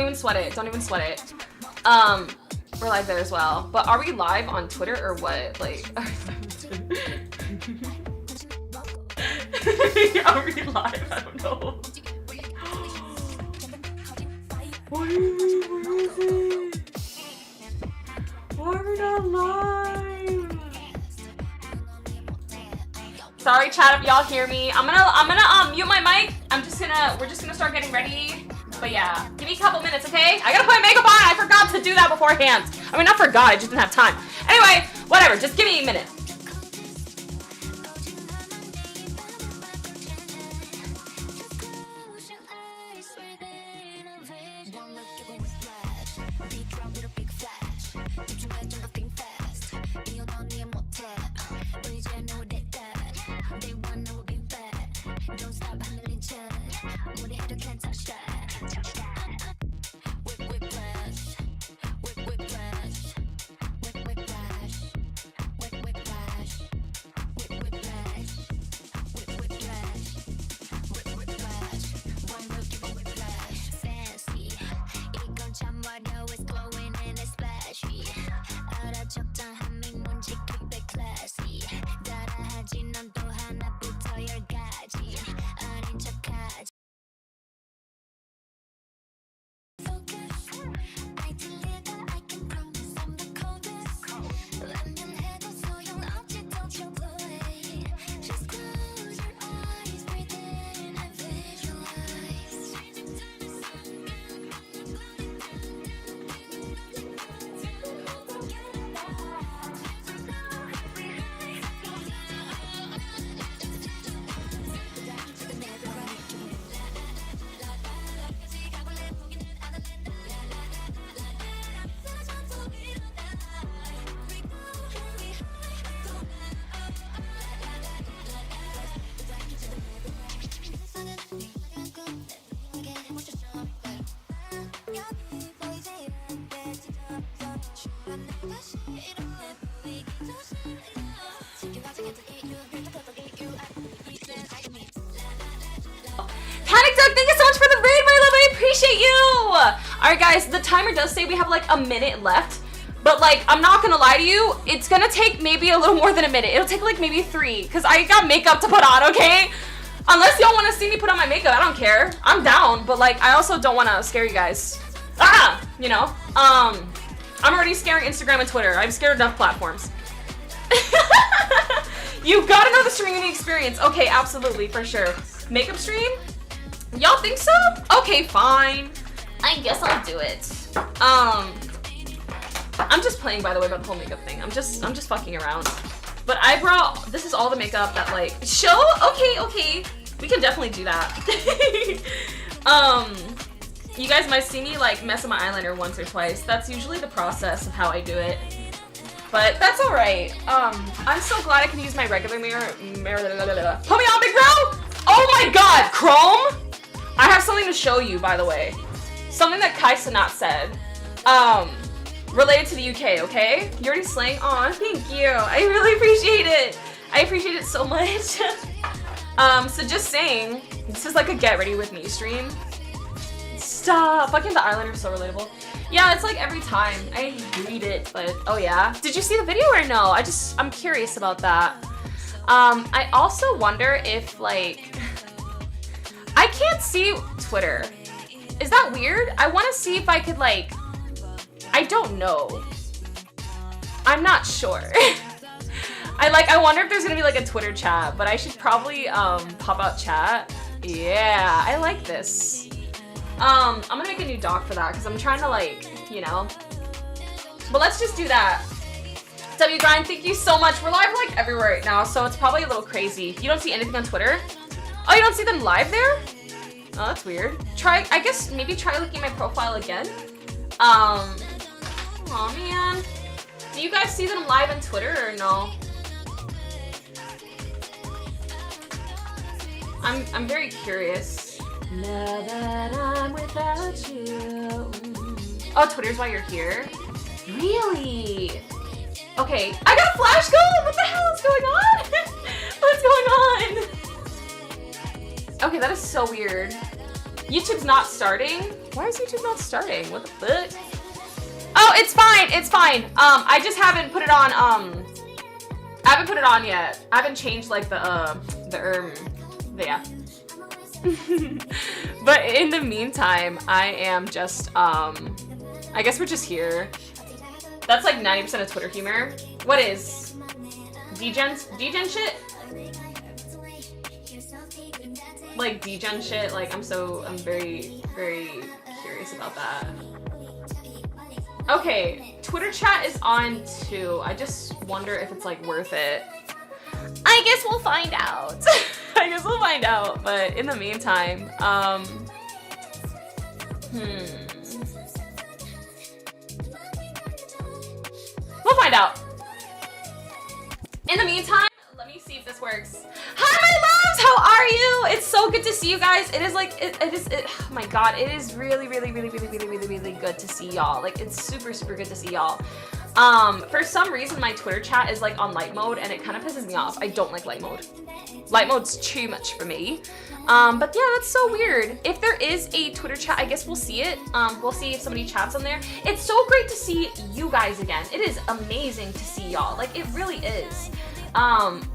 even sweat it. Don't even sweat it. We're live there as well. But are we live on Twitter or what? Like, are we live? I don't know. Where is it? Why are we not live? Sorry, chat, if y'all hear me. I'm gonna mute my mic. We're just gonna start getting ready. But yeah, give me a couple minutes, okay? I gotta put makeup on. I forgot to do that beforehand. I mean, not forgot, I just didn't have time. Anyway, whatever, just give me a minute. Thank you so much for the raid, my love. I appreciate you. All right, guys, the timer does say we have like a minute left, but like, I'm not gonna lie to you, it's gonna take maybe a little more than a minute. It'll take like maybe 3, because I got makeup to put on, okay? Unless y'all want to see me put on my makeup, I don't care. I'm down, but like, I also don't want to scare you guys. You know? I'm already scaring Instagram and Twitter. I'm scared enough platforms. You gotta know the streaming experience. Okay, absolutely, for sure. Makeup stream? Y'all think so? Okay, fine. I guess I'll do it. I'm just playing, by the way, about the whole makeup thing. I'm just fucking around. But eyebrow, this is all the makeup that like, show? Okay. We can definitely do that. You guys might see me like mess with my eyeliner once or twice. That's usually the process of how I do it. But that's all right. I'm so glad I can use my regular mirror. Put me on, big bro! Oh my god, Chrome! I have something to show you, by the way. Something that Kai Cenat said. Related to the UK, okay? You're already slaying? Aw, thank you. I really appreciate it. I appreciate it so much. So just saying, this is like a get ready with me stream. Stop. Fucking the eyeliner is so relatable. Yeah, it's like every time. I hate it, but oh yeah. Did you see the video or no? I'm curious about that. I also wonder if like, I can't see Twitter. Is that weird? I want to see if I could like, I don't know. I'm not sure. I wonder if there's gonna be like a Twitter chat, but I should probably pop out chat. Yeah, I like this. I'm gonna make a new doc for that because I'm trying to like, you know. But let's just do that. W Grind, thank you so much. We're live like everywhere right now, so it's probably a little crazy. You don't see anything on Twitter? Oh, you don't see them live there? Oh, that's weird. I guess maybe try looking at my profile again. Aw, man. Do you guys see them live on Twitter or no? I'm very curious. Now that I'm without you. Oh, Twitter's why you're here? Really? Okay, I got a flash goal! What the hell is going on? What's going on? Okay, that is so weird. YouTube's not starting? Why is YouTube not starting? What the fuck? Oh, it's fine. It's fine. I just haven't put it on. I haven't put it on yet. I haven't changed like yeah. But in the meantime, I am just I guess we're just here. That's like 90% of Twitter humor. What is degen shit? Like degen shit. Like I'm very curious about that. Okay, Twitter chat is on too. I just wonder if it's like worth it. I guess we'll find out. I guess we'll find out. But in the meantime, we'll find out. In the meantime, let me see if this works. Hi, my loves! How are you? It's so good to see you guys. It is like, oh my god, it is really good to see y'all. Like, it's super good to see y'all. For some reason, my Twitter chat is like on light mode, and it kind of pisses me off. I don't like light mode. Light mode's too much for me. But yeah, that's so weird. If there is a Twitter chat, I guess we'll see it. We'll see if somebody chats on there. It's so great to see you guys again. It is amazing to see y'all. Like, it really is.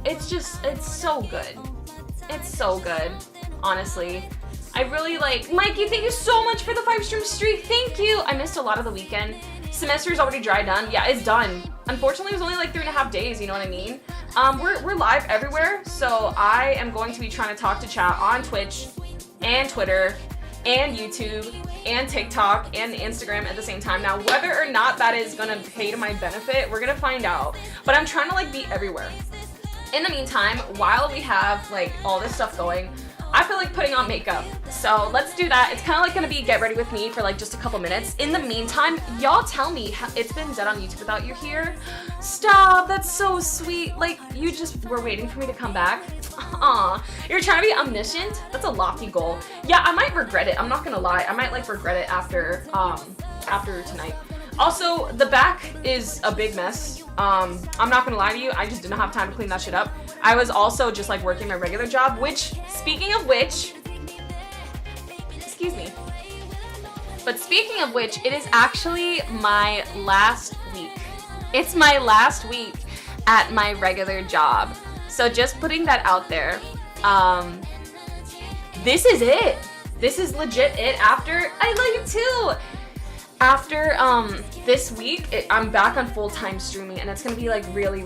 It's so good. It's so good, honestly. I really like, Mikey, thank you so much for the 5-stream streak. Thank you. I missed a lot of the weekend. Semester's already done. Yeah, it's done. Unfortunately, it was only like 3.5 days, you know what I mean? We're live everywhere, so I am going to be trying to talk to chat on Twitch and Twitter and YouTube and TikTok and Instagram at the same time. Now, whether or not that is gonna pay to my benefit, we're gonna find out. But I'm trying to like be everywhere. In the meantime, while we have like all this stuff going, I feel like putting on makeup. So let's do that. It's kind of like gonna be get ready with me for like just a couple minutes. In the meantime, y'all tell me how it's been dead on YouTube without you here. Stop, that's so sweet. Like you just were waiting for me to come back. Aw, you're trying to be omniscient? That's a lofty goal. Yeah, I might regret it. I'm not gonna lie. I might like regret it after tonight. Also, the back is a big mess. I'm not gonna lie to you, I just didn't have time to clean that shit up. I was also just like working my regular job, which, speaking of which, excuse me. But speaking of which, it is actually my last week. It's my last week at my regular job. So just putting that out there. This is it. This is legit it after, I love you too. After this week, I'm back on full-time streaming, and it's gonna be like really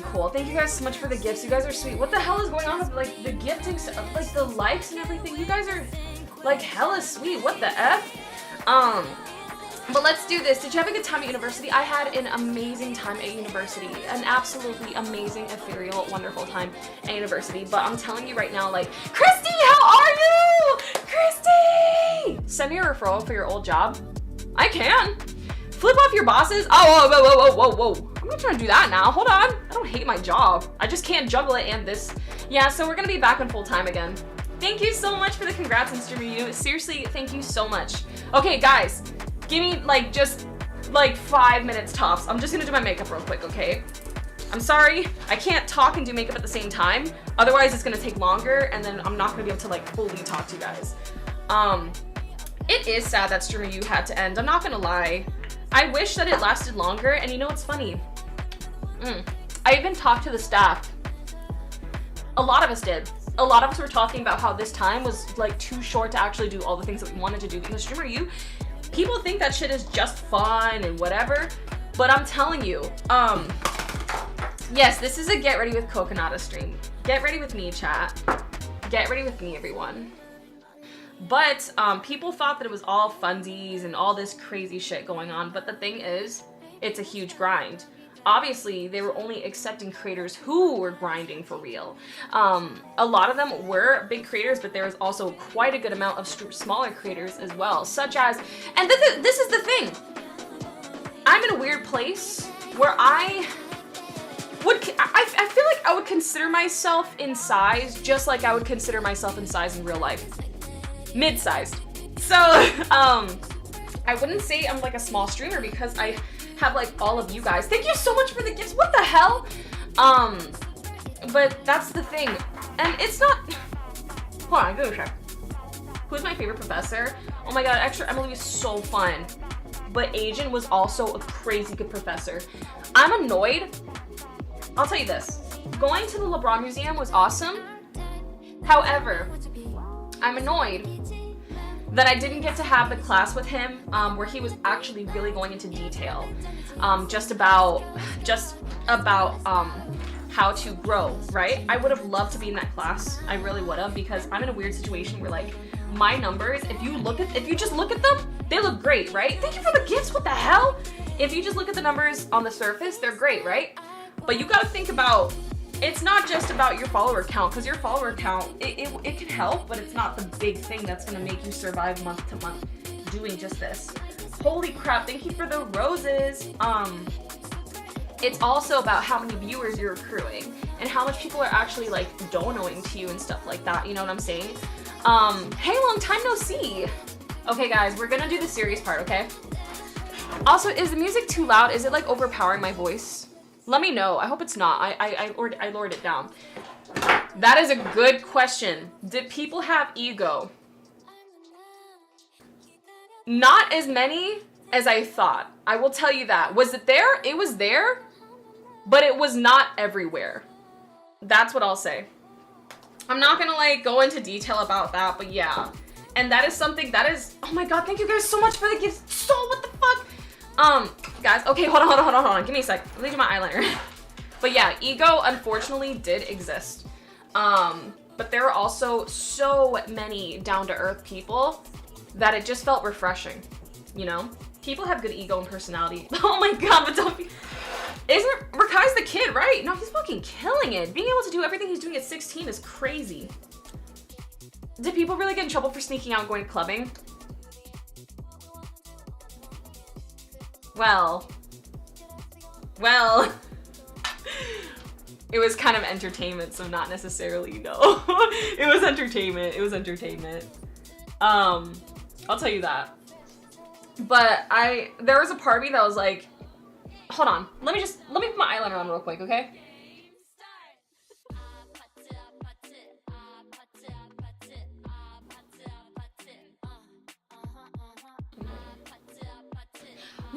cool. Thank you guys so much for the gifts. You guys are sweet. What the hell is going on with like the gifting stuff, like the likes and everything? You guys are like hella sweet. What the F? But let's do this. Did you have a good time at university? I had an amazing time at university. An absolutely amazing, ethereal, wonderful time at university. But I'm telling you right now, like, Christy, how are you? Christy! Send me a referral for your old job. I can. Flip off your bosses. Oh, whoa. I'm not trying to do that now. Hold on. I don't hate my job. I just can't juggle it and this. Yeah, so we're going to be back on full time again. Thank you so much for the congrats and stream review. Seriously, thank you so much. Okay, guys, give me like just like 5 minutes tops. I'm just going to do my makeup real quick, okay? I'm sorry. I can't talk and do makeup at the same time. Otherwise, it's going to take longer, and then I'm not going to be able to like fully talk to you guys. It is sad that stream review had to end. I'm not gonna lie. I wish that it lasted longer, and you know what's funny? I even talked to the staff. A lot of us did. A lot of us were talking about how this time was like too short to actually do all the things that we wanted to do, because stream review, people think that shit is just fun and whatever, but I'm telling you, yes, this is a get ready with Coconata stream. Get ready with me, chat. Get ready with me, everyone. But people thought that it was all funsies and all this crazy shit going on. But the thing is, it's a huge grind. Obviously, they were only accepting creators who were grinding for real. A lot of them were big creators, but there was also quite a good amount of smaller creators as well. Such as, and this is the thing. I'm in a weird place where I feel like I would consider myself in size just like I would consider myself in size in real life. Mid-sized. So, I wouldn't say I'm like a small streamer because I have like all of you guys. Thank you so much for the gifts. What the hell? But that's the thing. And it's not, hold on, go check. Who's my favorite professor? Oh my god, extra Emily was so fun. But Agent was also a crazy good professor. I'm annoyed. I'll tell you this. Going to the LeBron Museum was awesome. However, I'm annoyed that I didn't get to have the class with him where he was actually really going into detail just about how to grow, right? I would have loved to be in that class. I really would have, because I'm in a weird situation where like my numbers, if you just look at them, they look great, right? Thank you for the gifts, what the hell? If you just look at the numbers on the surface, they're great, right? But you gotta think about, it's not just about your follower count, because your follower count, it can help, but it's not the big thing that's gonna make you survive month to month doing just this. Holy crap, thank you for the roses. It's also about how many viewers you're accruing and how much people are actually like donating to you and stuff like that, you know what I'm saying? Hey, long time no see. Okay guys, we're gonna do the serious part, okay? Also, is the music too loud? Is it like overpowering my voice? Let me know. I hope it's not. I lowered it down. That is a good question. Did people have ego? Not as many as I thought. I will tell you that. Was it there? It was there, but it was not everywhere. That's what I'll say. I'm not gonna like go into detail about that, but yeah. And that is something that is, oh my god, thank you guys so much for the gifts. So what the fuck? Guys, okay, hold on. Give me a sec. Let me do my eyeliner. But yeah, ego unfortunately did exist. But there were also so many down-to-earth people that it just felt refreshing, you know? People have good ego and personality. Oh my god, but don't be... Rakai's the kid, right? No, he's fucking killing it. Being able to do everything he's doing at 16 is crazy. Did people really get in trouble for sneaking out and going clubbing? Well, it was kind of entertainment, so not necessarily, no. It was entertainment. I'll tell you that. But there was a part of me that was like, hold on, let me put my eyeliner on real quick, okay?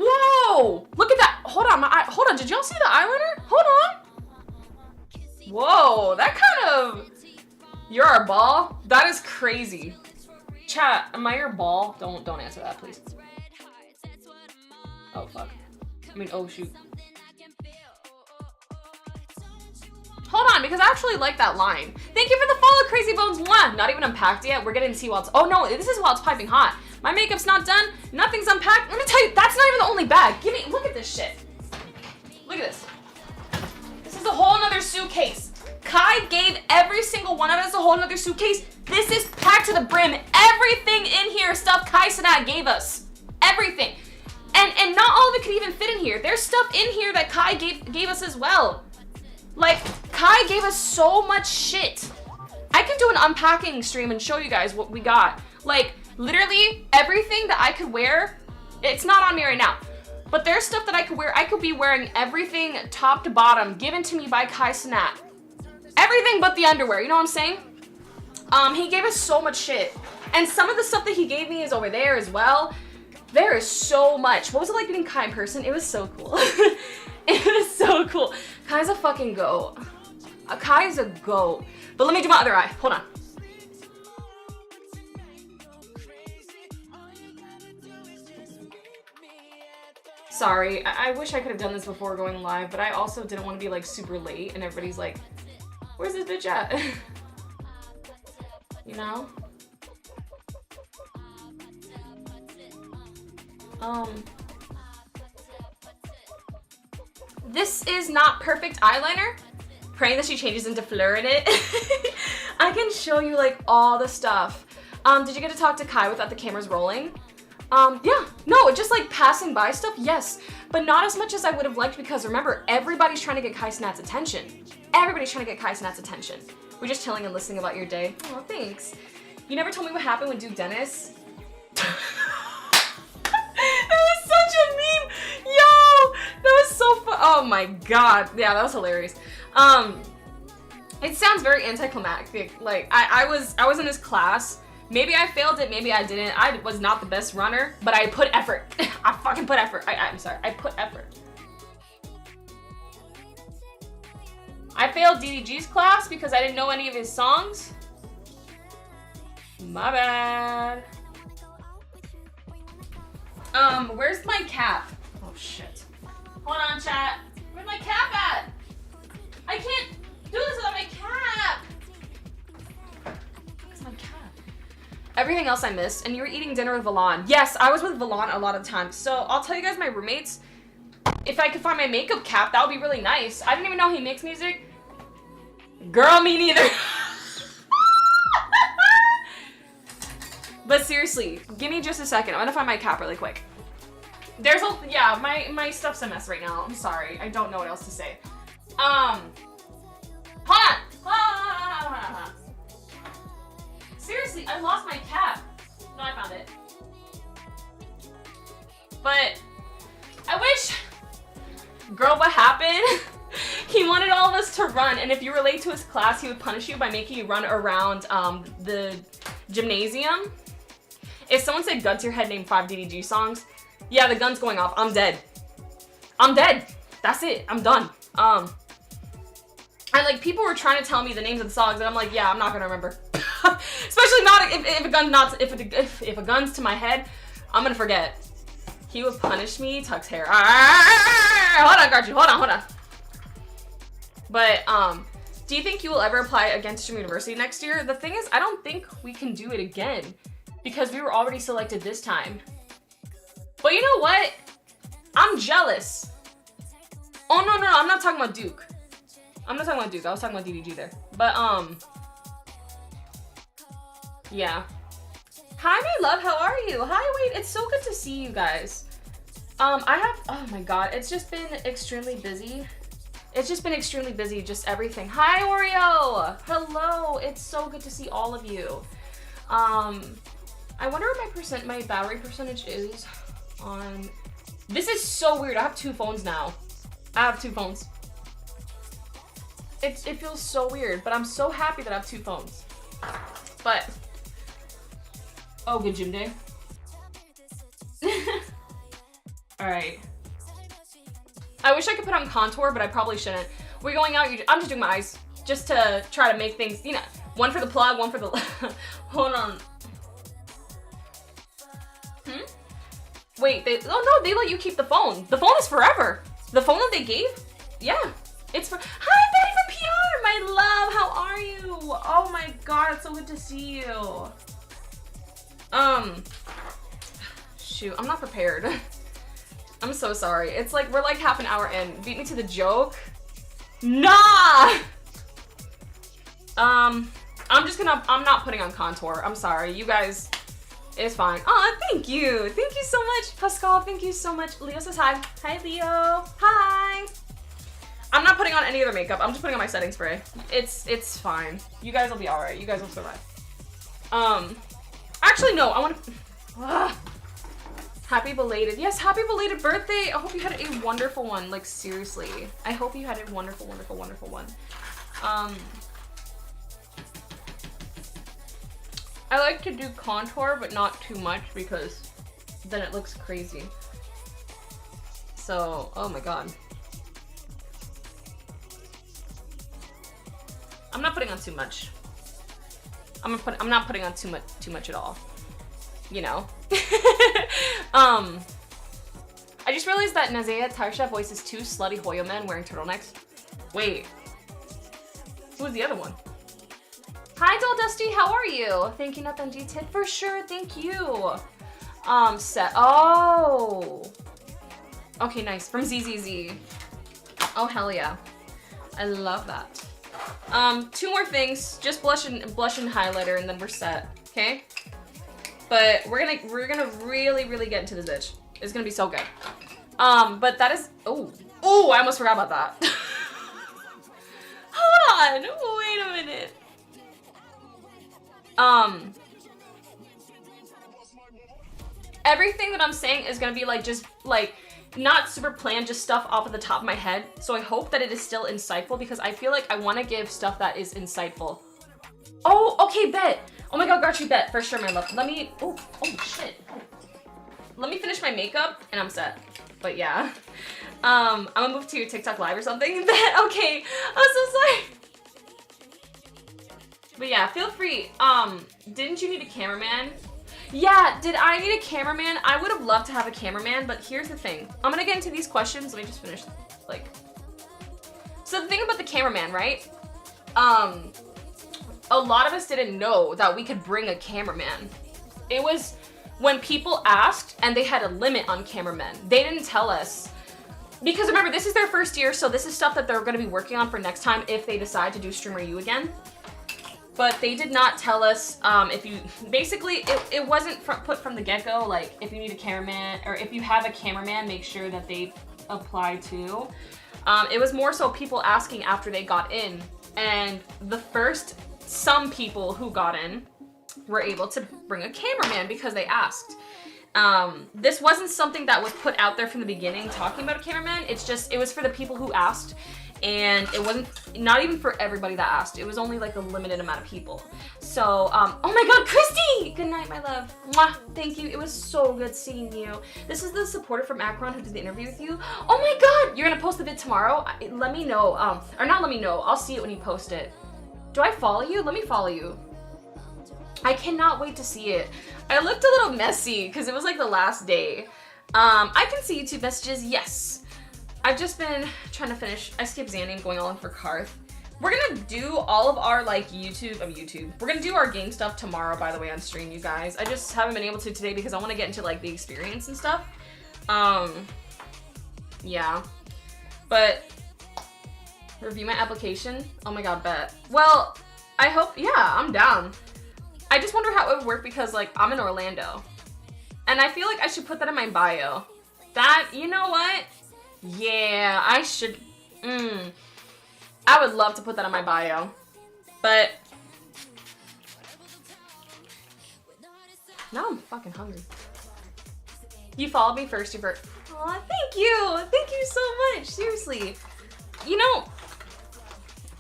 Whoa! Look at that! Hold on, did y'all see the eyeliner? Hold on! Whoa, that kind of... You're our ball? That is crazy. Chat, am I your ball? Don't answer that, please. Oh, fuck. I mean, oh, shoot. Hold on, because I actually like that line. Thank you for the follow, Crazy Bones 1. Not even unpacked yet. We're getting to see while it's... Oh, no, this is while it's piping hot. My makeup's not done. Nothing's unpacked. Let me tell you, that's not even the only bag. Look at this shit. Look at this. This is a whole nother suitcase. Kai gave every single one of us a whole nother suitcase. This is packed to the brim. Everything in here, stuff Kai Cenat gave us. Everything. And not all of it could even fit in here. There's stuff in here that Kai gave us as well. Like, Kai gave us so much shit. I can do an unpacking stream and show you guys what we got. Like, literally everything that I could wear, it's not on me right now, but there's stuff that I could wear. I could be wearing everything top to bottom given to me by Kai Cenat. Everything but the underwear, you know what I'm saying? He gave us so much shit. And some of the stuff that he gave me is over there as well. There is so much. What was it like meeting Kai in person? It was so cool. It was so cool. Kai's a fucking goat. Kai is a goat. But let me do my other eye. Hold on. Sorry, I wish I could have done this before going live, but I also didn't want to be like super late and everybody's like, where's this bitch at? You know? This is not perfect eyeliner. Praying that she changes into Fleur in it. I can show you like all the stuff. Did you get to talk to Kai without the cameras rolling? Yeah, no, just like passing by stuff, yes, but not as much as I would have liked because remember, everybody's trying to get Kai Cenat's attention. Everybody's trying to get Kai Cenat's attention. We're just chilling and listening about your day. Oh, thanks. You never told me what happened with Duke Dennis. That was such a meme. Yo, that was so fun. Oh my god. Yeah, that was hilarious. It sounds very anticlimactic. Like I was in this class Maybe I failed it, maybe I didn't. I was not the best runner, but I put effort. I fucking put effort. I'm sorry, I put effort. I failed DDG's class because I didn't know any of his songs. My bad. Where's my cap? Oh shit. Hold on, chat. Where's my cap at? I can't do this without my cap. Where's my cap? Everything else I missed, and you were eating dinner with Valon. Yes, I was with Valon a lot of times. So I'll tell you guys my roommates. If I could find my makeup cap, that would be really nice. I didn't even know he makes music. Girl, me neither. But seriously, give me just a second. I'm gonna find my cap really quick. There's a, yeah, my stuff's a mess right now. I'm sorry. I don't know what else to say. Hold on. Seriously, I lost my cap. No, I found it. But I wish, girl, what happened? He wanted all of us to run, and if you were late to his class, he would punish you by making you run around the gymnasium. If someone said gun to your head, name 5 DDG songs. Yeah, the gun's going off. I'm dead. I'm dead. That's it. I'm done. And like people were trying to tell me the names of the songs, and I'm like, yeah, I'm not gonna remember. Especially not if a gun's not if a gun's to my head, I'm gonna forget. He would punish me. Tuck's hair. Hold on, Garchi. Hold on. But do you think you will ever apply again to Stream University next year? The thing is, I don't think we can do it again because we were already selected this time. But you know what? I'm jealous. Oh no, I'm not talking about Duke. I'm not talking about Duke. I was talking about DDG there. But yeah. Hi, my love. How are you? Hi, wait. It's so good to see you guys. Oh my god. It's just been extremely busy. Just everything. Hi, Oreo. Hello. It's so good to see all of you. I wonder what my battery percentage is on. This is so weird. I have 2 phones now. I have 2 phones. It feels so weird, but I'm so happy that I have 2 phones. But oh, good gym day. All right. I wish I could put on contour, but I probably shouldn't. We're going out. I'm just doing my eyes just to try to make things, you know, one for the plug, one for the. Hold on. Wait, they let you keep the phone. The phone is forever. The phone that they gave? Yeah. It's for. Hi, Betty from PR, my love. How are you? Oh my god, it's so good to see you. Shoot, I'm not prepared. I'm so sorry. It's like we're like half an hour in. Beat me to the joke. Nah. I'm not putting on contour. I'm sorry, you guys. It's fine. Oh, thank you. Thank you so much, Pascal. Thank you so much. Leo says hi. Hi, Leo. Hi. I'm not putting on any other makeup. I'm just putting on my setting spray. It's fine. You guys will be all right. You guys will survive. Actually, no. I want to. Happy belated. Yes, happy belated birthday. I hope you had a wonderful one. Like seriously, I hope you had a wonderful, wonderful, wonderful one. I like to do contour, but not too much because then it looks crazy. So, oh my god. I'm not putting on too much. I'm not putting on too much at all. You know. I just realized that Nazea Tarsha voices 2 slutty Hoyo men wearing turtlenecks. Wait. Who was the other one? Hi, Doll Dusty, how are you? Thank you, Nathan G10. For sure, thank you. Set. Oh. Okay, nice. From ZZZ. Oh, hell yeah. I love that. 2 more things. Just blush and highlighter, and then we're set. Okay? But we're gonna really get into this bitch. It's gonna be so good. But that is. Oh, I almost forgot about that. Hold on. Wait a minute. Everything that I'm saying is gonna be like just like not super planned, just stuff off of the top of my head. So I hope that it is still insightful because I feel like I want to give stuff that is insightful. Oh, okay, bet. Oh my god, got you bet. For sure, my love. Let me, oh shit. Let me finish my makeup and I'm set. But yeah. I'm gonna move to your TikTok live or something. Okay, I'm so sorry. But yeah, feel free. Didn't you need a cameraman? Yeah, did I need a cameraman? I would have loved to have a cameraman, but here's the thing. I'm gonna get into these questions. Let me just finish, like. So the thing about the cameraman, right? A lot of us didn't know that we could bring a cameraman. It was when people asked and they had a limit on cameramen. They didn't tell us. Because remember, this is their first year, so this is stuff that they're gonna be working on for next time if they decide to do Streamer U again. But they did not tell us if you, basically, it wasn't put from the get-go, like, if you need a cameraman, or if you have a cameraman, make sure that they apply too. It was more so people asking after they got in, and some people who got in were able to bring a cameraman because they asked. This wasn't something that was put out there from the beginning talking about a cameraman. It was for the people who asked, and it wasn't, not even for everybody that asked. It was only like a limited amount of people. So, oh my god, Christy! Good night, my love. Mwah, thank you. It was so good seeing you. This is the supporter from Akron who did the interview with you. Oh my god! You're gonna post the vid tomorrow? Let me know. Or not let me know. I'll see it when you post it. Do I follow you? Let me follow you. I cannot wait to see it. I looked a little messy because it was like the last day. I can see YouTube messages, yes. I've just been trying to finish. I skipped Zanny and going all in for Karth. We're gonna do all of our like YouTube. We're gonna do our game stuff tomorrow, by the way, on stream, you guys. I just haven't been able to today because I want to get into like the experience and stuff. Yeah. But review my application. Oh my god, bet. Well, I hope, yeah, I'm down. I just wonder how it would work because like I'm in Orlando. And I feel like I should put that in my bio. That, you know what? Yeah, I should. I would love to put that on my bio. But now I'm fucking hungry. You followed me first, you first. Aw, thank you. Thank you so much. Seriously. You know,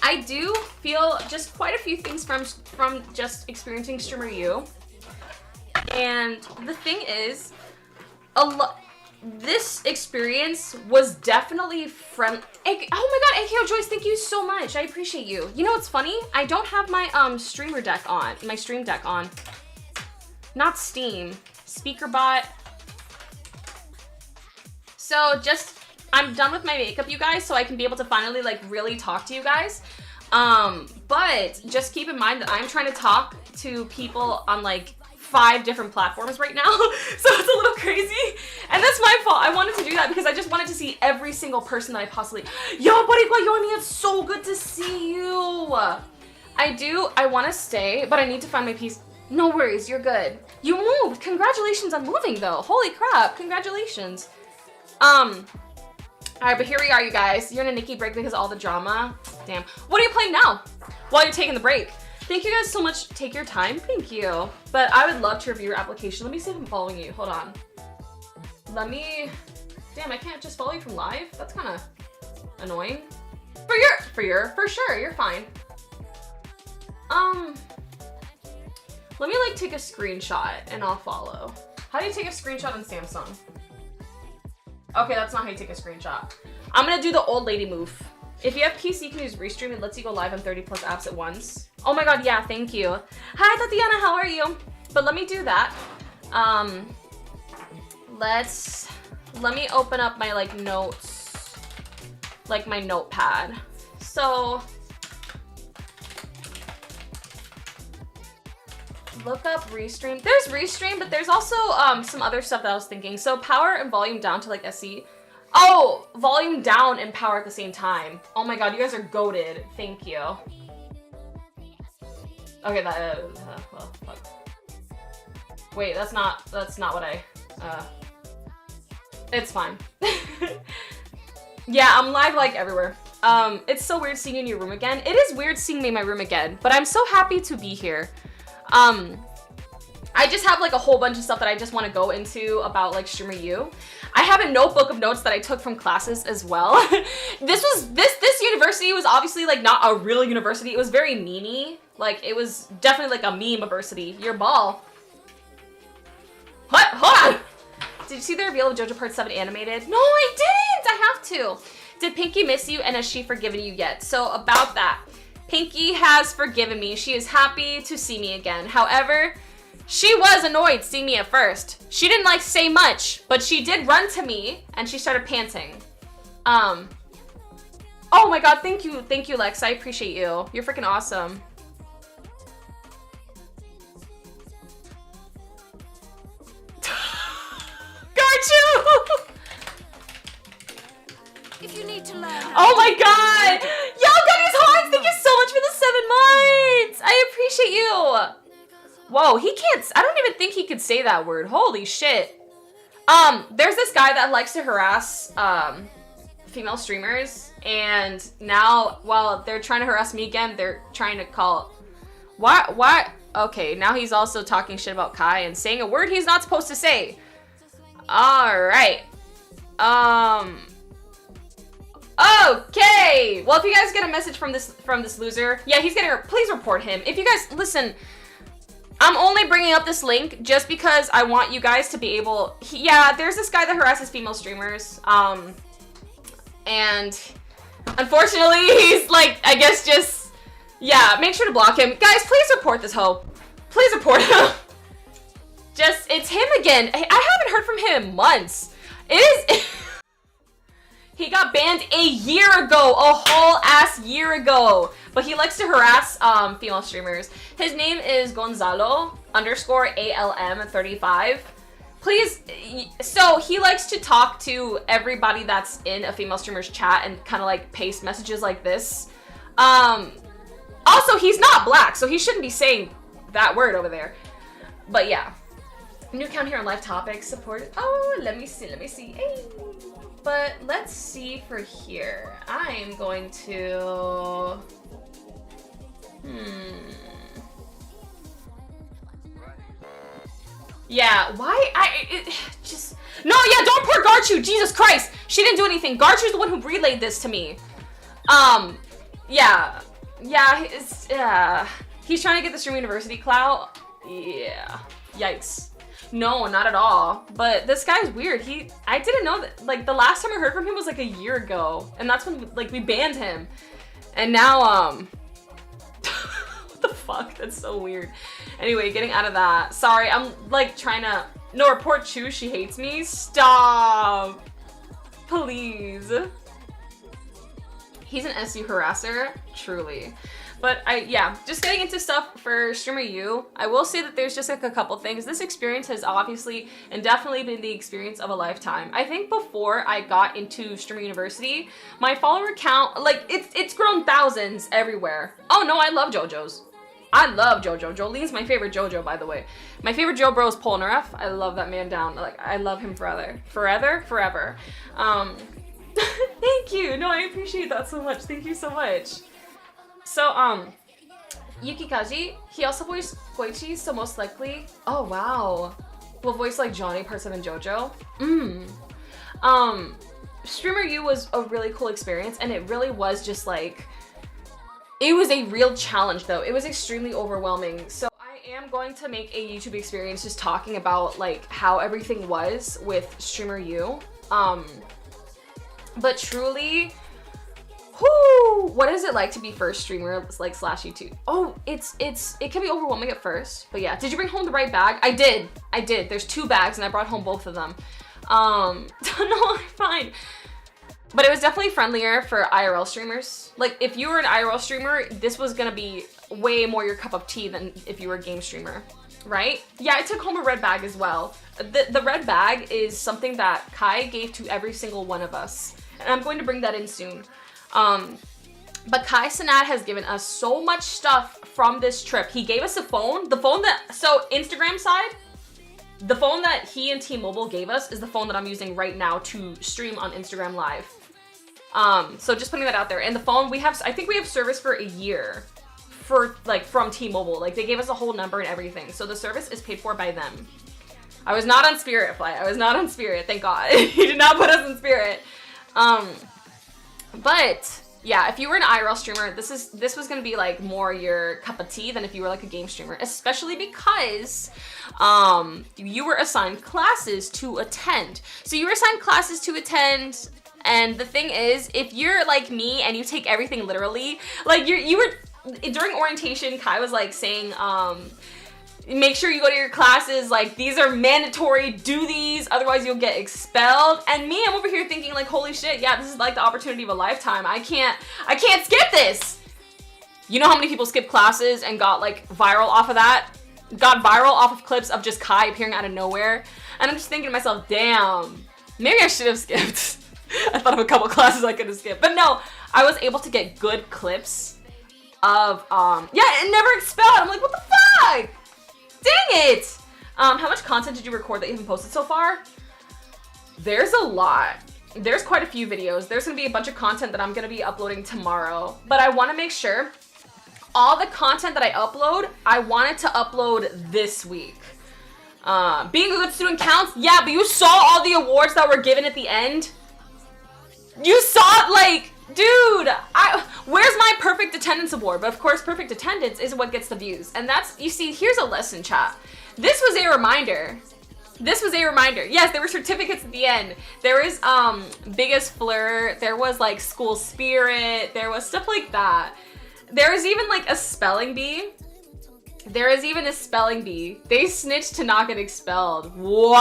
I do feel just quite a few things from just experiencing Streamer U. And the thing is, this experience was definitely from, oh my god, AKO Joyce, thank you so much. I appreciate you. You know what's funny? I don't have my streamer deck on, my stream deck on. Not Steam, SpeakerBot. So I'm done with my makeup, you guys, so I can be able to finally like really talk to you guys. But just keep in mind that I'm trying to talk to people on like 5 different platforms right now, so it's a little crazy, and that's my fault. I wanted to do that because I just wanted to see every single person that I possibly. Yo, buddy, Guayoni, it's so good to see you. I want to stay, but I need to find my piece. No worries, you're good. You moved. Congratulations on moving, though. Holy crap, congratulations. All right, but here we are, you guys. You're in a Nikki break because of all the drama. Damn. What are you playing now? While you're taking the break. Thank you guys so much. Take your time. Thank you. But I would love to review your application. Let me see if I'm following you. Hold on. Damn, I can't just follow you from live? That's kind of annoying. For sure, you're fine. Let me like take a screenshot and I'll follow. How do you take a screenshot on Samsung? Okay, that's not how you take a screenshot. I'm gonna do the old lady move. If you have PC, you can use Restream. It lets you go live on 30+ apps at once. Oh my god, yeah, thank you. Hi, Tatiana, how are you? But let me do that. Let me open up my like notes, like my notepad. So, look up Restream. There's Restream, but there's also some other stuff that I was thinking. So power and volume down to like SE. Oh, volume down and power at the same time. Oh my god, you guys are goated. Thank you. Okay, well, fuck. Wait, that's not what I, it's fine. Yeah, I'm live like everywhere. It's so weird seeing you in your room again. It is weird seeing me in my room again, but I'm so happy to be here. I just have like a whole bunch of stuff that I just want to go into about like Streamer U. I have a notebook of notes that I took from classes as well. This university was obviously like not a real university. It was very meme-y. Like it was definitely like a meme university. Your ball. What? Hold on. Did you see the reveal of JoJo Part 7 animated? No, I didn't. I have to. Did Pinky miss you and has she forgiven you yet? So about that, Pinky has forgiven me. She is happy to see me again. However, she was annoyed seeing me at first. She didn't like say much, but she did run to me and she started panting. Oh my god, thank you, Lex. I appreciate you. You're freaking awesome. Got you! If you need to learn. Oh my god! Yo, Gunny's Hearts, thank you so much for the 7 months! I appreciate you! Whoa, he can't, I don't even think he could say that word. Holy shit. There's this guy that likes to harass, female streamers, and now, while they're trying to harass me again, they're trying to call, why, okay, now he's also talking shit about Kai and saying a word he's not supposed to say. Alright. Okay! Well, if you guys get a message from this loser, yeah, he's getting, please report him. If you guys, listen, I'm only bringing up this link just because I want you guys to be able, yeah, there's this guy that harasses female streamers, and unfortunately, he's like, I guess just, yeah, make sure to block him. Guys, please report this hoe. Please report him. Just, it's him again. I haven't heard from him in months. It is, he got banned a year ago, a whole ass year ago. But he likes to harass female streamers. His name is Gonzalo _ALM35. Please, so he likes to talk to everybody that's in a female streamer's chat and kind of like paste messages like this. Also, he's not black, so he shouldn't be saying that word over there. But yeah. New account here on live topics, supported. Oh, let me see. Hey. But let's see for here. I'm going to... Yeah, why? No, yeah, don't report Garchu! Jesus Christ! She didn't do anything. Garchu's the one who relayed this to me. Yeah. Yeah, he's trying to get the Stream University clout. Yeah. Yikes. No, not at all. But this guy's weird. I didn't know that, like, the last time I heard from him was like a year ago. And that's when, like, we banned him. And now, what the fuck? That's so weird. Anyway, getting out of that. Sorry, I'm, like, trying to, no, report Chu, she hates me. Stop. Please. He's an SU harasser, truly. But yeah, just getting into stuff for Streamer U, I will say that there's just like a couple things. This experience has obviously and definitely been the experience of a lifetime. I think before I got into Streamer University, my follower count, like it's grown thousands everywhere. Oh no, I love JoJo's. I love JoJo. Jolene's my favorite JoJo, by the way. My favorite Jo bro is Polnareff. I love that man down. Like, I love him forever. Forever. Thank you. No, I appreciate that so much. Thank you so much. So, Yukikaji, he also voiced Koichi, so most likely, oh wow, will voice like Johnny, Part 7 JoJo. Streamer U was a really cool experience, and it really was just like, it was a real challenge though. It was extremely overwhelming. So I am going to make a YouTube experience just talking about like how everything was with Streamer U. But truly, what is it like to be first streamer like / YouTube? Oh, it can be overwhelming at first, but yeah. Did you bring home the right bag? I did. There's 2 bags and I brought home both of them. No, I'm fine. But it was definitely friendlier for IRL streamers. Like if you were an IRL streamer, this was gonna be way more your cup of tea than if you were a game streamer, right? Yeah, I took home a red bag as well. The red bag is something that Kai gave to every single one of us. And I'm going to bring that in soon. But Kai Cenat has given us so much stuff from this trip. He gave us a phone. So Instagram side, the phone that he and T-Mobile gave us is the phone that I'm using right now to stream on Instagram Live. So just putting that out there. And the phone, I think we have service for a year for like from T-Mobile. Like they gave us a whole number and everything. So the service is paid for by them. I was not on Spirit flight. I was not on Spirit, thank God. He did not put us in Spirit. But yeah, if you were an IRL streamer, this was gonna be like more your cup of tea than if you were like a game streamer, especially because you were assigned classes to attend. So you were assigned classes to attend, and the thing is, if you're like me and you take everything literally, like you were during orientation, Kai was like saying, make sure you go to your classes, like these are mandatory, do these, otherwise you'll get expelled. And me, I'm over here thinking like, holy shit, yeah, this is like the opportunity of a lifetime. I can't skip this. You know how many people skip classes and got like viral off of that? Got viral off of clips of just Kai appearing out of nowhere. And I'm just thinking to myself, damn, maybe I should have skipped. I thought of a couple classes I could have skipped. But no, I was able to get good clips of, yeah, it never expelled. I'm like, what the fuck? Dang it! How much content did you record that you haven't posted so far? There's a lot. There's quite a few videos. There's gonna be a bunch of content that I'm gonna be uploading tomorrow. But I wanna make sure all the content that I upload, I wanted to upload this week. Being a good student counts? Yeah, but you saw all the awards that were given at the end? You saw it, like, dude, where's my perfect attendance award? But of course, perfect attendance is what gets the views. And that's, you see, here's a lesson, chat. This was a reminder. This was a reminder. Yes, there were certificates at the end. There was Biggest Flirt. There was like School Spirit. There was stuff like that. There was even like a spelling bee. There is even a spelling bee. They snitched to not get expelled. Wow.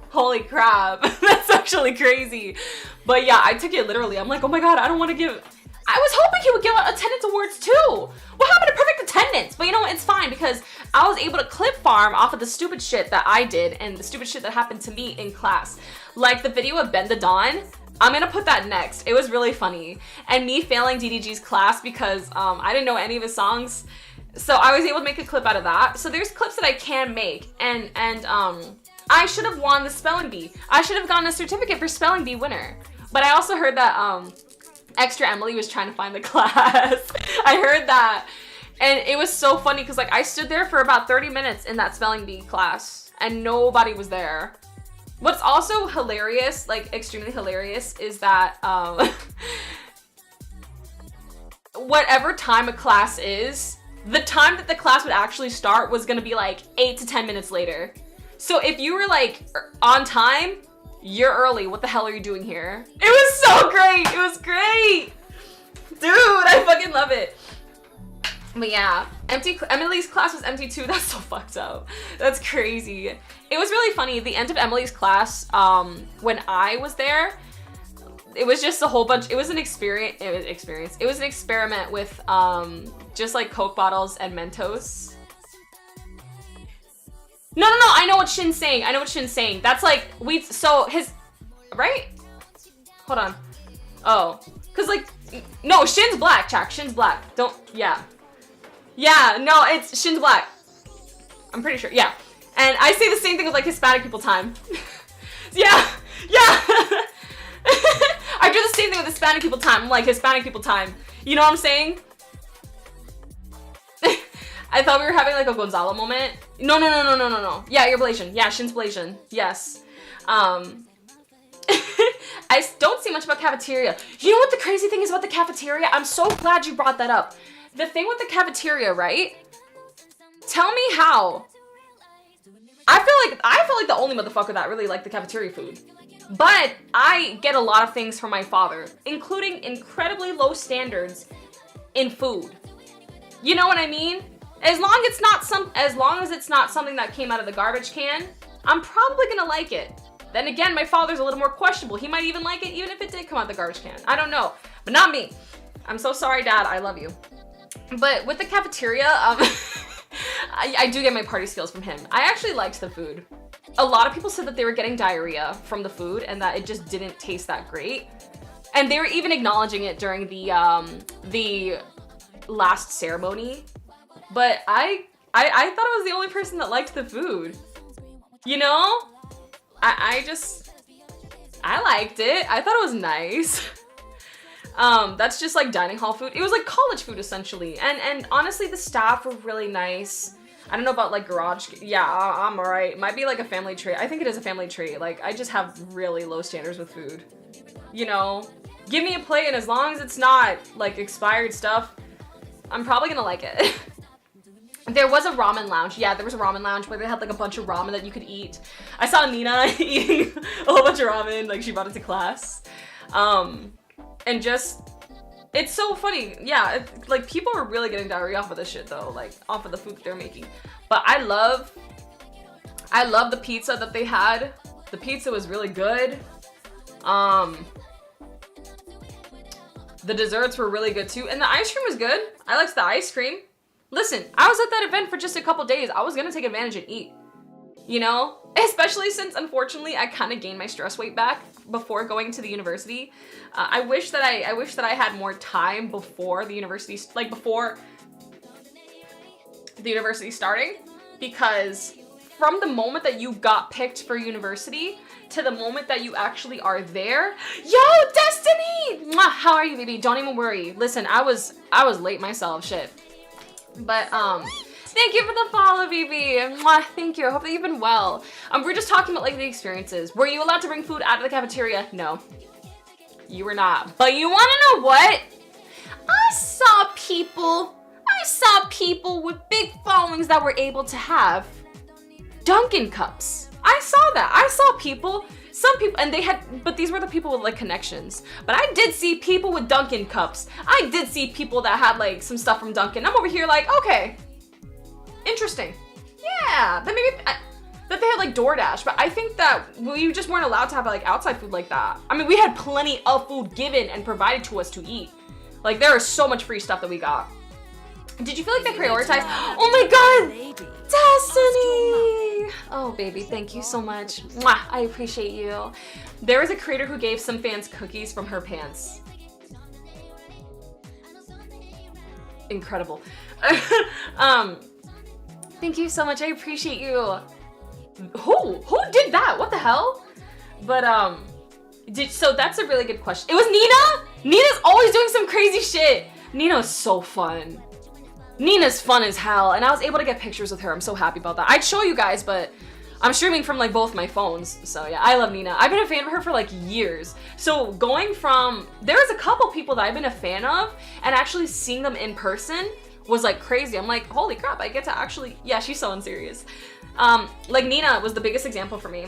Holy crap. That's actually crazy. But yeah, I took it literally. I'm like, oh my God, I don't want to give... I was hoping he would give out attendance awards too. What happened to perfect attendance? But you know what? It's fine because I was able to clip farm off of the stupid shit that I did and the stupid shit that happened to me in class. Like the video of Bend the Dawn. I'm gonna put that next. It was really funny. And me failing DDG's class because I didn't know any of his songs. So I was able to make a clip out of that. So there's clips that I can make. And I should have won the spelling bee. I should have gotten a certificate for spelling bee winner. But I also heard that Extra Emily was trying to find the class. I heard that. And it was so funny because like I stood there for about 30 minutes in that spelling bee class and nobody was there. What's also hilarious, like extremely hilarious, is that whatever time a class is, the time that the class would actually start was gonna be like 8 to 10 minutes later. So if you were like on time, you're early. What the hell are you doing here? It was so great. It was great. Dude, I fucking love it. But yeah, Emily's class was empty too. That's so fucked up. That's crazy. It was really funny. The end of Emily's class, when I was there, it was just a whole bunch. It was an experience. It was an experiment with just like Coke bottles and Mentos. No. I know what Shin's saying. That's like right? Hold on. Oh, cause like no, Shin's black. Chak. Shin's black. Yeah, no, it's Shin's black. I'm pretty sure, yeah. And I say the same thing with like Hispanic people time. yeah. I do the same thing with Hispanic people time. I'm like, Hispanic people time. You know what I'm saying? I thought we were having like a Gonzalo moment. No. Yeah, you're Blasian. Yeah, Shin's Blasian. Yes. I don't see much about cafeteria. You know what the crazy thing is about the cafeteria? I'm so glad you brought that up. The thing with the cafeteria, right? Tell me how. I feel like the only motherfucker that really liked the cafeteria food. But I get a lot of things from my father, including incredibly low standards in food. You know what I mean? As long as it's not something that came out of the garbage can, I'm probably gonna like it. Then again, my father's a little more questionable. He might even like it even if it did come out of the garbage can. I don't know, but not me. I'm so sorry, Dad. I love you. But with the cafeteria, I do get my party skills from him. I actually liked the food. A lot of people said that they were getting diarrhea from the food and that it just didn't taste that great. And they were even acknowledging it during the last ceremony. But I thought I was the only person that liked the food. You know? I liked it. I thought it was nice. That's just like dining hall food. It was like college food essentially. And honestly, the staff were really nice. I don't know about like garage. Yeah, I'm alright. Might be like a family trait. I think it is a family trait. Like I just have really low standards with food. You know, give me a plate and as long as it's not like expired stuff, I'm probably gonna like it. There was a ramen lounge. Yeah, there was a ramen lounge where they had like a bunch of ramen that you could eat. I saw Nina eating a whole bunch of ramen, like she brought it to class. And just, it's so funny. Yeah, like people were really getting diarrhea off of this shit though, like off of the food that they're making. But I love the pizza that they had. The pizza was really good. The desserts were really good too. And the ice cream was good. I liked the ice cream. Listen, I was at that event for just a couple days. I was gonna take advantage and eat. You know? Especially since, unfortunately, I kind of gained my stress weight back before going to the university. I wish that I had more time before the university, like before the university starting, because from the moment that you got picked for university to the moment that you actually are there, yo, Destiny! Mwah, how are you, baby? Don't even worry. Listen, I was late myself, shit. But thank you for the follow, baby. Mwah, thank you. I hope that you've been well. We're just talking about like the experiences. Were you allowed to bring food out of the cafeteria? No, you were not. But you want to know what? I saw people with big followings that were able to have Dunkin' cups. I saw that. I saw people, some people, and they had, but these were the people with like connections. But I did see people with Dunkin' cups. I did see people that had like some stuff from Dunkin'. I'm over here like, okay, interesting. Yeah, that maybe, that they had like DoorDash, but I think that we just weren't allowed to have like outside food like that. I mean, we had plenty of food given and provided to us to eat. Like there is so much free stuff that we got. Did you feel like they prioritized? Oh my God, Destiny! Oh baby, thank you so much. Mwah, I appreciate you. There was a creator who gave some fans cookies from her pants. Incredible. Thank you so much, I appreciate you. Who did that? What the hell? But so that's a really good question. It was Nina? Nina's always doing some crazy shit. Nina's so fun. Nina's fun as hell, and I was able to get pictures with her. I'm so happy about that. I'd show you guys, but I'm streaming from like both my phones. So yeah, I love Nina. I've been a fan of her for like years. So going from, there's a couple people that I've been a fan of, and actually seeing them in person was like crazy. I'm like, holy crap, I get to actually, yeah, she's so unserious. Like Nina was the biggest example for me.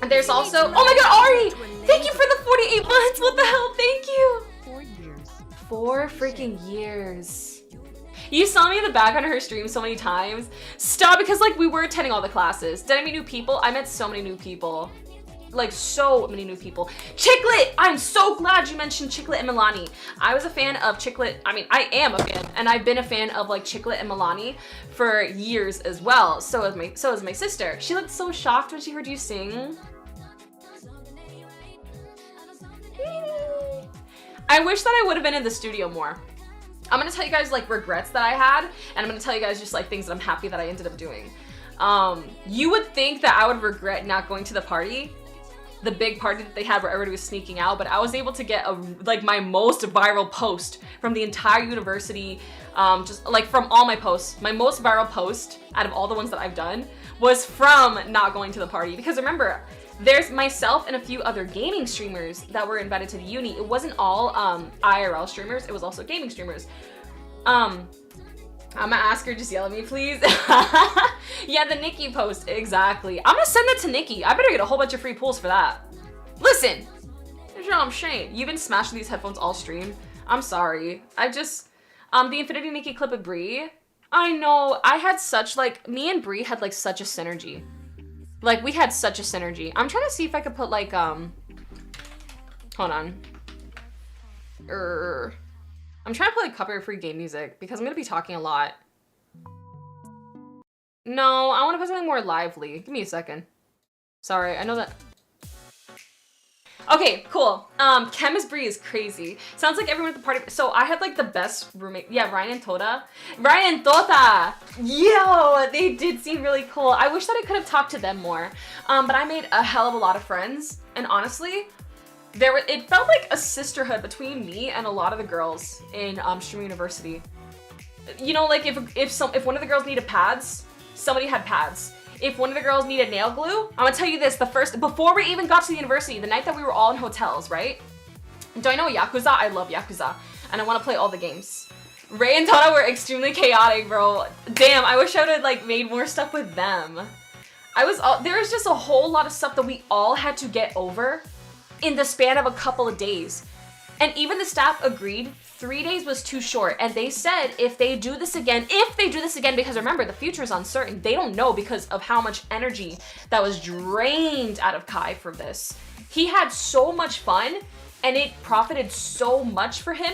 And there's also, oh my God, Ari! Thank you for the 48 months, what the hell, thank you! 4 years. 4 freaking years. You saw me in the background of her stream so many times. Stop, because like we were attending all the classes. Did I meet new people? I met so many new people. Like so many new people. Chicklet! I'm so glad you mentioned Chicklet and Milani. I was a fan of Chicklet. I mean, I am a fan, and I've been a fan of like Chicklet and Milani for years as well. So is my sister. She looked so shocked when she heard you sing. I wish that I would have been in the studio more. I'm gonna tell you guys like regrets that I had, and I'm gonna tell you guys just like things that I'm happy that I ended up doing. You would think that I would regret not going to the party, the big party that they had where everybody was sneaking out, but I was able to get like my most viral post from the entire university, just like from all my posts. My most viral post out of all the ones that I've done was from not going to the party, because remember, there's myself and a few other gaming streamers that were invited to the uni. It wasn't all IRL streamers, it was also gaming streamers. I'm gonna ask her, just yell at me, please. Yeah, the Nikki post, exactly. I'm gonna send that to Nikki. I better get a whole bunch of free pulls for that. Listen, you know, I'm Shane. You've been smashing these headphones all stream. I'm sorry. I just, the Infinity Nikki clip of Bree. I know, I had such, like, me and Bree had, like, such a synergy. Like, we had such a synergy. I'm trying to see if I could put, like, hold on. I'm trying to play, like, copyright-free game music, because I'm gonna be talking a lot. No, I want to put something more lively. Give me a second. Sorry, I know that. Okay, cool. Chem is Bree is crazy. Sounds like everyone at the party. So I had like the best roommate. Yeah, Ryan and Tota. Ryan and Tota! Yo, they did seem really cool. I wish that I could have talked to them more. But I made a hell of a lot of friends. And honestly, it felt like a sisterhood between me and a lot of the girls in Stream University. You know, like if one of the girls needed pads, somebody had pads. If one of the girls needed nail glue, I'm gonna tell you this, before we even got to the university, the night that we were all in hotels, right? Do I know Yakuza? I love Yakuza, and I want to play all the games. Ray and Tana were extremely chaotic, bro. Damn, I wish I would have like made more stuff with them. There was just a whole lot of stuff that we all had to get over in the span of a couple of days. And even the staff agreed 3 days was too short. And they said if they do this again, because remember, the future is uncertain. They don't know because of how much energy that was drained out of Kai for this. He had so much fun and it profited so much for him,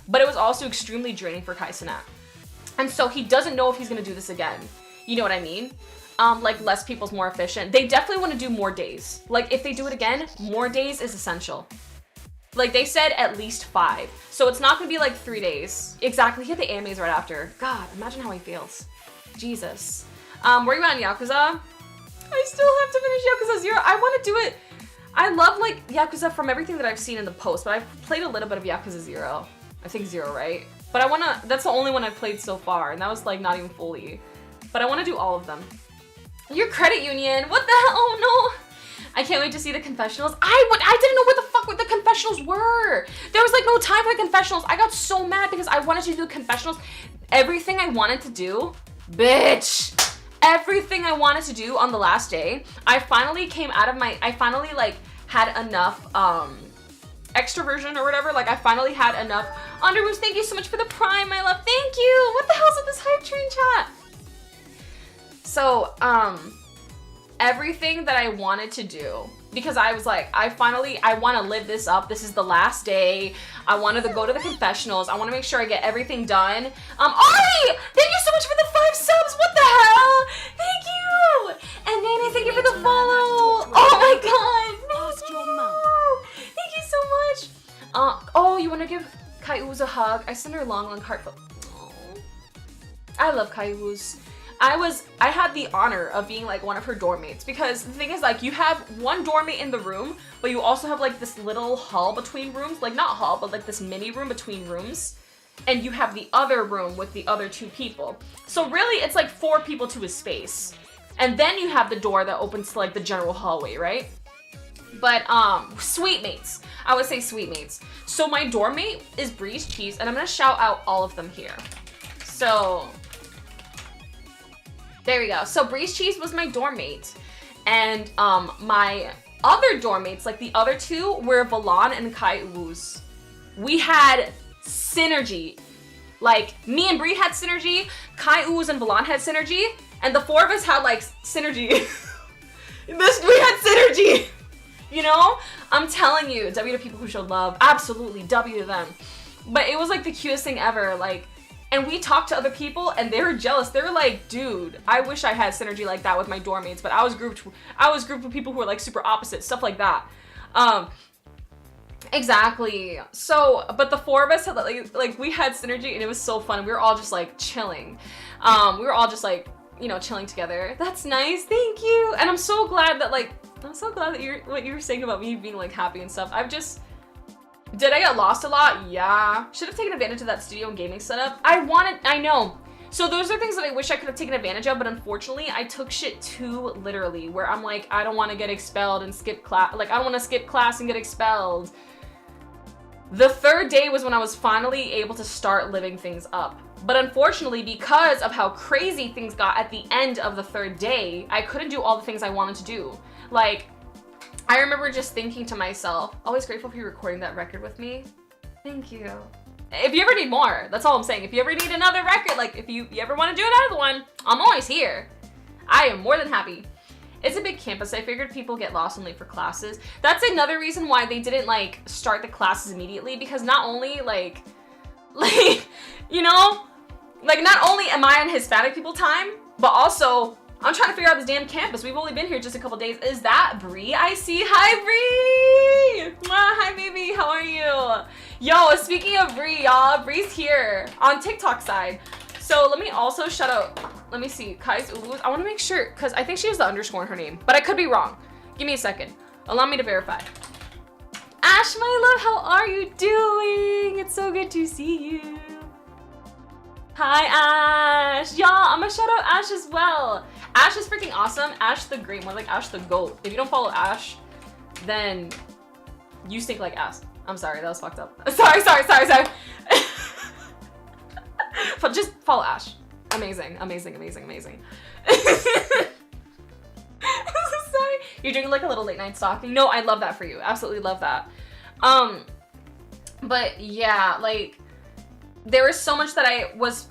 but it was also extremely draining for Kai Cenat. And so he doesn't know if he's gonna do this again. You know what I mean? Like less people's more efficient. They definitely want to do more days. Like if they do it again, more days is essential. Like they said at least 5. So it's not gonna be like 3 days. Exactly, he had the AMAs right after. God, imagine how he feels. Jesus. Where you at in Yakuza? I still have to finish Yakuza 0. I wanna do it. I love like Yakuza from everything that I've seen in the post, but I've played a little bit of Yakuza 0. I think 0, right? But that's the only one I've played so far, and that was like not even fully. But I wanna do all of them. Your credit union, what the hell? Oh no! I can't wait to see the confessionals. I didn't know what the confessionals were. There was like no time for the confessionals. I got so mad because I wanted to do confessionals. Everything I wanted to do, bitch. Everything I wanted to do on the last day, I finally like had enough extroversion or whatever. Like I finally had enough. Underwoos, thank you so much for the prime, my love. Thank you. What the hell's with this hype train chat? So, everything that I wanted to do, because I was like, I want to live this up. This is the last day. I wanted to go to the confessionals. I want to make sure I get everything done. Ari, thank you so much for the 5 subs. What the hell? Thank you. And Nene, thank you for the follow. Oh my God. Thank you so much. Oh, you want to give Kai Ooze a hug? I sent her long heartfelt. Oh. I love Kai Ooze. I had the honor of being like one of her dorm mates, because the thing is like you have one dorm mate in the room, but you also have like this little hall between rooms, like not hall, but like this mini room between rooms, and you have the other room with the other 2 people. So really it's like 4 people to a space. And then you have the door that opens to like the general hallway, right? But sweet mates. I would say sweet mates. So my dorm mate is Breeze Cheese, and I'm gonna shout out all of them here. So there we go. So Breeze Cheese was my dorm mate. And my other dorm mates, like the other 2, were Valan and Kai Ooze. We had synergy. Like me and Bree had synergy, Kai Ooze and Valan had synergy, and the 4 of us had like synergy. We had synergy. You know? I'm telling you, W to people who showed love. Absolutely, W to them. But it was like the cutest thing ever. Like, and we talked to other people and they were jealous. They were like, dude, I wish I had synergy like that with my dorm mates, but I was grouped with people who were like super opposite, stuff like that. Exactly. So, but the 4 of us had like we had synergy and it was so fun. We were all just like chilling. We were all just like, you know, chilling together. That's nice. Thank you. And I'm so glad that what you were saying about me being like happy and stuff. Did I get lost a lot? Yeah. Should have taken advantage of that studio and gaming setup. I know. So those are things that I wish I could have taken advantage of, but unfortunately I took shit too literally, where I'm like, I don't want to get expelled and skip class. Like, I don't want to skip class and get expelled. The 3rd day was when I was finally able to start living things up. But unfortunately, because of how crazy things got at the end of the 3rd day, I couldn't do all the things I wanted to do. Like, I remember just thinking to myself, always grateful for you recording that record with me. Thank you. If you ever need more, that's all I'm saying. If you ever need another record, like if you ever want to do another one, I'm always here. I am more than happy. It's a big campus. I figured people get lost and late for classes. That's another reason why they didn't like start the classes immediately, because not only like, you know, like not only am I on Hispanic people time, but also I'm trying to figure out this damn campus. We've only been here just a couple days. Is that Bree I see? Hi, Bree! Hi, baby. How are you? Yo, speaking of Bree, y'all, Bree's here on TikTok side. So let me also shout out, let me see, Kai's Ooze. I want to make sure, because I think she has the underscore in her name, but I could be wrong. Give me a second. Allow me to verify. Ash, my love, how are you doing? It's so good to see you. Hi, Ash. Y'all, I'm gonna shout out Ash as well. Ash is freaking awesome. Ash the Great, more like Ash the Goat. If you don't follow Ash, then you stink like ass. I'm sorry, that was fucked up. Sorry. But just follow Ash. Amazing. Sorry. You're doing like a little late night stalking. No, I love that for you. Absolutely love that. But yeah, like there was so much that I was,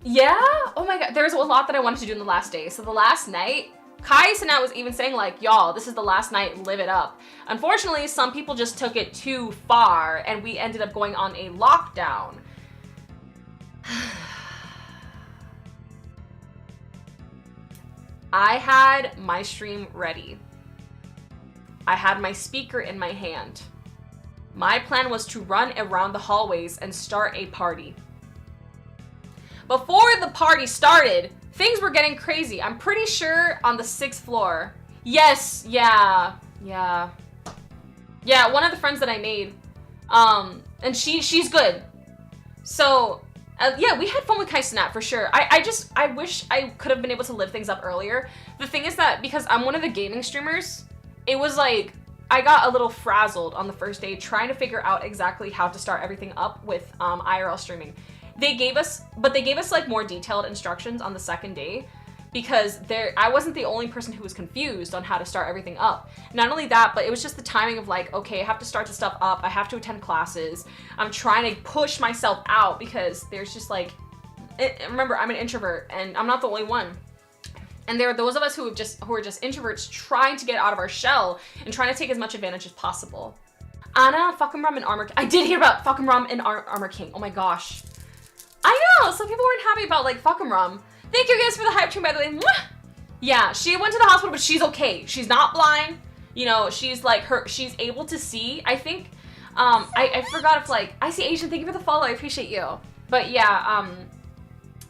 yeah. Oh my God, there was a lot that I wanted to do in the last day. So the last night, Kai Cenat was even saying like, y'all, this is the last night, live it up. Unfortunately, some people just took it too far and we ended up going on a lockdown. I had my stream ready. I had my speaker in my hand. My plan was to run around the hallways and start a party. Before the party started, things were getting crazy. I'm pretty sure on the 6th floor. Yes, yeah, one of the friends that I made. And she's good. So, yeah, we had fun with Kai Cenat for sure. I wish I could have been able to live things up earlier. The thing is that because I'm one of the gaming streamers, it was like, I got a little frazzled on the first day trying to figure out exactly how to start everything up with IRL streaming. They gave us like more detailed instructions on the second day because I wasn't the only person who was confused on how to start everything up. Not only that, but it was just the timing of like, okay, I have to start the stuff up. I have to attend classes. I'm trying to push myself out because there's just like, remember, I'm an introvert and I'm not the only one. And there are those of us who are just introverts trying to get out of our shell and trying to take as much advantage as possible. Anna, Fucking Rum, and Armor. I did hear about Fucking Rum and Armor King. Oh my gosh. I know, some people weren't happy about like Fucking Rum. Thank you guys for the hype train, by the way. Mwah! Yeah, she went to the hospital, but she's okay. She's not blind. You know, she's like she's able to see. I think, I forgot if like, I see Asian, thank you for the follow, I appreciate you. But yeah,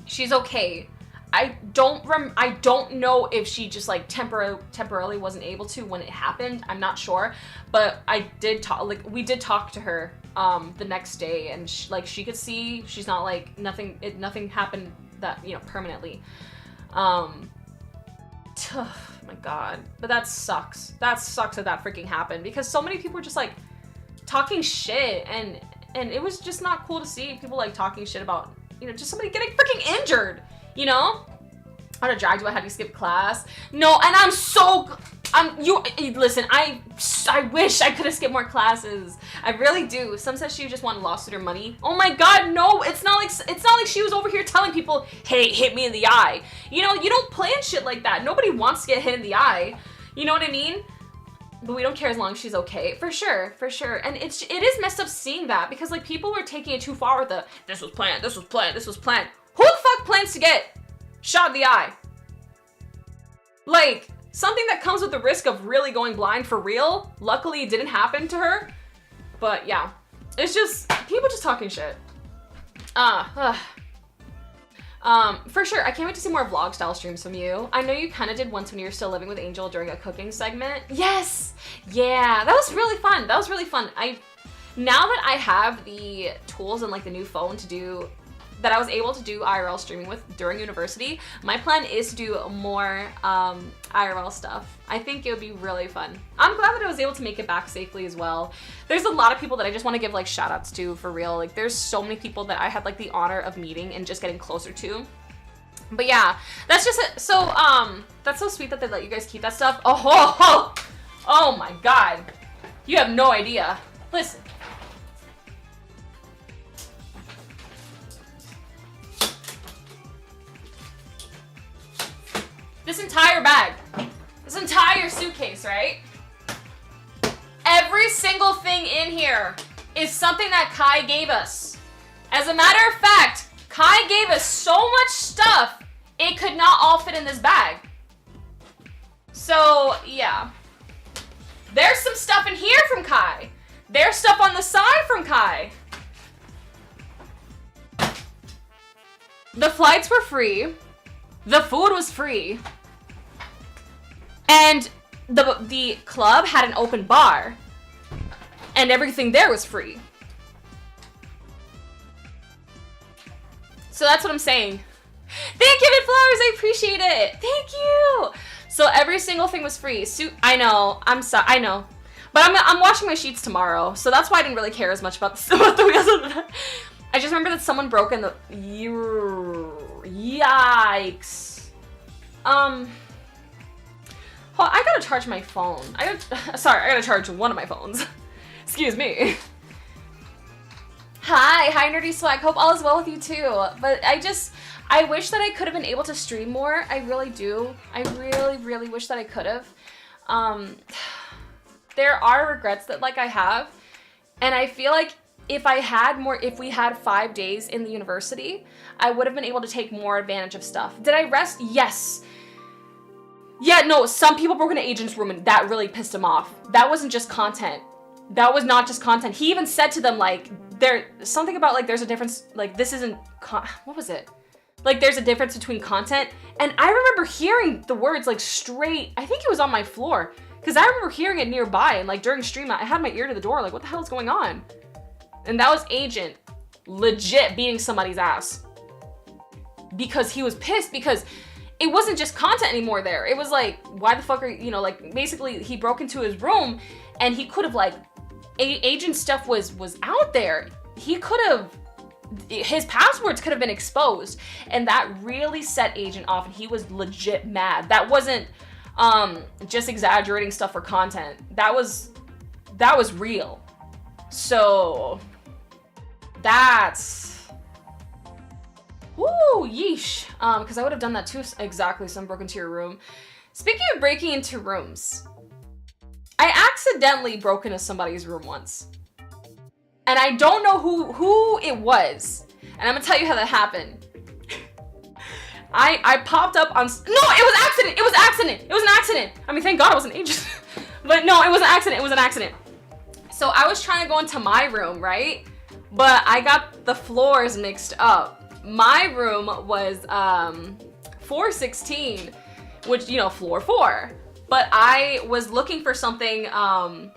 she's okay. I don't know if she just like temporarily wasn't able to when it happened. I'm not sure, but we did talk to her the next day, and she could see. She's not like nothing happened that, you know, permanently. My God, but that sucks. That sucks that freaking happened because so many people were just like talking shit, and it was just not cool to see people like talking shit about, you know, just somebody getting freaking injured. You know, I would have dragged you. I had you skip class. No, and listen, I wish I could have skipped more classes. I really do. Some says she just wanted lawsuit or money. Oh my God, no, it's not like she was over here telling people, hey, hit me in the eye. You know, you don't plan shit like that. Nobody wants to get hit in the eye. You know what I mean? But we don't care as long as she's okay. For sure. And it is messed up seeing that because like people were taking it too far with the, this was planned. Who the fuck plans to get shot in the eye? Like, something that comes with the risk of really going blind for real. Luckily, it didn't happen to her. But yeah, it's just, people just talking shit. For sure, I can't wait to see more vlog style streams from you. I know you kind of did once when you were still living with Angel during a cooking segment. Yes! Yeah, that was really fun. Now that I have the tools and like the new phone that I was able to do IRL streaming with during university, my plan is to do more IRL stuff. I think it would be really fun. I'm glad that I was able to make it back safely as well. There's a lot of people that I just want to give like shout outs to for real. Like there's so many people that I had like the honor of meeting and just getting closer to. But yeah, that's just it. So that's so sweet that they let you guys keep that stuff. Oh my God. You have no idea. Listen. This entire bag, this entire suitcase, right? Every single thing in here is something that Kai gave us. As a matter of fact, Kai gave us so much stuff, it could not all fit in this bag. So, yeah. There's some stuff in here from Kai. There's stuff on the side from Kai. The flights were free. The food was free. And the club had an open bar. And everything there was free. So that's what I'm saying. Thank you, Mid Flowers. I appreciate it. Thank you. So every single thing was free. I know. I know. But I'm washing my sheets tomorrow, so that's why I didn't really care as much about the wheels. I just remember that someone broke in the... Yikes. I gotta charge my phone. I gotta charge one of my phones. Excuse me. Hi, Nerdy Swag. Hope all is well with you too. But I wish that I could have been able to stream more. I really do. I really, really wish that I could have. There are regrets that I have, and I feel like if we had 5 days in the university, I would have been able to take more advantage of stuff. Did I rest? Yes. Yeah, no, some people broke into Agent's room and that really pissed him off. That wasn't just content. That was not just content. He even said to them, there's something about, there's a difference, this isn't, what was it? There's a difference between content. And I remember hearing the words, straight, I think it was on my floor. Because I remember hearing it nearby, and during stream, I had my ear to the door, what the hell is going on? And that was Agent legit beating somebody's ass. Because he was pissed, because it wasn't just content anymore there. It was why the fuck are you, basically he broke into his room, and he could have, Agent stuff was out there. He could have, his passwords could have been exposed, and that really set Agent off, and he was legit mad. That wasn't just exaggerating stuff for content. That was real. So that's, woo, yeesh. Because I would have done that too. Exactly. Someone broke into your room. Speaking of breaking into rooms, I accidentally broke into somebody's room once, and I don't know who it was, and I'm gonna tell you how that happened. I popped up on... No, it was accident! It was accident! It was an accident! I mean, thank God it was an agent. But no, it was an accident. It was an accident. So I was trying to go into my room, right? But I got the floors mixed up. My room was 416, which, floor 4. But I was looking for something... I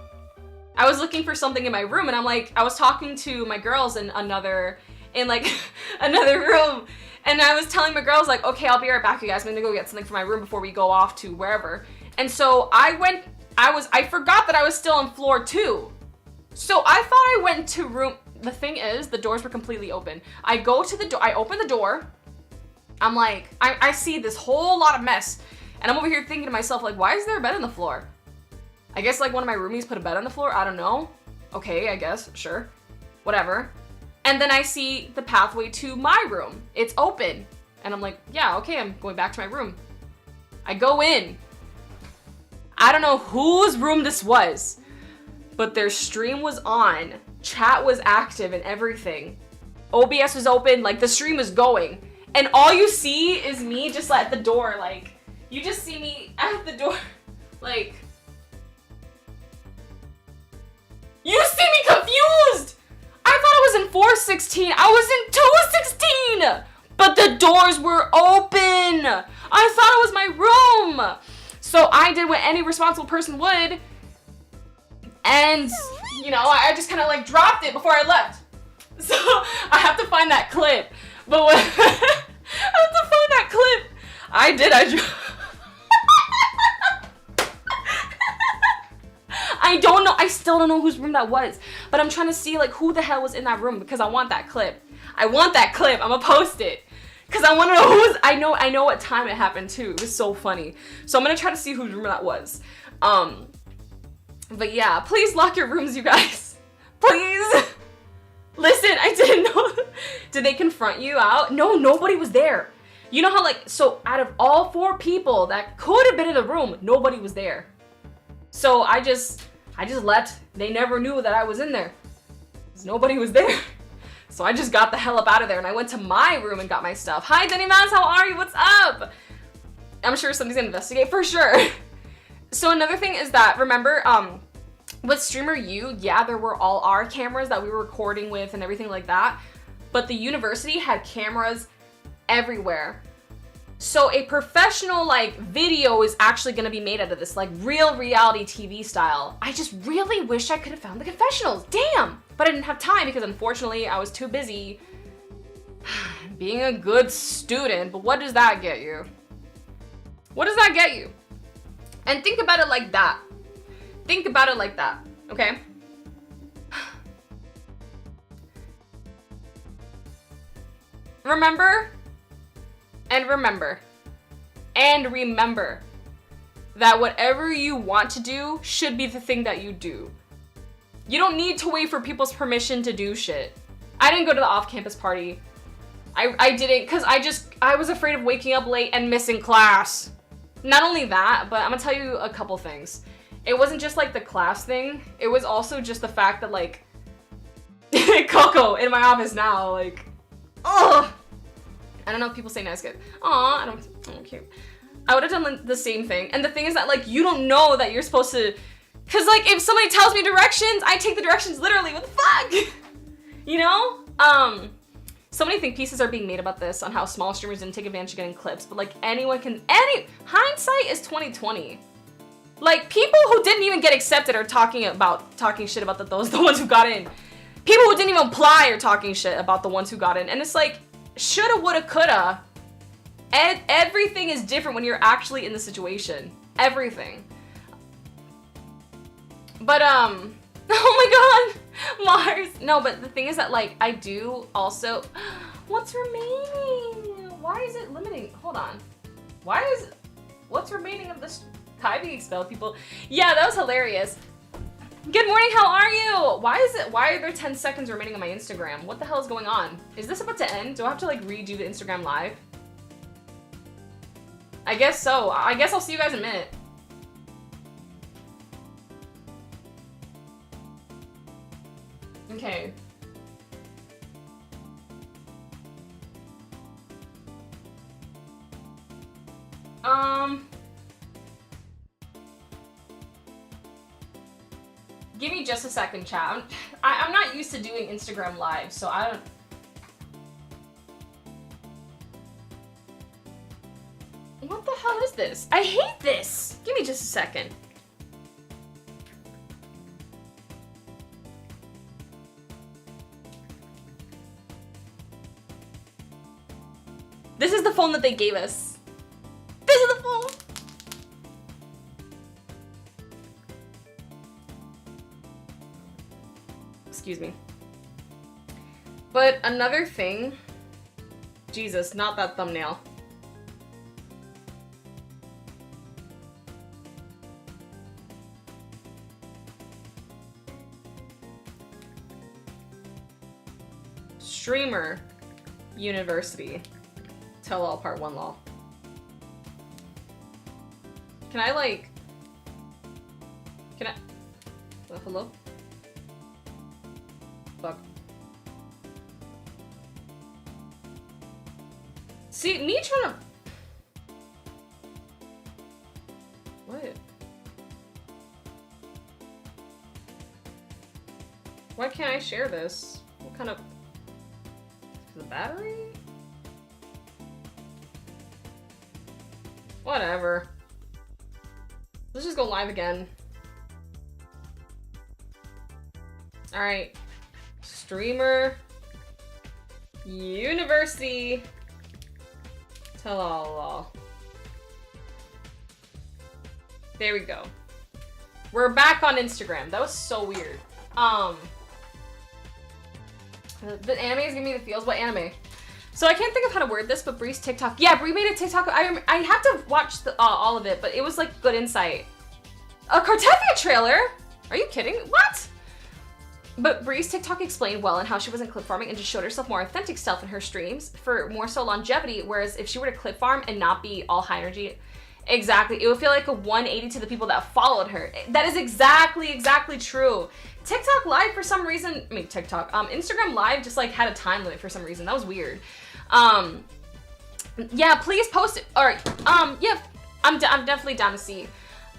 was looking for something in my room, and I was talking to my girls in another room. And I was telling my girls, okay, I'll be right back, you guys. I'm gonna go get something for my room before we go off to wherever. And so I forgot that I was still on floor 2. So I thought I went to room, the thing is, the doors were completely open. I go to the door, I open the door. I'm I see this whole lot of mess. And I'm over here thinking to myself, why is there a bed on the floor? I guess one of my roomies put a bed on the floor, I don't know. Okay, I guess, sure, whatever. And then I see the pathway to my room. It's open. And I'm yeah, okay, I'm going back to my room. I go in. I don't know whose room this was, but their stream was on. Chat was active and everything. OBS was open, the stream is going. And all you see is me just at the door, you just see me at the door, you see me confused! I thought I was in 416. I was in 216. But the doors were open. I thought it was my room. So I did what any responsible person would. And, I just kind of dropped it before I left. So I have to find that clip. But when I have to find that clip, I did. I don't know. I still don't know whose room that was. But I'm trying to see who the hell was in that room because I want that clip. I want that clip. I'm gonna post it. Cause I wanna know who was, I know what time it happened too. It was so funny. So I'm gonna try to see whose room that was. But yeah, please lock your rooms, you guys. Please. Listen, I didn't know. Did they confront you out? No, nobody was there. You know how so out of all 4 people that could have been in the room, nobody was there. So I just left. They never knew that I was in there. 'Cause nobody was there. So I just got the hell up out of there and I went to my room and got my stuff. Hi, Denny Mouse, how are you? What's up? I'm sure somebody's gonna investigate for sure. So another thing is that, remember, with Streamer U, yeah, there were all our cameras that we were recording with and everything like that. But the university had cameras everywhere. So a professional like video is actually gonna be made out of this, like real reality TV style. I just really wish I could have found the confessionals, damn! But I didn't have time because unfortunately I was too busy being a good student. But what does that get you? What does that get you? And think about it like that. Think about it like that, okay? Remember, and remember, and remember that whatever you want to do should be the thing that you do. You don't need to wait for people's permission to do shit. I didn't go to the off-campus party. I didn't because I was afraid of waking up late and missing class. Not only that, but I'm gonna tell you a couple things. It wasn't just like the class thing. It was also just the fact that like Coco in my office now, like, ugh. I don't know if people say nice good. Aw, I don't cute. I would have done the same thing. And the thing is that like you don't know that you're supposed to, cause like if somebody tells me directions, I take the directions literally. What the fuck? You know? So many think pieces are being made about this on how small streamers didn't take advantage of getting clips, but like hindsight is 2020. Like people who didn't even get accepted are talking shit about the ones who got in. People who didn't even apply are talking shit about the ones who got in. And it's like, shoulda, woulda, coulda. Everything is different when you're actually in the situation. Everything. But, oh my god, Mars. No, but the thing is that, like, I do also, what's remaining? Why is it limiting? Hold on. What's remaining of this Kai being expelled, people? Yeah, that was hilarious. Good morning, how are you? Why are there 10 seconds remaining on my Instagram? What the hell is going on? Is this about to end? Do I have to like redo the Instagram live? I guess so. I guess I'll see you guys in a minute. Okay. Give me just a second, chat. I'm not used to doing Instagram live, so I don't... What the hell is this? I hate this! Give me just a second. This is the phone that they gave us. This is the phone! Excuse me. But another thing, Jesus, not that thumbnail. Streamer University. Tell all part 1 law. Can I like... Can I... Hello? Fuck. See, me trying to... What? Why can't I share this? What kind of... The battery? Whatever. Let's just go live again. Alright. Streamer University Tell all. There we go. We're back on Instagram. That was so weird. The anime is giving me the feels. What anime? So I can't think of how to word this, but Bree's TikTok. Yeah, Bree made a TikTok. I have to watch all of it, but it was like good insight. A Cartefia trailer? Are you kidding? What? But Bree's TikTok explained well and how she wasn't clip farming and just showed herself more authentic self in her streams for more so longevity, whereas if she were to clip farm and not be all high energy, exactly, it would feel like a 180 to the people that followed her. That is exactly true. TikTok Live for some reason, Instagram Live just like had a time limit for some reason. That was weird. Yeah, please post it. All right. Yeah, I'm definitely down to see.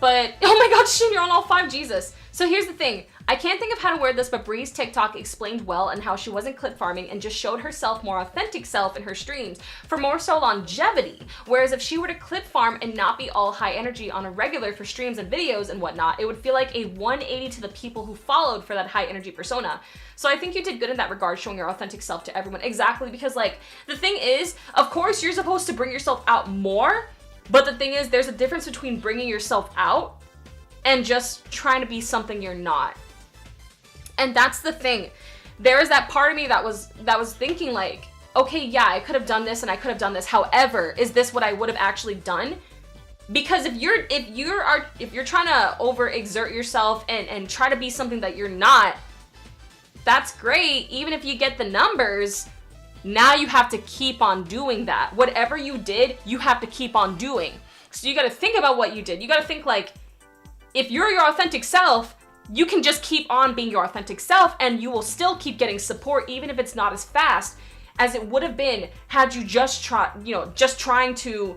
But, oh my god, Shin, you're on all 5, Jesus. So here's the thing. I can't think of how to word this, but Bree's TikTok explained well and how she wasn't clip farming and just showed herself more authentic self in her streams for more so longevity. Whereas if she were to clip farm and not be all high energy on a regular for streams and videos and whatnot, it would feel like a 180 to the people who followed for that high energy persona. So I think you did good in that regard, showing your authentic self to everyone. Exactly, because like, the thing is, of course you're supposed to bring yourself out more, but the thing is, there's a difference between bringing yourself out and just trying to be something you're not. And that's the thing. There is that part of me that was thinking like, okay, yeah, I could have done this and I could have done this. However, is this what I would have actually done? Because if you're trying to overexert yourself and try to be something that you're not, that's great. Even if you get the numbers, now you have to keep on doing that. Whatever you did, you have to keep on doing. So you got to think about what you did. You got to think like, if you're your authentic self, you can just keep on being your authentic self and you will still keep getting support, even if it's not as fast as it would have been had you just trying to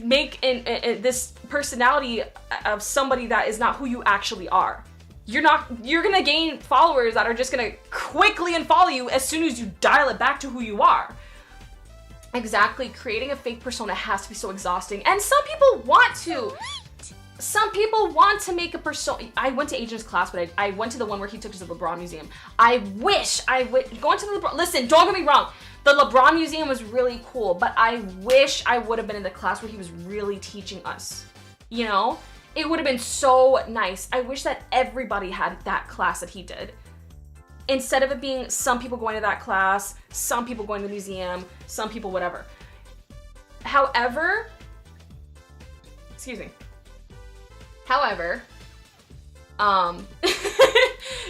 make this personality of somebody that is not who you actually are. You're gonna gain followers that are just gonna quickly unfollow you as soon as you dial it back to who you are. Exactly, creating a fake persona has to be so exhausting, and some people want to. Some people want to make a persona. I went to Agent's class, but I went to the one where he took us to the LeBron Museum. I wish I would going to the LeBron. Listen, don't get me wrong. The LeBron Museum was really cool, but I wish I would have been in the class where he was really teaching us. You know, it would have been so nice. I wish that everybody had that class that he did. Instead of it being some people going to that class, some people going to the museum, some people whatever. However,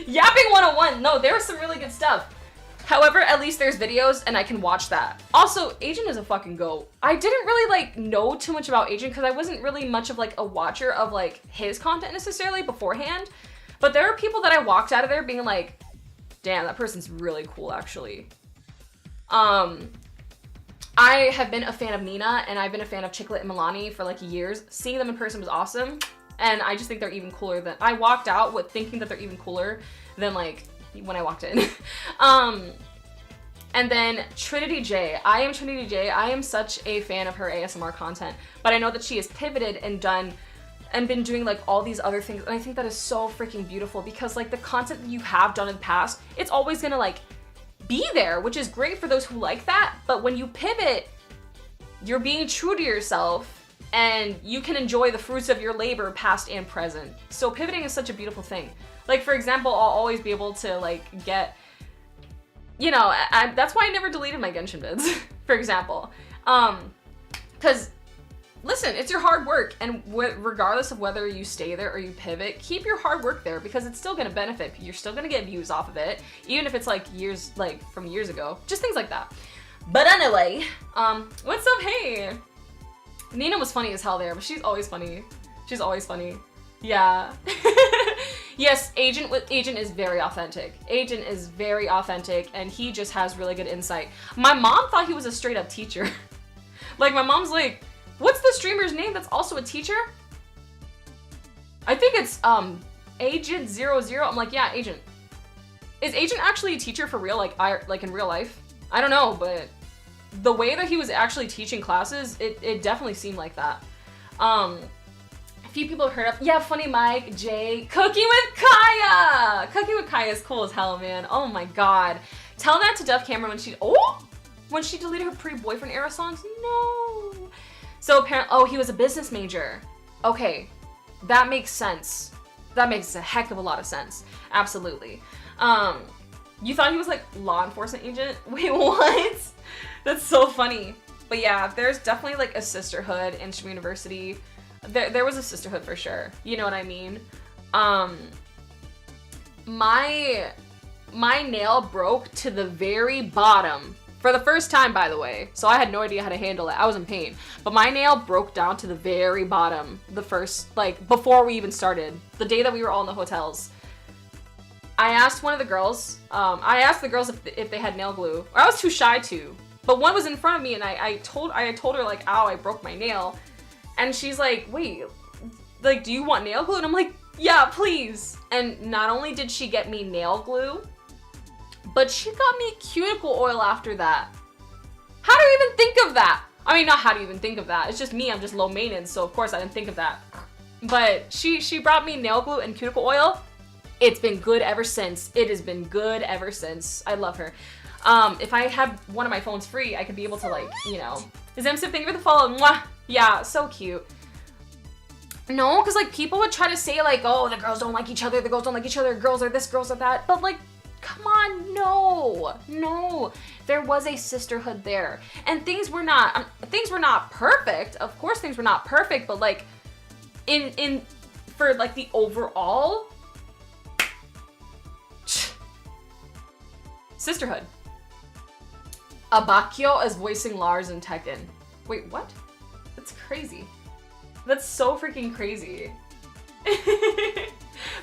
Yapping 101, no, there was some really good stuff. However, at least there's videos and I can watch that. Also, Agent is a fucking goat. I didn't really like know too much about Agent because I wasn't really much of like a watcher of like his content necessarily beforehand. But there are people that I walked out of there being like, damn, that person's really cool actually. I have been a fan of Nina and I've been a fan of Chicklet and Milani for like years. Seeing them in person was awesome. And I just think they're even cooler than, I walked out with thinking that they're even cooler than like when I walked in. And then Trinity J. I am Trinity J. I am such a fan of her ASMR content, but I know that she has pivoted and been doing like all these other things. And I think that is so freaking beautiful because like the content that you have done in the past, it's always gonna like be there, which is great for those who like that. But when you pivot, you're being true to yourself and you can enjoy the fruits of your labor past and present. So pivoting is such a beautiful thing. Like for example, I'll always be able to like get, you know, that's why I never deleted my Genshin vids, for example. Cause listen, it's your hard work, and regardless of whether you stay there or you pivot, keep your hard work there because it's still gonna benefit. You're still gonna get views off of it, even if it's like years, like from years ago, just things like that. But anyway, what's up, hey? Nina was funny as hell there, but she's always funny. She's always funny. Yeah. Yes, Agent is very authentic. Agent is very authentic, and he just has really good insight. My mom thought he was a straight up teacher. Like my mom's like, what's the streamer's name that's also a teacher? I think it's Agent 00. I'm like, yeah, Agent. Is Agent actually a teacher for real? Like in real life? I don't know, but the way that he was actually teaching classes, it definitely seemed like that. A few people have heard of, yeah, Funny Mike, Jay, Cooking with Kaya! Cooking with Kaya is cool as hell, man. Oh my god. Tell that to Duff Cameron when she deleted her pre-boyfriend era songs? No. So apparently, he was a business major. Okay, that makes sense. That makes a heck of a lot of sense. Absolutely. You thought he was like law enforcement agent? Wait, what? That's so funny. But yeah, there's definitely like a sisterhood in Stream University. There was a sisterhood for sure. You know what I mean? My nail broke to the very bottom. For the first time, by the way. So I had no idea how to handle it. I was in pain. But my nail broke down to the very bottom. The first, like, before we even started. The day that we were all in the hotels. I asked one of the girls, if they had nail glue. Or I was too shy to. But one was in front of me and I told her like, ow, I broke my nail. And she's like, wait, like, do you want nail glue? And I'm like, yeah, please. And not only did she get me nail glue, but she got me cuticle oil after that. How do you even think of that? I mean, not how do you even think of that. It's just me, I'm just low maintenance, so of course I didn't think of that. But she brought me nail glue and cuticle oil. It's been good ever since. It has been good ever since. I love her. If I had one of my phones free, I could be able to, like, you know. Is MSIP, thank you for the follow. Mwah. Yeah, so cute. No, because, like, people would try to say, like, oh, the girls don't like each other, the girls don't like each other, girls are this, girls are that. But, like, come on, no. There was a sisterhood there. And things were not perfect. Of course things were not perfect, but, like, for, like, the overall sisterhood. Abakio is voicing Lars in Tekken. Wait, what? That's crazy. That's so freaking crazy.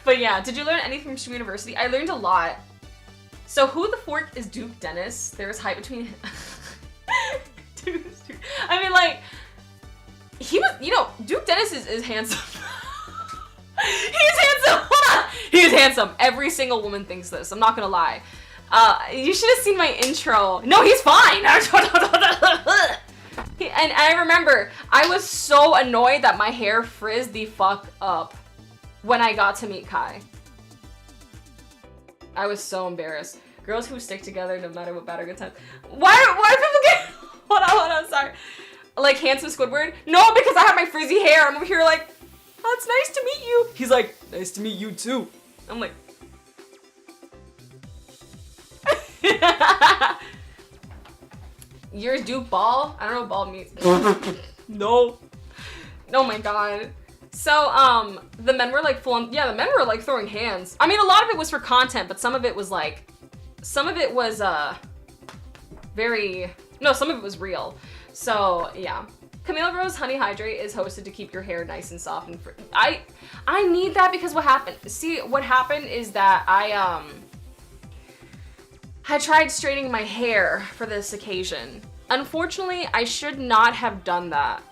But yeah, did you learn anything from Stream University? I learned a lot. So who the fork is Duke Dennis? There's hype between Duke. I mean, like, he was, you know, Duke Dennis is handsome. He's handsome. He's handsome. Every single woman thinks this. I'm not gonna lie. You should have seen my intro. No, he's fine. And I remember, I was so annoyed that my hair frizzed the fuck up when I got to meet Kai. I was so embarrassed. Girls who stick together no matter what bad or good times. Why people get... Hold on, sorry. Like, handsome Squidward? No, because I have my frizzy hair. I'm over here like, oh, it's nice to meet you. He's like, nice to meet you too. I'm like... Yours Duke Ball? I don't know what ball means. No. Oh my god. So, the men were like full on, yeah, the men were like throwing hands. I mean, a lot of it was for content, but some of it was like, some of it was, some of it was real. So, yeah. Camille Rose Honey Hydrate is hosted to keep your hair nice and soft and I need that because what happened? See, what happened is that I tried straightening my hair for this occasion. Unfortunately, I should not have done that.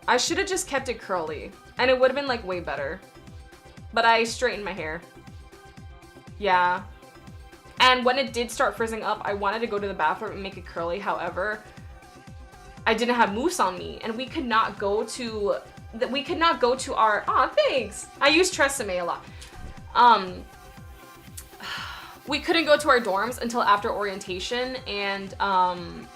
I should have just kept it curly, and it would have been like way better. But I straightened my hair. Yeah. And when it did start frizzing up, I wanted to go to the bathroom and make it curly. However, I didn't have mousse on me, and we could not go to our, thanks. I use Tresemme a lot. We couldn't go to our dorms until after orientation, and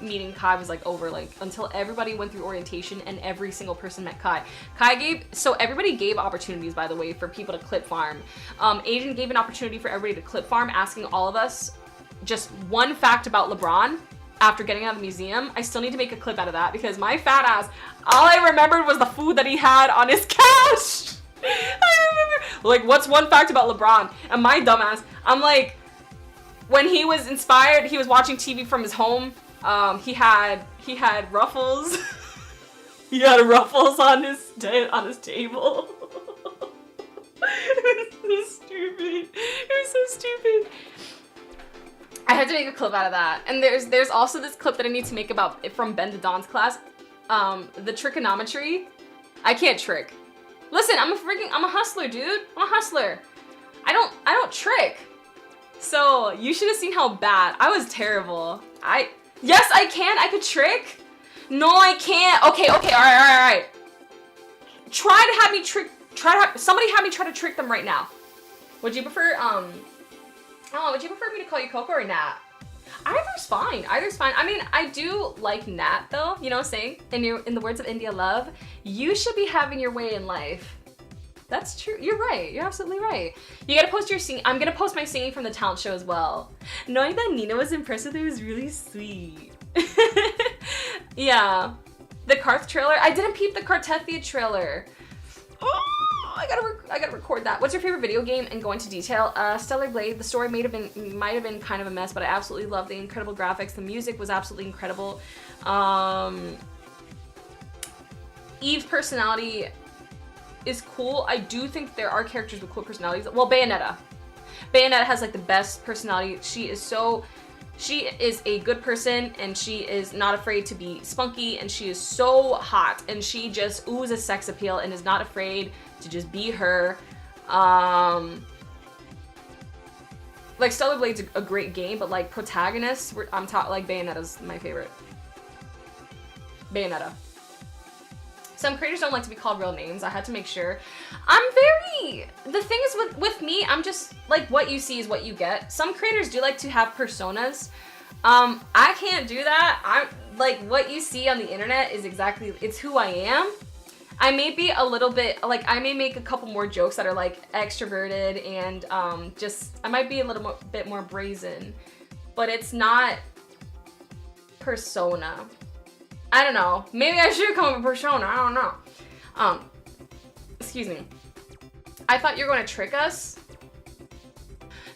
meeting Kai was like over, like until everybody went through orientation and every single person met Kai. So everybody gave opportunities, by the way, for people to clip farm. Asian gave an opportunity for everybody to clip farm, asking all of us just one fact about LeBron after getting out of the museum. I still need to make a clip out of that because my fat ass, all I remembered was the food that he had on his couch. I remember, like, what's one fact about LeBron? And my dumbass, I'm like, when he was inspired, he was watching TV from his home. He had ruffles. He had ruffles on his table. It was so stupid. It was so stupid. I had to make a clip out of that. And there's also this clip that I need to make about from Ben the Don's class. The trigonometry. I can't trick. Listen, I'm a hustler, dude. I'm a hustler. I don't trick. So you should have seen how bad. I was terrible. Yes, I can. I could trick. No, I can't. Okay, all right. Somebody have me try to trick them right now. Would you prefer, would you prefer me to call you Coco or Nat? Either's fine. I mean, I do like Nat though, you know what I'm saying? In the words of India Love, you should be having your way in life. That's true. You're right. You're absolutely right. You gotta post your singing. I'm gonna post my singing from the talent show as well. Knowing that Nina was impressed with it was really sweet. Yeah. The Karth trailer. I didn't peep the Kartethia trailer. Oh, I gotta record that. What's your favorite video game and go into detail? Stellar Blade. The story might have been kind of a mess, but I absolutely love the incredible graphics. The music was absolutely incredible. Eve's personality is cool. I do think there are characters with cool personalities. Well, Bayonetta. Bayonetta has like the best personality. She is a good person, and she is not afraid to be spunky, and she is so hot, and she just oozes sex appeal and is not afraid to just be her. Like, Stellar Blade's a great game, but like protagonists, I'm talking like Bayonetta's my favorite. Bayonetta. Some creators don't like to be called real names. I had to make sure. The thing is with me, I'm just like, what you see is what you get. Some creators do like to have personas. I can't do that. I'm like, what you see on the internet is exactly, it's who I am. I may be a little bit, like, I may make a couple more jokes that are like extroverted and I might be a little bit more brazen, but it's not persona. I don't know. Maybe I should come up with persona. I don't know. Excuse me. I thought you were going to trick us.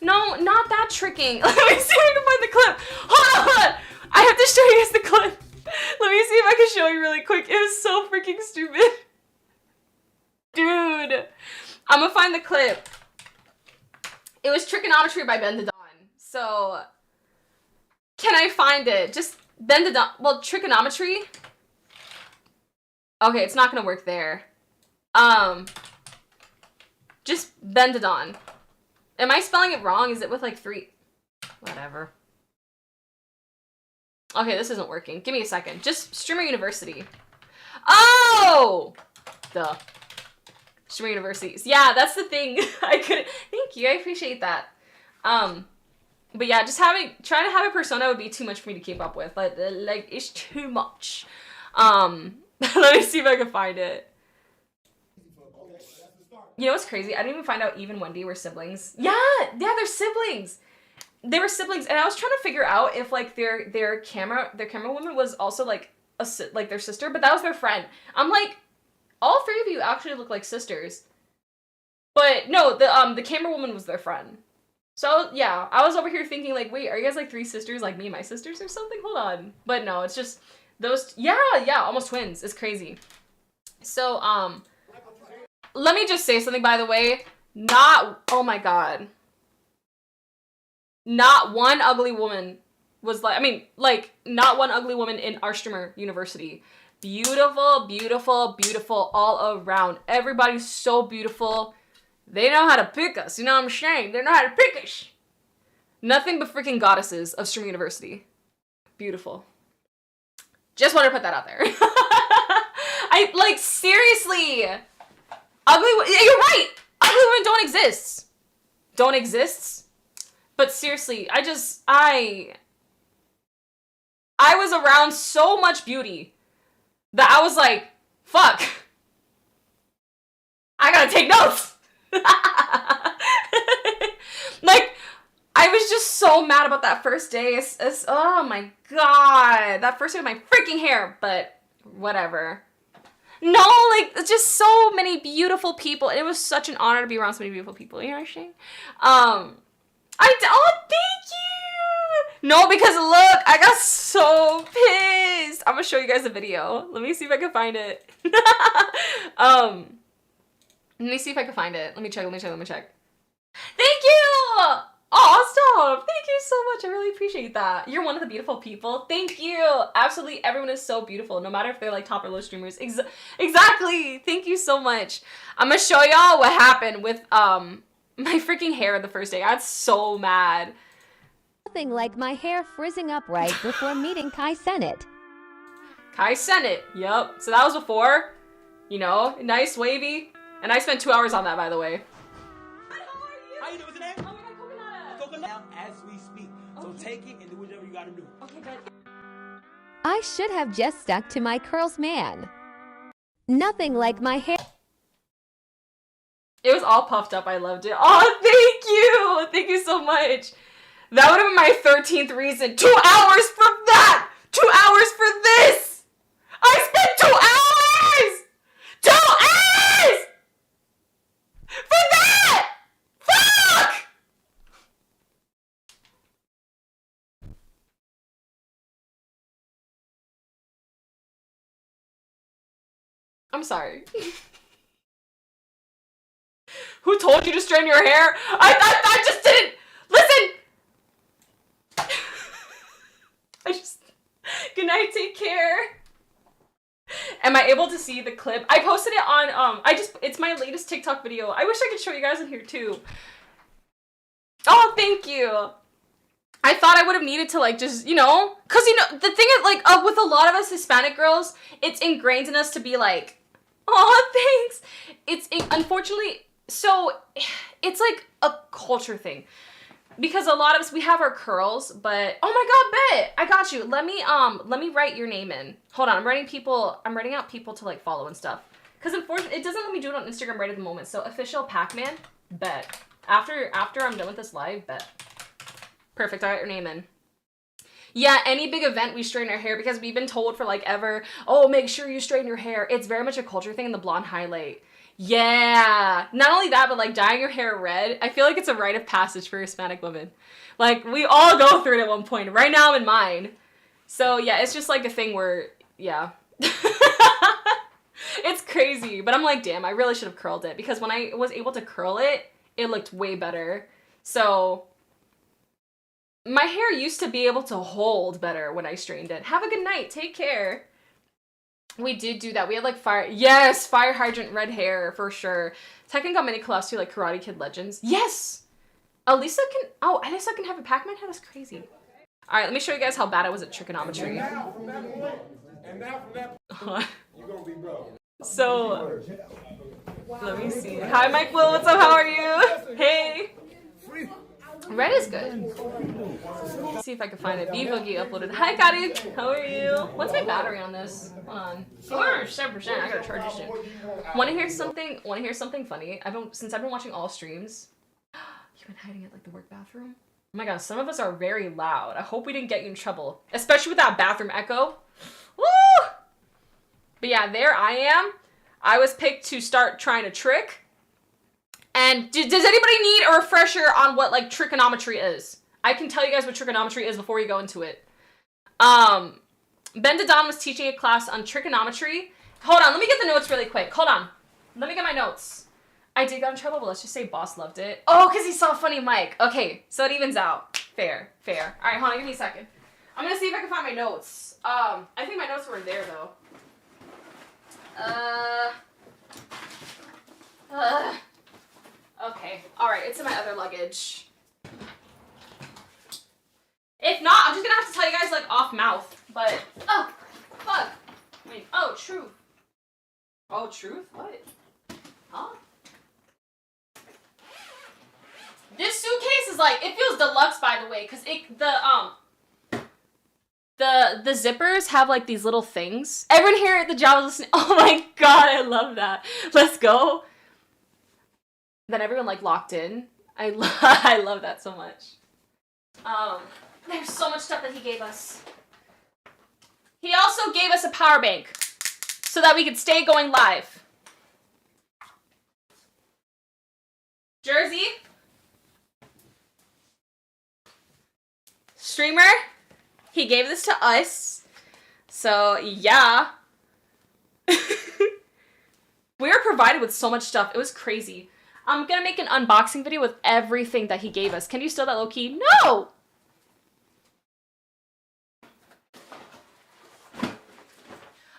No, not that tricking. Let me see if I can find the clip. Hold on. I have to show you guys the clip. Let me see if I can show you really quick. It was so freaking stupid. Dude. I'm going to find the clip. It was Trigonometry by Ben the Don. So, can I find it? Just Ben the Don. Well, Trigonometry. Okay, it's not going to work there. Just Ben the Don. Am I spelling it wrong? Is it with like 3? Whatever. Okay, this isn't working. Give me a second. Just Streamer University. Oh! Duh. Streamer Universities. Yeah, that's the thing. I couldn't. Thank you. I appreciate that. But yeah, just trying to have a persona would be too much for me to keep up with. Like it's too much. Let me see if I can find it. You know what's crazy? I didn't even find out Eve and Wendy were siblings. Yeah, they're siblings. They were siblings, and I was trying to figure out if like their camera woman was also like their sister, but that was their friend. I'm like, all 3 of you actually look like sisters, but no, the camera woman was their friend. So yeah, I was over here thinking like, wait, are you guys like 3 sisters, like me and my sisters or something? Hold on, but no, it's just those. Yeah, almost twins. It's crazy. So let me just say something, by the way. Oh my god. Not one ugly woman was like, not one ugly woman in our Streamer University. Beautiful, beautiful, beautiful all around. Everybody's so beautiful. They know how to pick us, you know what I'm saying? They know how to pick us. Nothing but freaking goddesses of Streamer University. Beautiful. Just want to put that out there. Seriously. You're right! Ugly women don't exist. Don't exist? But seriously, I was around so much beauty that I was like, fuck. I gotta take notes. Like, I was just so mad about that first day. Oh my god. That first day with my freaking hair, but whatever. No, like, just so many beautiful people. It was such an honor to be around so many beautiful people. You know what I'm saying? Oh, thank you! No, because look, I got so pissed. I'm gonna show you guys a video. Let me see if I can find it. Let me see if I can find it. Let me check. Thank you! Awesome! Thank you so much. I really appreciate that. You're one of the beautiful people. Thank you. Absolutely, everyone is so beautiful, no matter if they're like top or low streamers. Exactly. Thank you so much. I'm gonna show y'all what happened with my freaking hair the first day. I got so mad. Nothing like my hair frizzing up right before meeting Kai Cenat. Kai Cenat. Yep. So that was before. You know, nice wavy. And I spent 2 hours on that, by the way. How you doing today? Oh my god, Coconut. Now as we speak. So take it and do whatever you gotta do. Okay, good. I should have just stuck to my curls, man. Nothing like my hair. It was all puffed up. I loved it. Oh, thank you. Thank you so much. That would have been my 13th reason. 2 hours for that. 2 hours for this. I spent 2 hours. 2 hours for that. Fuck. I'm sorry. Who told you to straighten your hair? I just didn't listen. Good night, take care. Am I able to see the clip? I posted it on, it's my latest TikTok video. I wish I could show you guys in here too. Oh, thank you. I thought I would have needed to like just, you know, cause you know, the thing is like, with a lot of us Hispanic girls, it's ingrained in us to be like, oh, thanks. Unfortunately, so it's like a culture thing. Because a lot of us, we have our curls, but oh my god, Bet, I got you. Let me write your name in. Hold on, I'm writing out people to like follow and stuff. Because unfortunately, it doesn't let me do it on Instagram right at the moment. So official Pac-Man, Bet. After I'm done with this live, Bet. Perfect, I write your name in. Yeah, any big event we straighten our hair because we've been told for like ever, oh, make sure you straighten your hair. It's very much a culture thing in the blonde highlight. Yeah, not only that, but like dyeing your hair red. I feel like it's a rite of passage for Hispanic women. Like we all go through it at one point. Right now I'm in mine. So yeah, it's just like a thing where, yeah. It's crazy, but I'm like, damn, I really should have curled it because when I was able to curl it, it looked way better. So my hair used to be able to hold better when I straightened it. Have a good night. Take care. We did do that. We had like fire hydrant red hair for sure. Tekken got many collabs too, like Karate Kid Legends. Yes! Alyssa can have a Pac-Man head? That's crazy. Alright, let me show you guys how bad I was at trigonometry. So, let me see. Hi, Mike Will. What's up? How are you? Hey. Red is good. Let's see if I can find it. B-Boogie uploaded. Hi, Kari. How are you? What's my battery on this? Hold on. 7%. I gotta charge this shit. Want to hear something funny? Since I've been watching all streams. You've been hiding at like the work bathroom? Oh my god, some of us are very loud. I hope we didn't get you in trouble, especially with that bathroom echo. Woo! But yeah, there I am. I was picked to start trying to trick. And does anybody need a refresher on what like trigonometry is? I can tell you guys what trigonometry is before we go into it. Ben Dadon was teaching a class on trigonometry. Hold on, let me get the notes really quick. Hold on. Let me get my notes. I did get in trouble, but let's just say boss loved it. Oh, because he saw a funny mic. Okay, so it evens out. Fair. All right, hold on, give me a second. I'm going to see if I can find my notes. I think my notes were in there, though. Okay, alright, it's in my other luggage. If not, I'm just gonna have to tell you guys, like, off mouth. But, oh, fuck. Wait, oh, truth. Oh, truth? What? Huh? This suitcase is, like, it feels deluxe, by the way, because the zippers have, like, these little things. Everyone here at the job is listening. Oh my god, I love that. Let's go. Then everyone like locked in. I love that so much. There's so much stuff that he gave us. He also gave us a power bank so that we could stay going live. Jersey. Streamer. He gave this to us. So yeah. We were provided with so much stuff. It was crazy. I'm gonna make an unboxing video with everything that he gave us. Can you steal that low key? No!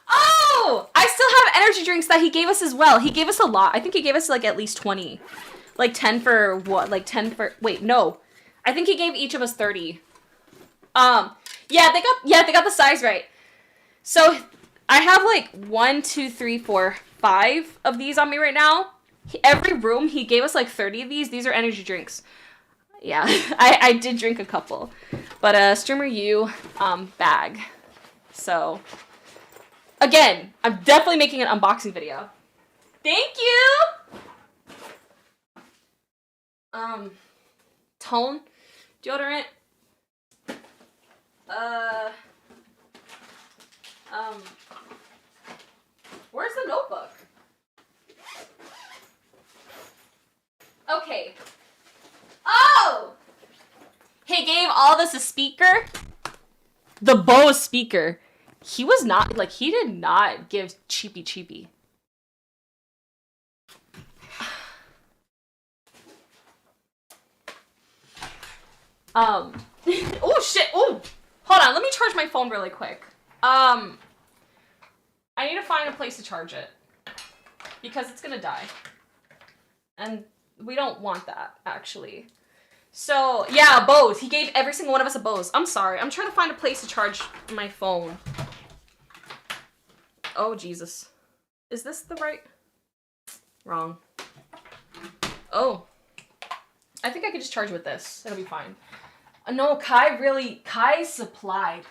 Oh! I still have energy drinks that he gave us as well. He gave us a lot. I think he gave us like at least 20. Like 10 for what? Like 10 for, wait, no. I think he gave each of us 30. Yeah, they got the size right. So I have like 1, 2, 3, 4, 5 of these on me right now. Every room, he gave us like 30 of these. These are energy drinks. Yeah, I did drink a couple. But Streamer U bag. So, again, I'm definitely making an unboxing video. Thank you! Tone deodorant. Where's the notebook? Okay. Oh! He gave all this a speaker. The Bose speaker. He was not, like, he did not give cheapy. Oh shit, oh! Hold on, let me charge my phone really quick. I I need to find a place to charge it. Because it's gonna die. And we don't want that, actually. So, yeah, Bose. He gave every single one of us a Bose. I'm sorry. I'm trying to find a place to charge my phone. Oh, Jesus. Is this the right? Wrong. Oh. I think I could just charge with this. It'll be fine. No, Kai supplied.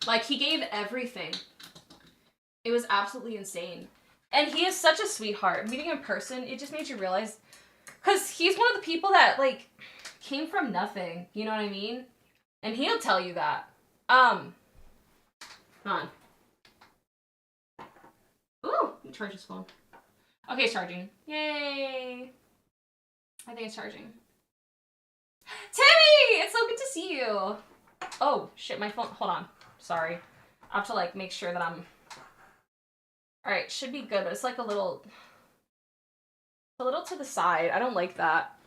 Like, he gave everything. It was absolutely insane. And he is such a sweetheart. Meeting him in person, it just made you realize... Because he's one of the people that, like, came from nothing. You know what I mean? And he'll tell you that. Hold on. Ooh, you charge his phone. Okay, it's charging. Yay! I think it's charging. Timmy! It's so good to see you! Oh, shit, my phone... Hold on. Sorry. I have to, like, make sure that I'm... Alright, should be good, but it's like a little to the side. I don't like that.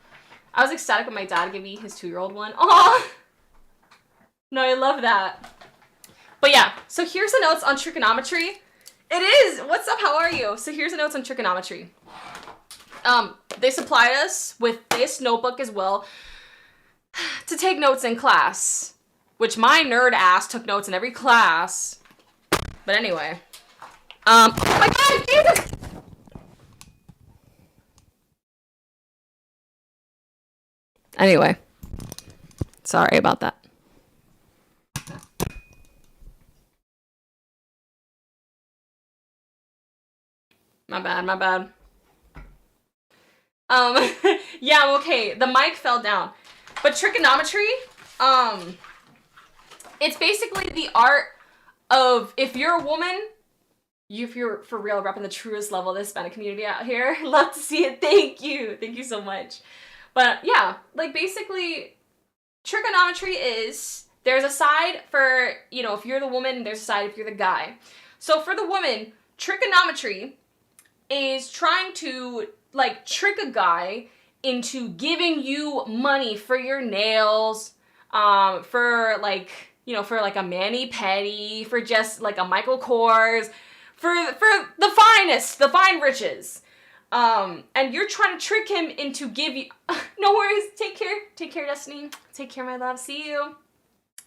I was ecstatic when my dad gave me his 2-year-old one. Aw! No, I love that. But yeah, so here's the notes on trigonometry. It is! What's up? How are you? So here's the notes on trigonometry. They supplied us with this notebook as well to take notes in class. Which my nerd ass took notes in every class. But anyway. Oh my god, Jesus! Anyway. Sorry about that. My bad. Yeah, I'm okay. The mic fell down. But trigonometry, it's basically the art of, if you're a woman, if you're for real repping the truest level of the Hispanic community out here, love to see it. Thank you so much. But yeah, like basically trigonometry is, there's a side for, you know, if you're the woman, there's a side if you're the guy. So for the woman, trigonometry is trying to like trick a guy into giving you money for your nails, for like, you know, for like a mani-pedi, for just like a Michael Kors, for the finest, the fine riches. And you're trying to trick him into give you, no worries, take care, Destiny, take care, my love, see you.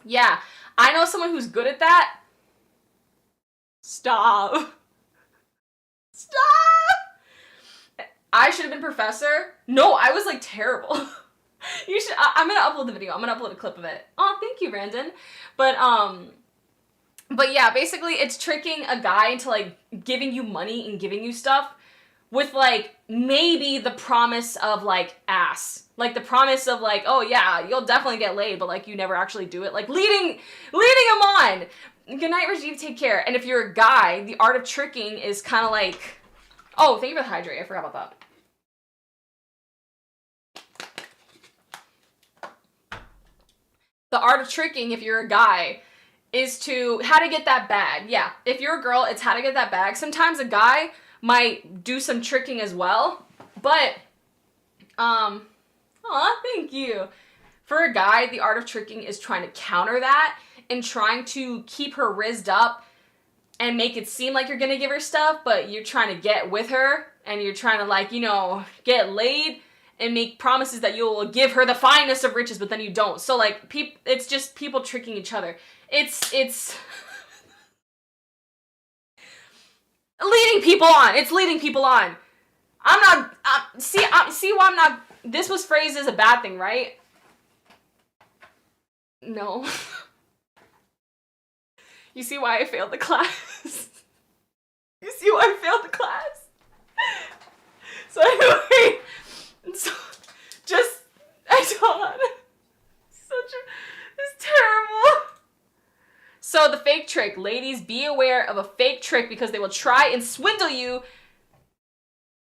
Yeah, I know someone who's good at that. Stop. I should have been professor. No, I was like terrible. You should, I'm gonna upload the video. I'm gonna upload a clip of it. Oh, thank you, Brandon. But yeah, basically it's tricking a guy into like giving you money and giving you stuff with like maybe the promise of like ass. Like the promise of like, oh yeah, you'll definitely get laid, but like you never actually do it. Like leading him on. Good night, Rajiv, take care. And if you're a guy, the art of tricking is kind of like, oh, thank you for the hydrate. I forgot about that. The art of tricking, if you're a guy, is to how to get that bag. Yeah, if you're a girl, it's how to get that bag. Sometimes a guy might do some tricking as well, but, thank you. For a guy, the art of tricking is trying to counter that and trying to keep her rizzed up and make it seem like you're gonna give her stuff, but you're trying to get with her and you're trying to like, you know, get laid and make promises that you'll give her the finest of riches, but then you don't. So like, it's just people tricking each other. It's leading people on. It's leading people on. I'm not, see why I'm not, this was phrased as a bad thing, right? No. You see why I failed the class? You see why I failed the class? So anyway, so just, I don't, it's terrible. So the fake trick, ladies, be aware of a fake trick because they will try and swindle you.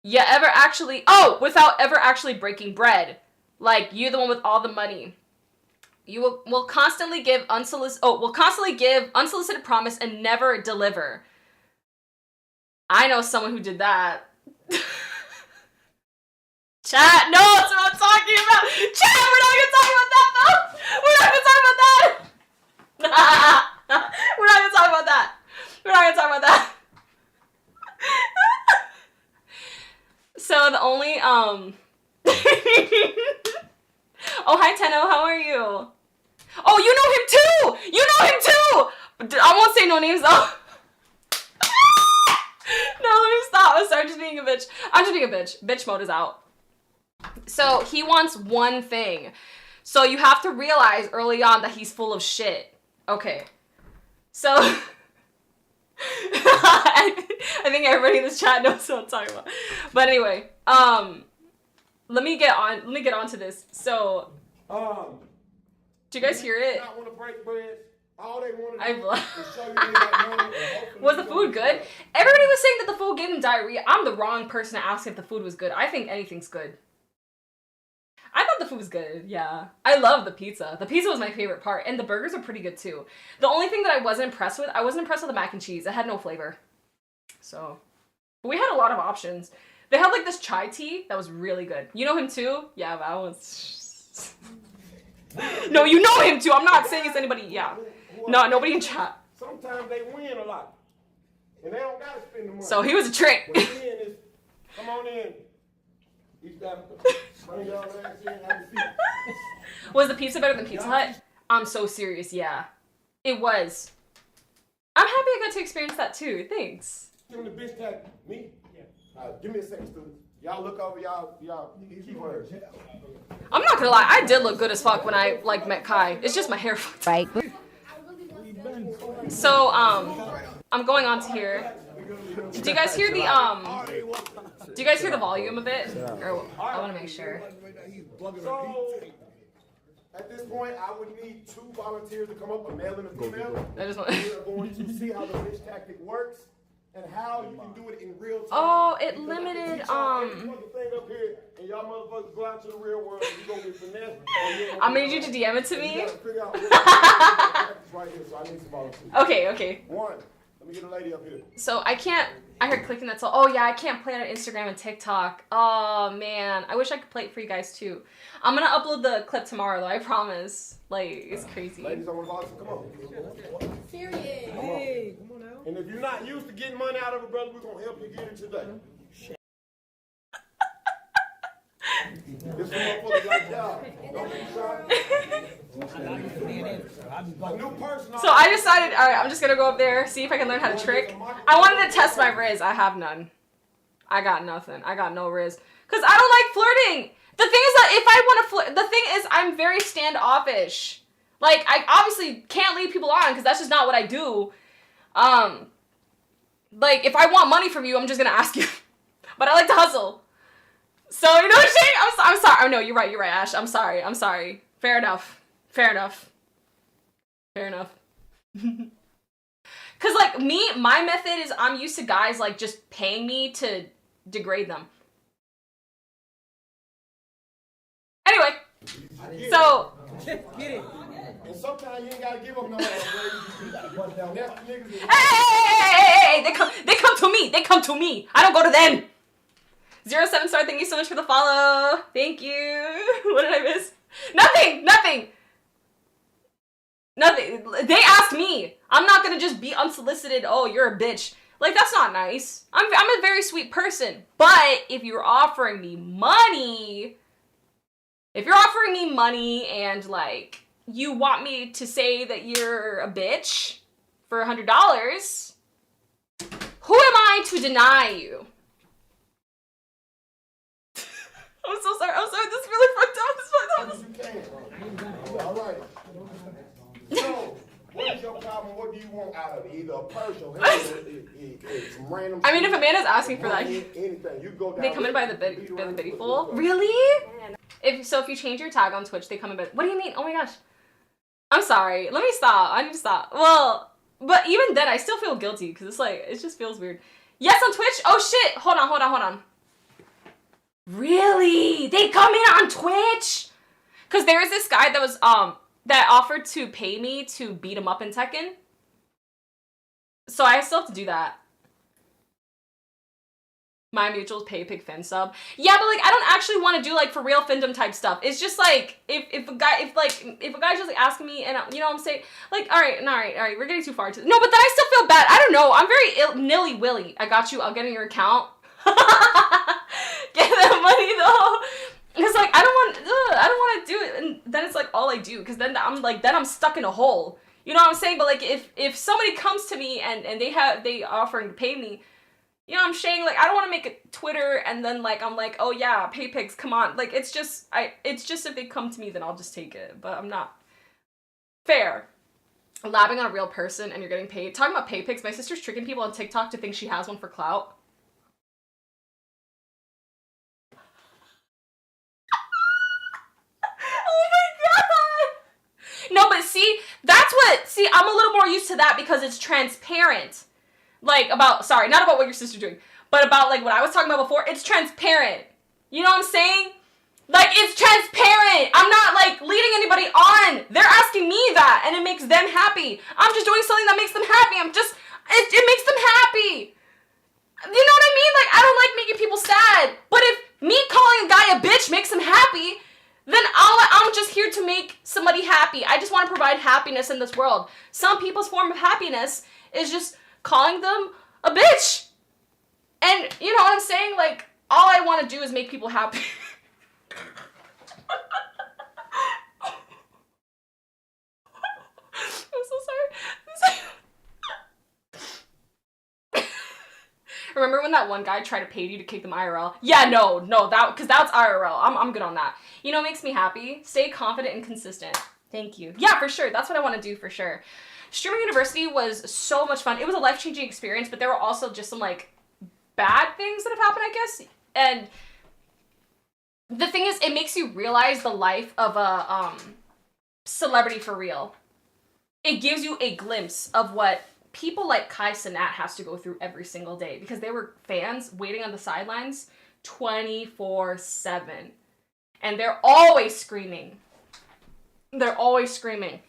Without ever actually breaking bread. Like, you're the one with all the money. You will constantly give unsolicited promise and never deliver. I know someone who did that. Chat, no, that's what I'm talking about. Chat, we're not gonna talk about that though. We're not gonna talk about that. We're not gonna talk about that. We're not gonna talk about that. Oh, hi, Tenno. How are you? Oh, you know him too! You know him too! I won't say no names, though. No, let me stop. I'm sorry, just being a bitch. I'm just being a bitch. Bitch mode is out. So, he wants one thing. So, you have to realize early on that he's full of shit. Okay. So... I think everybody in this chat knows what I'm talking about. But anyway, let me get on to this. So, do you guys hear it? Not want to break bread. All they want I to do blo- is show you they got money. Was the food good? Everybody was saying that the food gave them diarrhea. I'm the wrong person to ask if the food was good. I think anything's good. I thought the food was good, yeah. I love the pizza. The pizza was my favorite part, and the burgers are pretty good too. The only thing that I wasn't impressed with the mac and cheese. It had no flavor. So, but we had a lot of options. They had like this chai tea that was really good. You know him too? Yeah, that was... No, you know him too. I'm not saying it's anybody, yeah. No, nobody in chat. Sometimes they win a lot. And they don't got to spend the money. So he was a trick. What you win is, come on in. East Africa. Bring y'all ass in, have a seat. Was the pizza better than Pizza Hut? I'm so serious, yeah. It was. I'm happy I got to experience that too. Thanks. Give him the bitch tag. Me? Yeah. Give me a second, students. Y'all look over, y'all keep words. I'm not gonna lie, I did look good as fuck when I like met Kai. It's just my hair fucked up. Right. So, I'm going on to here. Do you guys hear the do you guys hear the volume of it? Or I wanna make sure. So, at this point, I would need 2 volunteers to come up, a male and a female. I just want We are going to see how the bitch tactic works and how you can do it in real time. Oh, it Because limited, if you try every fucking thing up here and y'all motherfuckers go out to the real world, you gonna get finessed. I'm gonna need you to DM it to You me. gotta figure out what practice right here, so I need some volunteers. Okay. One, let me get a lady up here. So I heard clicking that so oh yeah, I can't play it on Instagram and TikTok. Oh man, I wish I could play it for you guys too. I'm gonna upload the clip tomorrow though, I promise. Like, it's crazy. Ladies, I want to volunteer. Come on. Period. Hey, come on now. And if you're not used to getting money out of a brother, we're gonna help you get it today. This motherfucker like y'all. Don't be shy. A new person. So I decided, alright, I'm just gonna go up there, see if I can learn how to trick. I wanted to test my Riz. I have none. I got nothing. I got no Riz. Cause I don't like flirting. The thing is that if I want to flirt, the thing is I'm very standoffish. Like, I obviously can't lead people on because that's just not what I do. Like, if I want money from you, I'm just gonna ask you. But I like to hustle. So, you know what I'm saying? I'm sorry. Oh, no, you're right, Ash. I'm sorry. Fair enough. Cause like my method is I'm used to guys like just paying me to degrade them. Anyway, so And sometimes you ain't gotta give them no ass. hey, they come to me. I don't go to them. 07 star, thank you so much for the follow. Thank you. What did I miss? Nothing. They asked me. I'm not gonna just be unsolicited. Oh, you're a bitch. Like, that's not nice. I'm a very sweet person. But if you're offering me money, and like you want me to say that you're a bitch for $100, who am I to deny you? I'm so sorry. This is really fucked up. All right. So, what is your problem? What do you want out of it? Either a purse or some random. I mean, if a man is asking for that, anything, you go down. they come in by the biddy full. Really? If you change your tag on Twitch, they come in by. What do you mean? Oh my gosh. I'm sorry. Let me stop. I need to stop. Well, but even then, I still feel guilty because it's like it just feels weird. Yes, on Twitch. Oh shit. Hold on. Really? They come in on Twitch? Because there was this guy that was that offered to pay me to beat him up in Tekken. So I still have to do that. My mutuals pay pig fin sub. Yeah, but like I don't actually want to do like for real findom type stuff. It's just like if a guy's just like asking me and you know what I'm saying, like all right, we're getting too far to no, but then I still feel bad. I don't know. I'm very nilly willy. I got you. I'll get in your account. Get that money though. It's like I don't want to do it, and all I do, because then I'm stuck in a hole. You know what I'm saying? But like if somebody comes to me and they offering to pay me, you know what I'm saying? Like I don't want to make a Twitter and then like I'm like, oh yeah, pay pics, come on. Like it's just if they come to me, then I'll just take it. But I'm not fair. Labbing on a real person and you're getting paid. Talking about pay pics, my sister's tricking people on TikTok to think she has one for clout. No, but see, I'm a little more used to that because it's transparent. Like, not about what your sister's doing, but about, like, what I was talking about before. It's transparent. You know what I'm saying? Like, it's transparent. I'm not, like, leading anybody on. They're asking me that, and it makes them happy. I'm just doing something that makes them happy. It makes them happy. You know what I mean? Like, I don't like making people sad. But if me calling a guy a bitch makes him happy, then I'm just here to make somebody happy. I just want to provide happiness in this world. Some people's form of happiness is just calling them a bitch. And you know what I'm saying? Like, all I want to do is make people happy. I'm so sorry. Remember when that one guy tried to pay you to kick them IRL? Yeah, no, because that's IRL. I'm good on that. You know what makes me happy? Stay confident and consistent. Thank you. Yeah, for sure. That's what I want to do for sure. Streamer University was so much fun. It was a life-changing experience, but there were also just some, like, bad things that have happened, I guess. And the thing is, it makes you realize the life of a celebrity for real. It gives you a glimpse of what people like Kai Cenat has to go through every single day because they were fans waiting on the sidelines 24/7. And they're always screaming. They're always screaming.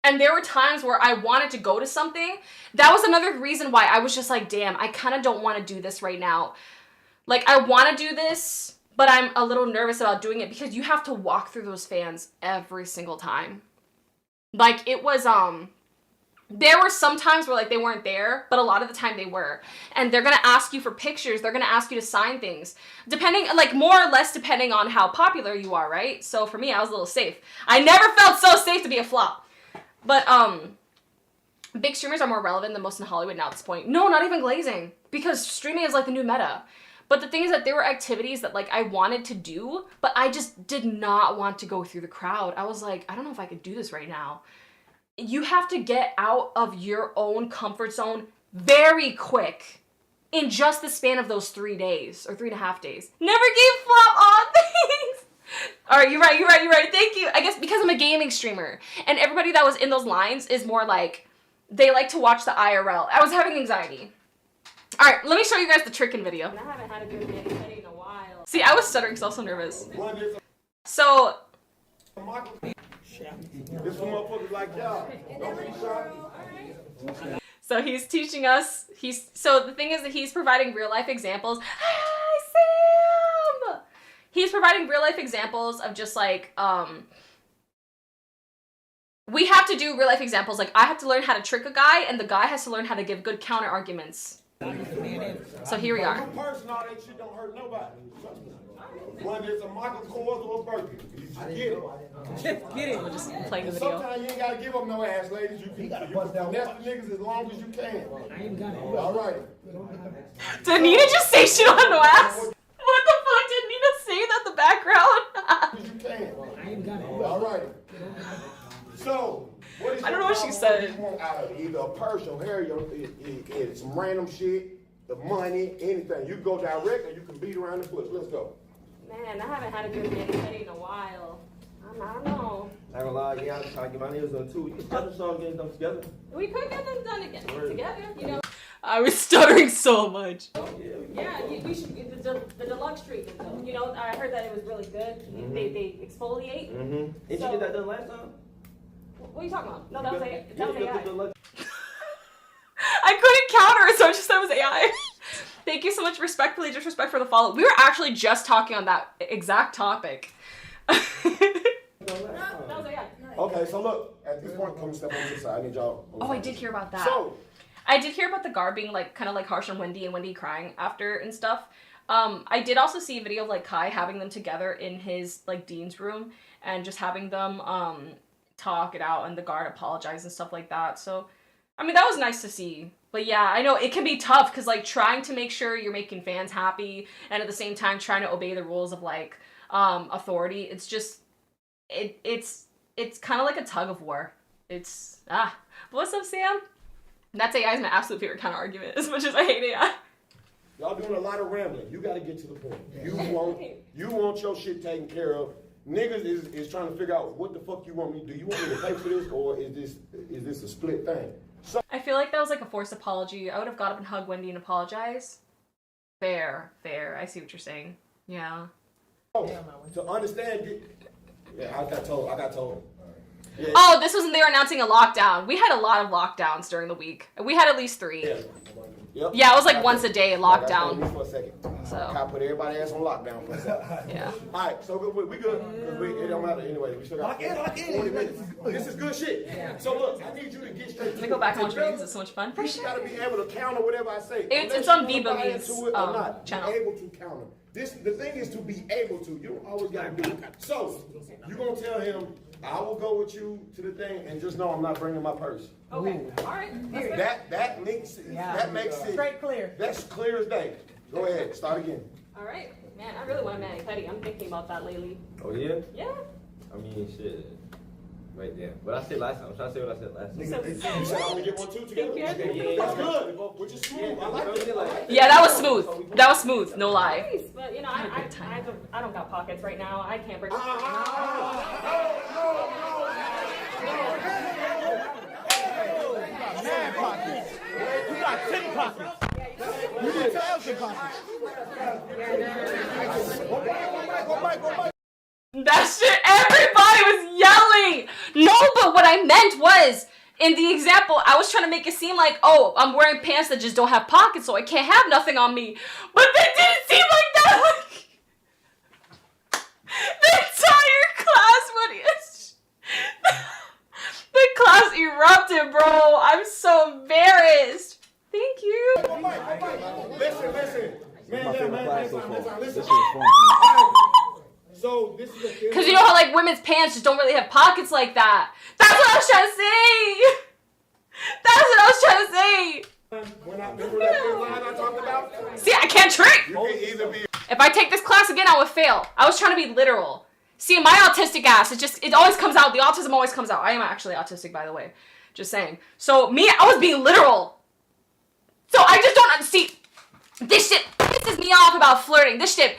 And there were times where I wanted to go to something. That was another reason why I was just like, damn, I kind of don't want to do this right now. Like, I want to do this, but I'm a little nervous about doing it because you have to walk through those fans every single time. Like, it was, there were some times where, like, they weren't there, but a lot of the time they were. And they're going to ask you for pictures. They're going to ask you to sign things. Depending, like, more or less depending on how popular you are, right? So for me, I was a little safe. I never felt so safe to be a flop. But, big streamers are more relevant than most in Hollywood now at this point. No, not even glazing. Because streaming is, like, the new meta. But the thing is that there were activities that, like, I wanted to do, but I just did not want to go through the crowd. I was like, I don't know if I could do this right now. You have to get out of your own comfort zone very quick in just the span of those 3 days or 3.5 days. Never gave flop on things. All right, you're right. Thank you. I guess because I'm a gaming streamer and everybody that was in those lines is more like, they like to watch the IRL. I was having anxiety. All right, let me show you guys the tricking video. I haven't had a good video in a while. See, I was stuttering because I was so nervous. So. This motherfucker like y'all. Don't be shy. So he's teaching us, so the thing is that he's providing real life examples. Hi, Sam! He's providing real life examples of just like, we have to do real life examples. Like I have to learn how to trick a guy and the guy has to learn how to give good counter arguments. So here we are. One person, all that shit don't hurt nobody. Whether it's a Michael Kors or a Birkin, you just get it. Get it. We're just playing the video. Sometimes you ain't gotta give up no ass, ladies. You can finesse the niggas as long as you can. I ain't got it. All right. Did Nina just say she don't have no ass? What the fuck? Did Nina say that in the background? You can. I ain't got it. All right. So, what is I don't know what she said. You want out of it? Either a purse or hair, it's some random shit, the money, anything. You go direct or you can beat around the bush. Let's go. Man, I haven't had a good Manny in a while. I don't know. I ain't gonna lie, yeah, I'm trying to get my nails done too. We could start the song getting them together. We could get them done again. Together, you know. I was stuttering so much. Yeah, we should get the deluxe treatment though. You know, I heard that it was really good. Mm-hmm. They exfoliate. Mm-hmm. Did you get that done last time? What are you talking about? No, that was AI. I couldn't counter it, so I just said it was AI. Thank you so much, respectfully, disrespect for the follow. We were actually just talking on that exact topic. Okay, so look, at this point, come step on this side. I need y'all. Oh, I did hear about that. So, I did hear about the Gar being like kind of like harsh on Wendy and Wendy crying after and stuff. I did also see a video of like Kai having them together in his like dean's room and just having them talk it out and the guard apologize and stuff like that. So I mean that was nice to see. But yeah, I know it can be tough because like trying to make sure you're making fans happy and at the same time trying to obey the rules of like authority. It's just it's kind of like a tug of war. It's what's up, Sam? That's AI is my absolute favorite kind of argument as much as I hate AI. Y'all doing a lot of rambling. You got to get to the point. You want your shit taken care of. Niggas is trying to figure out what the fuck you want me to do. You want me to pay for this or is this a split thing? So I feel like that was like a forced apology. I would have got up and hugged Wendy and apologized. Fair. I see what you're saying. Yeah. to understand, I got told. Yeah. Oh, this wasn't they were announcing a lockdown. We had a lot of lockdowns during the week. We had at least 3. Yeah. Yep. Yeah, it was like once a day lockdown. For a second. So. I put everybody ass on lockdown for a second. Yeah. All right, so we good. It don't matter anyway. We still got 40 minutes. This is good shit. Yeah. So look, I need you to get straight. Let me go back and watch videos. It's so much fun. You gotta be able to counter whatever I say. It's on Unless you wanna buy V-Boogie's, into it or not, channel. Be able to counter. The thing is to be able to. You don't always gotta do it. So you gonna tell him, I will go with you to the thing, and just know I'm not bringing my purse. Okay. All right. That makes it straight clear. That's clear as day. Go ahead, start again. All right. Man, I really want a mani pedi. I'm thinking about that lately. Oh yeah? Yeah. I mean, shit. Right there. What I said last time. I'm trying to say what I said last time. You said I only get 1, 2 together. That's good. Which is smooth. I like it. Yeah, that was smooth. That was smooth. No lie. Nice, but you know, I don't got pockets right now. I can't break. Mad pockets. You got 10 pockets. You need 1,000 pockets. That shit, everybody was yelling. No, but what I meant was, in the example, I was trying to make it seem like, oh, I'm wearing pants that just don't have pockets, so I can't have nothing on me. But that didn't seem like that. Like, the entire class the class erupted, bro. I'm so embarrassed. Thank you. Listen. Listen. So this is a Because you know how like women's pants just don't really have pockets like that. That's what I was trying to say. That's what I was trying to say. When I remember that big line I talked about. See, I can't trick. You can either be. If I take this class again, I would fail. I was trying to be literal. See, my autistic ass, it always comes out. The autism always comes out. I am actually autistic, by the way. Just saying. So me, I was being literal. So I just don't see. This shit pisses me off about flirting. This shit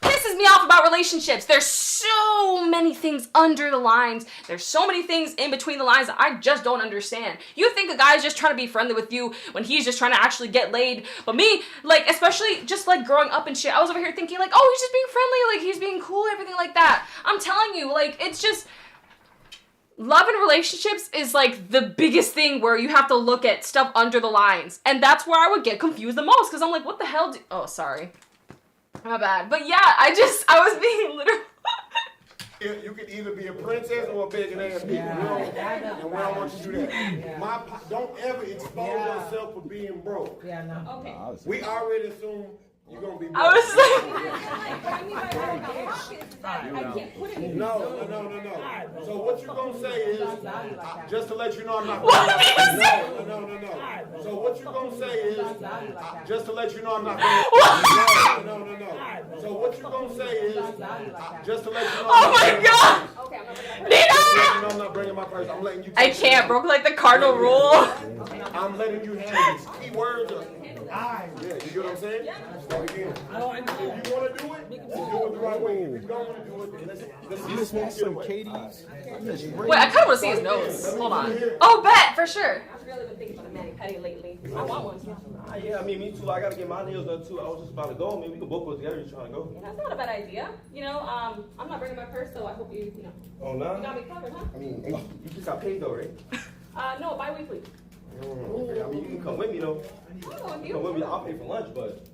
pisses me off about relationships. There's so many things under the lines. There's so many things in between the lines that I just don't understand. You think a guy's just trying to be friendly with you when he's just trying to actually get laid. But me, like, especially just like growing up and shit, I was over here thinking like, oh, he's just being friendly, like he's being cool, everything like that. I'm telling you, like, it's just, love and relationships is like the biggest thing where you have to look at stuff under the lines. And that's where I would get confused the most because I'm like, what the hell oh, sorry. My bad. But yeah, I was being literal. You can either be a princess or a begging ass bitch. And we don't want you to do that. Yeah. Don't ever expose yourself for being broke. Yeah, no. Okay. We already assume you're gonna be broke. I was I can't put it in. No. So what you gonna say is, just to let you know I'm not. What did you say? No. So what you gonna say is, just to let you know I'm not. No. So what you gonna say is, just to let you know. Oh my god! Okay, I'm not gonna. Nina! I'm not bringing my purse. I'm letting you. I can't, broke like the cardinal rule. I'm letting you handle these key words. Yeah, you get what I'm saying? Start again. If you want to do it, do it the right way. If you don't want to do it, let's You just want some Katie's? Wait, I kind of want to see his nose. Hold on. Oh, bet, for sure. I've really been thinking about a mani pedi lately. I want one. Yeah, I mean, me too. I gotta get my nails done too. I was just about to go. Maybe we can both go together. You trying to go? Yeah, that's not a bad idea. You know, I'm not bringing my purse, so I hope you know. Oh, You no? got me covered, huh? I mean, you just got paid though, right? No, bi-weekly. I mean, you can come with me though. I'll go with You come with you. me. I'll pay for lunch, but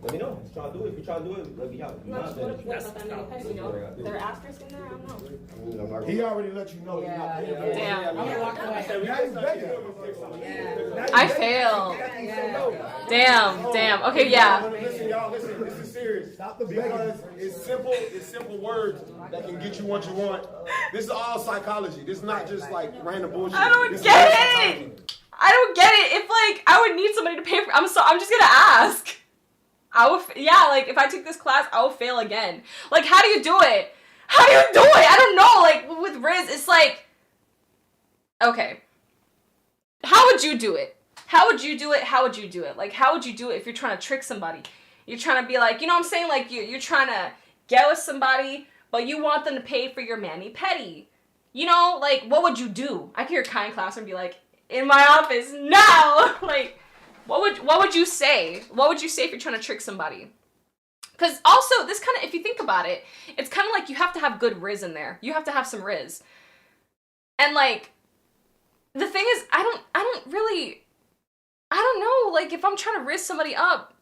Let me know. Just try to do it. If you try to do it, let me out. No, what about that many petty, you know? There are asterisks in there? I don't know. He already let you know. Yeah. Damn. Yeah. I failed. Damn. Okay, yeah. Listen, y'all, listen. This is serious. Because it's simple words that can get you what you want. This is all psychology. This is not just like random bullshit. I don't This is get all it. psychology. I don't get it. If like I would need somebody to pay for, I'm just gonna ask. I would, yeah. Like if I took this class, I will fail again. Like how do you do it? How do you do it? I don't know. Like with Riz, it's like, okay. How would you do it? How would you do it? How would you do it? Like how would you do it if you're trying to trick somebody? You're trying to be like, you know what I'm saying? Like you're trying to get with somebody, but you want them to pay for your mani-pedi. You know, like what would you do? I could hear Kai in class and be like, in my office now. Like, what would you say? What would you say if you're trying to trick somebody? Because also, this kind of, if you think about it, it's kind of like you have to have good Riz in there. You have to have some Riz. And like, the thing is, I don't know, like, if I'm trying to Riz somebody up,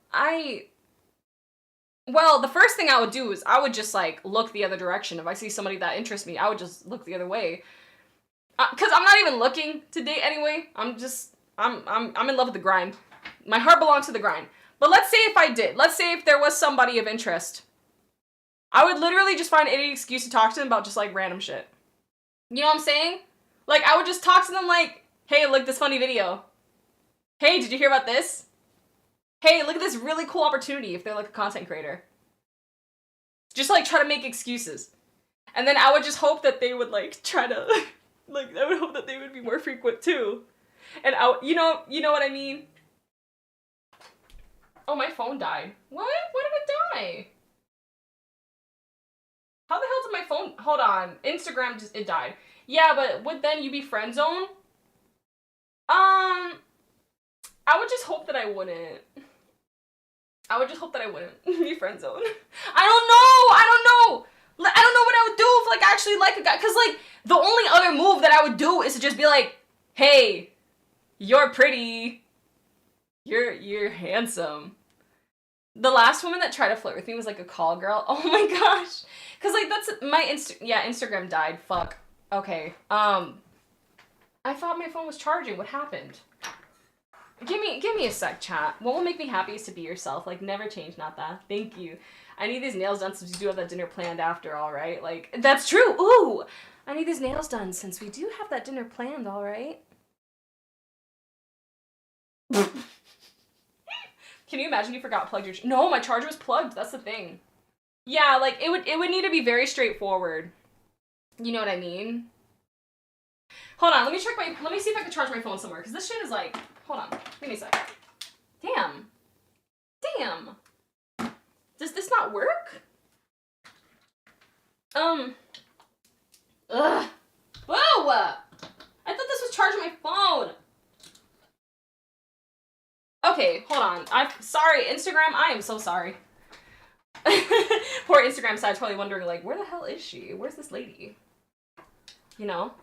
well, the first thing I would do is I would just, like, look the other direction. If I see somebody that interests me, I would just look the other way. Because I'm not even looking to date anyway. I'm in love with the grind. My heart belongs to the grind. But let's say if I did. Let's say if there was somebody of interest. I would literally just find any excuse to talk to them about just, like, random shit. You know what I'm saying? Like, I would just talk to them like, hey, look, this funny video. Hey, did you hear about this? Hey, look at this really cool opportunity if they're, like, a content creator. Just, like, try to make excuses. And then I would just hope that they would, like, try to... Like, I would hope that they would be more frequent, too. And, you know what I mean? Oh, my phone died. What? Why did it die? How the hell did my phone... Hold on. Instagram it died. Yeah, but would then you be friend zone? I would just hope that I wouldn't. I would just hope that I wouldn't be friend zone. I don't know what I would do if, like, I actually like a guy. Because, like, the only other move that I would do is to just be like, hey, you're pretty. You're handsome. The last woman that tried to flirt with me was, like, a call girl. Oh, my gosh. Because, like, that's my Instagram died. Fuck. Okay. I thought my phone was charging. What happened? Give me a sec, chat. What will make me happy is to be yourself. Like, never change, not that. Thank you. I need these nails done since we do have that dinner planned after, all right? Like, that's true. Ooh, I need these nails done since we do have that dinner planned, all right? Can you imagine you forgot plugged your... No, my charger was plugged. That's the thing. Yeah, like, it would need to be very straightforward. You know what I mean? Hold on, let me see if I can charge my phone somewhere, because this shit is like... Hold on, give me a sec. Damn. Does this not work? Ugh. Whoa! I thought this was charging my phone. Okay, hold on. I'm sorry, Instagram. I am so sorry. Poor Instagram side's probably wondering, like, where the hell is she? Where's this lady? You know?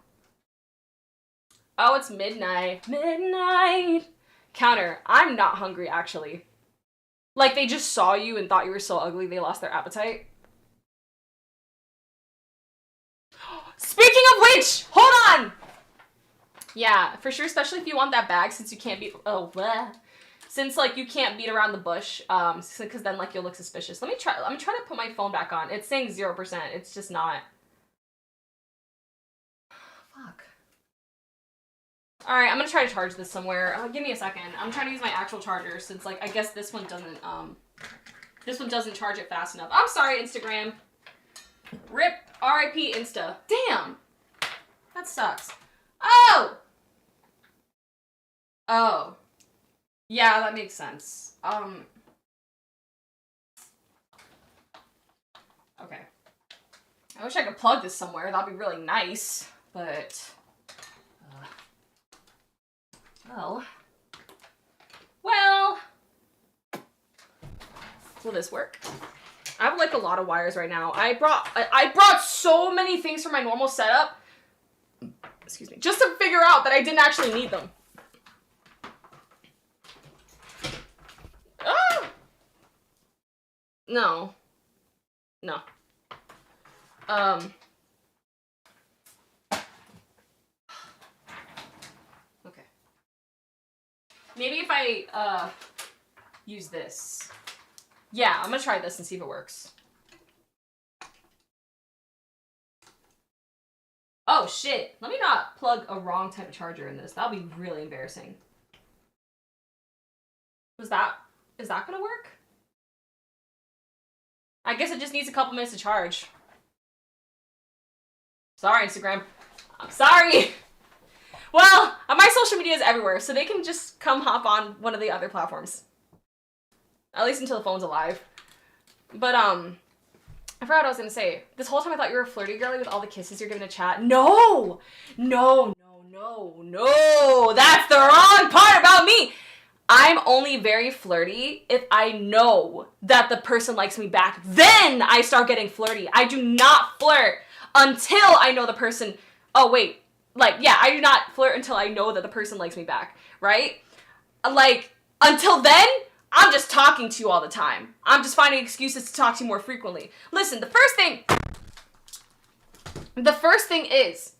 Oh, it's midnight. Midnight! Counter. I'm not hungry, actually. Like, they just saw you and thought you were so ugly they lost their appetite. Speaking of which, hold on! Yeah, for sure, especially if you want that bag, since you can't beat... Oh, bleh. Since, like, you can't beat around the bush, because then, like, you'll look suspicious. I'm trying to put my phone back on. It's saying 0%. It's just not. Fuck. Alright, I'm gonna try to charge this somewhere. Give me a second. I'm trying to use my actual charger since, like, I guess this one doesn't charge it fast enough. I'm sorry, Instagram. RIP, RIP Insta. Damn! That sucks. Oh! Oh. Yeah, that makes sense. Okay. I wish I could plug this somewhere. That'd be really nice, but... Well, will this work? I have, like, a lot of wires right now. I brought so many things for my normal setup, excuse me, just to figure out that I didn't actually need them. Ah! No. No. Okay. Maybe if I, use this. Yeah, I'm gonna try this and see if it works. Oh, shit. Let me not plug a wrong type of charger in this. That'll be really embarrassing. Is that gonna work? I guess it just needs a couple minutes to charge. Sorry, Instagram. I'm sorry. Well, my social media is everywhere, so they can just come hop on one of the other platforms. At least until the phone's alive. But, I forgot what I was gonna say. This whole time I thought you were a flirty girly with all the kisses you're giving to chat. No! No, no, no, no! That's the wrong part about me! I'm only very flirty if I know that the person likes me back. Then I start getting flirty. I do not flirt until I know the person... Oh, wait. Like, yeah, I do not flirt until I know that the person likes me back, right? Like, until then, I'm just talking to you all the time. I'm just finding excuses to talk to you more frequently. Listen, the first thing is,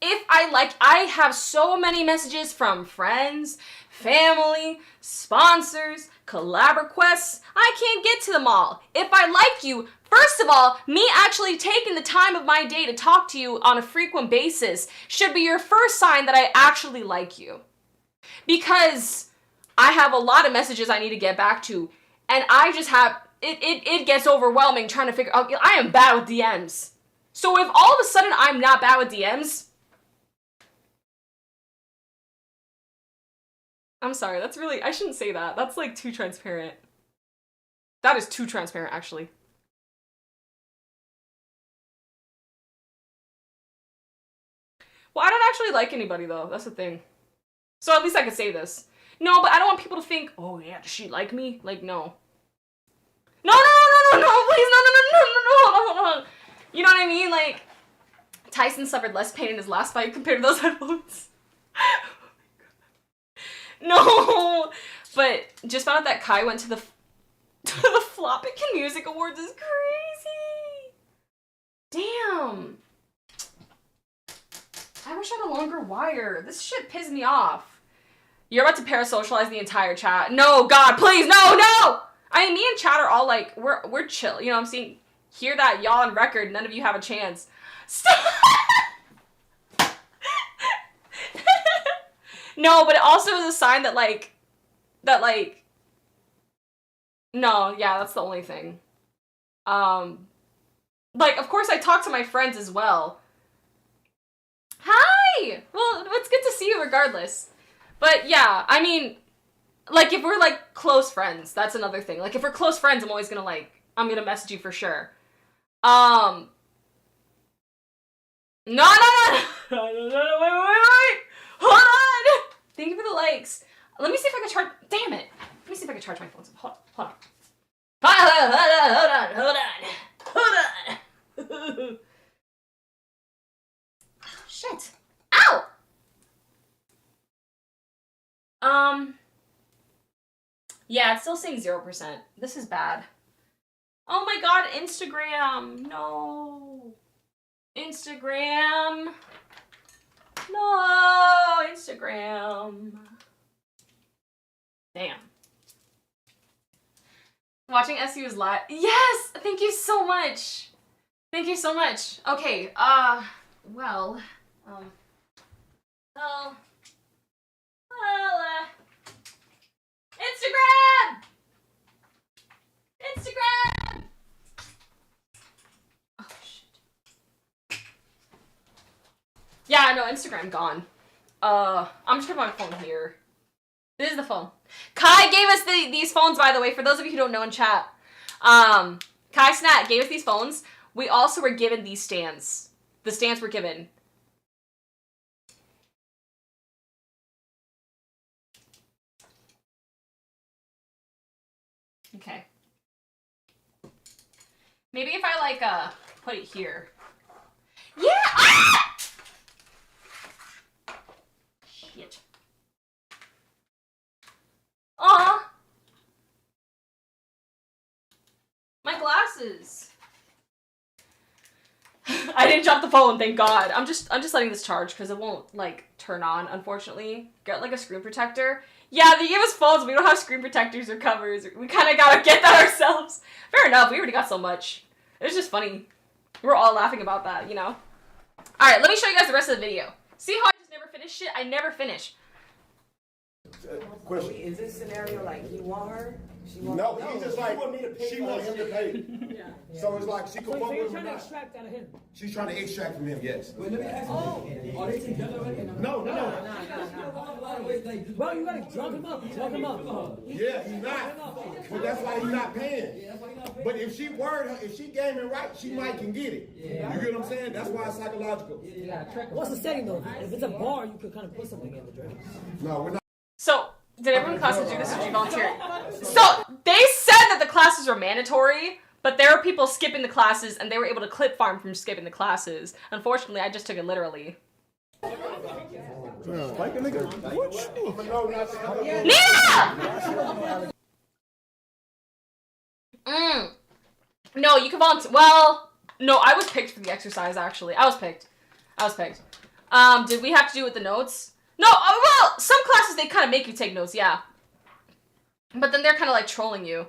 if I have so many messages from friends, family, sponsors, collab requests, I can't get to them all. If I like you, first of all, me actually taking the time of my day to talk to you on a frequent basis should be your first sign that I actually like you. Because I have a lot of messages I need to get back to, and I just have, it gets overwhelming trying to figure out, I am bad with DMs. So if all of a sudden I'm not bad with DMs, I'm sorry, that's really, I shouldn't say that. That's like too transparent. That is too transparent, actually. Well, I don't actually like anybody, though. That's the thing. So at least I could say this. No, but I don't want people to think, oh yeah, does she like me? Like, no. No, no, no, no, no, no, please, no, no, no, no, no, no, no. You know what I mean? Like, Tyson suffered less pain in his last fight compared to those headphones. No, but just found out that Kai went to the Floppican Music Awards is crazy. Damn. I wish I had a longer wire. This shit pissed me off. You're about to parasocialize the entire chat. No, God, please, no, no! I mean, me and chat are all like, we're chill. You know what I'm saying? Hear that, y'all on record. None of you have a chance. Stop! No, but it also is a sign that, no, yeah, that's the only thing. Like, of course I talk to my friends as well. Hi! Well, it's good to see you regardless. But yeah, I mean, like, if we're, like, close friends, that's another thing. Like, if we're close friends, I'm always gonna, like, I'm gonna message you for sure. No, no, no, no, no, no, wait, hold on! Thank you for the likes. Let me see if I can charge, damn it. Let me see if I can charge my phone. Hold on. Hold on. Shit. Ow! Yeah, it's still saying 0%. This is bad. Oh my god, Instagram. No. Instagram. No, Instagram. Damn. Watching SU's live. Yes! Thank you so much. Thank you so much. Okay, well, Instagram! Instagram! Oh, shit. Yeah, no, Instagram gone. I'm just putting my phone here. This is the phone. Kai gave us these phones, by the way, for those of you who don't know in chat. Kai Snat gave us these phones. We also were given these stands. The stands were given. Okay. Maybe if I, like, put it here. Yeah! Ah! Shit. Aw. My didn't drop the phone, thank God. I'm just letting this charge because it won't like turn on, unfortunately. Get like a screen protector. Yeah, they gave us phones, we don't have screen protectors or covers. We kind of gotta get that ourselves. Fair enough, we already got so much. It was just funny. We're all laughing about that, you know? Alright, let me show you guys the rest of the video. See how I just never finish shit? I never finish. Question. Is this scenario like you want her? She want No, he's just like, she wants him to pay. Yeah. So it's like, she can fuck with him or trying to not. extract out of him. She's trying to extract from him, yes. Wait, let me ask you. Are they together already? No. Bro, you gotta drop him up. Drop him up. Yeah, he's not. But that's why he's not paying. But if she game it right, she might can get it. You get what I'm saying? That's why it's psychological. What's the setting though? If it's a bar, you could kind of put something in the drink. No, we're not. So, did everyone in class do this or did you volunteer? So, they said that the classes were mandatory, but there were people skipping the classes and they were able to clip farm from skipping the classes. Unfortunately, I just took it literally. Like a nigga. Nina! No, you can volunteer. Well, no, I was picked for the exercise, actually. I was picked. Did we have to do it with the notes? No, well, some classes, they kind of make you take notes, yeah. But then they're kind of like trolling you.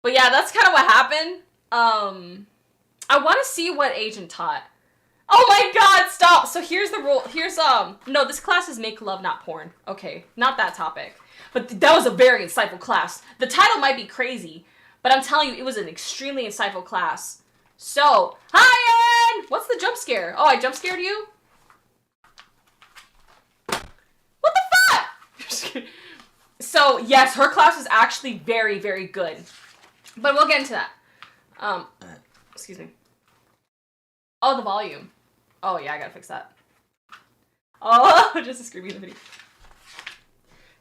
But yeah, that's kind of what happened. I want to see what agent taught. Oh my god, stop! So here's the rule. Here's, no, this class is make love, not porn. Okay, not that topic. But that was a very insightful class. The title might be crazy, but I'm telling you, it was an extremely insightful class. So, hi, Ann! What's the jump scare? Oh, I jump scared you? What the fuck? Just kidding. So, yes, her class was actually very, very good. But we'll get into that. Excuse me. Oh, the volume. Oh, yeah, I gotta fix that. Oh, just a screaming in the video.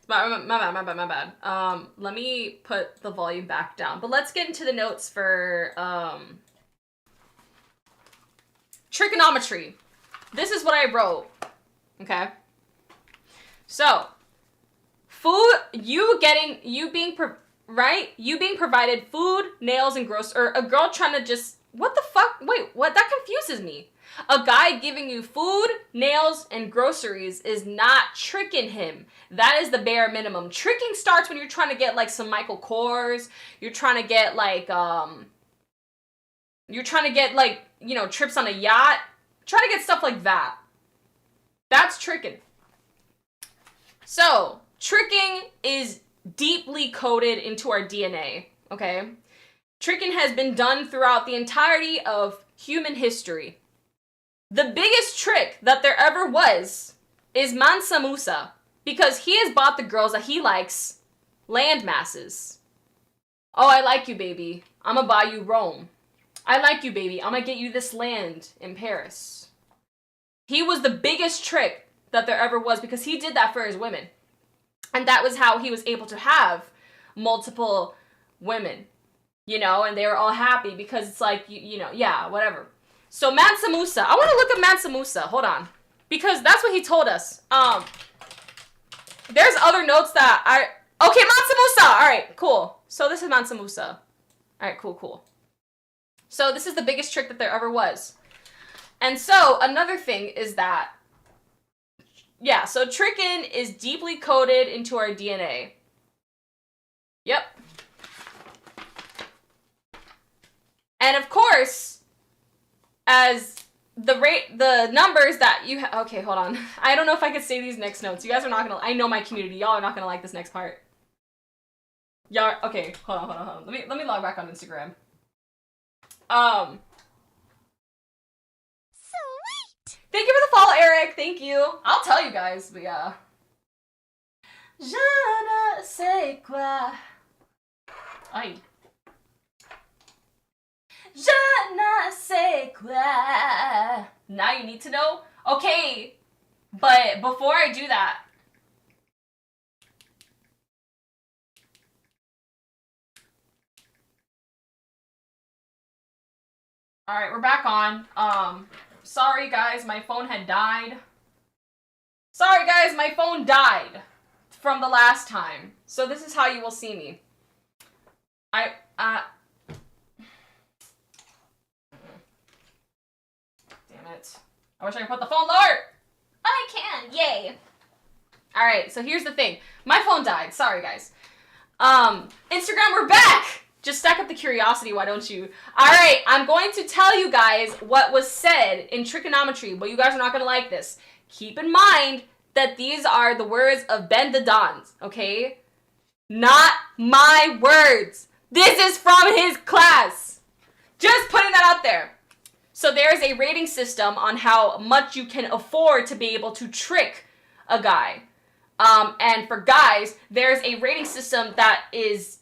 My bad. Let me put the volume back down. But let's get into the notes for, trigonometry. This is what I wrote. Okay? So, you being provided food, nails, and or a girl trying to just, what the fuck? Wait, what? That confuses me. A guy giving you food, nails, and groceries is not tricking him. That is the bare minimum. Tricking starts when you're trying to get like some Michael Kors. You're trying to get like, you know, trips on a yacht. Try to get stuff like that. That's tricking. So, tricking is deeply coded into our DNA, okay? Tricking has been done throughout the entirety of human history. The biggest trick that there ever was is Mansa Musa, because he has bought the girls that he likes land masses. Oh, I like you, baby. I'm gonna buy you Rome. I like you, baby. I'm gonna get you this land in Paris. He was the biggest trick that there ever was because he did that for his women. And that was how he was able to have multiple women, you know, and they were all happy because it's like, you know, yeah, whatever. So Mansa Musa, I want to look up Mansa Musa, hold on, because that's what he told us. There's other notes that okay, Mansa Musa, all right, cool. So this is Mansa Musa. All right, cool. So this is the biggest trick that there ever was. And so another thing is that, yeah, so tricking is deeply coded into our DNA. Yep. And of course, as the numbers that you okay, hold on. I don't know if I could say these next notes. You guys are not gonna, I know my community. Y'all are not gonna like this next part. Y'all, okay, hold on. Let me log back on Instagram. Sweet! Thank you for the follow, Eric. Thank you. I'll tell you guys, but yeah. Je ne sais quoi. Aye. Je ne sais quoi. Now you need to know? Okay, but before I do that, alright, we're back on. Sorry guys, my phone had died. Sorry guys, my phone died from the last time. So this is how you will see me. Damn damn it. I wish I could put the phone lower. I can. Yay. All right. So here's the thing. My phone died. Sorry, guys. Instagram, we're back. Just stack up the curiosity, why don't you? All right. I'm going to tell you guys what was said in trigonometry, but you guys are not going to like this. Keep in mind that these are the words of Ben the Dons, okay? Not my words. This is from his class. Just putting that out there. So there's a rating system on how much you can afford to be able to trick a guy. And for guys, there's a rating system that is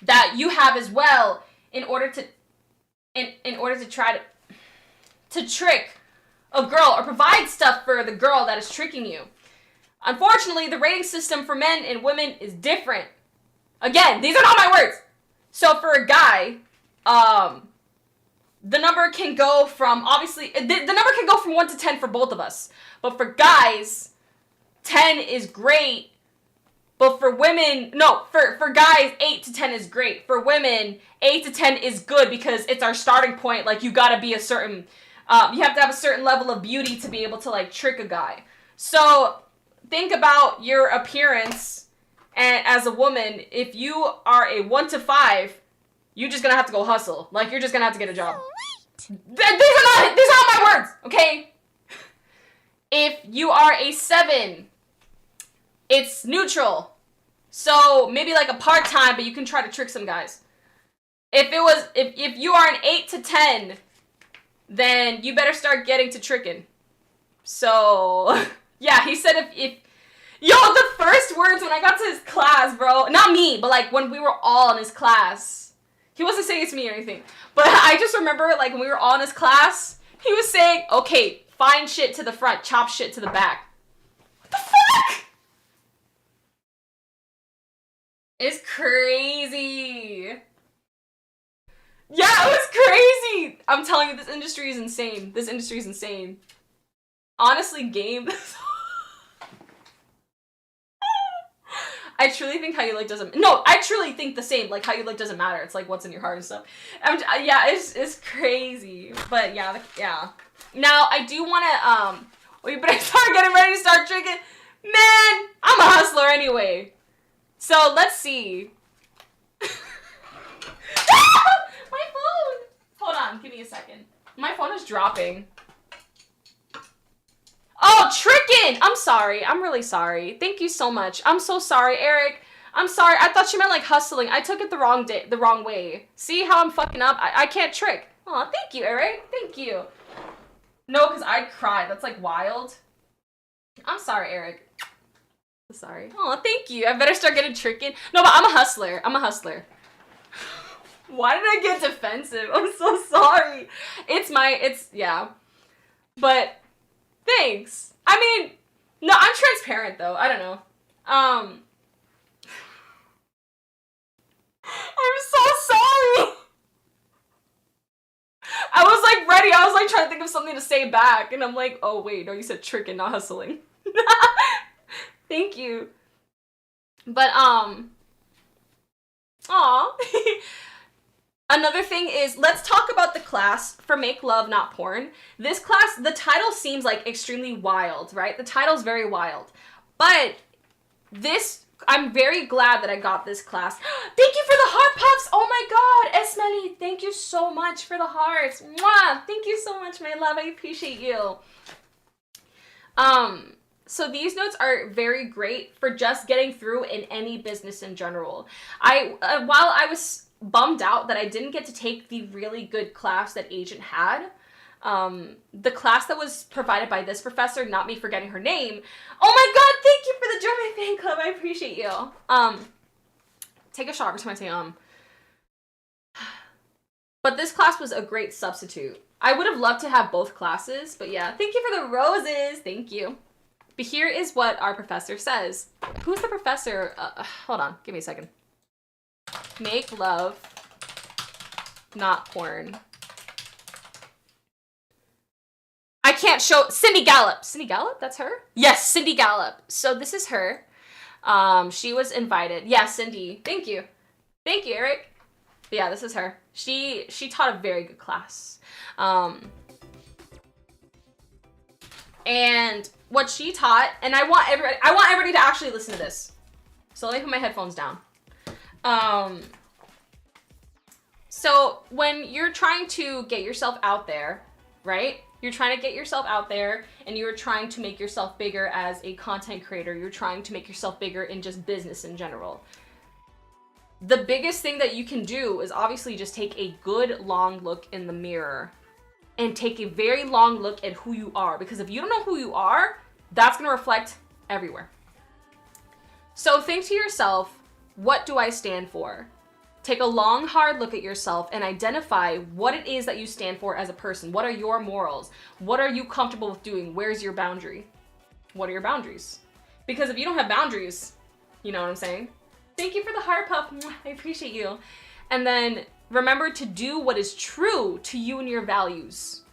that you have as well in order to try to trick a girl or provide stuff for the girl that is tricking you. Unfortunately, the rating system for men and women is different. Again, these are not my words. So for a guy, the number can go from, obviously, the number can go from 1 to 10 for both of us. But for guys, 10 is great. But for women, no, for guys, 8 to 10 is great. For women, 8 to 10 is good because it's our starting point. Like, you gotta be a certain, you have to have a certain level of beauty to be able to, like, trick a guy. So, think about your appearance, and as a woman, if you are a 1 to 5, you're just gonna have to go hustle. Like, you're just gonna have to get a job. These are not my words, okay? If you are a 7, it's neutral. So maybe like a part-time, but you can try to trick some guys. If you are an 8 to 10, then you better start getting to tricking. So yeah, he said if the first words when I got to his class, bro, not me, but like when we were all in his class, he wasn't saying it to me or anything, but I just remember like when we were all in his class, he was saying, okay, fine shit to the front, chop shit to the back. What the fuck? It's crazy. Yeah, it was crazy. I'm telling you, this industry is insane. This industry is insane. Honestly, game. I truly think how you look doesn't. No, I truly think the same. Like how you look doesn't matter. It's like what's in your heart and stuff. Yeah, it's crazy. But yeah, yeah. Now I do want to we better start getting ready to start drinking. Man, I'm a hustler anyway. So let's see. My phone. Hold on, give me a second. My phone is dropping. Oh, tricking! I'm sorry. I'm really sorry. Thank you so much. I'm so sorry, Eric. I'm sorry. I thought you meant like hustling. I took it the wrong way. See how I'm fucking up? I can't trick. Oh, thank you, Eric. Thank you. No, because I'd cry. That's like wild. I'm sorry, Eric. Sorry. Oh, thank you. I better start getting tricking. No, but I'm a hustler. I'm a hustler. Why did I get defensive? I'm so sorry. Yeah. But thanks. I mean, no, I'm transparent though. I don't know. I'm so sorry. I was like ready. I was like trying to think of something to say back, and I'm like, oh wait, no, you said tricking, not hustling. Thank you. But aw. Another thing is, let's talk about the class for Make Love Not Porn. This class, the title seems like extremely wild, right? The title's very wild. But this, I'm very glad that I got this class. Thank you for the heart puffs! Oh my god, Esmeli, thank you so much for the hearts. Mwah! Thank you so much, my love. I appreciate you. So these notes are very great for just getting through in any business in general. While I was bummed out that I didn't get to take the really good class that Agent had, the class that was provided by this professor, not me forgetting her name. Oh my god, thank you for the Join My Fan Club. I appreciate you. Take a shot every time I say But this class was a great substitute. I would have loved to have both classes, but yeah. Thank you for the roses. Thank you. But here is what our professor says. Who's the professor? Hold on, give me a second. Make Love Not Porn. I can't show Cindy Gallup. Cindy Gallup? That's her? Yes, Cindy Gallup. So this is her. She was invited. Yeah, Cindy. Thank you. Thank you, Eric. But yeah, this is her. She taught a very good class. And what she taught, and I want everybody to actually listen to this. So let me put my headphones down. So when you're trying to get yourself out there, right? You're trying to get yourself out there and you're trying to make yourself bigger as a content creator. You're trying to make yourself bigger in just business in general. The biggest thing that you can do is obviously just take a good long look in the mirror and take a very long look at who you are. Because if you don't know who you are, that's gonna reflect everywhere. So think to yourself, what do I stand for? Take a long, hard look at yourself and identify what it is that you stand for as a person. What are your morals? What are you comfortable with doing? Where's your boundary? What are your boundaries? Because if you don't have boundaries, you know what I'm saying? Thank you for the heart puff. I appreciate you. And then remember to do what is true to you and your values.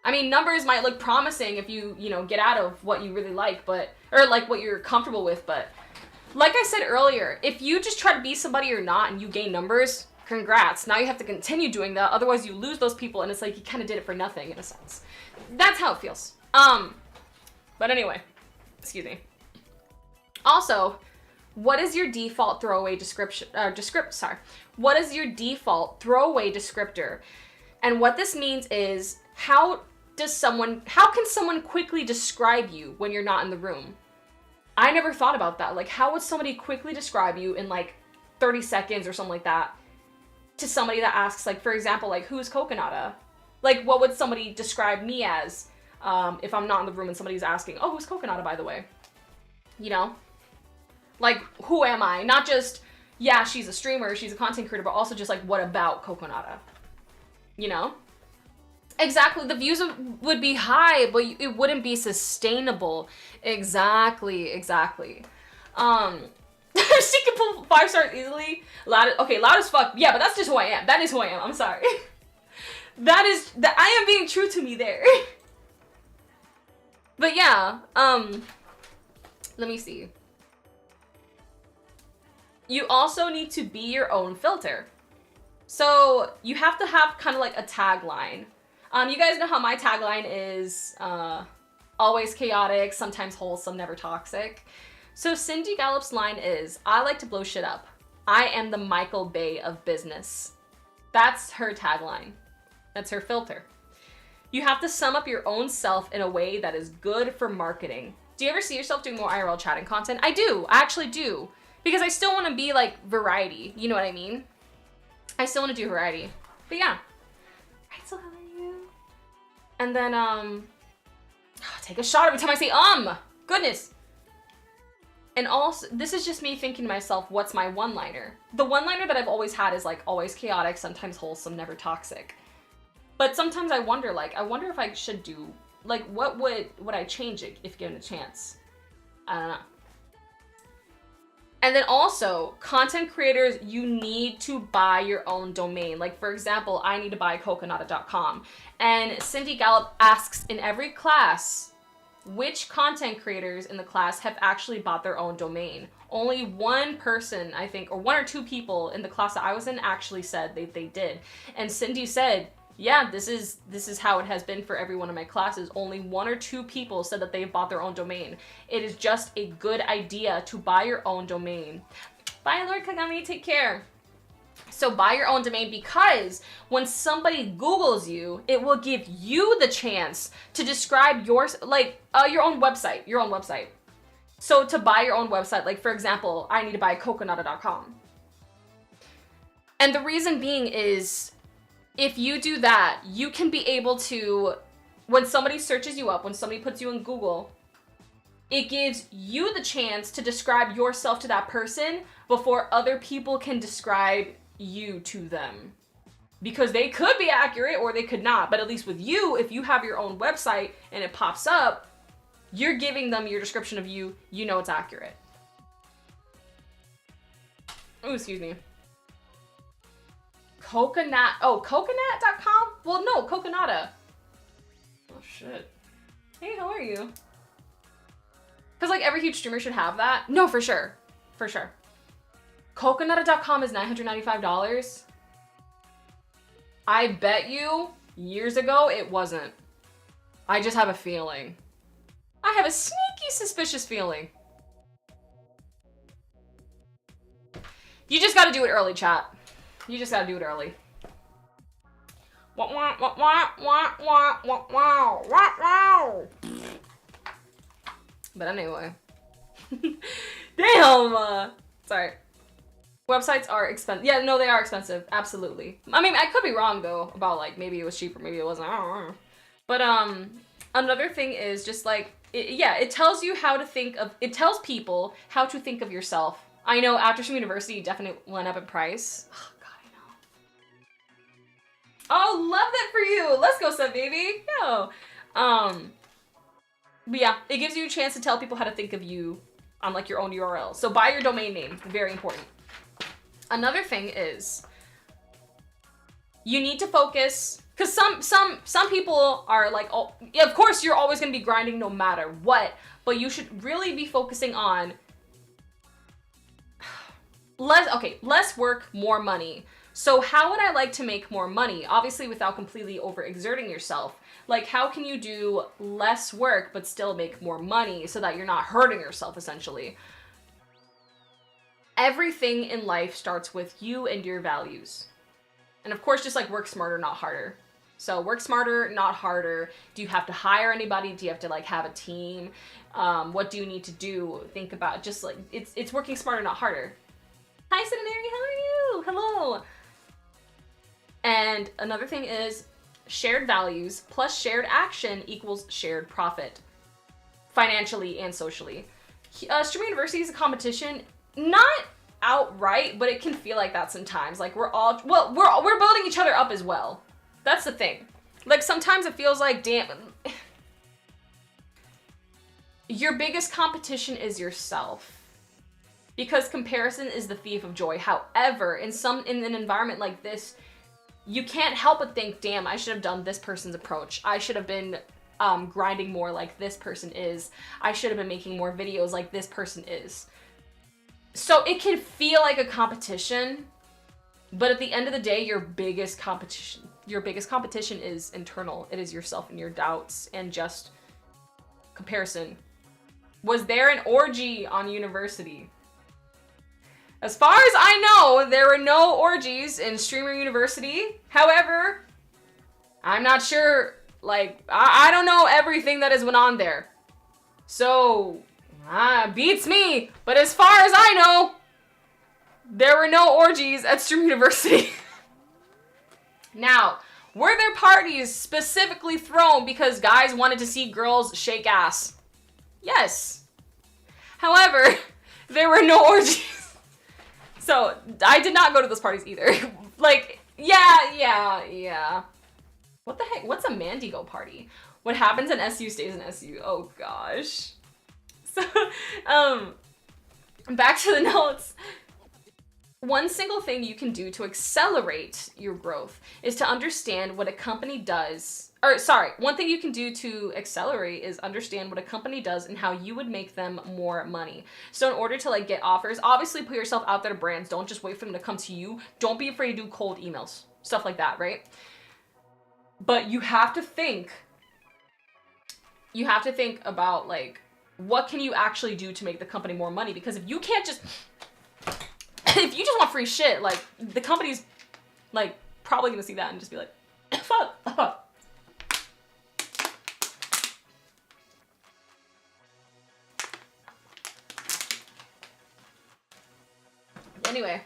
I mean, numbers might look promising if you get out of what you really like, or like what you're comfortable with, but like I said earlier, if you just try to be somebody you're not and you gain numbers, congrats. Now you have to continue doing that. Otherwise you lose those people and it's like you kind of did it for nothing in a sense. That's how it feels. But anyway, excuse me. Also, what is your default throwaway What is your default throwaway descriptor? And what this means is how can someone quickly describe you when you're not in the room? I never thought about that. Like, how would somebody quickly describe you in like 30 seconds or something like that to somebody that asks, like, for example, like, who's Coconata? Like, what would somebody describe me as if I'm not in the room and somebody's asking, oh, who's Coconata, by the way? You know? Like, who am I? Not just, yeah, she's a streamer, she's a content creator, but also just like, what about Coconata? You know? Exactly, the views would be high, but it wouldn't be sustainable. Exactly. She can pull 5 stars easily. Loud as fuck. Yeah, but that's just who I am. That is who I am. I'm sorry. I am being true to me there. But yeah, let me see. You also need to be your own filter. So you have to have kind of like a tagline. You guys know how my tagline is always chaotic, sometimes wholesome, never toxic. So Cindy Gallop's line is, I like to blow shit up. I am the Michael Bay of business. That's her tagline. That's her filter. You have to sum up your own self in a way that is good for marketing. Do you ever see yourself doing more IRL chatting content? I do. I actually do. Because I still want to be like variety. You know what I mean? I still want to do variety. But yeah. Right, so how are you? And then, take a shot every time I say, goodness. And also, this is just me thinking to myself, what's my one-liner? The one-liner that I've always had is like, always chaotic, sometimes wholesome, never toxic. But sometimes I wonder if I should do, like, what would I change it if given a chance? I don't know. And then also, content creators, you need to buy your own domain. Like, for example, I need to buy coconata.com. And Cindy Gallop asks in every class, which content creators in the class have actually bought their own domain? Only one person, I think, or 1 or 2 people in the class that I was in actually said they did. And Cindy said, yeah, this is how it has been for every one of my classes. Only 1 or 2 people said that they've bought their own domain. It is just a good idea to buy your own domain. Bye, Lord Kagami, take care. So buy your own domain, because when somebody Googles you, it will give you the chance to describe your own website. So to buy your own website, like for example, I need to buy coconata.com. And the reason being is, if you do that, you can be able to, when somebody searches you up, when somebody puts you in Google, it gives you the chance to describe yourself to that person before other people can describe you to them. Because they could be accurate or they could not, but at least with you, if you have your own website and it pops up, you're giving them your description of you, you know it's accurate. Oh, excuse me. Coconut.com? Well, no, Coconata. Oh, shit. Hey, how are you? Because, like, every huge streamer should have that. No, for sure. For sure. Coconata.com is $995. I bet you years ago it wasn't. I just have a feeling. I have a sneaky suspicious feeling. You just gotta do it early, chat. You just gotta do it early. But anyway. Damn! Sorry. Websites are expensive. Yeah, no, they are expensive. Absolutely. I mean, I could be wrong, though, about, like, maybe it was cheap or maybe it wasn't. I don't know. But, another thing is just, like, it tells you how to think of... It tells people how to think of yourself. I know Afterstream University definitely went up in price. Oh, God, I know. Oh, love that for you! Let's go, Seth, baby! Yo! But yeah, it gives you a chance to tell people how to think of you on, like, your own URL. So buy your domain name. Very important. Another thing is you need to focus, because some people are like, oh, yeah, of course you're always going to be grinding no matter what, but you should really be focusing on less work, more money. So how would I like to make more money? Obviously without completely overexerting yourself. Like, how can you do less work but still make more money so that you're not hurting yourself, essentially? Everything in life starts with you and your values. And of course, just like work smarter, not harder. So work smarter, not harder. Do you have to hire anybody? Do you have to like have a team? What do you need to do? Think about just like, it's working smarter, not harder. Hi, Centenary, how are you? Hello. And another thing is shared values plus shared action equals shared profit. Financially and socially. Streaming University is a competition. Not outright, but it can feel like that sometimes. Like we're building each other up as well. That's the thing. Like sometimes it feels like, damn, your biggest competition is yourself. Because comparison is the thief of joy. However, in an environment like this, you can't help but think, damn, I should have done this person's approach. I should have been grinding more like this person is. I should have been making more videos like this person is. So it can feel like a competition, but at the end of the day, your biggest competition is internal. It is yourself and your doubts and just comparison. Was there an orgy on University? As far as I know, there were no orgies in Streamer University. However, I'm not sure, like, I don't know everything that has went on there. So, beats me. But as far as I know, there were no orgies at Streamer University. Now, were there parties specifically thrown because guys wanted to see girls shake ass? Yes. However, there were no orgies. So, I did not go to those parties either. Like, yeah. What the heck? What's a Mandigo party? What happens in SU stays in SU. Oh, gosh. So, back to the notes. One single thing you can do to accelerate your growth is to understand what a company does. One thing you can do to accelerate is understand what a company does and how you would make them more money. So in order to like get offers, obviously put yourself out there to brands. Don't just wait for them to come to you. Don't be afraid to do cold emails, stuff like that, right? But you have to think about like, what can you actually do to make the company more money? Because if you can't just, if you just want free shit, like the company's like probably gonna see that and just be like, fuck. Anyway.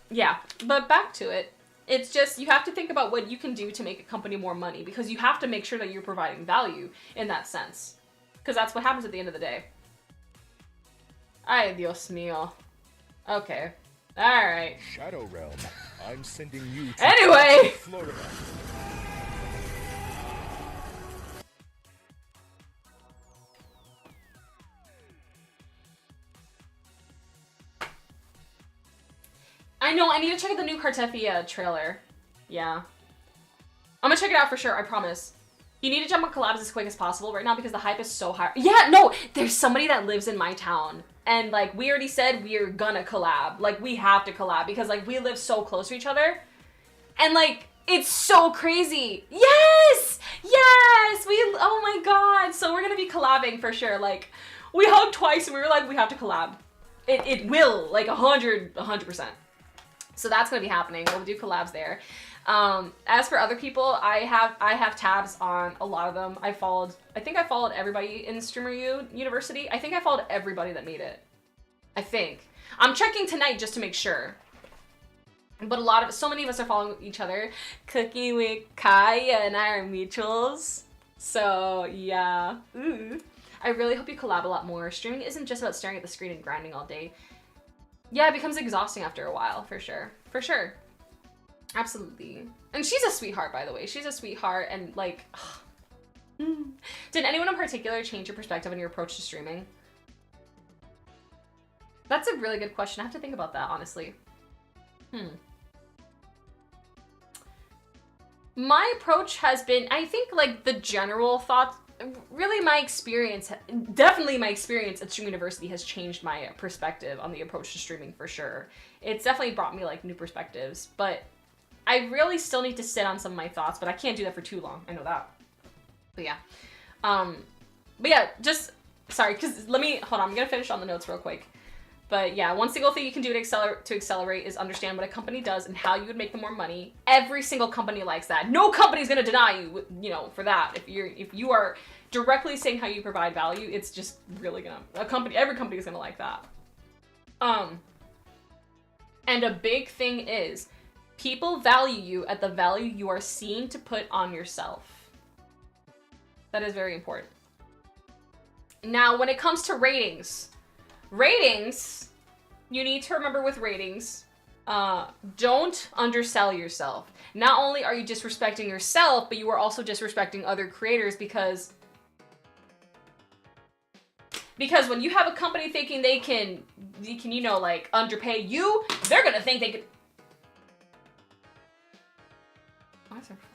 Yeah, but back to it. It's just, you have to think about what you can do to make a company more money because you have to make sure that you're providing value in that sense. Because that's what happens at the end of the day. Ay, Dios mío. Okay. Alright. Shadow Realm. I'm sending you to anyway! Florida. I know, I need to check out the new Cartefia trailer. Yeah. I'm gonna check it out for sure, I promise. You need to jump on collabs as quick as possible right now because the hype is so high. Yeah, no, there's somebody that lives in my town And like we already said, we're gonna collab. Like we have to collab because like we live so close to each other. And like, it's so crazy. Yes! Yes! Oh my god. So we're gonna be collabing for sure. Like, we hugged twice and we were like, we have to collab. It will, like 100%. So that's gonna be happening. We'll do collabs there. As for other people, I have tabs on a lot of them. I think I followed everybody in Streamer University. I think I followed everybody that made it. I think. I'm checking tonight just to make sure. But so many of us are following each other. Cooking with Kaya and I are mutuals. So yeah. Ooh. I really hope you collab a lot more. Streaming isn't just about staring at the screen and grinding all day. Yeah, it becomes exhausting after a while, for sure. For sure. Absolutely. And she's a sweetheart, by the way. She's a sweetheart and like... Did anyone in particular change your perspective on your approach to streaming? That's a really good question. I have to think about that, honestly. My approach has been, I think, like, the general thought, really my experience, definitely my experience at Stream University has changed my perspective on the approach to streaming, for sure. It's definitely brought me, like, new perspectives, but I really still need to sit on some of my thoughts, but I can't do that for too long. I know that. But yeah. Just, sorry, because hold on, I'm gonna finish on the notes real quick. But yeah, one single thing you can do to accelerate is understand what a company does and how you would make them more money. Every single company likes that. No company's gonna deny you, for that. If you are directly saying how you provide value, it's just really gonna, every company is gonna like that. And a big thing is, people value you at the value you are seen to put on yourself. That is very important. Now, when it comes to ratings, you need to remember with ratings, don't undersell yourself. Not only are you disrespecting yourself, but you are also disrespecting other creators because when you have a company thinking they can like underpay you, they're gonna think they could. Why is there a fly?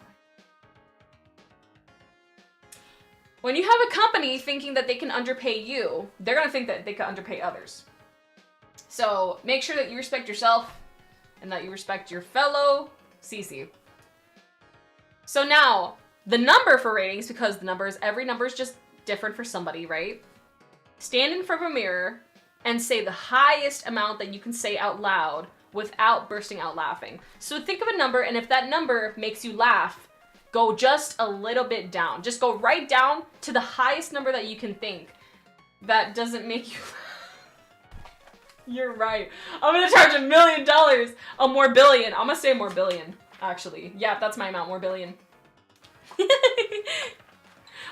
When you have a company thinking that they can underpay you, they're gonna think that they can underpay others. So make sure that you respect yourself and that you respect your fellow CC. So now, the number for ratings, because every number is just different for somebody, right? Stand in front of a mirror and say the highest amount that you can say out loud without bursting out laughing. So think of a number, and if that number makes you laugh, go just a little bit down. Just go right down to the highest number that you can think. That doesn't make you laugh. You're right. I'm gonna charge $1 million. A more billion. I'm gonna say more billion, actually. Yeah, that's my amount, more billion.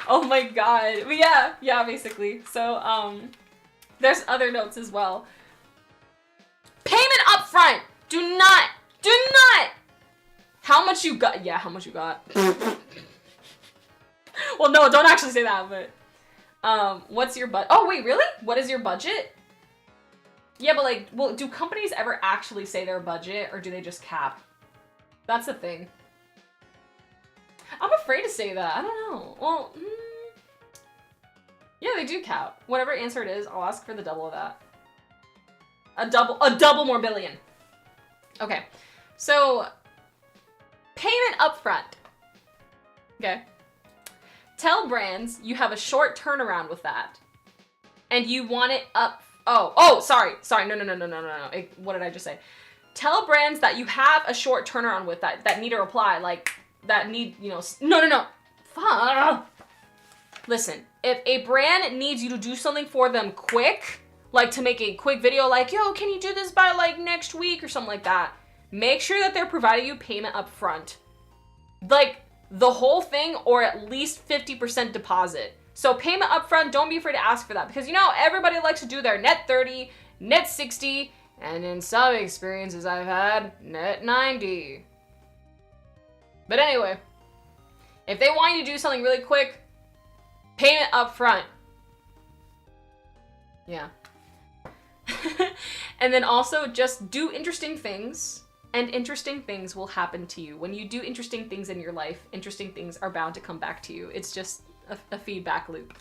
Oh my god. But yeah, basically. So, there's other notes as well. Payment up front! Do not! How much you got? Yeah, how much you got? Well, no, don't actually say that, but, what's your budget? Oh, wait, really? What is your budget? Yeah, but like, well, do companies ever actually say their budget, or do they just cap? That's the thing. I'm afraid to say that. I don't know. Well, yeah, they do cap. Whatever answer it is, I'll ask for the double of that. A double more billion. Okay, so payment upfront. Okay. Tell brands you have a short turnaround with that, and you want it up. Oh, sorry. No. What did I just say? Tell brands that you have a short turnaround with that need a reply, like, that need, no. Fuck. Listen, if a brand needs you to do something for them quick, like to make a quick video like, yo, can you do this by like next week or something like that, make sure that they're providing you payment up front. Like, the whole thing, or at least 50% deposit. So payment upfront, don't be afraid to ask for that, because everybody likes to do their net 30, net 60, and in some experiences I've had, net 90. But anyway, if they want you to do something really quick, payment upfront. Yeah. And then also just do interesting things, and interesting things will happen to you. When you do interesting things in your life, interesting things are bound to come back to you. It's just a feedback loop.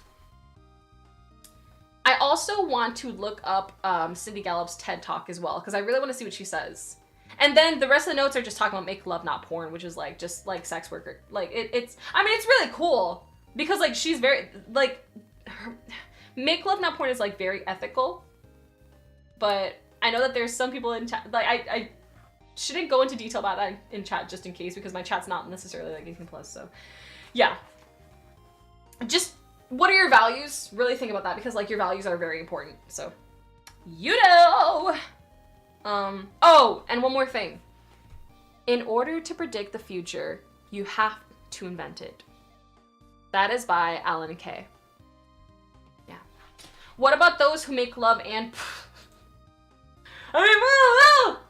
I also want to look up Cindy Gallup's TED Talk as well, because I really want to see what she says. And then the rest of the notes are just talking about make love, not porn, which is like just like sex worker. Like it's I mean, it's really cool because like she's very like make love, not porn is like very ethical. But I know that there's some people in chat, like I shouldn't go into detail about that in chat just in case, because my chat's not necessarily like 18+, so yeah. Just what are your values? Really think about that, because like your values are very important. So you know. Oh, and one more thing. In order to predict the future, you have to invent it. That is by Alan Kay. Yeah. What about those who make love and I mean,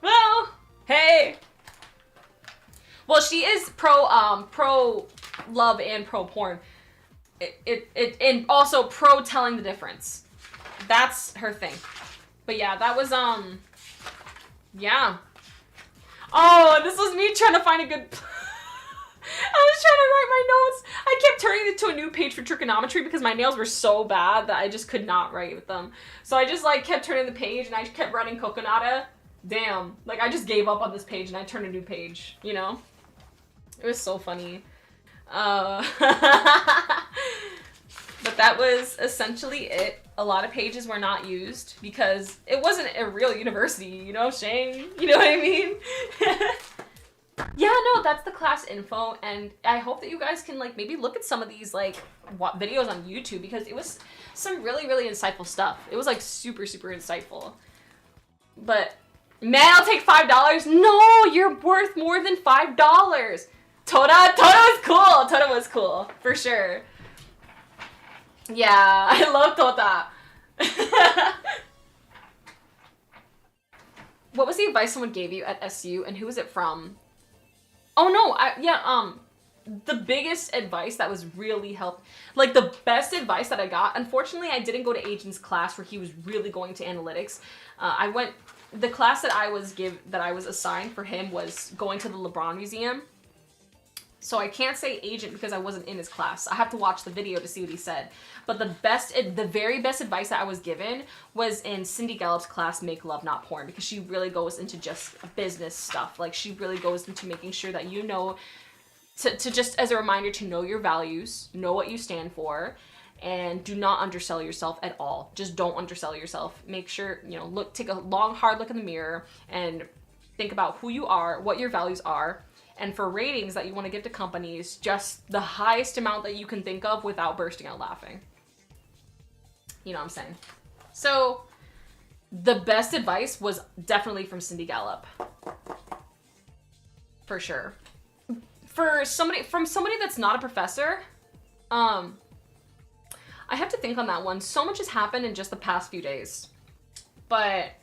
well, hey. Well, she is pro love and pro porn. And also pro telling the difference. That's her thing. But yeah, that was yeah. Oh, this was me trying to find a good I was trying to write my notes. I kept turning it to a new page for trigonometry because my nails were so bad that I just could not write with them. So I just like kept turning the page and I kept writing coconata. Damn. Like I just gave up on this page and I turned a new page, you know? It was so funny. But that was essentially it. A lot of pages were not used because it wasn't a real university, you know, Shane? You know what I mean? Yeah, no, that's the class info, and I hope that you guys can, like, maybe look at some of these, like, videos on YouTube, because it was some really, really insightful stuff. It was, like, super, super insightful. But, man, I'll take $5. No, you're worth more than $5. Toda was cool. Toda was cool, for sure. Yeah, I love Tota. What was the advice someone gave you at SU, and who was it from? Oh no, the biggest advice that was really helped, like the best advice that I got, unfortunately I didn't go to Agent's class where he was really going to analytics. The class that I was assigned for him was going to the LeBron Museum. So I can't say Agent because I wasn't in his class. I have to watch the video to see what he said. But the very best advice that I was given was in Cindy Gallup's class, Make Love, Not Porn, because she really goes into just business stuff. Like she really goes into making sure that you know, to just as a reminder to know your values, know what you stand for, and do not undersell yourself at all. Just don't undersell yourself. Make sure, you know, take a long, hard look in the mirror and think about who you are, what your values are. And for ratings that you want to give to companies, just the highest amount that you can think of without bursting out laughing. You know what I'm saying? So, the best advice was definitely from Cindy Gallup. For sure. From somebody that's not a professor, I have to think on that one. So much has happened in just the past few days. But,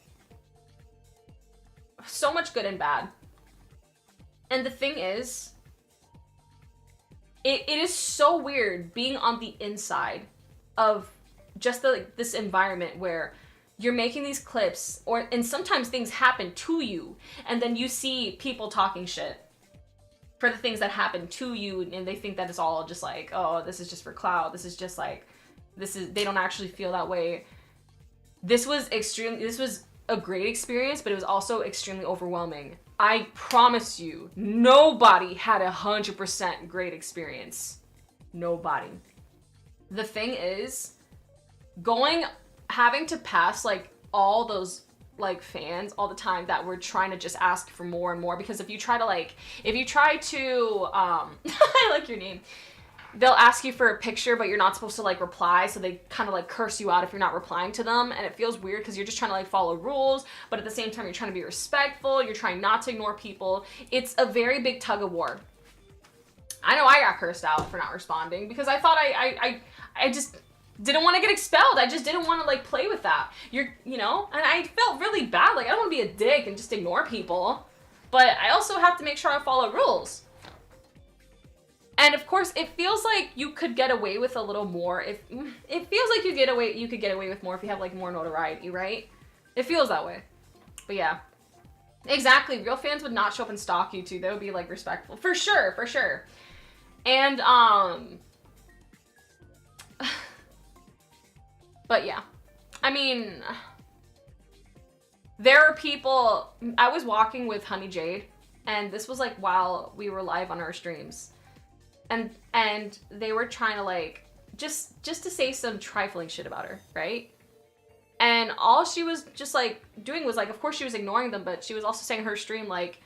so much good and bad. And the thing is, it is so weird being on the inside of just this environment where you're making these clips, and sometimes things happen to you, and then you see people talking shit for the things that happen to you, and they think that it's all just like, oh, this is just for clout. This is just like, they don't actually feel that way. This was a great experience, but it was also extremely overwhelming. I promise you, nobody had 100% great experience. Nobody. The thing is, having to pass like all those like fans all the time that were trying to just ask for more and more, because if you try to I like your name. They'll ask you for a picture, but you're not supposed to like reply, so they kind of like curse you out if you're not replying to them, and it feels weird because you're just trying to like follow rules, but at the same time you're trying to be respectful, you're trying not to ignore people. It's a very big tug of war. I know I got cursed out for not responding because I thought I just didn't want to get expelled. I just didn't want to like play with that. You know, and I felt really bad. Like I don't want to be a dick and just ignore people, but I also have to make sure I follow rules. And of course, it feels like you could get away with a little more if it feels like you could get away with more if you have like more notoriety, right? It feels that way. But yeah. Exactly. Real fans would not show up and stalk you too. They would be like respectful. For sure, for sure. And but yeah. I mean, there are people, I was walking with Honey Jade, and this was like while we were live on our streams. And they were trying to like, just to say some trifling shit about her, right? And all she was just like doing was like, of course she was ignoring them, but she was also saying her stream like,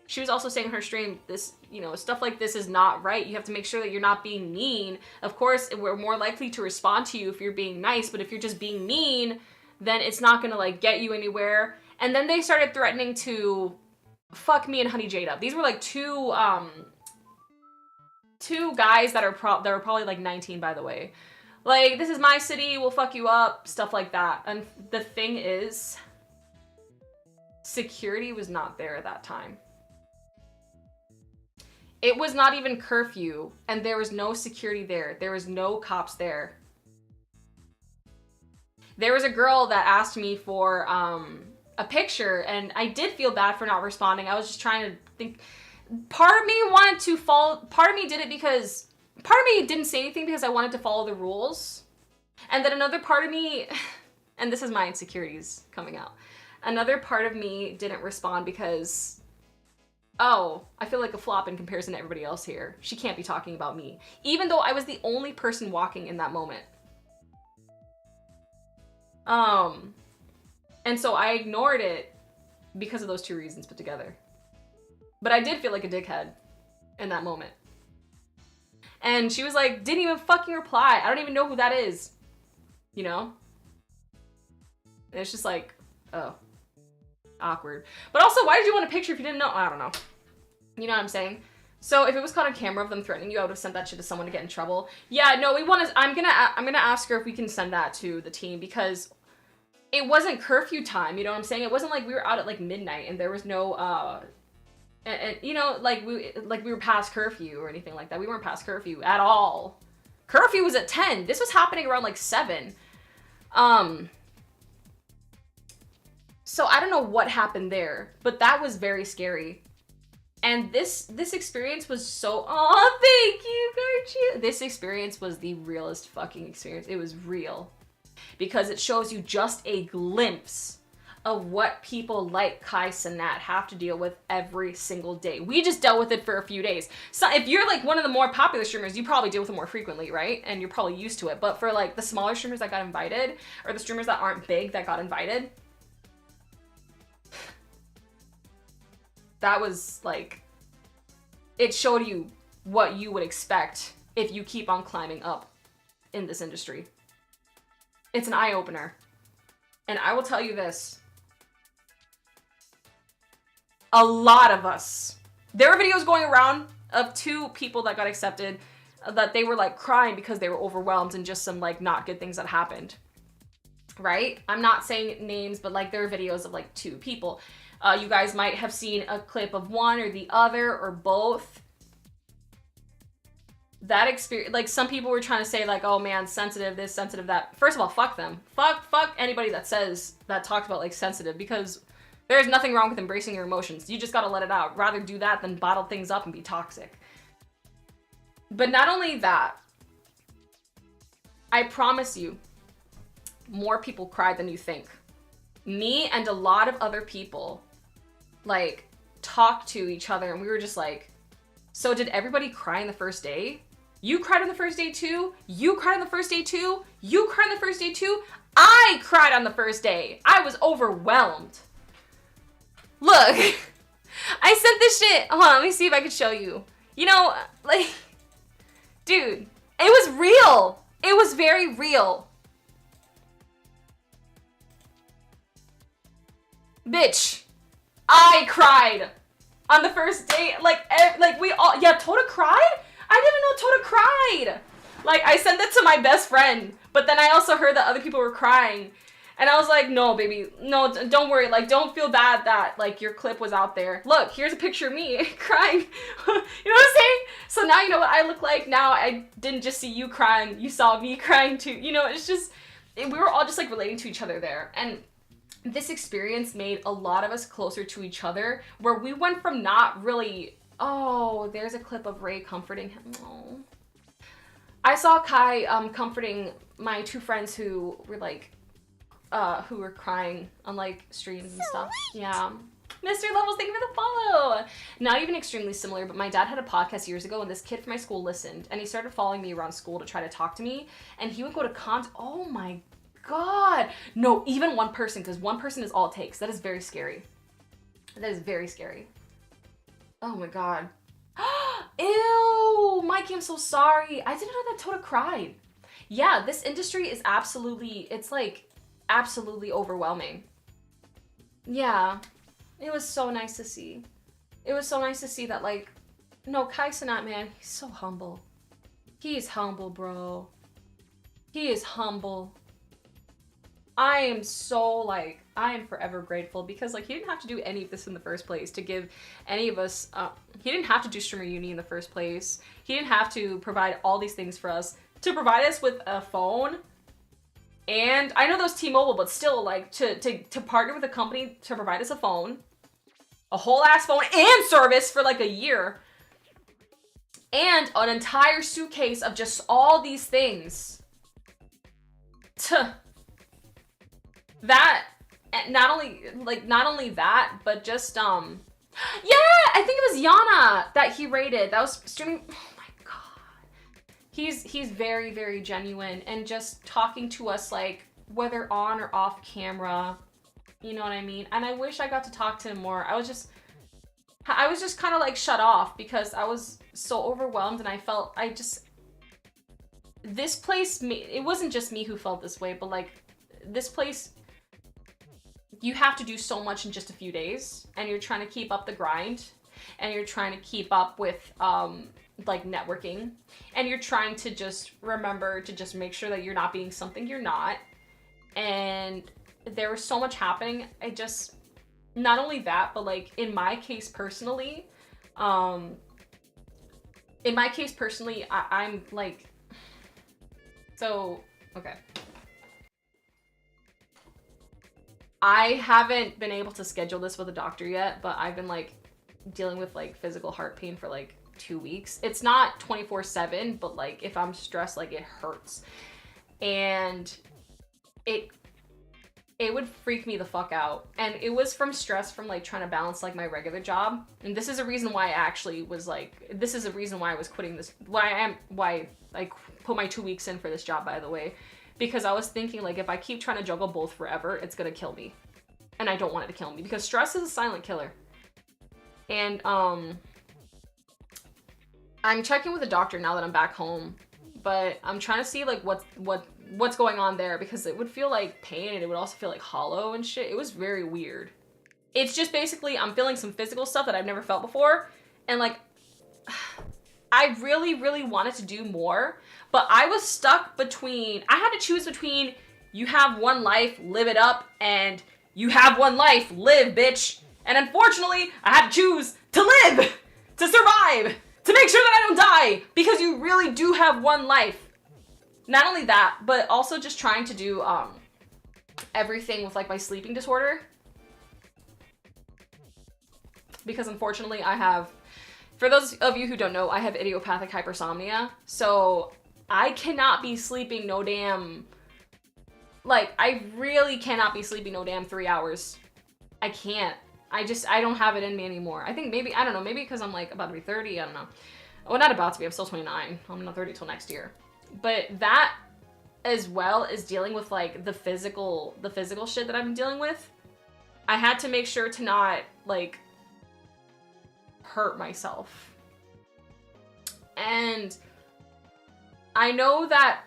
this, you know, stuff like this is not right. You have to make sure that you're not being mean. Of course, we're more likely to respond to you if you're being nice, but if you're just being mean, then it's not gonna like get you anywhere. And then they started threatening to fuck me and Honey Jade up. These were like two guys that were probably like 19, by the way. Like, this is my city, we'll fuck you up, stuff like that. And the thing is, security was not there at that time. It was not even curfew, and there was no security there. There was no cops there. There was a girl that asked me for a picture, and I did feel bad for not responding. I was just trying to think. Part of me wanted to follow, part of me did it because, part of me didn't say anything because I wanted to follow the rules. And then another part of me, and this is my insecurities coming out, another part of me didn't respond because, oh, I feel like a flop in comparison to everybody else here. She can't be talking about me. Even though I was the only person walking in that moment. And so I ignored it because of those two reasons put together. But I did feel like a dickhead in that moment. And she was like, didn't even fucking reply. I don't even know who that is. You know? And it's just like, oh. Awkward. But also, why did you want a picture if you didn't know? I don't know. You know what I'm saying? So if it was caught on camera of them threatening you, I would have sent that shit to someone to get in trouble. Yeah, no, we want to, I'm gonna ask her if we can send that to the team because it wasn't curfew time, you know what I'm saying? It wasn't like we were out at like midnight and there was no, and you know, like we were past curfew or anything like that. We weren't past curfew at all. Curfew was at 10. This was happening around like 7. So I don't know what happened there, but that was very scary. And this experience was so, oh, thank you, Garchie. This experience was the realest fucking experience. It was real. Because it shows you just a glimpse of what people like Kai Cenat have to deal with every single day. We just dealt with it for a few days. So if you're like one of the more popular streamers, you probably deal with it more frequently, right? And you're probably used to it. But for like the smaller streamers that got invited, or the streamers that aren't big that got invited, that was like, it showed you what you would expect if you keep on climbing up in this industry. It's an eye-opener. And I will tell you this. A lot of us, there are videos going around of 2 people that got accepted that they were like crying because they were overwhelmed and just some like not good things that happened. Right? I'm not saying names, but like there are videos of like 2 people. You guys might have seen a clip of one or the other or both. That experience, like some people were trying to say like, oh man, sensitive this, sensitive that. First of all, fuck them. Fuck anybody that talks about like sensitive, because there's nothing wrong with embracing your emotions. You just gotta let it out. Rather do that than bottle things up and be toxic. But not only that, I promise you, more people cried than you think. Me and a lot of other people like talked to each other and we were just like, so did everybody cry on the first day? You cried on the first day too? You cried on the first day too? You cried on the first day too? I cried on the first day. I was overwhelmed. Look, I sent this shit. Hold on, let me see if I can show you. You know, like, dude, it was real. It was very real. Bitch, I cried on the first day. Like we all, yeah, Tota cried? I didn't know Tota cried. Like, I sent that to my best friend, but then I also heard that other people were crying. And I was like, no, baby, no, don't worry. Like, don't feel bad that, like, your clip was out there. Look, here's a picture of me crying. You know what I'm saying? So now you know what I look like. Now I didn't just see you crying. You saw me crying too. You know, it's just, we were all just, like, relating to each other there. And this experience made a lot of us closer to each other, where we went from not really, oh, there's a clip of Ray comforting him. Oh. I saw Kai comforting my 2 friends who were like who were crying on like streams and stuff. Yeah. Mr. Levels, thank you for the follow. Not even extremely similar, but my dad had a podcast years ago and this kid from my school listened and he started following me around school to try to talk to me and he would go to oh my God. No, even one person, because one person is all it takes. That is very scary. That is very scary. Oh my God. Ew, Mikey, I'm so sorry. I didn't know that Tota cried. Yeah, this industry is absolutely, it's like absolutely overwhelming. Yeah, it was so nice to see. It was so nice to see that, like, no, Kai Cenat, man, he's so humble. He is humble, bro. He is humble. I am so, like, I am forever grateful because, like, he didn't have to do any of this in the first place to give any of us, he didn't have to do Streamer Uni in the first place. He didn't have to provide all these things for us. To provide us with a phone, and I know that was T-Mobile, but still, like, to partner with a company to provide us a phone, a whole ass phone and service for like a year, and an entire suitcase of just all these things. That, not only that, but just, yeah, I think it was Yana that he rated, that was streaming. He's very, very genuine and just talking to us, like, whether on or off camera, you know what I mean? And I wish I got to talk to him more. I was just kind of like shut off because I was so overwhelmed and I felt, this place, it wasn't just me who felt this way, but like, this place, you have to do so much in just a few days and you're trying to keep up the grind and you're trying to keep up with, like networking and you're trying to just remember to just make sure that you're not being something you're not, and there was so much happening. I just, not only that, but like in my case personally, I'm like, so okay, I haven't been able to schedule this with a doctor yet, but I've been like dealing with like physical heart pain for like 2 weeks. It's not 24/7, but like if I'm stressed, like it hurts. And it would freak me the fuck out. And it was from stress from like trying to balance like my regular job. And this is a reason why I actually was like, this is a reason why I was quitting this, why I put my 2 weeks in for this job, by the way. Because I was thinking like if I keep trying to juggle both forever, it's gonna kill me. And I don't want it to kill me because stress is a silent killer. And I'm checking with a doctor now that I'm back home, but I'm trying to see like what's going on there because it would feel like pain and it would also feel like hollow and shit. It was very weird. It's just basically I'm feeling some physical stuff that I've never felt before, and like I really, really wanted to do more, but I was stuck between, I had to choose between you have one life, live it up, and you have one life, live, bitch. And unfortunately, I had to choose to live, to survive, to make sure that I don't die, because you really do have one life. Not only that, but also just trying to do everything with like my sleeping disorder. Because unfortunately I have, for those of you who don't know, I have idiopathic hypersomnia. So I cannot be sleeping no damn, like I really cannot be sleeping no damn 3 hours. I can't. I don't have it in me anymore. I think maybe, I don't know, maybe because I'm like about to be 30, I don't know. Well, not about to be, I'm still 29. I'm not 30 till next year. But that, as well as dealing with like the physical shit that I've been dealing with, I had to make sure to not like hurt myself. And I know that,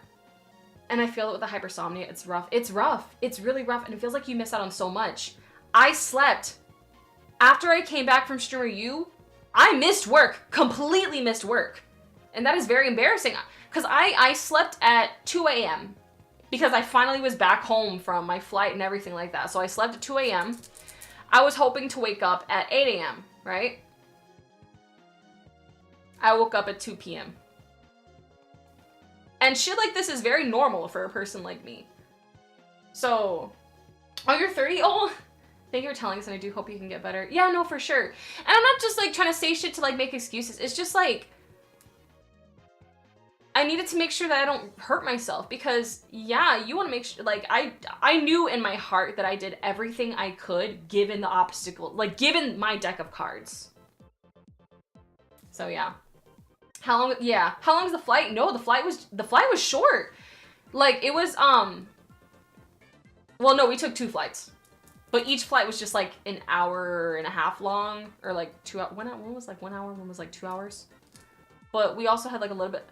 and I feel it with the hypersomnia, it's rough. It's rough. It's really rough, and it feels like you miss out on so much. I slept. After I came back from Streamer U, I missed work. Completely missed work. And that is very embarrassing. Because I slept at 2 a.m. because I finally was back home from my flight and everything like that. So I slept at 2 a.m. I was hoping to wake up at 8 a.m., right? I woke up at 2 p.m. And shit like this is very normal for a person like me. So, oh, you're 30? Oh, thank you for telling us, and I do hope you can get better. Yeah, no, for sure. And I'm not just like trying to say shit to like make excuses. It's just like, I needed to make sure that I don't hurt myself because yeah, you want to make sure, like, I knew in my heart that I did everything I could given the obstacle, like given my deck of cards. So yeah. How long was the flight? No, the flight was short. Like it was, well, no, we took 2 flights, but each flight was just like an hour and a half long, or like 2 hours. One was like 1 hour, one was like 2 hours. But we also had like a little bit.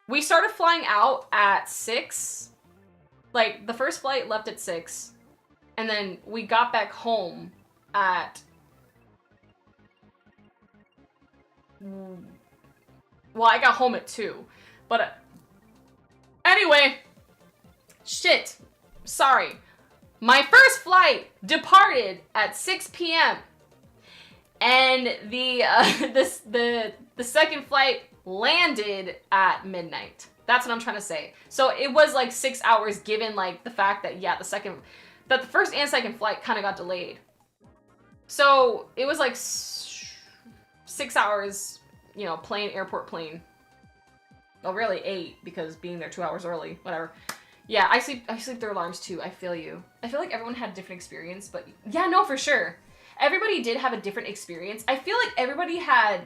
We started flying out at 6. Like the first flight left at 6, and then we got back home at. Well, I got home at 2, but anyway, shit. Sorry. My first flight departed at 6 p.m. and the second flight landed at midnight. That's what I'm trying to say. So it was like 6 hours given like the fact that yeah, the first and second flight kind of got delayed. So it was like 6 hours, you know, airport plane. Well, really 8 because being there 2 hours early, whatever. Yeah, I sleep through alarms too. I feel you. I feel like everyone had a different experience, but yeah, no, for sure. Everybody did have a different experience. I feel like everybody had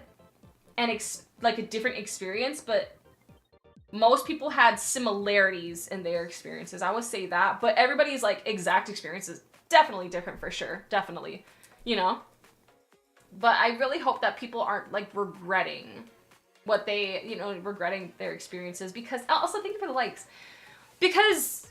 a different experience, but most people had similarities in their experiences. I would say that, but everybody's like exact experience is definitely different for sure. Definitely, you know? But I really hope that people aren't like regretting what they, you know, regretting their experiences, because also thank you for the likes, because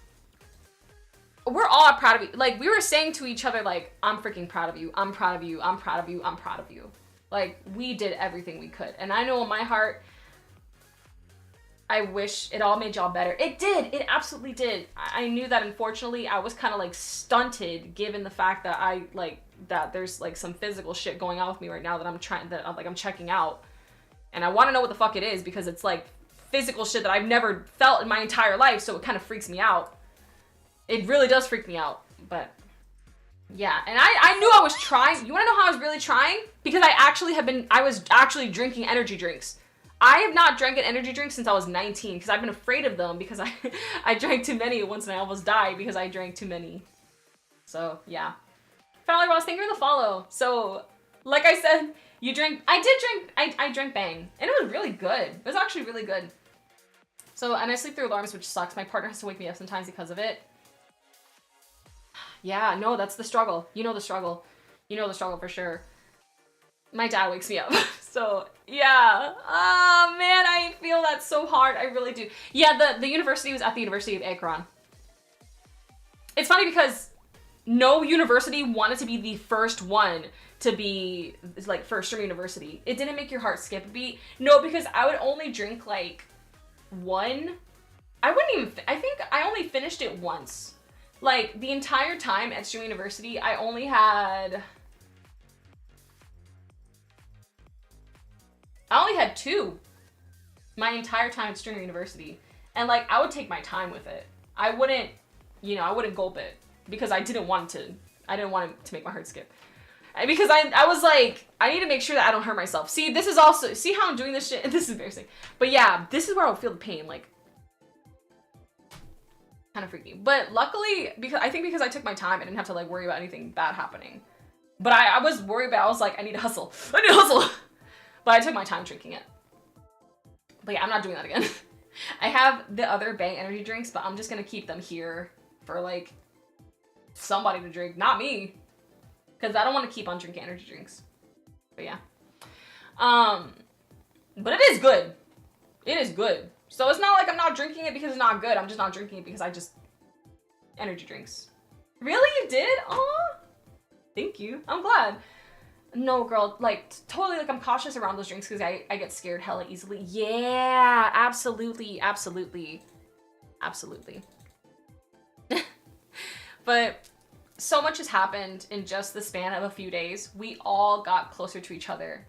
we're all proud of you. Like we were saying to each other, like, I'm freaking proud of you. I'm proud of you. I'm proud of you. I'm proud of you. Like we did everything we could. And I know in my heart, I wish it all made y'all better. It did. It absolutely did. I knew that unfortunately I was kind of like stunted given the fact that that there's like some physical shit going on with me right now that I'm checking out. And I want to know what the fuck it is because it's like physical shit that I've never felt in my entire life. So it kind of freaks me out. It really does freak me out. But yeah. And I knew I was trying. You want to know how I was really trying? Because I was actually drinking energy drinks. I have not drank an energy drink since I was 19 because I've been afraid of them because I drank too many once and I almost died because I drank too many. So yeah. Family Ross, thank you for the follow. So like I said, I drank Bang and it was really good. It was actually really good. So, and I sleep through alarms, which sucks. My partner has to wake me up sometimes because of it. Yeah, no, that's the struggle. You know the struggle. You know the struggle for sure. My dad wakes me up. So, yeah. Oh, man, I feel that so hard. I really do. Yeah, the university was at the University of Akron. It's funny because no university wanted to be the first one to be, like, first from university. It didn't make your heart skip a beat. No, because I would only drink, like, one. I think I only finished it once. Like, the entire time at Stream University, I only had 2 my entire time at Stringer University. And like, I would take my time with it. I wouldn't gulp it because I didn't want it to make my heart skip. Because I was like, I need to make sure that I don't hurt myself. See, this is also, see how I'm doing this shit? This is embarrassing. But yeah, this is where I'll feel the pain, like, kind of freaky. But luckily, because I took my time, I didn't have to like worry about anything bad happening. But I was worried about, I was like, I need to hustle. But I took my time drinking it. But yeah, I'm not doing that again. I have the other Bang energy drinks, but I'm just gonna keep them here for like somebody to drink, not me. Because I don't want to keep on drinking energy drinks. But yeah. But it is good. It is good. So it's not like I'm not drinking it because it's not good. I'm just not drinking it because energy drinks. Really? You did? Aw. Thank you. I'm glad. No, girl, like, totally, like, I'm cautious around those drinks because I get scared hella easily. Yeah, absolutely, absolutely, absolutely. But so much has happened in just the span of a few days. We all got closer to each other.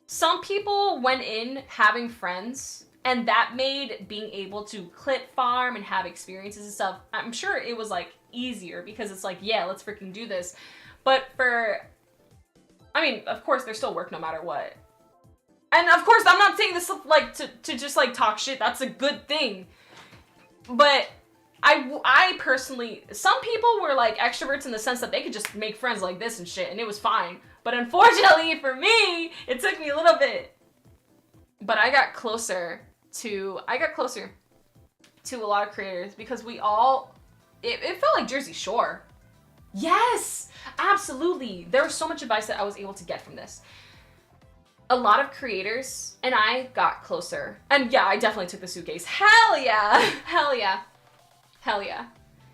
Some people went in having friends, and that made being able to clit farm and have experiences and stuff, I'm sure it was, like, easier because it's like, yeah, let's freaking do this. But I mean, of course, there's still work no matter what. And of course, I'm not saying this like to just like talk shit. That's a good thing. But I personally, some people were like extroverts in the sense that they could just make friends like this and shit, and it was fine. But unfortunately for me, it took me a little bit. But I got closer to a lot of creators because we all, it felt like Jersey Shore. Yes, absolutely. There was so much advice that I was able to get from this. A lot of creators and I got closer. And yeah, I definitely took the suitcase. Hell yeah. Hell yeah. Hell yeah.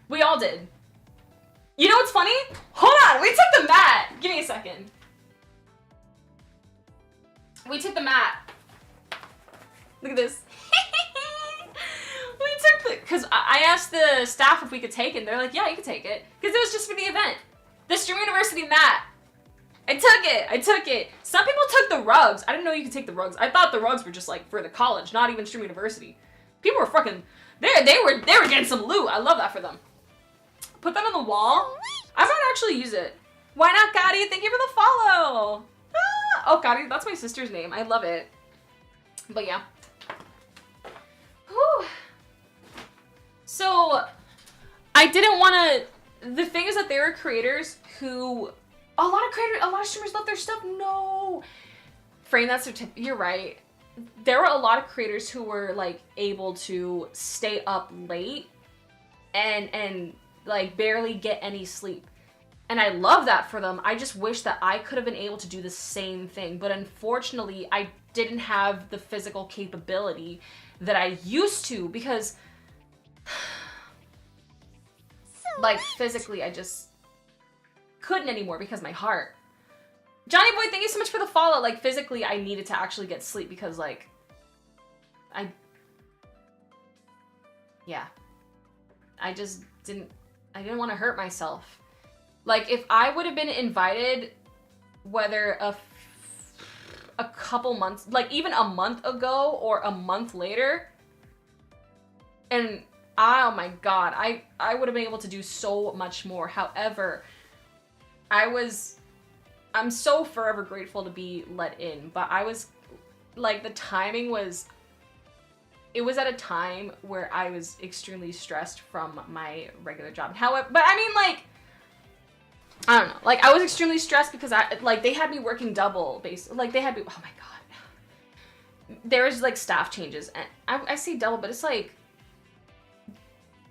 We all did. You know what's funny? Hold on, we took the mat. Give me a second. We took the mat. Look at this. We took the, because I asked the staff if we could take it, and they're like, yeah, you can take it. Because it was just for the event. The Stream University mat. I took it. Some people took the rugs. I didn't know you could take the rugs. I thought the rugs were just like for the college, not even Stream University. People were fucking, they were getting some loot. I love that for them. Put that on the wall. I might actually use it. Why not, Gotti? Thank you for the follow. Ah! Oh, Gotti, that's my sister's name. I love it. But yeah. Whew. So, I didn't want to, the thing is that there are creators who, a lot of streamers left their stuff. No. Frame that certificate. You're right. There were a lot of creators who were like able to stay up late and like barely get any sleep. And I love that for them. I just wish that I could have been able to do the same thing. But unfortunately, I didn't have the physical capability that I used to because like physically I just couldn't anymore because of my heart. Johnny Boy, thank you so much for the follow. Like physically I needed to actually get sleep because like I just didn't want to hurt myself. Like if I would have been invited whether a couple months, like even a month ago or a month later, and oh my god, I would have been able to do so much more. However, I'm so forever grateful to be let in, but I was like, the timing was, it was at a time where I was extremely stressed from my regular job. However, but I mean like, I don't know, like I was extremely stressed because they had me working double basically, like they had me, oh my god. There was like staff changes and I say double, but it's like,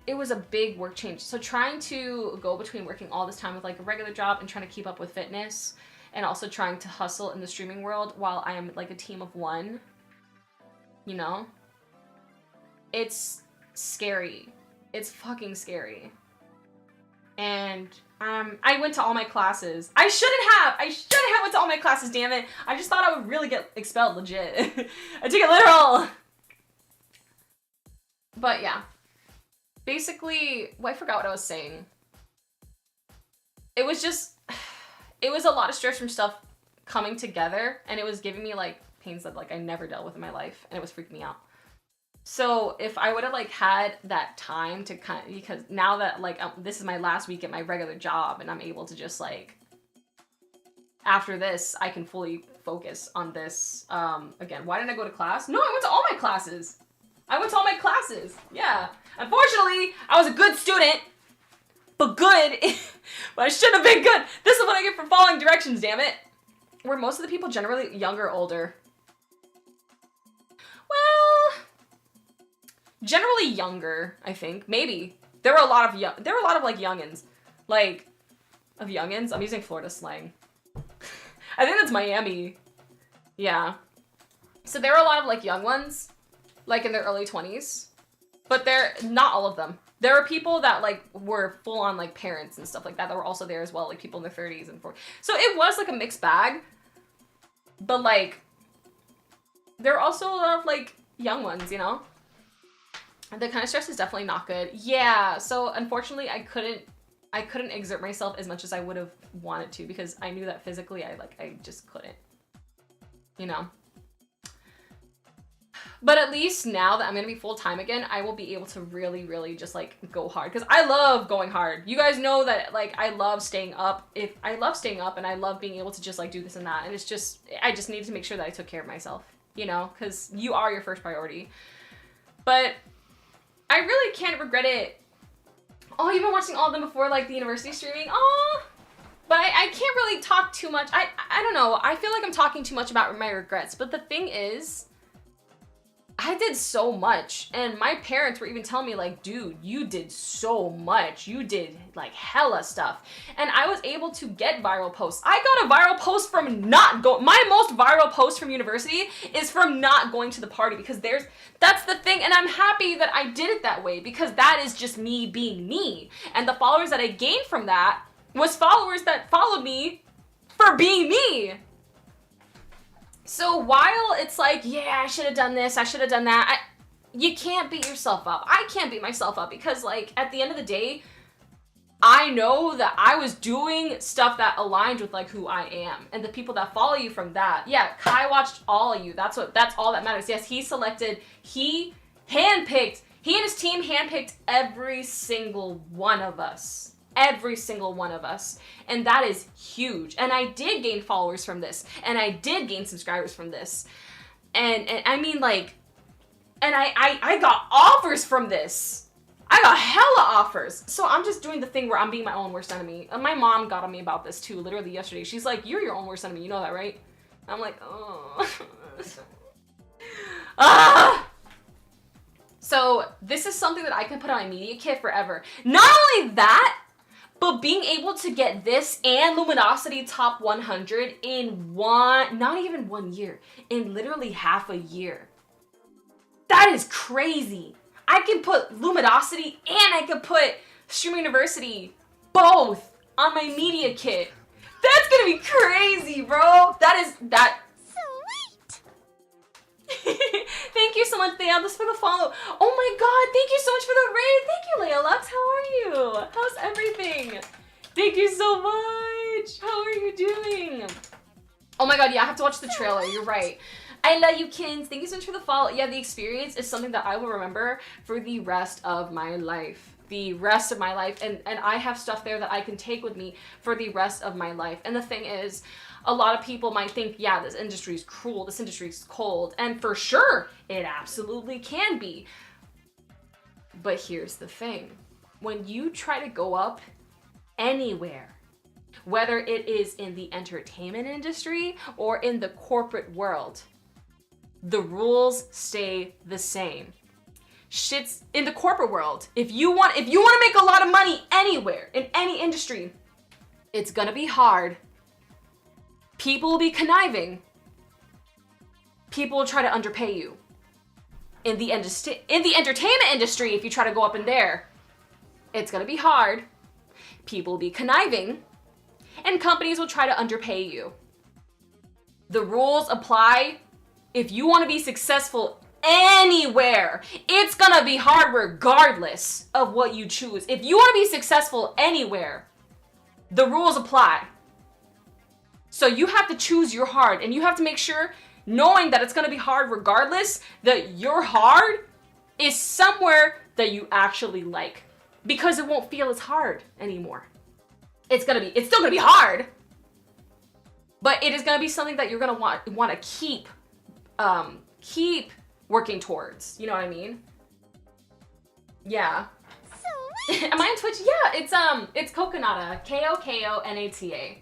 it was a big work change. So trying to go between working all this time with like a regular job and trying to keep up with fitness and also trying to hustle in the streaming world while I am like a team of one, you know, it's scary. It's fucking scary. And I went to all my classes. I shouldn't have went to all my classes, damn it. I just thought I would really get expelled, legit. I took it literal. But yeah. Basically, well, I forgot what I was saying. It was just, it was a lot of stress from stuff coming together, and it was giving me like pains that like I never dealt with in my life, and it was freaking me out. So if I would have like had that time to kind of, because now that like this is my last week at my regular job, and I'm able to just like, after this, I can fully focus on this. Again, why didn't I go to class? No, I went to all my classes. Yeah. Unfortunately, I was a good student, but good, but I shouldn't have been good. This is what I get for following directions, damn it. Were most of the people generally younger or older? Well, generally younger, I think. Maybe. There were a lot of like youngins. Like, of youngins? I'm using Florida slang. I think that's Miami. Yeah. So there were a lot of like young ones, like in their early 20s. But they're not all of them. There are people that like were full on like parents and stuff like that were also there as well, like people in their 30s and 40s. So it was like a mixed bag. But like, there are also a lot of like young ones, you know? The kind of stress is definitely not good. Yeah, so unfortunately I couldn't exert myself as much as I would have wanted to because I knew that physically I just couldn't, you know? But at least now that I'm gonna be full-time again, I will be able to really, really just like go hard. Because I love going hard. You guys know that like I love staying up. I love staying up and I love being able to just like do this and that. And it's just, I just needed to make sure that I took care of myself. you know, because you are your first priority. But I really can't regret it. Oh, you've been watching all of them before, like, the university streaming? Oh, but I can't really talk too much. I don't know. I feel like I'm talking too much about my regrets. But the thing is, I did so much. And my parents were even telling me, like, dude, you did so much. You did, like, hella stuff. And I was able to get viral posts. I got a viral post from not going. My most viral post from university is from not going to the party. Because that's the thing. And I'm happy that I did it that way. Because that is just me being me. And the followers that I gained from that was followers that followed me for being me. So while it's like, yeah, I should have done this, I should have done that, you can't beat yourself up. I can't beat myself up because, like, at the end of the day, I know that I was doing stuff that aligned with, like, who I am. And the people that follow you from that, yeah, Kai watched all of you. That's all that matters. Yes, he and his team handpicked every single one of us. Every single one of us. And that is huge. And I did gain followers from this. And I did gain subscribers from this. And I mean, like, and I got offers from this. I got hella offers. So I'm just doing the thing where I'm being my own worst enemy. And my mom got on me about this too, literally yesterday. She's like, you're your own worst enemy. You know that, right? I'm like, oh. So this is something that I can put on my media kit forever. Not only that, but being able to get this and Luminosity Top 100 in not even 1 year, in literally half a year. That is crazy. I can put Luminosity and I can put Stream University both on my media kit. That's gonna be crazy, bro. That. Thank you so much, Theodis, for the follow. Oh my god, thank you so much for the raid. Thank you, Leia Lux. How are you? How's everything? Thank you so much. How are you doing? Oh my god, yeah, I have to watch the trailer. You're right. I love you, Kins. Thank you so much for the follow. Yeah, the experience is something that I will remember for the rest of my life. The rest of my life. And I have stuff there that I can take with me for the rest of my life. And the thing is, a lot of people might think, yeah, this industry is cruel, this industry is cold, and for sure, it absolutely can be. But here's the thing. When you try to go up anywhere, whether it is in the entertainment industry or in the corporate world, the rules stay the same. Shit's in the corporate world. If you want to make a lot of money anywhere, in any industry, it's gonna be hard. People will be conniving. People will try to underpay you. In the entertainment industry, if you try to go up in there, it's gonna be hard. People will be conniving, and companies will try to underpay you. The rules apply if you want to be successful anywhere. It's gonna be hard regardless of what you choose. If you want to be successful anywhere, the rules apply. So you have to choose your hard, and you have to make sure, knowing that it's going to be hard regardless, that your hard is somewhere that you actually like, because it won't feel as hard anymore. It's still going to be hard, but it is going to be something that you're going to want to keep working towards. You know what I mean? Yeah. Am I on Twitch? Yeah, it's Kokonata, Kokonata.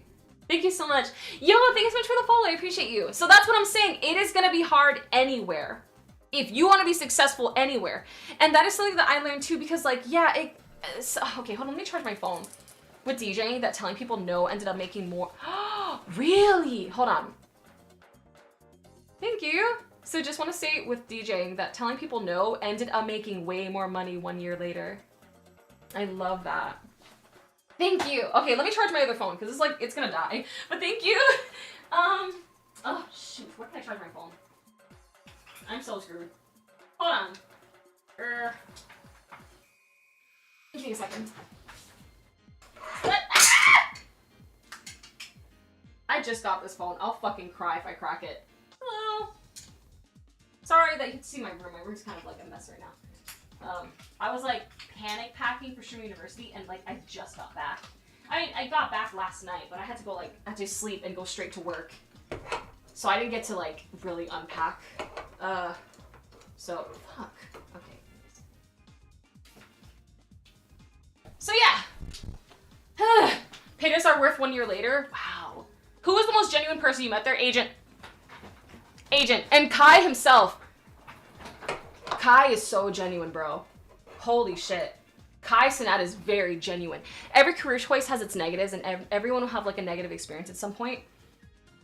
Thank you so much. Yo, thank you so much for the follow. I appreciate you. So that's what I'm saying. It is going to be hard anywhere. If you want to be successful anywhere. And that is something that I learned too, because, like, yeah, okay, hold on. Let me charge my phone. With DJing, that telling people no ended up making more. Really? Hold on. Thank you. So just want to say with DJing that telling people no ended up making way more money 1 year later. I love that. Thank you. Okay, let me charge my other phone because it's gonna die. But thank you. Oh shoot, where can I charge my phone? I'm so screwed. Hold on. Give me a second. I just got this phone. I'll fucking cry if I crack it. Hello. Sorry that you can see my room. My room's kind of like a mess right now. I was like panic packing for Stream University, and like I just got back. I mean, I got back last night, but I had to go sleep and go straight to work. So I didn't get to like really unpack. So fuck. Okay. So yeah. Paydays are worth 1 year later. Wow. Who was the most genuine person you met there? Agent. Agent. And Kai himself. Kai is so genuine, bro. Holy shit. Kai Cenat is very genuine. Every career choice has its negatives, and everyone will have like a negative experience at some point.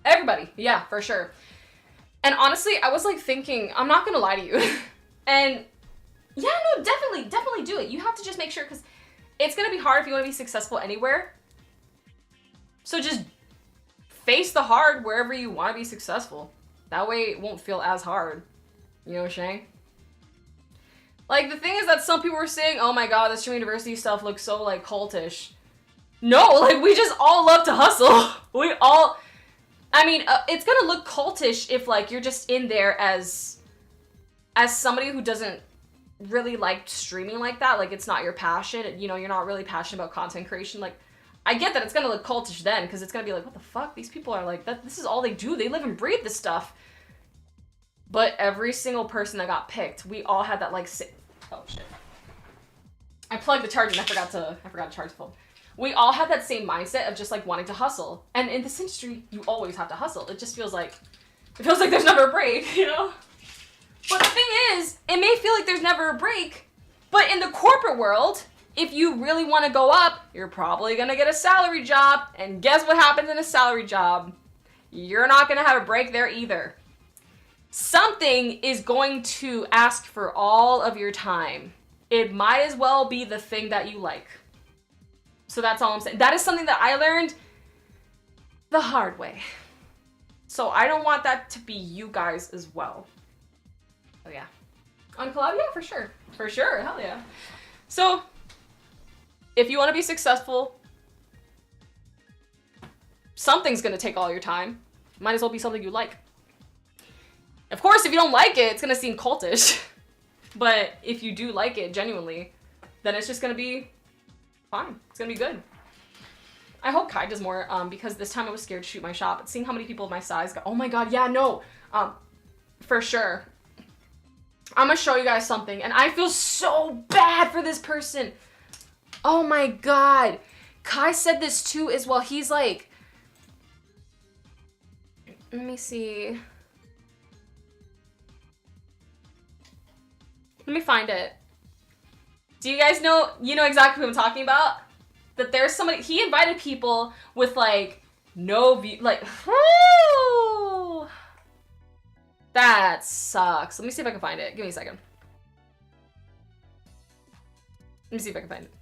Everybody, yeah, for sure. And honestly, I was like thinking, I'm not gonna lie to you. And yeah, no, definitely do it. You have to just make sure, because it's gonna be hard if you want to be successful anywhere. So just face the hard wherever you want to be successful. That way it won't feel as hard. You know what I'm saying? Like, the thing is that some people were saying, oh my god, this Stream University stuff looks so, like, cultish. No, like, we just all love to hustle. We all... I mean, it's gonna look cultish if, like, you're just in there as somebody who doesn't really like streaming like that. Like, it's not your passion. You know, you're not really passionate about content creation. Like, I get that it's gonna look cultish then, because it's gonna be like, what the fuck? These people are like, this is all they do. They live and breathe this stuff. But every single person that got picked, we all had that, like, oh shit. I plugged the charger and I forgot to charge the phone. We all had that same mindset of just, like, wanting to hustle. And in this industry, you always have to hustle. It just feels like there's never a break, you know? But the thing is, it may feel like there's never a break, but in the corporate world, if you really want to go up, you're probably gonna get a salary job. And guess what happens in a salary job? You're not gonna have a break there either. Something is going to ask for all of your time. It might as well be the thing that you like. So that's all I'm saying. That is something that I learned the hard way. So I don't want that to be you guys as well. Oh yeah. On collab, yeah, for sure. For sure, hell yeah. So, if you want to be successful, something's gonna take all your time. Might as well be something you like. Of course, if you don't like it, it's gonna seem cultish. But if you do like it genuinely, then it's just gonna be fine. It's gonna be good. I hope Kai does more, because this time I was scared to shoot my shot, but seeing how many people of my size got, oh my god, yeah, no, for sure. I'm gonna show you guys something, and I feel so bad for this person. Oh my god. Kai said this too as well. He's like, let me see. Let me find it. Do you guys know, you know exactly who I'm talking about? That there's somebody, he invited people with like, no view, like, whoo! That sucks. Let me see if I can find it. Give me a second. Let me see if I can find it.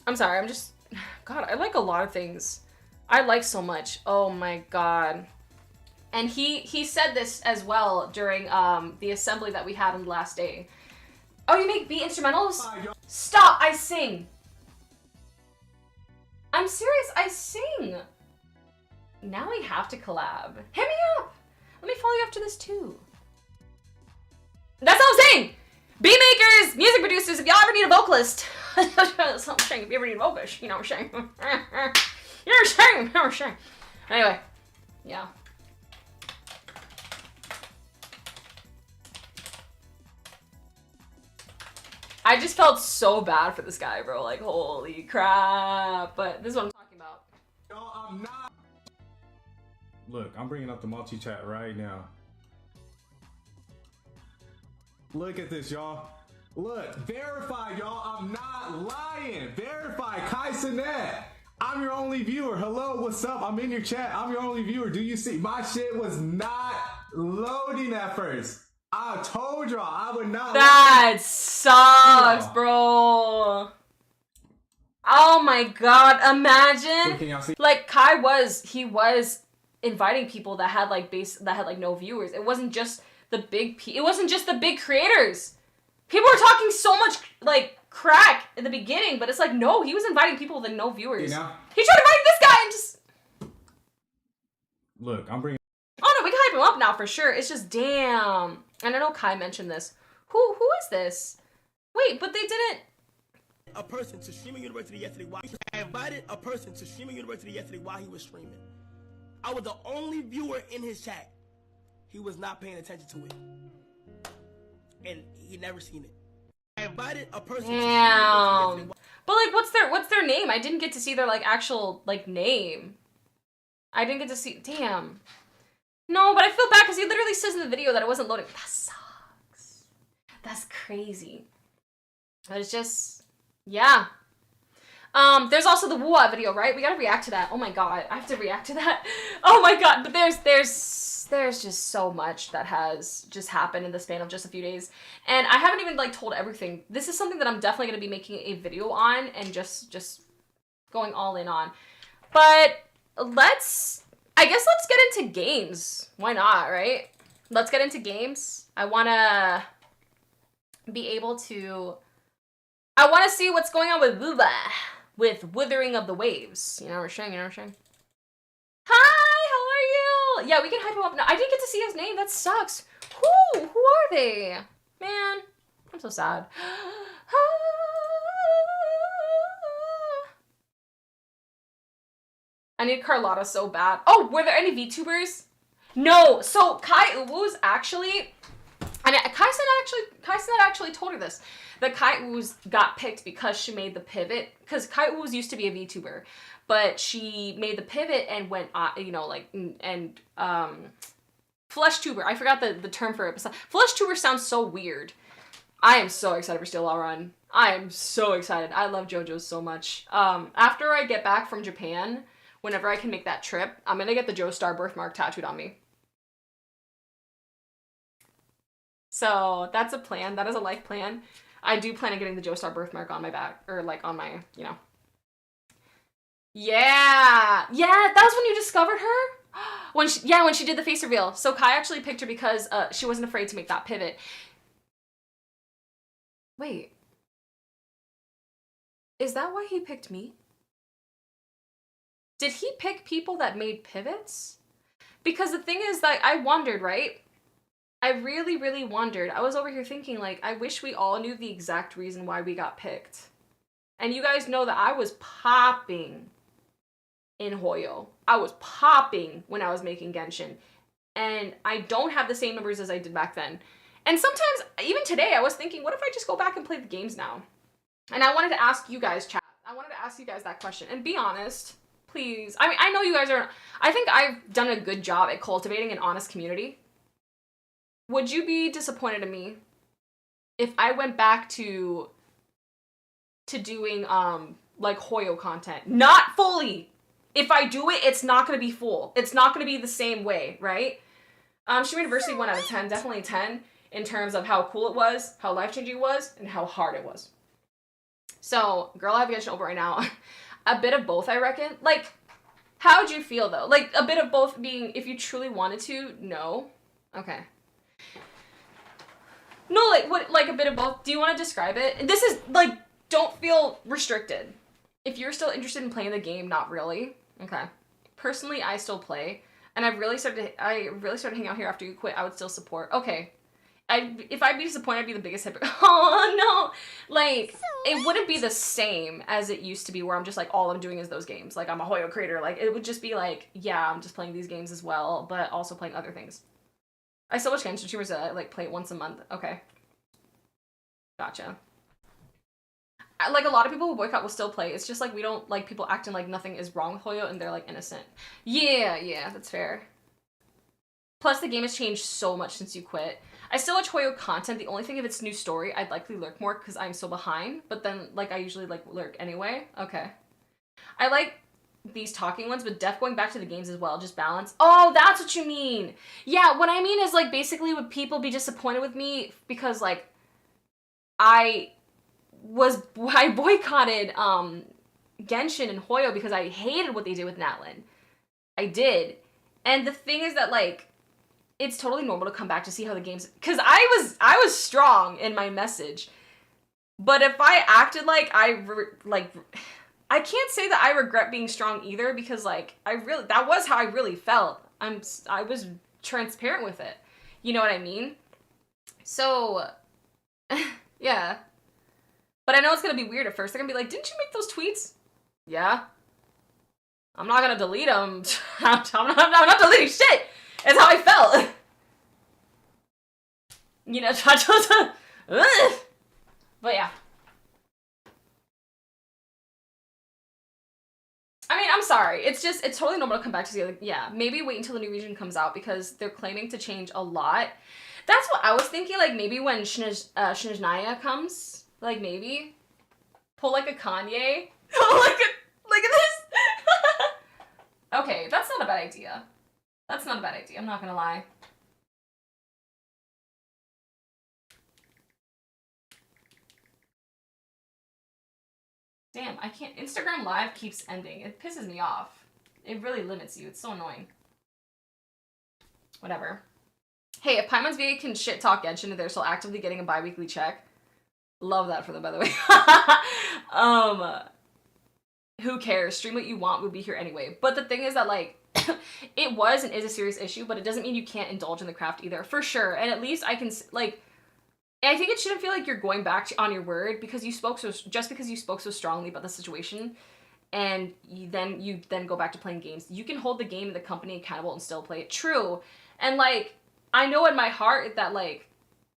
I'm sorry, I'm just, God, I like a lot of things. I like so much. Oh my god. And he said this as well during the assembly that we had on the last day. Oh, you make beat instrumentals? Stop, I sing. I'm serious, I sing. Now we have to collab. Hit me up. Let me follow you after this too. That's what I'm saying. Beat makers, music producers, if y'all ever need a vocalist. That's what I'm saying. If you ever need a vocalist, you know what I'm saying. You know what I'm saying. Anyway, yeah. I just felt so bad for this guy, bro. Like, holy crap. But this is what I'm talking about. Y'all, I'm not. Look, I'm bringing up the multi-chat right now. Look at this, y'all. Look, verify, y'all. I'm not lying. Verify, Kai Cenat. I'm your only viewer. Hello, what's up? I'm in your chat. I'm your only viewer. Do you see? My shit was not loading at first. I told y'all I would not. That sucks, bro. Oh my god, imagine. Like Kai was inviting people that had like no viewers. It wasn't just the it wasn't just the big creators. People were talking so much like crack in the beginning, but it's like no, he was inviting people with no viewers. You know? He tried inviting this guy and just look, I'm bringing. Oh no, we can hype him up now for sure. It's just damn. And I know Kai mentioned this. Who is this? Wait, but they a person to Streaming University yesterday I invited a person to Streaming University yesterday while he was streaming. I was the only viewer in his chat. He was not paying attention to it. And he never seen it. I invited a person Damn. But like what's their name? I didn't get to see their like actual like name. I didn't get to see damn. No, but I feel bad because he literally says in the video that it wasn't loading. That sucks. That's crazy. But it's just yeah. There's also the Wua video, right? We gotta react to that. Oh my god, I have to react to that. Oh my god, but there's just so much that has just happened in the span of just a few days. And I haven't even like told everything. This is something that I'm definitely gonna be making a video on and just going all in on. But I guess let's get into games. Why not, right? Let's get into games. I wanna be able to see what's going on with Wuba. With Withering of the Waves. You know what I'm saying? You know what I'm saying? Hi, how are you? Yeah, we can hype him up now. I didn't get to see his name. That sucks. Who are they? Man, I'm so sad. I need Carlotta so bad. Oh, were there any VTubers? No. So Kai Uwu's actually, and Kai Cenat actually told her this. That Kai Uwu's got picked because she made the pivot. Because Kai Uwu's used to be a VTuber, but she made the pivot and went, FleshTuber. I forgot the term for it. FleshTuber sounds so weird. I am so excited for Steel Law Run. I am so excited. I love JoJo's so much. After I get back from Japan, whenever I can make that trip, I'm gonna get the Joestar birthmark tattooed on me. So that's a plan. That is a life plan. I do plan on getting the Joestar birthmark on my back, or like on my, you know. Yeah, that was when you discovered her? When she did the face reveal. So Kai actually picked her because she wasn't afraid to make that pivot. Wait. Is that why he picked me? Did he pick people that made pivots? Because the thing is that I wondered, right? I really, really wondered. I was over here thinking, like, I wish we all knew the exact reason why we got picked. And you guys know that I was popping in Hoyo. I was popping when I was making Genshin. And I don't have the same numbers as I did back then. And sometimes, even today, I was thinking, what if I just go back and play the games now? And I wanted to ask you guys, chat. I wanted to ask you guys that question. And be honest, please. I mean, I know you guys are... I think I've done a good job at cultivating an honest community. Would you be disappointed in me if I went back to doing like Hoyo content? Not fully. If I do it, it's not gonna be full. It's not gonna be the same way, right? Stream University 1 out of 10, definitely 10 in terms of how cool it was, how life-changing it was, and how hard it was. So, girl, I have Genshin over right now. A bit of both, I reckon. Like, how would you feel though? Like a bit of both being, if you truly wanted to, no. Okay. No, like, what, like a bit of both. Do you want to describe it? This is, like, don't feel restricted. If you're still interested in playing the game, not really. Okay. Personally, I still play. And I really started hanging out here after you quit. I would still support. Okay. If I'd be disappointed, I'd be the biggest hypocrite. Oh, no. Like, it wouldn't be the same as it used to be where I'm just like, all I'm doing is those games. Like, I'm a Hoyo creator. Like, it would just be like, yeah, I'm just playing these games as well, but also playing other things. I still watch Genshin streamers that like play it once a month. Okay. Gotcha. Like a lot of people who boycott will still play. It's just like we don't like people acting like nothing is wrong with Hoyo and they're like innocent. Yeah, that's fair. Plus the game has changed so much since you quit. I still watch Hoyo content. The only thing if it's new story, I'd likely lurk more because I'm so behind. But then like I usually like lurk anyway. Okay. I like these talking ones, but going back to the games as well, just balance. Oh, that's what you mean. Yeah, what I mean is like basically would people be disappointed with me because like I boycotted Genshin and Hoyo because I hated what they did with Natlin. I did. And the thing is that like it's totally normal to come back to see how the games, because I was strong in my message. But if I acted like I can't say that I regret being strong either because like that was how I really felt. I was transparent with it. You know what I mean? So yeah. But I know it's gonna be weird at first. They're gonna be like, didn't you make those tweets? Yeah. I'm not gonna delete them. I'm not deleting shit. It's how I felt. You know, but yeah. I mean, I'm sorry. It's totally normal to come back to the other. Yeah, maybe wait until the new region comes out because they're claiming to change a lot. That's what I was thinking. Like maybe when Shinjinaya comes, like maybe pull like a Kanye. Look at this. Okay, that's not a bad idea. That's not a bad idea. I'm not gonna lie. Damn, I can't. Instagram Live keeps ending. It pisses me off. It really limits you. It's so annoying. Whatever. Hey, if Paimon's VA can shit talk Genshin and they're still actively getting a bi-weekly check. Love that for them, by the way. Who cares? Stream what you want. We'll be here anyway. But the thing is that, like, it was and is a serious issue, but it doesn't mean you can't indulge in the craft either. For sure. And at least I can, like... I think it shouldn't feel like you're going back on your word because you spoke just because you spoke so strongly about the situation, and you then go back to playing games. You can hold the game and the company accountable and still play it. True, and like I know in my heart that like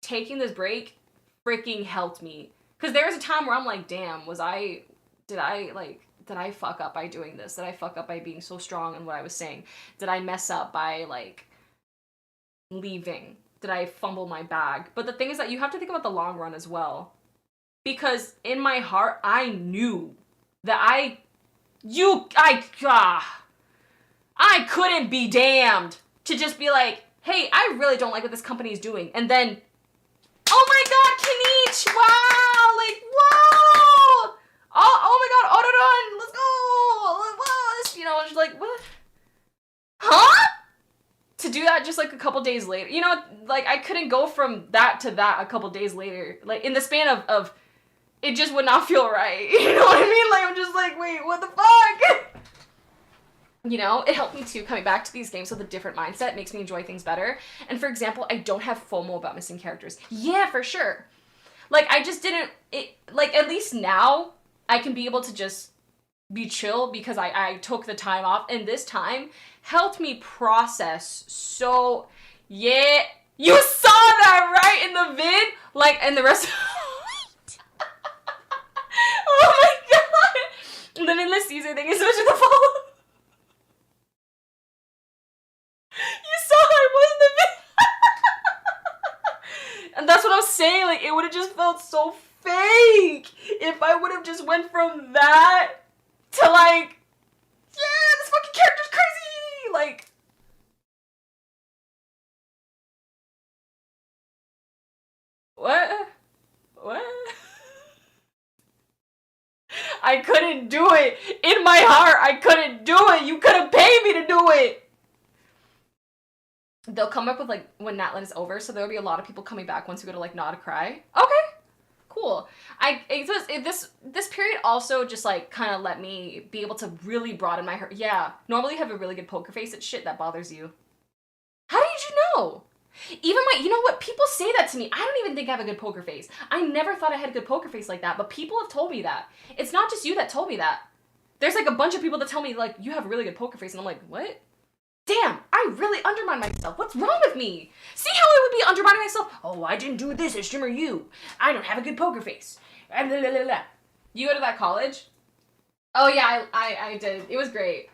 taking this break freaking helped me because there was a time where I'm like, damn, did I fuck up by doing this? Did I fuck up by being so strong in what I was saying? Did I mess up by like leaving? Did I fumble my bag? But the thing is that you have to think about the long run as well. Because in my heart, I knew that I couldn't be damned to just be like, hey, I really don't like what this company is doing. And then, oh my god, Kinich, wow, like, wow. Oh my god, Autodon, let's go. Wow, this, you know, just like, what? Huh? To do that just like a couple days later, you know, like I couldn't go from that to that a couple days later, like in the span of it just would not feel right. You know what I mean? Like I'm just like, wait, what the fuck? You know, it helped me too coming back to these games with a different mindset. It makes me enjoy things better. And for example, I don't have FOMO about missing characters. Yeah, for sure. Like I just didn't, like at least now I can be able to just be chill because I took the time off, and this time helped me process. So yeah, you saw that right in the vid, like, and the rest. Oh my god! And then in the Caesar thing, especially the follow. You saw I was in the vid. And that's what I'm saying. Like it would have just felt so fake if I would have just went from that to like, yeah, this fucking character's crazy! Like, what? I couldn't do it. In my heart, I couldn't do it. You couldn't pay me to do it. They'll come up with like, when Natlan is over, so there'll be a lot of people coming back once we go to like Not a Cry. Okay. Cool. This period also just like kind of let me be able to really broaden my heart. Yeah, normally you have a really good poker face. It's shit that bothers you. How did you know? Even you know what? People say that to me. I don't even think I have a good poker face. I never thought I had a good poker face like that, but people have told me that. It's not just you that told me that. There's like a bunch of people that tell me like, you have a really good poker face, and I'm like, what? Damn, I really undermine myself. What's wrong with me? See how I would be undermining myself? Oh, I didn't do this as streamer you. I don't have a good poker face. You go to that college? Oh yeah, I did. It was great.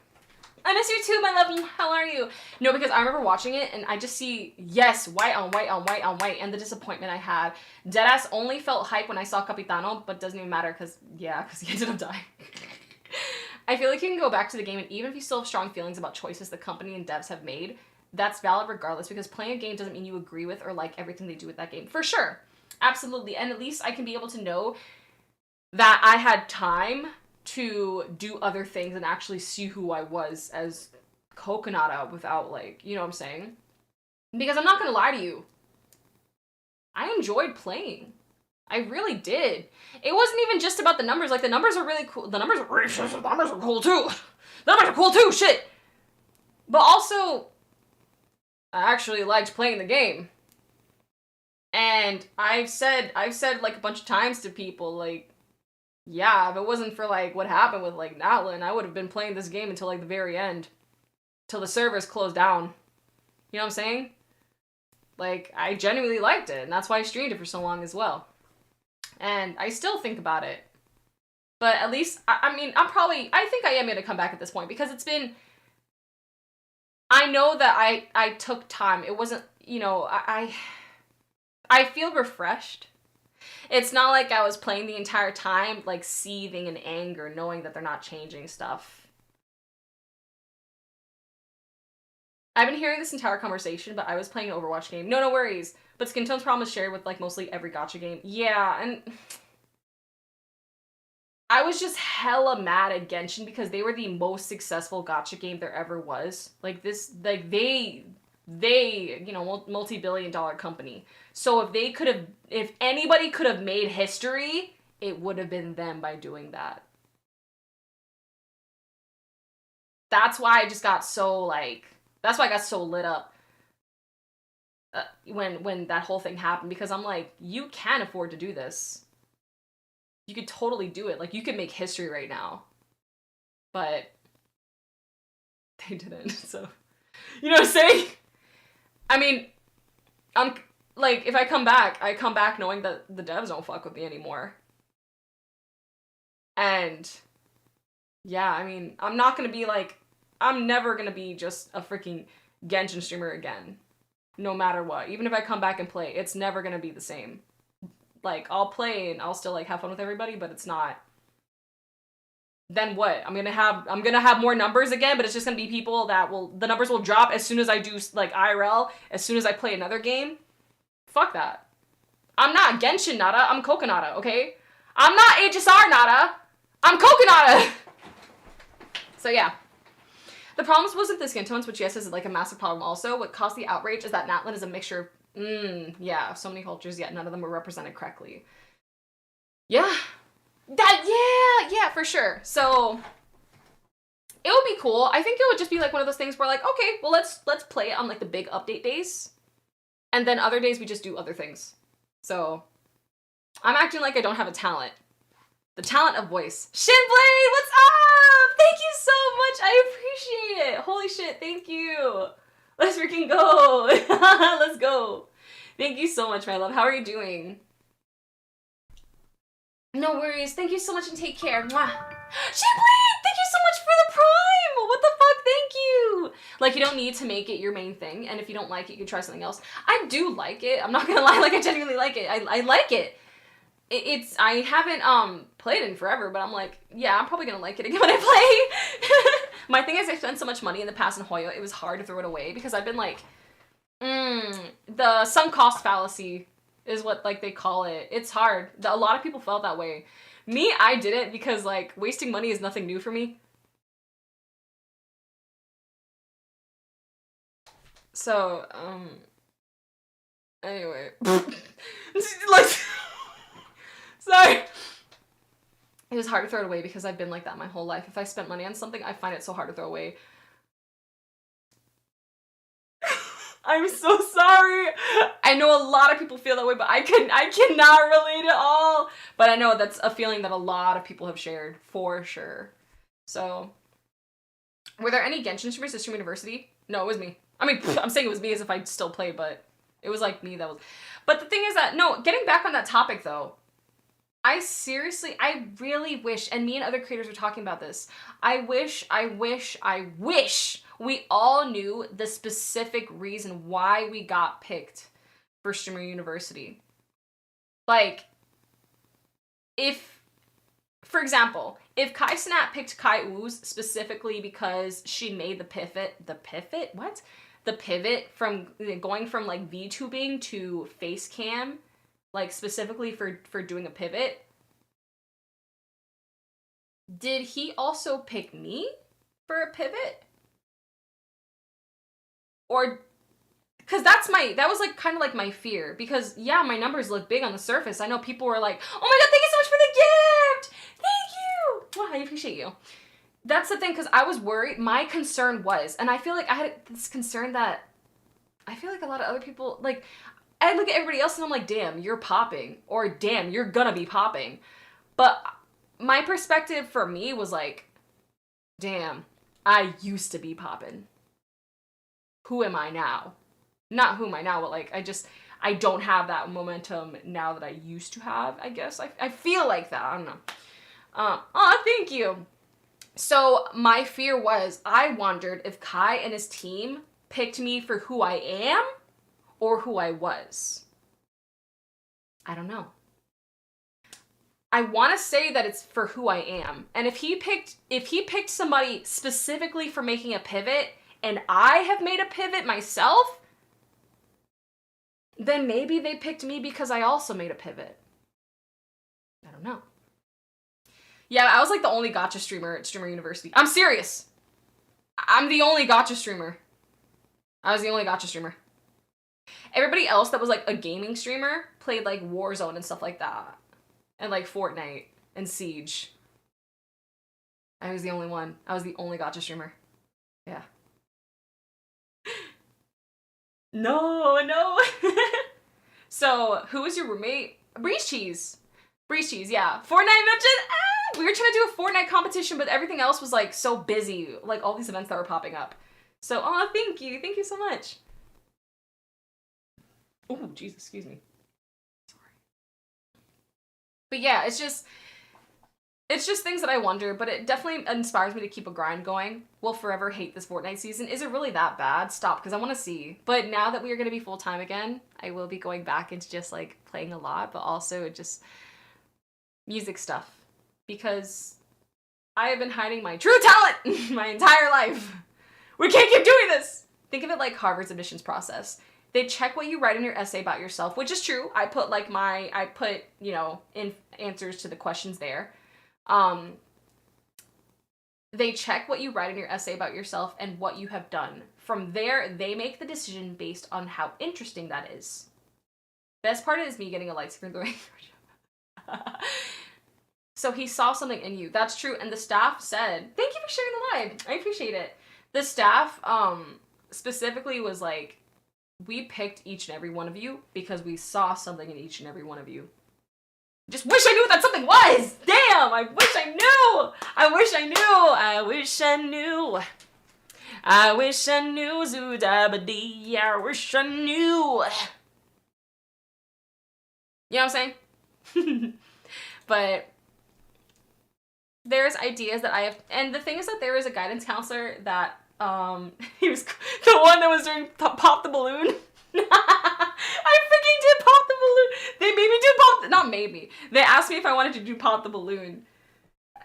I miss you too, my love. How are you? No, because I remember watching it and I just see, yes, white on white on white on white, and the disappointment I had. Deadass only felt hype when I saw Capitano, but doesn't even matter because he ended up dying. I feel like you can go back to the game, and even if you still have strong feelings about choices the company and devs have made, that's valid regardless, because playing a game doesn't mean you agree with or like everything they do with that game. For sure. Absolutely. And at least I can be able to know that I had time to do other things and actually see who I was as Coconata without like, you know what I'm saying? Because I'm not going to lie to you. I enjoyed playing. I really did. It wasn't even just about the numbers. Like, the numbers are really cool. The numbers are cool, too. The numbers are cool, too. Shit. But also, I actually liked playing the game. And I've said, like, a bunch of times to people, like, yeah, if it wasn't for like what happened with like Natlin, I would have been playing this game until like the very end, till the servers closed down. You know what I'm saying? Like, I genuinely liked it, and that's why I streamed it for so long as well. And I still think about it. But at least, I mean, I think I am going to come back at this point, because it's been, I know that I took time. It wasn't, you know, I feel refreshed. It's not like I was playing the entire time, like, seething in anger, knowing that they're not changing stuff. I've been hearing this entire conversation, but I was playing an Overwatch game. No worries. But Skin Tone's problem is shared with, like, mostly every gacha game. Yeah, and I was just hella mad at Genshin because they were the most successful gacha game there ever was. Like, this, like, they, you know, multi-billion-dollar company. So if anybody could have made history, it would have been them by doing that. That's why I just got so, like, that's why I got so lit up when that whole thing happened, because I'm like, you can afford to do this. You could totally do it. Like, you could make history right now. But they didn't, so. You know what I'm saying? I mean, I'm, like, if I come back knowing that the devs don't fuck with me anymore. And, yeah, I mean, I'm not gonna be, like, I'm never gonna be just a freaking Genshin streamer again. No matter what. Even if I come back and play, it's never gonna be the same. Like, I'll play and I'll still, like, have fun with everybody, but it's not. Then what? I'm gonna have more numbers again, but it's just gonna be people that the numbers will drop as soon as I do, like, IRL, as soon as I play another game. Fuck that. I'm not Genshin Nada, I'm Coconata, okay? I'm not HSR Nada, I'm Coconata! So yeah. The problems wasn't the skin tones, which yes is like a massive problem also. What caused the outrage is that Natlin is a mixture of, yeah, so many cultures, yet none of them were represented correctly. Yeah. Yeah, for sure. So, it would be cool. I think it would just be like one of those things where like, okay, well let's play it on like the big update days. And then other days we just do other things. So, I'm acting like I don't have a talent. The talent of voice. Shinblade, what's up? Thank you so much. I appreciate it. Holy shit, thank you. Let's freaking go. Let's go. Thank you so much, my love. How are you doing? No worries. Thank you so much and take care. Mwah. Shinblade, thank you so much for the prime. What the fuck? Thank you. Like, you don't need to make it your main thing. And if you don't like it, you can try something else. I do like it. I'm not gonna lie. Like, I genuinely like it. I like it. I haven't played it in forever, but I'm like, yeah, I'm probably gonna like it again when I play. My thing is, I spent so much money in the past in Hoyo, it was hard to throw it away because I've been like, the sunk cost fallacy is what like they call it. It's hard. A lot of people felt that way. Me, I did it because like wasting money is nothing new for me. So, anyway, like. Sorry. It was hard to throw it away because I've been like that my whole life. If I spent money on something, I find it so hard to throw away. I'm so sorry. I know a lot of people feel that way, but I cannot relate at all. But I know that's a feeling that a lot of people have shared, for sure. So, were there any Genshin streamers at Stream University? No, it was me. I mean, I'm saying it was me as if I still played, but it was like me that was. But the thing is that, no, getting back on that topic though, I really wish, and me and other creators were talking about this, I wish we all knew the specific reason why we got picked for Streamer University. Like, if, for example, if Kai Cenat picked Kai Ooze specifically because she made the pivot from going from like VTubing to face cam, like specifically for doing a pivot, did he also pick me for a pivot? Or, because that was like kind of like my fear, because yeah, my numbers look big on the surface. I know people were like, oh my god, thank you so much for the gift! Thank you! Wow, I appreciate you. That's the thing, because I was worried. My concern was, and I feel like I had this concern that I feel like a lot of other people, like, I look at everybody else and I'm like, damn, you're popping. Or damn, you're gonna be popping. But my perspective for me was like, damn, I used to be poppin'. Who am I now? Not who am I now, but like, I don't have that momentum now that I used to have, I guess. I feel like that, I don't know. Thank you. So my fear was, I wondered if Kai and his team picked me for who I am or who I was. I don't know. I want to say that it's for who I am. And if he picked somebody specifically for making a pivot and I have made a pivot myself, then maybe they picked me because I also made a pivot. I don't know. Yeah, I was like the only gacha streamer at Streamer University. I'm serious. I'm the only gacha streamer. I was the only gacha streamer. Everybody else that was like a gaming streamer played like Warzone and stuff like that. And like Fortnite and Siege. I was the only one. I was the only gacha streamer. Yeah. No. So, who was your roommate? Breeze Cheese. Breeze Cheese, yeah. Fortnite mentioned? We were trying to do a Fortnite competition, but everything else was like so busy. Like all these events that were popping up. So, thank you. Thank you so much. Oh, Jesus, excuse me. Sorry. But yeah, it's just things that I wonder, but it definitely inspires me to keep a grind going. Will forever hate this Fortnite season. Is it really that bad? Stop, because I want to see. But now that we are going to be full-time again, I will be going back into just like playing a lot, but also just music stuff. Because I have been hiding my true talent my entire life. We can't keep doing this! Think of it like Harvard's admissions process. They check what you write in your essay about yourself, which is true. I put, you know, in answers to the questions there. They check what you write in your essay about yourself and what you have done. From there, they make the decision based on how interesting that is. Best part is me getting a lightsaber throwing. So he saw something in you. That's true. And the staff said, thank you for sharing the live. I appreciate it. The staff, specifically was like, we picked each and every one of you because we saw something in each and every one of you. Just wish I knew what that something was! Damn! I wish I knew! I wish I knew! I wish I knew! I wish I knew, Zoodabadee, I wish I knew! You know what I'm saying? But there's ideas that I have, and the thing is that there is a guidance counselor that, he was the one that was doing Pop the Balloon. I freaking did Pop the Balloon. They made me do not made me. They asked me if I wanted to do Pop the Balloon.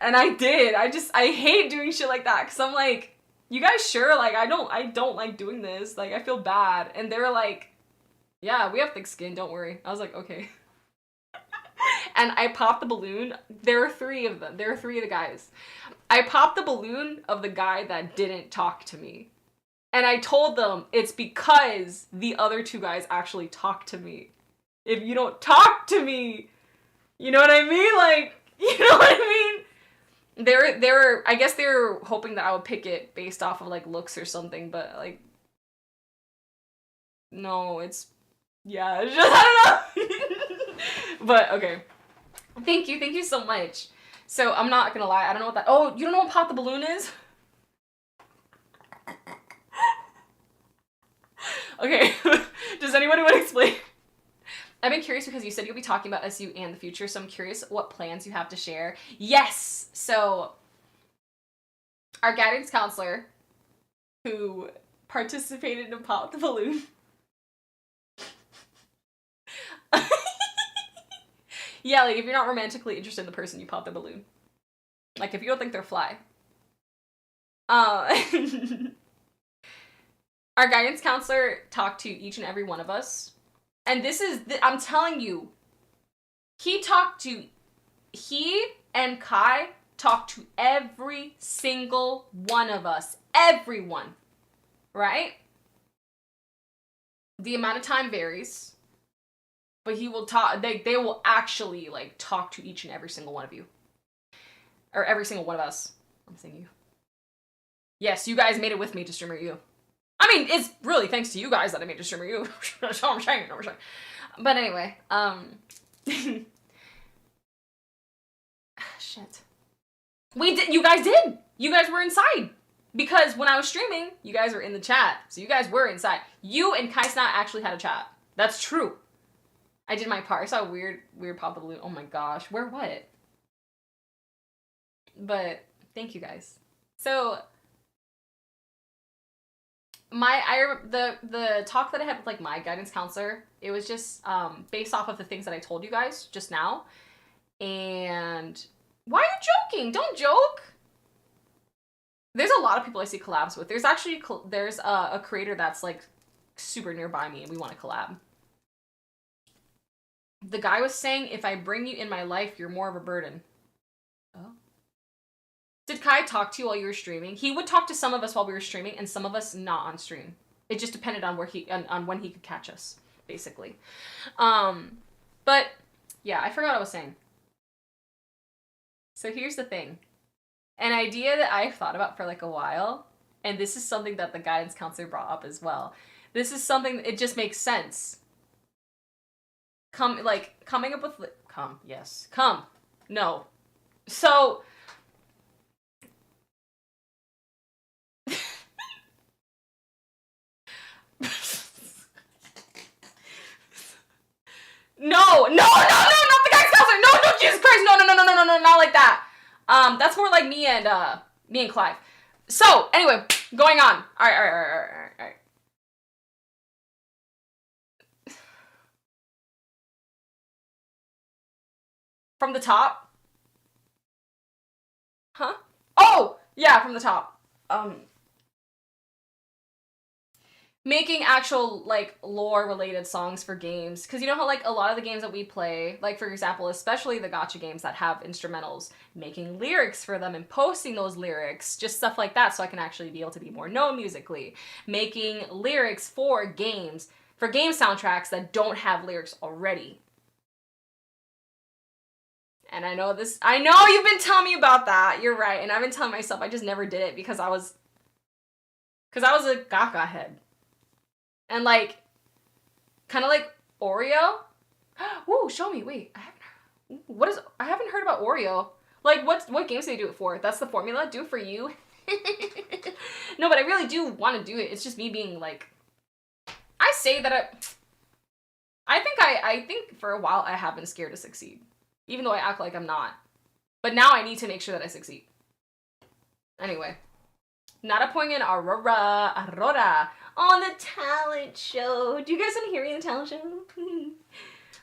And I did. I hate doing shit like that. Cause I'm like, you guys sure? Like, I don't like doing this. Like, I feel bad. And they were like, yeah, we have thick skin. Don't worry. I was like, okay. And I popped the balloon. There are 3 of them. There are 3 of the guys. I popped the balloon of the guy that didn't talk to me. And I told them it's because the other 2 guys actually talked to me. If you don't talk to me, you know what I mean? Like, you know what I mean? They were, I guess they were hoping that I would pick it based off of like looks or something, but like, no, it's, yeah, it's just, I don't know. But okay. Thank you so much. So I'm not gonna lie, I don't know what that, oh, you don't know what Pop the Balloon is? Okay, does anyone want to explain? I've been curious because you said you'll be talking about SU and the future, so I'm curious what plans you have to share. Yes! So, our guidance counselor, who participated in Pop the Balloon. Yeah, like, if you're not romantically interested in the person, you pop the balloon. Like, if you don't think they're fly. Our guidance counselor talked to each and every one of us. And this is, I'm telling you, he and Kai talked to every single one of us. Everyone. Right? The amount of time varies. But he will talk, they will actually, like, talk to each and every single one of you. Or every single one of us. I'm saying you. Yes, you guys made it with me to Streamer U. I mean, it's really thanks to you guys that I made it to Streamer U. That's all I'm saying. But anyway, shit. We did. You guys did. You guys were inside. Because when I was streaming, you guys were in the chat. So you guys were inside. You and Kai Snot actually had a chat. That's true. I did my part. I saw a weird pop the balloon. Oh my gosh. Where what? But thank you guys. So the talk that I had with like my guidance counselor, it was just based off of the things that I told you guys just now. And why are you joking? Don't joke. There's a lot of people I see collabs with. There's actually there's a creator that's like super nearby me and we want to collab. The guy was saying, if I bring you in my life, you're more of a burden. Oh. Did Kai talk to you while you were streaming? He would talk to some of us while we were streaming and some of us not on stream. It just depended on where on when he could catch us, basically. But yeah, I forgot what I was saying. So here's the thing. An idea that I've thought about for like a while, and this is something that the guidance counselor brought up as well. This is something, it just makes sense. Coming up with, no. So, no, not the guidance counselor, no, Jesus Christ, no, not like that. That's more like me and Clive. So, anyway, going on. All right. From the top? Huh? Oh, yeah, from the top. Making actual, like, lore-related songs for games. Because you know how, like, a lot of the games that we play, like, for example, especially the gacha games that have instrumentals, making lyrics for them and posting those lyrics, just stuff like that, so I can actually be able to be more known musically. Making lyrics for games, for game soundtracks that don't have lyrics already. And I know you've been telling me about that, you're right, and I've been telling myself I just never did it because I was a gaga head. And like, kind of like Oreo. Ooh, show me. Wait, I haven't heard about Oreo. Like, what games do they do it for? That's the formula. Do it for you. No, but I really do want to do it. It's just me being like, I say that I think for a while I have been scared to succeed, even though I act like I'm not. But now I need to make sure that I succeed. Anyway, not a point in Aurora. On the talent show. Do you guys want to hear me in the talent show?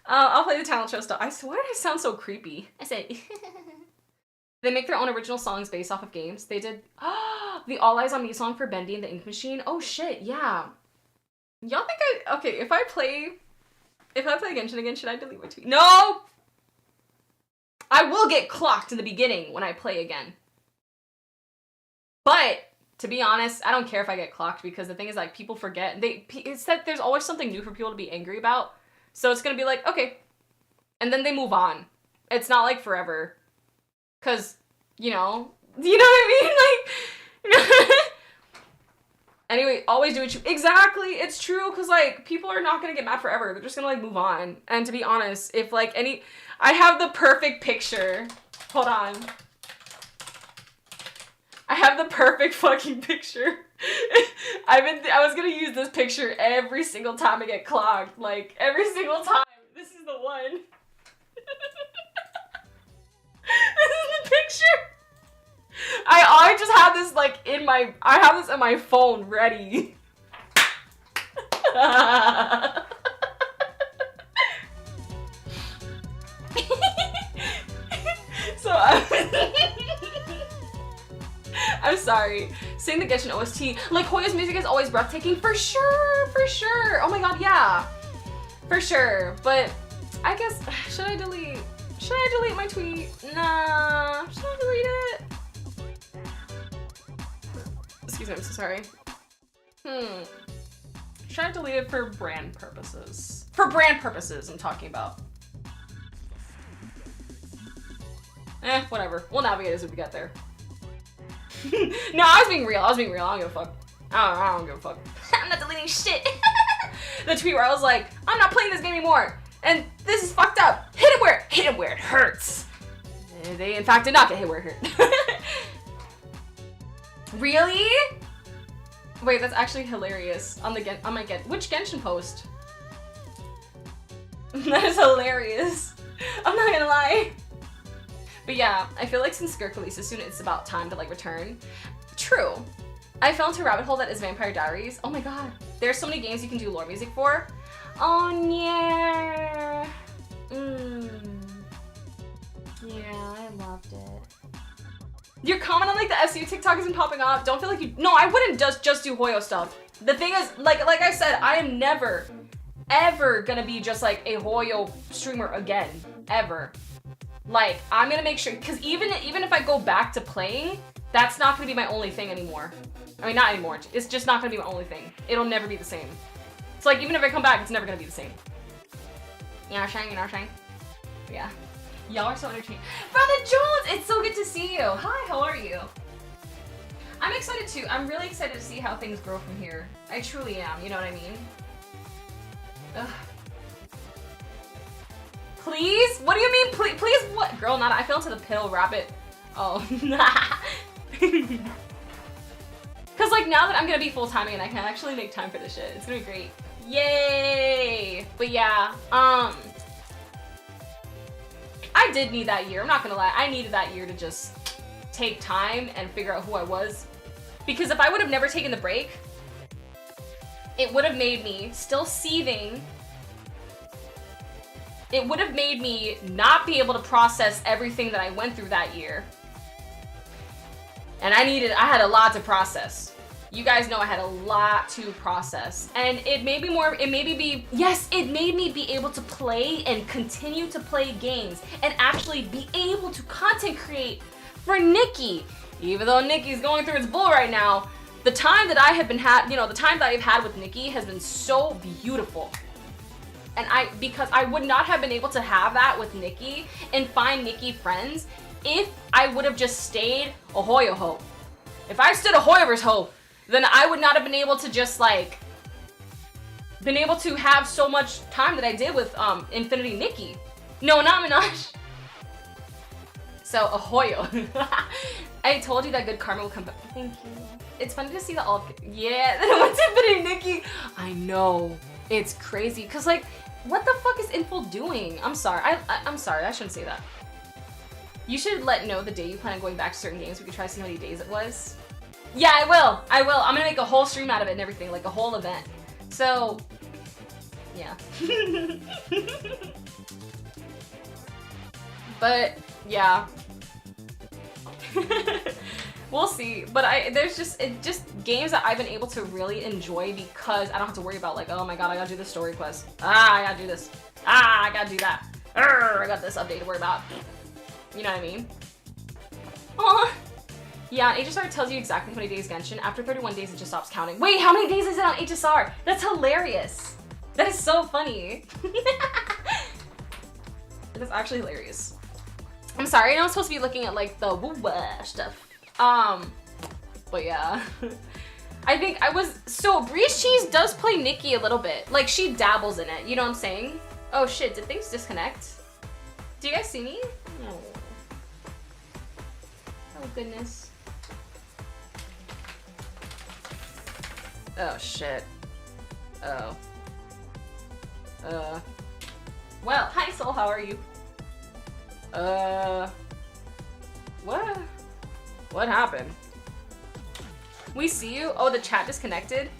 I'll play the talent show stuff. Why did I sound so creepy? I said, they make their own original songs based off of games. They did the All Eyes on Me song for Bendy and the Ink Machine. Oh shit, yeah. Y'all think okay, if I play Genshin again, should I delete my tweet? No! I will get clocked in the beginning when I play again. But to be honest, I don't care if I get clocked because the thing is, like, people forget. It's that there's always something new for people to be angry about. So it's gonna be like, okay. And then they move on. It's not like forever. Cause, you know what I mean? Like, anyway, always do what you, exactly, it's true. Cause like, people are not gonna get mad forever. They're just gonna like move on. And to be honest, if like I have the perfect picture. Hold on. I have the perfect fucking picture. I was gonna use this picture every single time I get clogged. Like, every single time. This is the one. This is the picture. I just have this like I have this in my phone ready. So I'm sorry. Sing the Genshin OST. Like, Hoya's music is always breathtaking. For sure. Oh my god, yeah. For sure. But I guess, should I delete my tweet? Nah. Should I delete it? Excuse me, I'm so sorry. Should I delete it for brand purposes? For brand purposes, I'm talking about. Whatever. We'll navigate as we get there. No, I was being real. I don't give a fuck. I don't give a fuck. I'm not deleting shit. The tweet where I was like, I'm not playing this game anymore. And this is fucked up. Hit it where it hurts. They in fact did not get hit where it hurt. Really? Wait, that's actually hilarious. On my which Genshin post? That is hilarious. I'm not gonna lie. But yeah, I feel like since Skirk releases soon, it's about time to like return. True. I fell into a rabbit hole that is Vampire Diaries. Oh my god. There's so many games you can do lore music for. Oh yeah. Yeah, I loved it. Your comment on like the SU TikTok isn't popping up. Don't feel like you. No, I wouldn't just do Hoyo stuff. The thing is, like I said, I am never, ever gonna be just like a Hoyo streamer again, ever. Like I'm gonna make sure, because even if I go back to playing, that's not gonna be my only thing anymore. I mean, not anymore. It's just not gonna be my only thing. It'll never be the same. It's like even if I come back, it's never gonna be the same. You know what I'm saying? Yeah. Y'all are so entertaining. Brother Jones, it's so good to see you. Hi, how are you? I'm excited too. I'm really excited to see how things grow from here. I truly am, you know what I mean? Ugh. Please? What do you mean, please? Please what? Girl, not I fell into the pill rabbit. Oh, Cause like now that I'm gonna be full-timing and I can actually make time for this shit, it's gonna be great. Yay! But yeah, I did need that year, I'm not gonna lie. I needed that year to just take time and figure out who I was. Because if I would have never taken the break, it would have made me still seething. It would have made me not be able to process everything that I went through that year. And I had a lot to process. You guys know I had a lot to process. And it made me be able to play and continue to play games and actually be able to content create for Nikki. Even though Nikki's going through its bull right now, the time that the time that I've had with Nikki has been so beautiful. And because I would not have been able to have that with Nikki and find Nikki friends if I would have just stayed a Hoyo ho. If I stood a Hoyover's ho, then I would not have been able to just like been able to have so much time that I did with Infinity Nikki. No, not Minaj. So a Hoyo. I told you that good karma will come back. Thank you. It's funny to see the all. Yeah, then I went to Infinity Nikki. I know. It's crazy. Cause like, what the fuck is Info doing? I'm sorry. I'm sorry. I shouldn't say that. You should know the day you plan on going back to certain games. We could try to see how many days it was. Yeah, I will. I'm gonna make a whole stream out of it and everything, like a whole event. So, yeah. But yeah, we'll see. But there's just games that I've been able to really enjoy because I don't have to worry about like, oh my god, I gotta do this story quest. I gotta do this. I gotta do that. I got this update to worry about. You know what I mean? Aw. Yeah, HSR tells you exactly how many days Genshin. After 31 days, it just stops counting. Wait, how many days is it on HSR? That's hilarious. That is so funny. That's actually hilarious. I'm sorry, I know I'm supposed to be looking at like the woo-wah stuff. But yeah. I think so Breeze Cheese does play Nikki a little bit. Like she dabbles in it, you know what I'm saying? Oh shit, did things disconnect? Do you guys see me? No. Oh goodness. Oh shit. Oh. Well, hi Soul, how are you? What happened? We see you? Oh, the chat disconnected?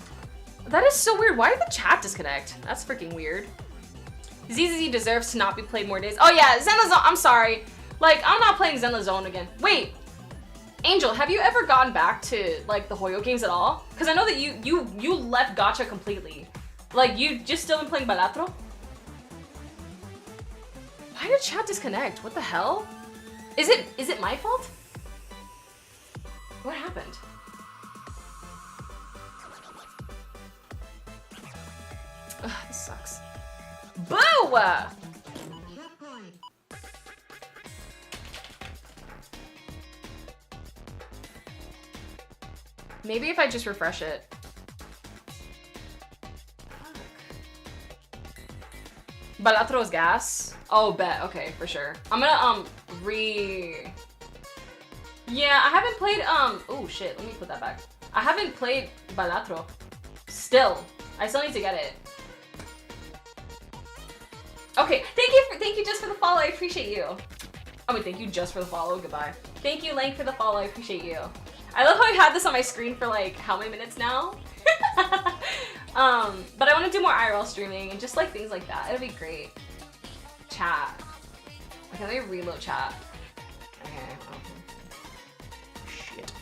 That is so weird. Why did the chat disconnect? That's freaking weird. ZZZ deserves to not be played more days. Oh yeah, Zenless Zone, I'm sorry. Like, I'm not playing Zenless Zone again. Wait, Angel, have you ever gone back to like the Hoyo games at all? Because I know that you left Gacha completely. Like, you just still been playing Balatro? Why did chat disconnect? What the hell? Is it my fault? What happened? Ugh, this sucks. Boo! Maybe if I just refresh it. Balatro's gas. Oh, bet. Okay, for sure. I'm gonna, Yeah, I haven't played, oh shit, let me put that back. I haven't played Balatro. Still. I still need to get it. Okay, thank you just for the follow, I appreciate you. Oh wait, thank you just for the follow, goodbye. Thank you, Lank, for the follow, I appreciate you. I love how I had this on my screen for like, how many minutes now? But I want to do more IRL streaming and just like things like that. It'll be great. Chat. Okay, let me reload chat. Okay. Shit.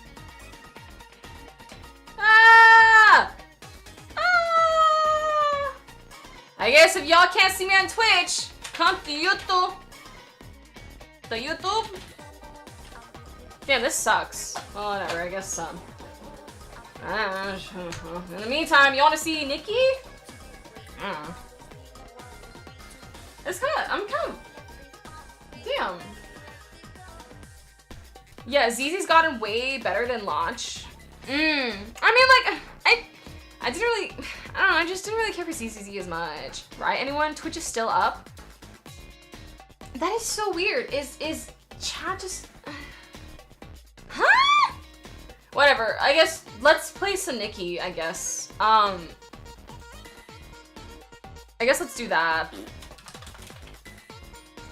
Ah! Ah! I guess if y'all can't see me on Twitch, come to YouTube. The YouTube? Damn, this sucks. Well, whatever, I guess some. In the meantime, you want to see Nikki? It's I'm kind of, damn. Yeah, ZZ's gotten way better than launch. I mean, like, I didn't really, I don't know, I just didn't really care for ZZZ as much. Right, anyone? Twitch is still up? That is so weird. Is chat just, huh? Whatever, I guess, let's play some Nikki, I guess. I guess let's do that.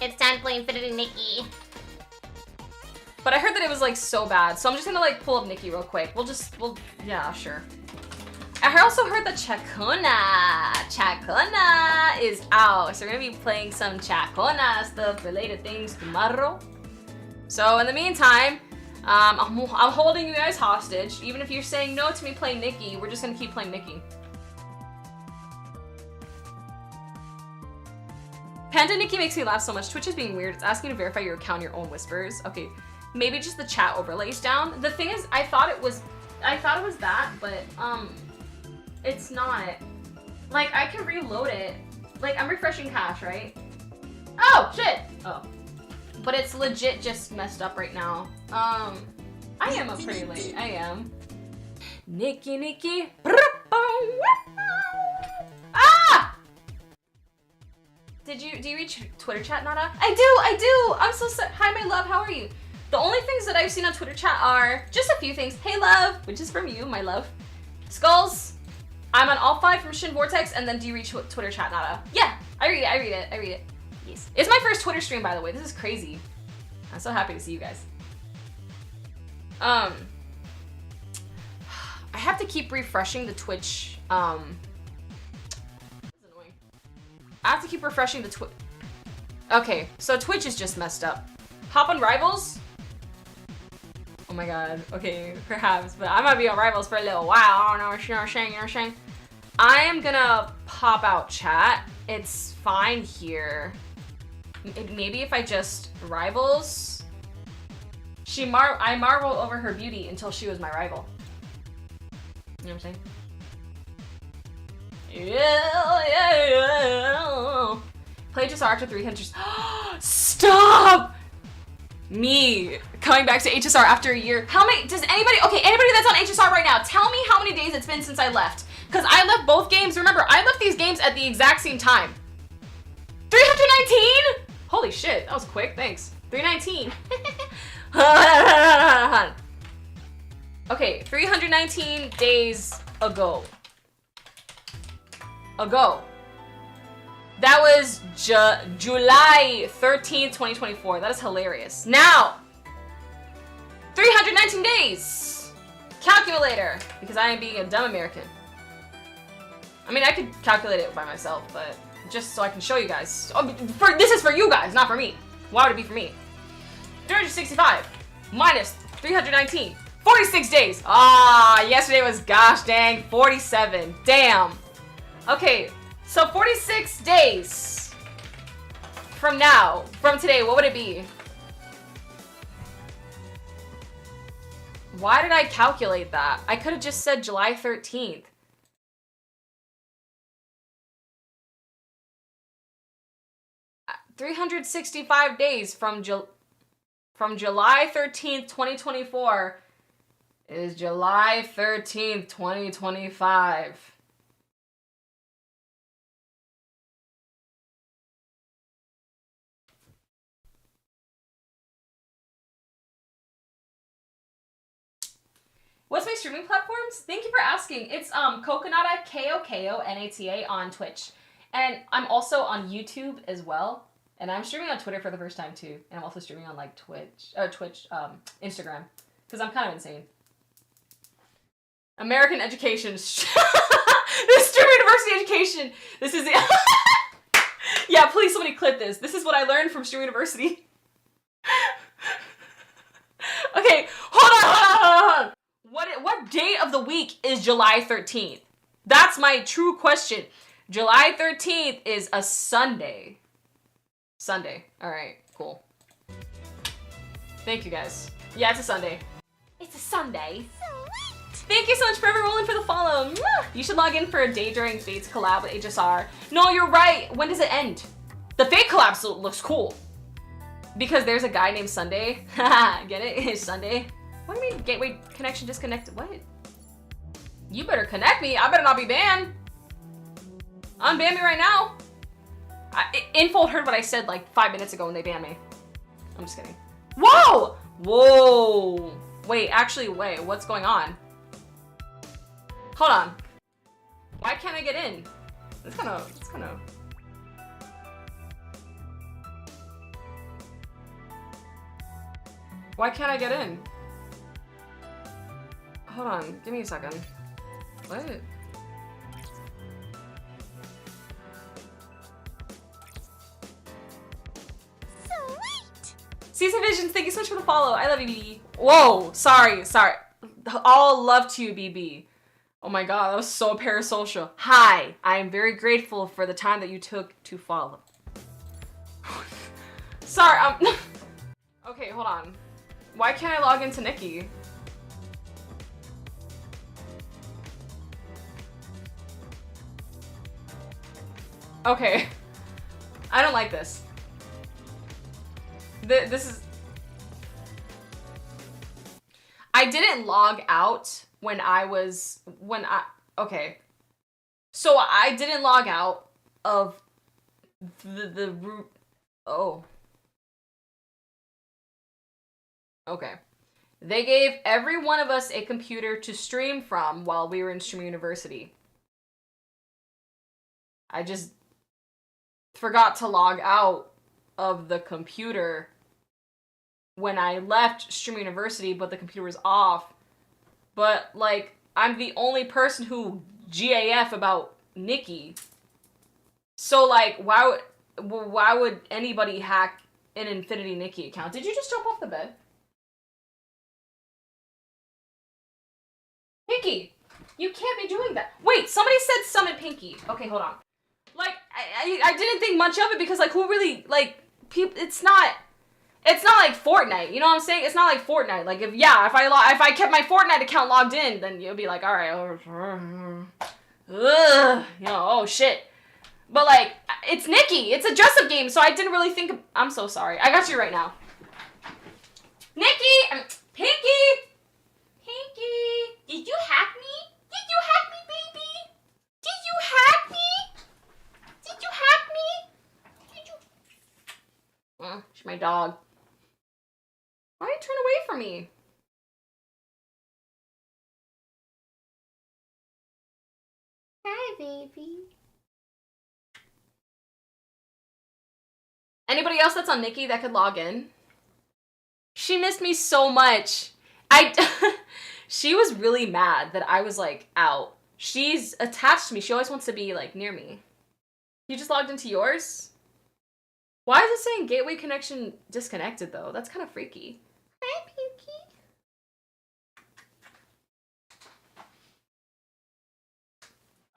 It's time to play Infinity Nikki. But I heard that it was like so bad, so I'm just gonna like pull up Nikki real quick. Yeah, sure. I also heard that Chacona is out, so we're gonna be playing some Chacona stuff related things tomorrow. So in the meantime, I'm holding you guys hostage. Even if you're saying no to me playing Nikki, we're just gonna keep playing Nikki. Panda Nikki makes me laugh so much. Twitch is being weird. It's asking you to verify your account, your own whispers. Okay, maybe just the chat overlays down. The thing is, I thought it was that, but it's not. Like, I can reload it. Like, I'm refreshing cache, right? Oh, shit! Oh. But it's legit just messed up right now. I am up pretty late. I am. Nikki. Ah! Do you reach Twitter chat, Nada? I do! I'm so sorry. Hi, my love, how are you? The only things that I've seen on Twitter chat are just a few things. Hey, love, which is from you, my love. Skulls, I'm on all 5 from Shin Vortex, and then do you reach Twitter chat, Nada? Yeah, I read it. Yes. It's my first Twitter stream, by the way. This is crazy. I'm so happy to see you guys. I have to keep refreshing the Twitch, this is annoying. I have to keep refreshing the Twitch. Okay, so Twitch is just messed up. Hop on Rivals? Oh my god, okay, perhaps, but I might be on Rivals for a little while. I don't know what you're saying. I am gonna pop out chat. It's fine here. Maybe if I just Rivals. I marvel over her beauty until she was my rival. You know what I'm saying? Yeah. Play just after 300. Stop! Me coming back to HSR after a year. How many, anybody that's on HSR right now, tell me how many days it's been since I left. Because I left both games. Remember, I left these games at the exact same time. 319? Holy shit, that was quick, thanks. 319. Okay, 319 days ago. That was July 13th, 2024. That is hilarious. Now, 319 days. Calculator, because I am being a dumb American. I mean, I could calculate it by myself, but just so I can show you guys. Oh, this is for you guys, not for me. Why would it be for me? 365 minus 319. 46 days. Ah, yesterday was gosh dang 47. Damn. Okay, so 46 days from today, what would it be? Why did I calculate that? I could have just said July 13th. $365 days from July 13th, 2024 is July 13th, 2025. What's my streaming platforms? Thank you for asking. It's Kokonata, Kokonata on Twitch. And I'm also on YouTube as well. And I'm streaming on Twitter for the first time too. And I'm also streaming on like Instagram. Because I'm kind of insane. American education. This Stream University education. This is it. Yeah, please somebody clip this. This is what I learned from Stream University. Okay, hold on. What date of the week is July 13th? That's my true question. July 13th is a Sunday. Sunday. Alright, cool. Thank you guys. Yeah, it's a Sunday. It's a Sunday. Thank you so much, Forever Rolling, for the follow. You should log in for a day during Fate's collab with HSR. No, you're right. When does it end? The Fate collab still looks cool. Because there's a guy named Sunday. Haha, get it? It's Sunday. What do you mean gateway connection disconnected? What? You better connect me. I better not be banned. Unban me right now. Infold heard what I said like 5 minutes ago when they banned me. I'm just kidding. Whoa! Whoa! Wait, actually, wait. What's going on? Hold on. Why can't I get in? It's kind of. Why can't I get in? Hold on, give me a second. What? Sweet! Season Visions, thank you so much for the follow. I love you, BB. Whoa, sorry. All love to you, BB. Oh my god, that was so parasocial. Hi, I am very grateful for the time that you took to follow. Sorry, okay, hold on. Why can't I log into Nikki? Okay. I don't like this. This is... I didn't log out when okay. So I didn't log out of the root. Oh. Okay. They gave every one of us a computer to stream from while we were in Stream University. I just forgot to log out of the computer when I left Stream University, but the computer was off. But, like, I'm the only person who GAF about Nikki. So, like, why would anybody hack an Infinity Nikki account? Did you just jump off the bed? Pinky! You can't be doing that. Wait, somebody said summon Pinky. Okay, hold on. Like, I didn't think much of it because, like, who really, like, people, it's not like Fortnite, you know what I'm saying? It's not like Fortnite. Like, if I kept my Fortnite account logged in, then you'll be like, alright, you know, oh shit. But, like, it's Nikki. It's a dress-up game, so I didn't really think of, I'm so sorry. I got you right now. Nikki! Pinky! Pinky! Did you hack me? Did you hack me, baby? Did you hack me? Did you hack me? Did you? She's my dog. Why did you turn away from me? Hi, baby. Anybody else that's on Nikki that could log in? She missed me so much. She was really mad that I was, like, out. She's attached to me. She always wants to be, like, near me. You just logged into yours? Why is it saying gateway connection disconnected, though? That's kind of freaky. Hi, Pinky.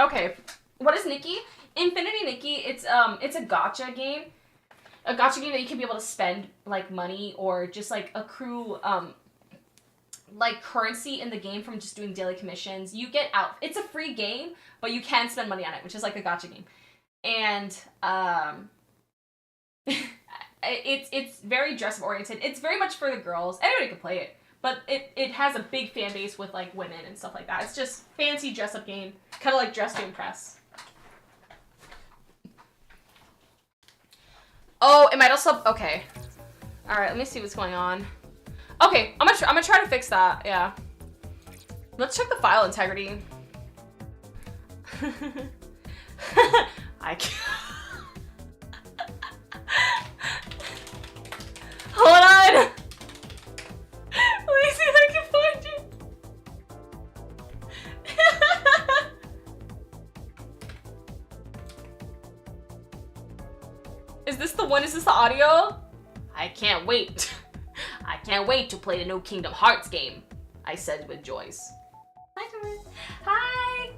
Okay, what is Nikki? Infinity Nikki, it's a gacha game. A gacha game that you can be able to spend, like, money or just, like, accrue, like, currency in the game from just doing daily commissions. You get out. It's a free game, but you can spend money on it, which is like a gacha game. And, it's very dress-up oriented. It's very much for the girls. Anybody can play it. But it has a big fan base with, like, women and stuff like that. It's just fancy dress-up game. Kind of like Dress to Impress. Oh, it might also... Okay. Alright, let me see what's going on. Okay, I'm gonna try to fix that, yeah. Let's check the file integrity. I can't. Hold on! Let me see if I can find it. Is this the one? Is this the audio? I can't wait. I can't wait to play the new Kingdom Hearts game, I said with Joyce. Hi, Tamar. Hi!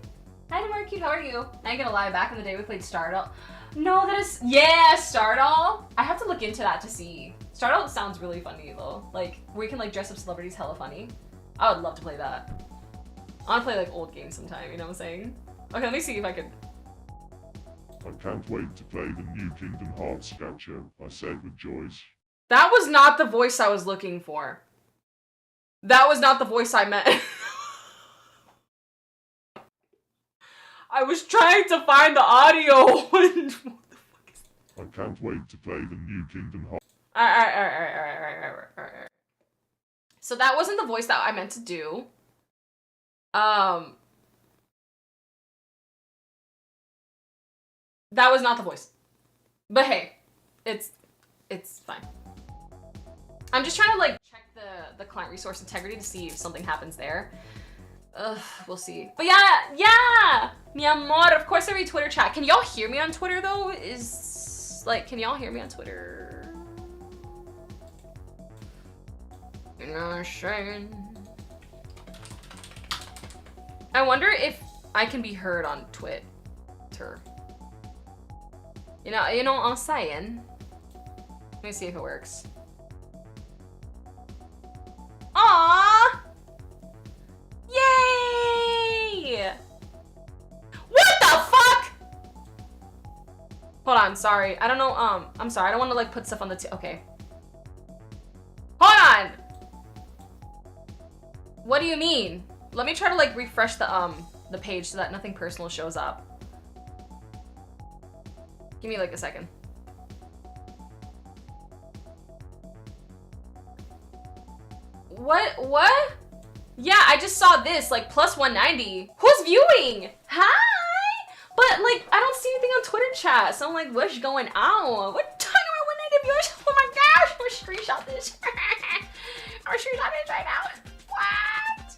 Hi, Tamarcute, how are you? I ain't gonna lie, back in the day we played Stardoll. No, that is, yeah, Stardoll. I have to look into that to see. Stardoll sounds really funny though. Like, where you can like dress up celebrities hella funny. I would love to play that. I wanna play like old games sometime, you know what I'm saying? Okay, let me see if I could. I can't wait to play the new Kingdom Hearts gacha, I said with Joyce. That was not the voice I was looking for. That was not the voice I meant. I was trying to find the audio. What the fuck is that? I can't wait to play the new Kingdom Hearts. Alright. So that wasn't the voice that I meant to do. That was not the voice. But hey, it's fine. I'm just trying to like check the client resource integrity to see if something happens there. We'll see. But yeah! Mi amor, of course I read Twitter chat. Can y'all hear me on Twitter though? Can y'all hear me on Twitter? You know what I'm saying? I wonder if I can be heard on Twitter. You know what I'm saying? Let me see if it works. Aww! Yay! What the fuck? Hold on, sorry. I don't know, I'm sorry. I don't want to like put stuff on the okay. Hold on! What do you mean? Let me try to like refresh the page so that nothing personal shows up. Give me like a second. What? Yeah, I just saw this, like, plus 190. Who's viewing? Hi! But, like, I don't see anything on Twitter chat, so I'm like, what's going on? What talking about 190 viewers? Oh my gosh, I'm gonna screenshot this. I'm gonna screenshot this right now. What?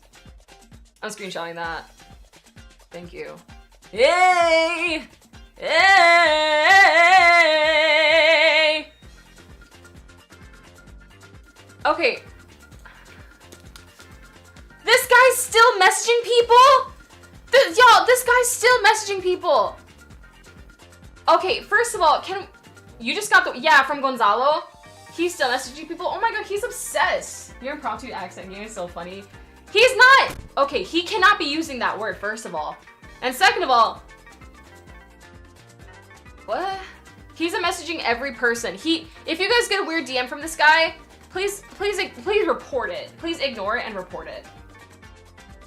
I'm screenshotting that. Thank you. Yay! Yay! Okay. This guy's still messaging people? Y'all, this guy's still messaging people. Okay, first of all, you just got the, yeah, from Gonzalo. He's still messaging people. Oh my god, he's obsessed. Your impromptu accent game is so funny. He's not, okay, he cannot be using that word, first of all. And second of all, what? He's messaging every person. If you guys get a weird DM from this guy, please report it. Please ignore it and report it.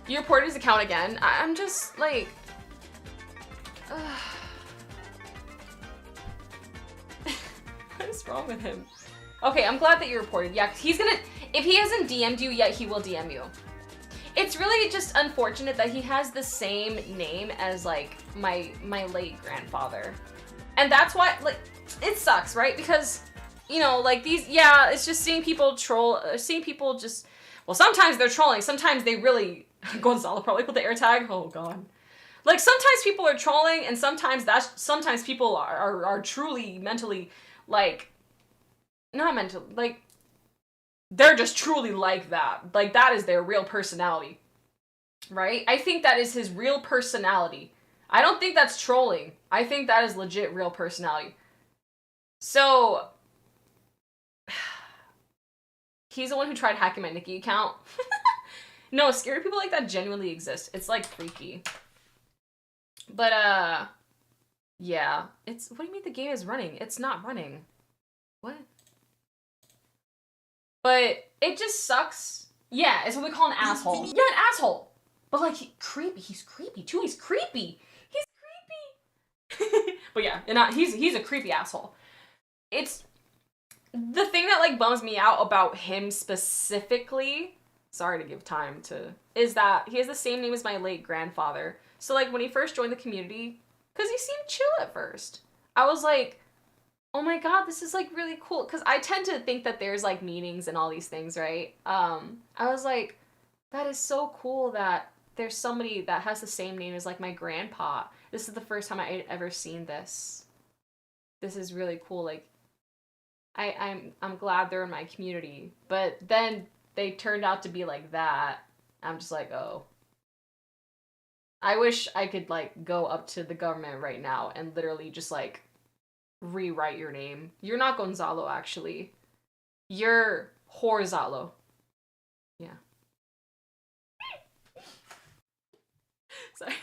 You reported his account again. I'm just like, what is wrong with him? Okay, I'm glad that you reported. Yeah, 'cause he's gonna, if he hasn't DM'd you yet, he will DM you. It's really just unfortunate that he has the same name as like my late grandfather. And that's why, like, it sucks, right? Because, you know, like these, yeah, it's just seeing people troll, seeing people just, well, sometimes they're trolling, sometimes they really, Gonzalo probably put the air tag, oh god. Like, sometimes people are trolling, and sometimes people are truly mentally, like, not mentally, like, they're just truly like that. Like, that is their real personality, right? I think that is his real personality. I don't think that's trolling. I think that is legit real personality. So, he's the one who tried hacking my Nikki account. No, scary people like that genuinely exist. It's like freaky. But yeah. What do you mean the game is running? It's not running. What? But it just sucks. Yeah, it's what we call an asshole. Yeah, an asshole. But like, creepy. He's creepy too. He's creepy. He's creepy. But yeah, he's a creepy asshole. It's the thing that like bums me out about him specifically. sorry to give time to, is that he has the same name as my late grandfather. So like when he first joined the community, because he seemed chill at first, I was like, oh my god, this is like really cool. Because I tend to think that there's like meanings and all these things, right? I was like, that is so cool that there's somebody that has the same name as like my grandpa. This is the first time I had ever seen this. This is really cool. Like, I'm glad they're in my community. But then they turned out to be like that. I'm just like, oh. I wish I could like go up to the government right now and literally just like rewrite your name. You're not Gonzalo, actually. You're Horzalo. Yeah. Sorry.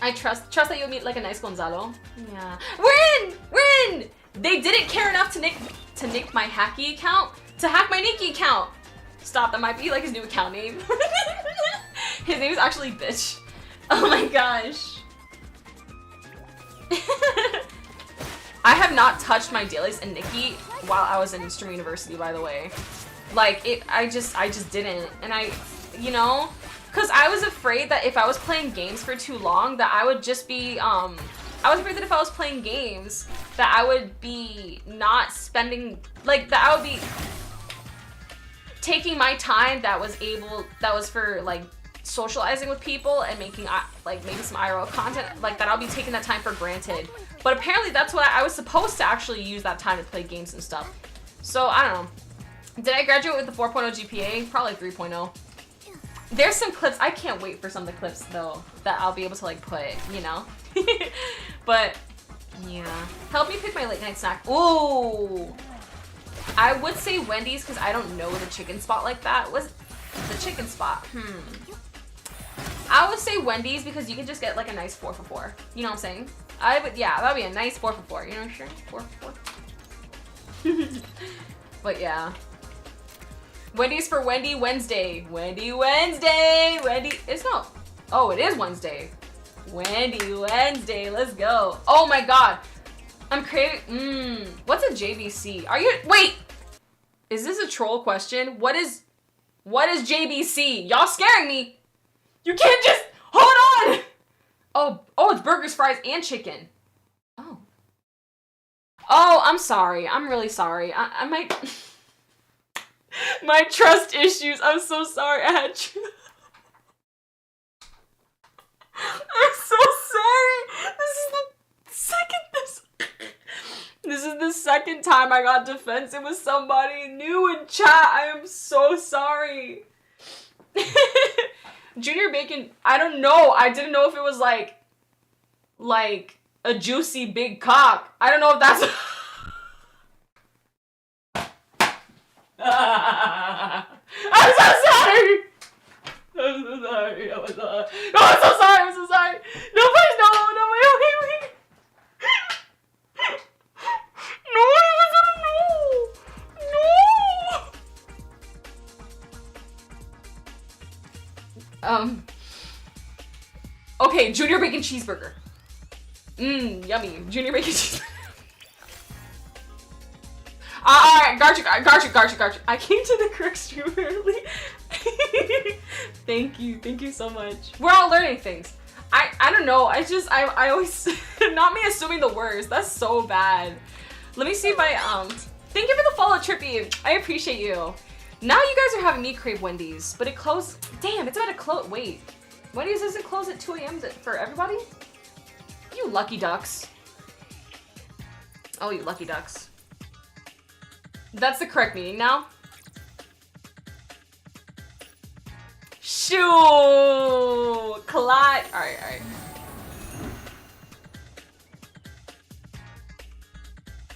I trust that you'll meet like a nice Gonzalo. Yeah. We're in! They didn't care enough to nick my hacky account, to hack my Nikki account. Stop, that might be like his new account name. His name is actually Bitch. Oh my gosh. I have not touched my dailies and Nikki while I was in Stream University, by the way. Like, I just didn't. And you know, because I was afraid that if I was playing games for too long, that I would just be, I was afraid that if I was playing games, that I would be not spending, like, that I would be taking my time that was for, like, socializing with people and making, like, maybe some IRL content, like, that I'll be taking that time for granted. But apparently that's what I was supposed to actually use that time to play games and stuff. So, I don't know. Did I graduate with the 4.0 GPA? Probably 3.0. There's some clips, I can't wait for some of the clips, though, that I'll be able to, like, put, you know? But, yeah. Help me pick my late night snack. Ooh! I would say Wendy's, because I don't know the chicken spot like that. What's the chicken spot? I would say Wendy's, because you can just get, like, a nice 4 for 4. You know what I'm saying? Yeah, that'd be a nice 4 for 4. You know, sure? 4 for 4. But, yeah. Wendy's for Wendy Wednesday. Wendy Wednesday. Wendy. It's not. Oh, it is Wednesday. Wendy Wednesday. Let's go. Oh my god. I'm craving. What's a JBC? Are you? Wait. Is this a troll question? What is JBC? Y'all scaring me. You can't just hold on. Oh, it's burgers, fries, and chicken. Oh. Oh, I'm sorry. I'm really sorry. I might. My trust issues. I'm so sorry. I'm so sorry. This is the second time I got defensive with somebody new in chat. I am so sorry. Junior Bacon, I don't know. I didn't know if it was like a juicy big cock. I don't know if that's I'm so sorry. I'm so sorry. I'm so sorry. No, please, no, wait. Nobody was gonna know. No. Okay, Junior Bacon Cheeseburger. Yummy. Junior Bacon Cheeseburger. Alright, got you. I came to the correct stream early. Thank you so much. We're all learning things. I don't know, I always, not me assuming the worst, that's so bad. Let me see if thank you for the follow, Trippy, I appreciate you. Now you guys are having me crave Wendy's, but it closed, damn, it's about to close, wait. Wendy's doesn't close at 2 a.m. for everybody? You lucky ducks. Oh, you lucky ducks. That's the correct meaning now. Shoo! Collide. Alright.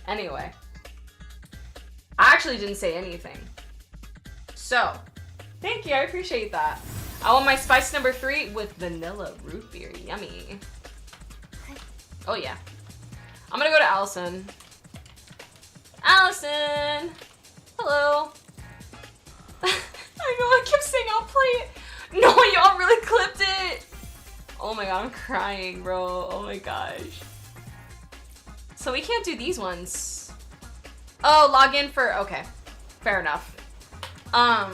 Anyway. I actually didn't say anything. So, thank you, I appreciate that. I want my spice number 3 with vanilla root beer. Yummy. Oh yeah. I'm gonna go to Allison. Allison! Hello. I know, I kept saying I'll play it. No, y'all really clipped it. Oh my god, I'm crying, bro. Oh my gosh. So we can't do these ones. Oh, log in for, okay. Fair enough. I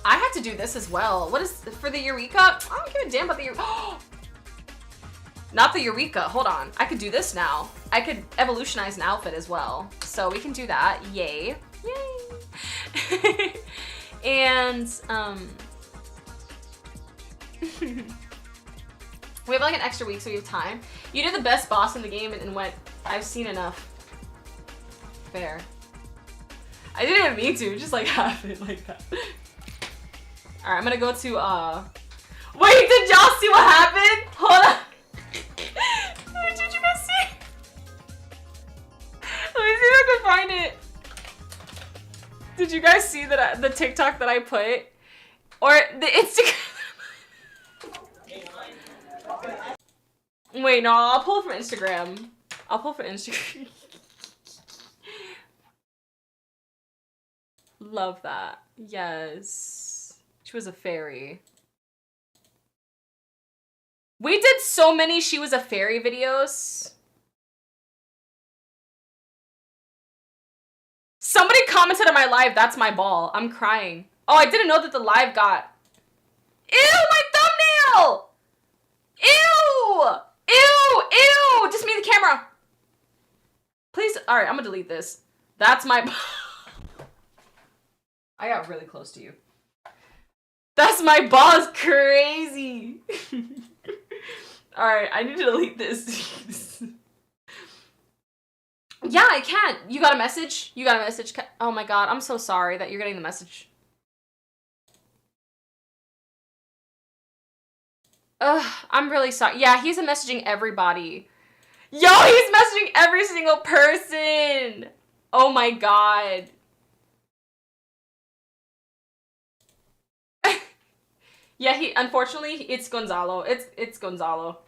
had to do this as well. What is for the Eureka? I don't give a damn about the Eureka. Not the Eureka. Hold on. I could do this now. I could evolutionize an outfit as well. So we can do that. Yay. Yay. And we have like an extra week, so we have time. You did the best boss in the game and went, I've seen enough. Fair. I didn't even mean to, just like happened like that. Alright, I'm gonna go to wait, did y'all see what happened? Hold on. Did you guys see? Let me see if I can find it. Did you guys see that the TikTok that I put? Or the Instagram? Wait, no, I'll pull it from Instagram. I'll pull it from Instagram. Love that. Yes. She was a fairy. We did so many She Was a Fairy videos. Somebody commented on my live, that's my ball. I'm crying. Oh, I didn't know that the live got... Ew, my thumbnail! Ew! Ew! Ew! Just me and the camera. Please, alright, I'm gonna delete this. That's my... I got really close to you. That's my boss, crazy. Alright, I need to delete this. Yeah, I can't. You got a message? You got a message? Oh my god, I'm so sorry that you're getting the message. Ugh, I'm really sorry. Yeah, he's messaging everybody. Yo, he's messaging every single person. Oh my god. Yeah, unfortunately, it's Gonzalo. It's Gonzalo.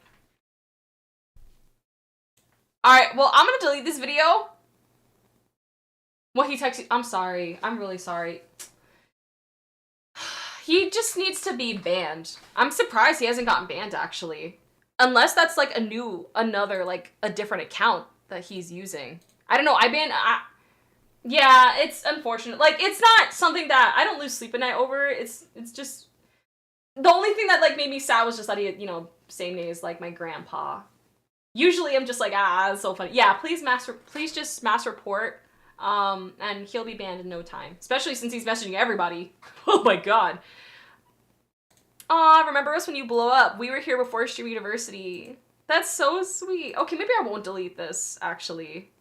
Alright, well, I'm gonna delete this video. What he texted, I'm sorry. I'm really sorry. He just needs to be banned. I'm surprised he hasn't gotten banned, actually. Unless that's like another, like, a different account that he's using. I don't know, yeah, it's unfortunate. Like, it's not something that I don't lose sleep at night over. It's just... The only thing that, like, made me sad was just that he had, you know, same name as, like, my grandpa. Usually I'm just like, it's so funny. Yeah, please just mass report, and he'll be banned in no time. Especially since he's messaging everybody. Oh my god. Aw, remember us when you blow up? We were here before Stream University. That's so sweet. Okay, maybe I won't delete this, actually.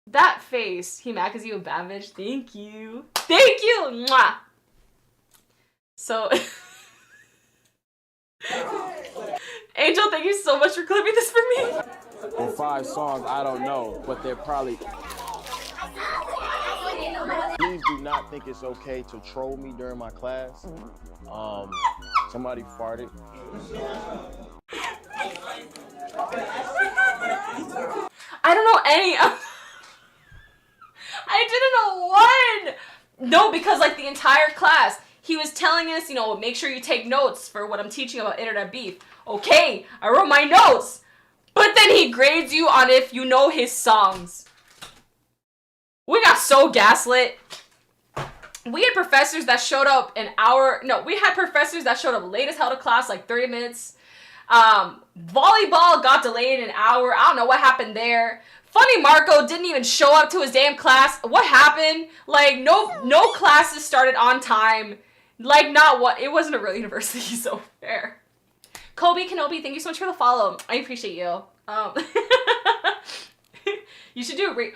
That face. He mad because you a bad bitch? Thank you. Thank you! Mwah! So... Angel, thank you so much for clipping this for me. In 5 songs, I don't know, but they're probably... Please do not think it's okay to troll me during my class. Somebody farted. I don't know any of... I didn't know one! No, because like the entire class, he was telling us, you know, make sure you take notes for what I'm teaching about internet beef. Okay, I wrote my notes. But then he grades you on if you know his songs. We got so gaslit. We had professors that showed up we had professors that showed up late as hell to class, like 30 minutes. Volleyball got delayed an hour. I don't know what happened there. Funny Marco didn't even show up to his damn class. What happened? Like, no classes started on time. Like, it wasn't a real university, so fair. Kobe Kenobi, thank you so much for the follow. I appreciate you. You should do a rate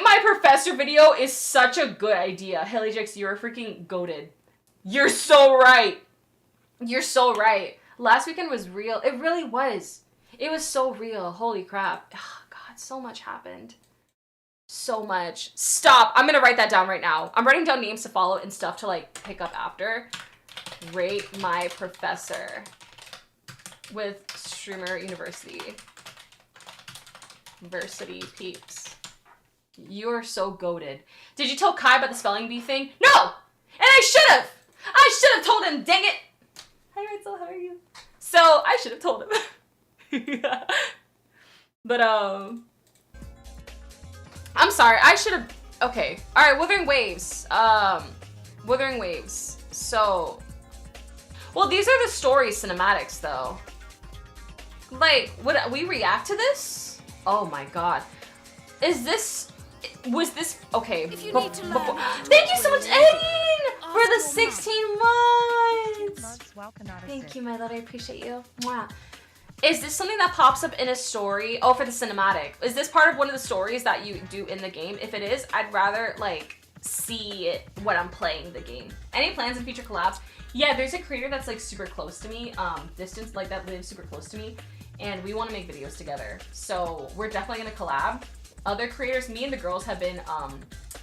my professor video is such a good idea. Helijix, you're freaking goated. You're so right. You're so right. Last weekend was real. It really was. It was so real. Holy crap. Oh, God, so much happened. So much. Stop. I'm gonna write that down right now. I'm writing down names to follow and stuff to like pick up after. Rate my professor with Streamer University. Varsity peeps. You're so goated. Did you tell Kai about the spelling bee thing? No! And I should have! I should have told him, dang it! Hi Ritzel, how are you? So, I should have told him. But, I'm sorry, I should have... Okay. All right, Wuthering Waves. Wuthering Waves. So, well, these are the story cinematics, though. Like, would we react to this? Oh my god. Was this, okay. Thank you so much, Eddie, for the 16 months. Thank you, my love, I appreciate you. Mwah. Is this something that pops up in a story? Oh, for the cinematic. Is this part of one of the stories that you do in the game? If it is, I'd rather like see it when I'm playing the game. Any plans in future collabs? Yeah, there's a creator that's like super close to me, distance, like that lives super close to me, and we want to make videos together. So we're definitely gonna collab. Other creators, me and the girls have been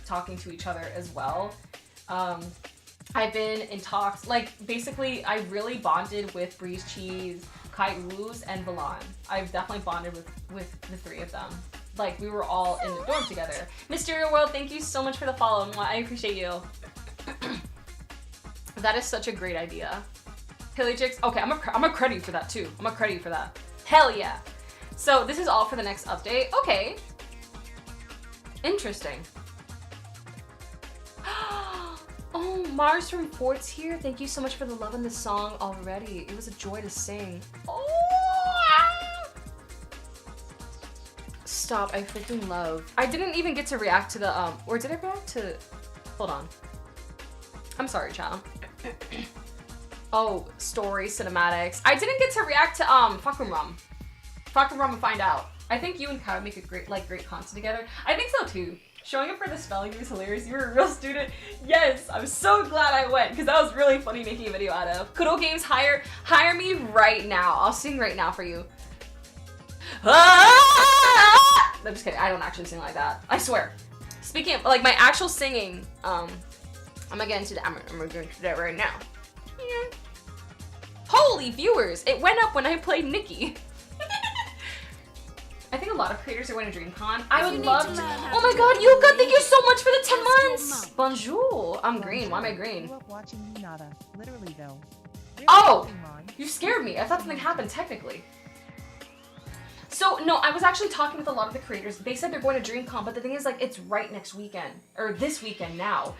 talking to each other as well. I've been in talks, like basically I really bonded with Breeze Cheese, Kai Wooz, and Valan. I've definitely bonded with the three of them. Like we were all in the dorm together. Mysterio World, thank you so much for the follow. I appreciate you. That is such a great idea. Hilly Chicks, okay, I'm a credit you for that too. I'm a credit you for that. Hell yeah. So this is all for the next update. Okay. Interesting. Oh, Mars from Fort's here. Thank you so much for the love in the song already. It was a joy to sing. Oh, stop, I freaking love. I didn't even get to react to the, or did I react to, hold on. I'm sorry, child. Oh, story, cinematics. I didn't get to react to, Fucking Rum. Fucking Rum and Find Out. I think you and Kai would make a great content together. I think so too. Showing up for the spelling bee was hilarious. You were a real student. Yes, I'm so glad I went because that was really funny making a video out of. Kudo Games, hire me right now. I'll sing right now for you. Ah! I'm just kidding. I don't actually sing like that. I swear. Speaking of like my actual singing, I'm gonna get into that right now. Yeah. Holy viewers! It went up when I played Nikki. I think a lot of creators are going to DreamCon. I would love to. Oh my god, Yuka, thank you so much for the 10 months! Bonjour! I'm green. Why am I green? Literally though. Oh! You scared me. I thought something happened technically. So, no, I was actually talking with a lot of the creators. They said they're going to DreamCon, but the thing is, like, it's right next weekend. Or this weekend now.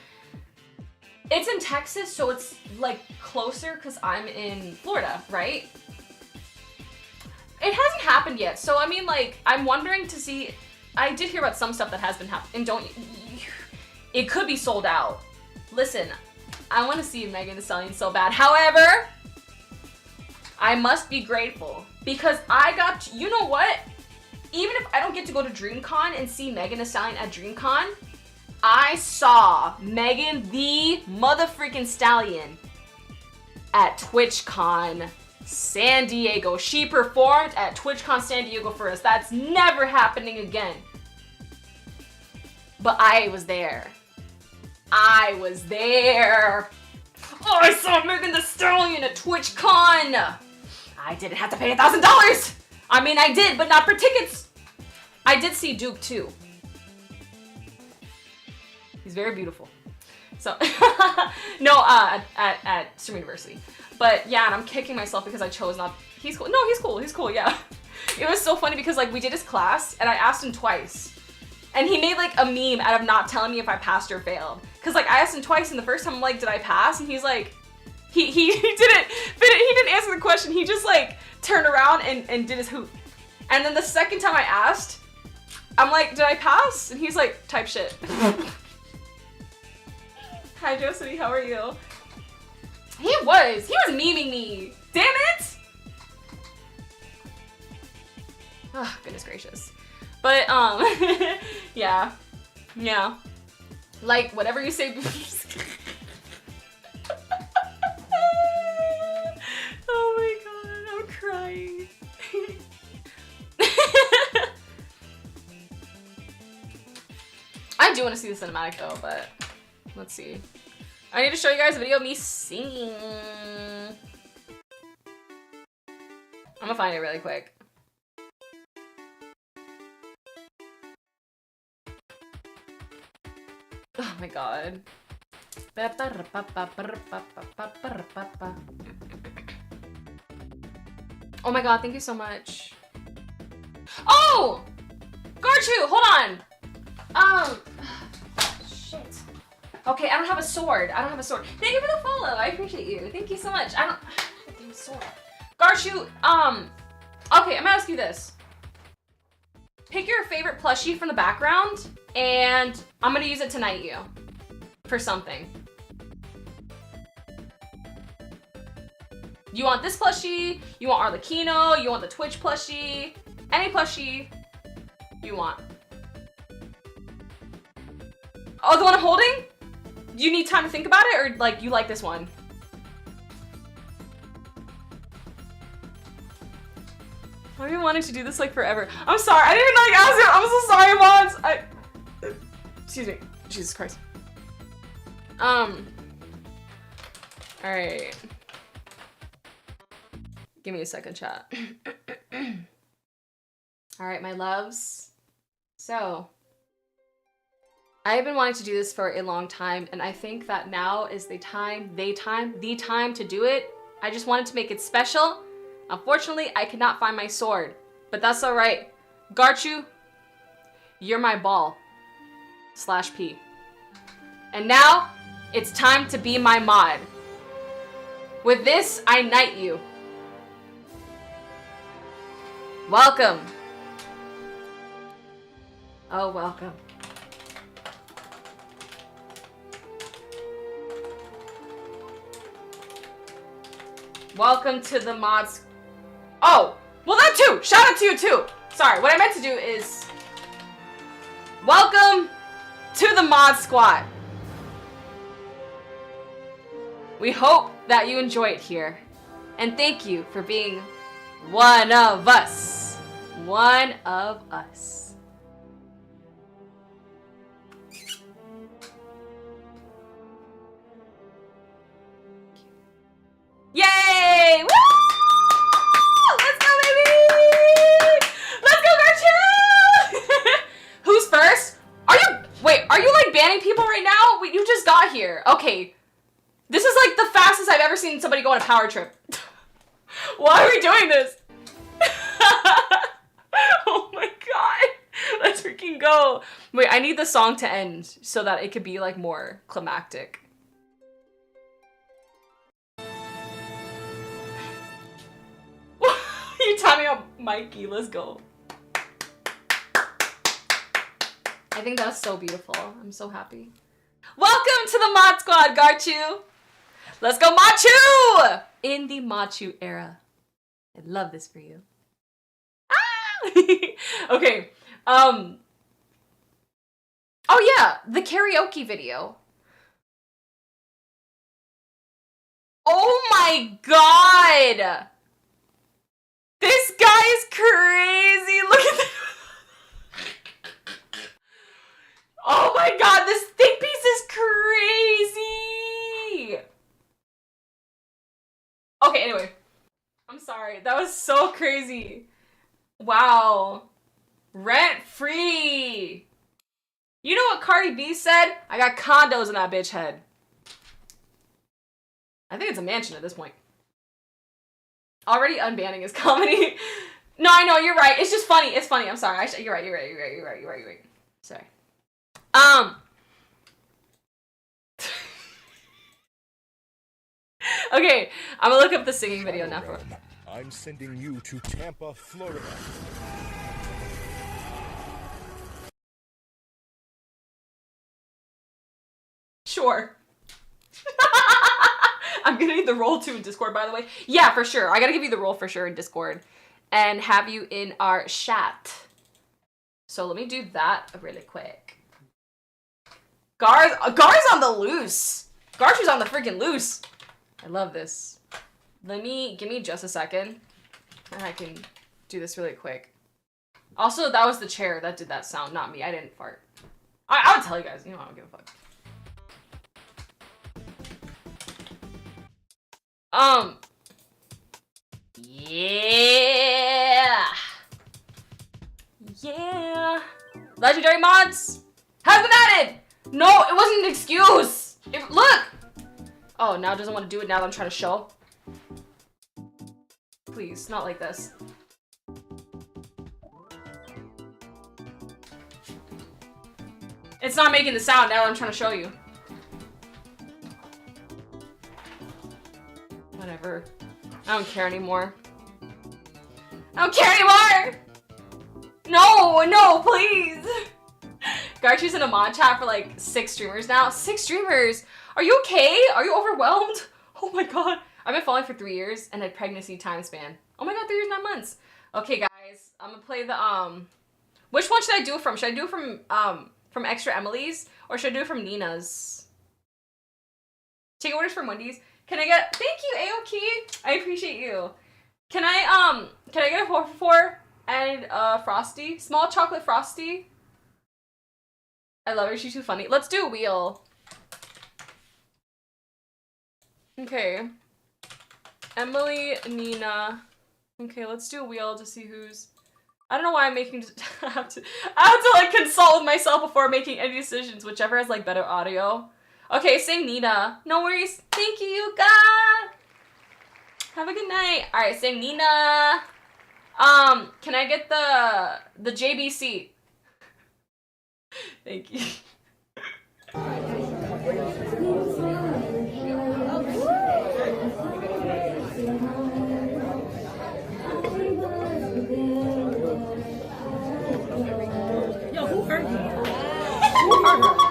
It's in Texas, so it's, like, closer because I'm in Florida, right? It hasn't happened yet, so I mean, like, I'm wondering to see. I did hear about some stuff that has been happening. Don't. It could be sold out. Listen, I want to see Megan Thee Stallion so bad. However, I must be grateful because I got. You know what? Even if I don't get to go to DreamCon and see Megan Thee Stallion at DreamCon, I saw Megan the motherfreaking Stallion at TwitchCon San Diego. She performed at TwitchCon San Diego for us. That's never happening again. But I was there. I was there. Oh, I saw Megan Thee Stallion at TwitchCon. I didn't have to pay $1,000. I mean, I did, but not for tickets. I did see Duke too. He's very beautiful. So, no, at Stream University. But yeah, and I'm kicking myself because I chose not. He's cool. No, he's cool. He's cool. Yeah. It was so funny because like we did his class and I asked him twice, and he made like a meme out of not telling me if I passed or failed. Cause like I asked him twice, and the first time I'm like, did I pass? And he's like, he didn't answer the question. He just like turned around and did his hoop. And then the second time I asked, I'm like, did I pass? And he's like, type shit. Hi Josie, how are you? He was memeing me. Damn it! Oh, goodness gracious. But, yeah. Yeah. Like, whatever you say. Oh my god, I'm crying. I do want to see the cinematic though, but let's see. I need to show you guys a video of me singing. I'm gonna find it really quick. Oh my god. Oh my god, thank you so much. Oh! Garchu, hold on! Okay, I don't have a sword. I don't have a sword. Thank you for the follow. I appreciate you. Thank you so much. I don't have a sword. Garchu, okay, I'm gonna ask you this. Pick your favorite plushie from the background, and I'm gonna use it to knight you for something. You want this plushie? You want Arlecchino? You want the Twitch plushie? Any plushie you want. Oh, the one I'm holding? Do you need time to think about it, or like you like this one? I've been wanting to do this like forever. I'm sorry, I didn't even like ask you. I'm so sorry, Mons. Excuse me. Jesus Christ. Alright. Give me a second, chat. Alright, my loves. So, I have been wanting to do this for a long time, and I think that now is the time to do it. I just wanted to make it special. Unfortunately, I could not find my sword, but that's alright. Garchu, you're my ball. /P. And now, it's time to be my mod. With this, I knight you. Welcome. Oh, welcome. Welcome to the mods. Oh, well that too. Shout out to you too. Sorry, what I meant to do is welcome to the mod squad. We hope that you enjoy it here. And thank you for being one of us. One of us. Yay! Woo! Let's go, baby! Let's go, Garchu! Who's first? Are you like banning people right now? You just got here. Okay. This is like the fastest I've ever seen somebody go on a power trip. Why are we doing this? Oh my god. Let's freaking go. Wait, I need the song to end so that it could be like more climactic. You taught me up, Mikey. Let's go. I think that's so beautiful. I'm so happy. Welcome to the Mod Squad, Garchu. Let's go, Machu! In the Machu era. I love this for you. Ah! Okay. Oh yeah, the karaoke video. Oh my god! This guy is crazy. Look at this. Oh my god, this think piece is crazy. Okay, anyway. I'm sorry. That was so crazy. Wow. Rent free. You know what Cardi B said? I got condos in that bitch head. I think it's a mansion at this point. Already unbanning his comedy. No, I know, you're right. It's just funny. It's funny. I'm sorry. You're right. Sorry. Okay, I'm gonna look up the singing video now. I'm sending you to Tampa, Florida. Sure. I'm gonna need the role too in Discord, by the way. Yeah, for sure. I gotta give you the role for sure in Discord and have you in our chat. So let me do that really quick. Gar's on the loose. Garchu's on the freaking loose. I love this. Give me just a second and I can do this really quick. Also, that was the chair that did that sound, not me. I didn't fart. I would tell you guys, you know, I don't give a fuck. Yeah. Legendary mods has been added. No, it wasn't an excuse. Look. Oh, now it doesn't want to do it now that I'm trying to show. Please, not like this. It's not making the sound now that I'm trying to show you. whatever. I don't care anymore. I don't care anymore! No, please! Garchi's in a mod chat for like 6 streamers now. 6 streamers! Are you okay? Are you overwhelmed? Oh my god. I've been following for 3 years and a pregnancy time span. Oh my god, 3 years, 9 months. Okay, guys. I'm gonna play the, which one should I do it from? Should I do it from Extra Emily's? Or should I do it from Nina's? Take orders from Wendy's. Can I get, thank you, Aoki. I appreciate you. Can I get a 4 for 4 and Frosty? Small chocolate Frosty. I love her, she's too funny. Let's do a wheel. Okay. Emily, Nina. Okay, let's do a wheel to see who's... I don't know why I'm making... I have to like consult with myself before making any decisions, whichever has like better audio. Okay, sing Nina. No worries. Thank you, Yuka. Have a good night. Alright, sing Nina. Can I get the JBC? Thank you. Yo, who hurt me? Who hurt her?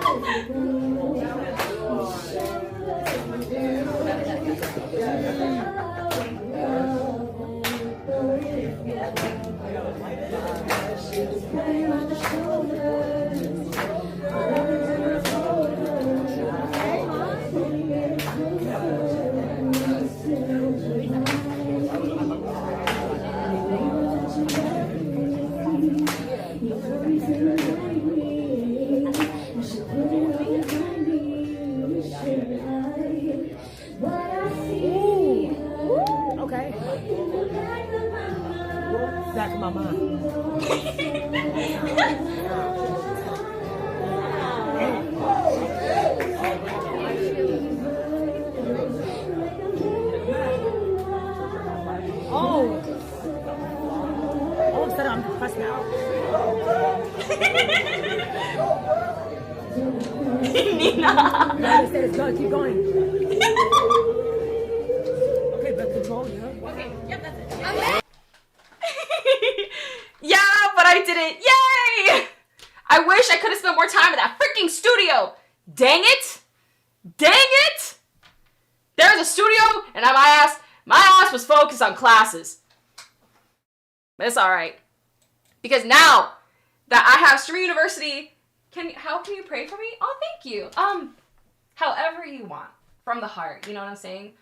Okay. Back of my mind. Oh. All of a sudden I'm depressed now. Nina. No, they said it's good. Keep going. Okay, but control, yeah. Okay, yep, that's it. Yeah, but I didn't. Yay! I wish I could have spent more time in that freaking studio. Dang it! Dang it! There's a studio, and my ass was focused on classes. But it's alright. Because now that I have Stream University, how can you pray for me? Oh, thank you. However you want. From the heart, you know what I'm saying?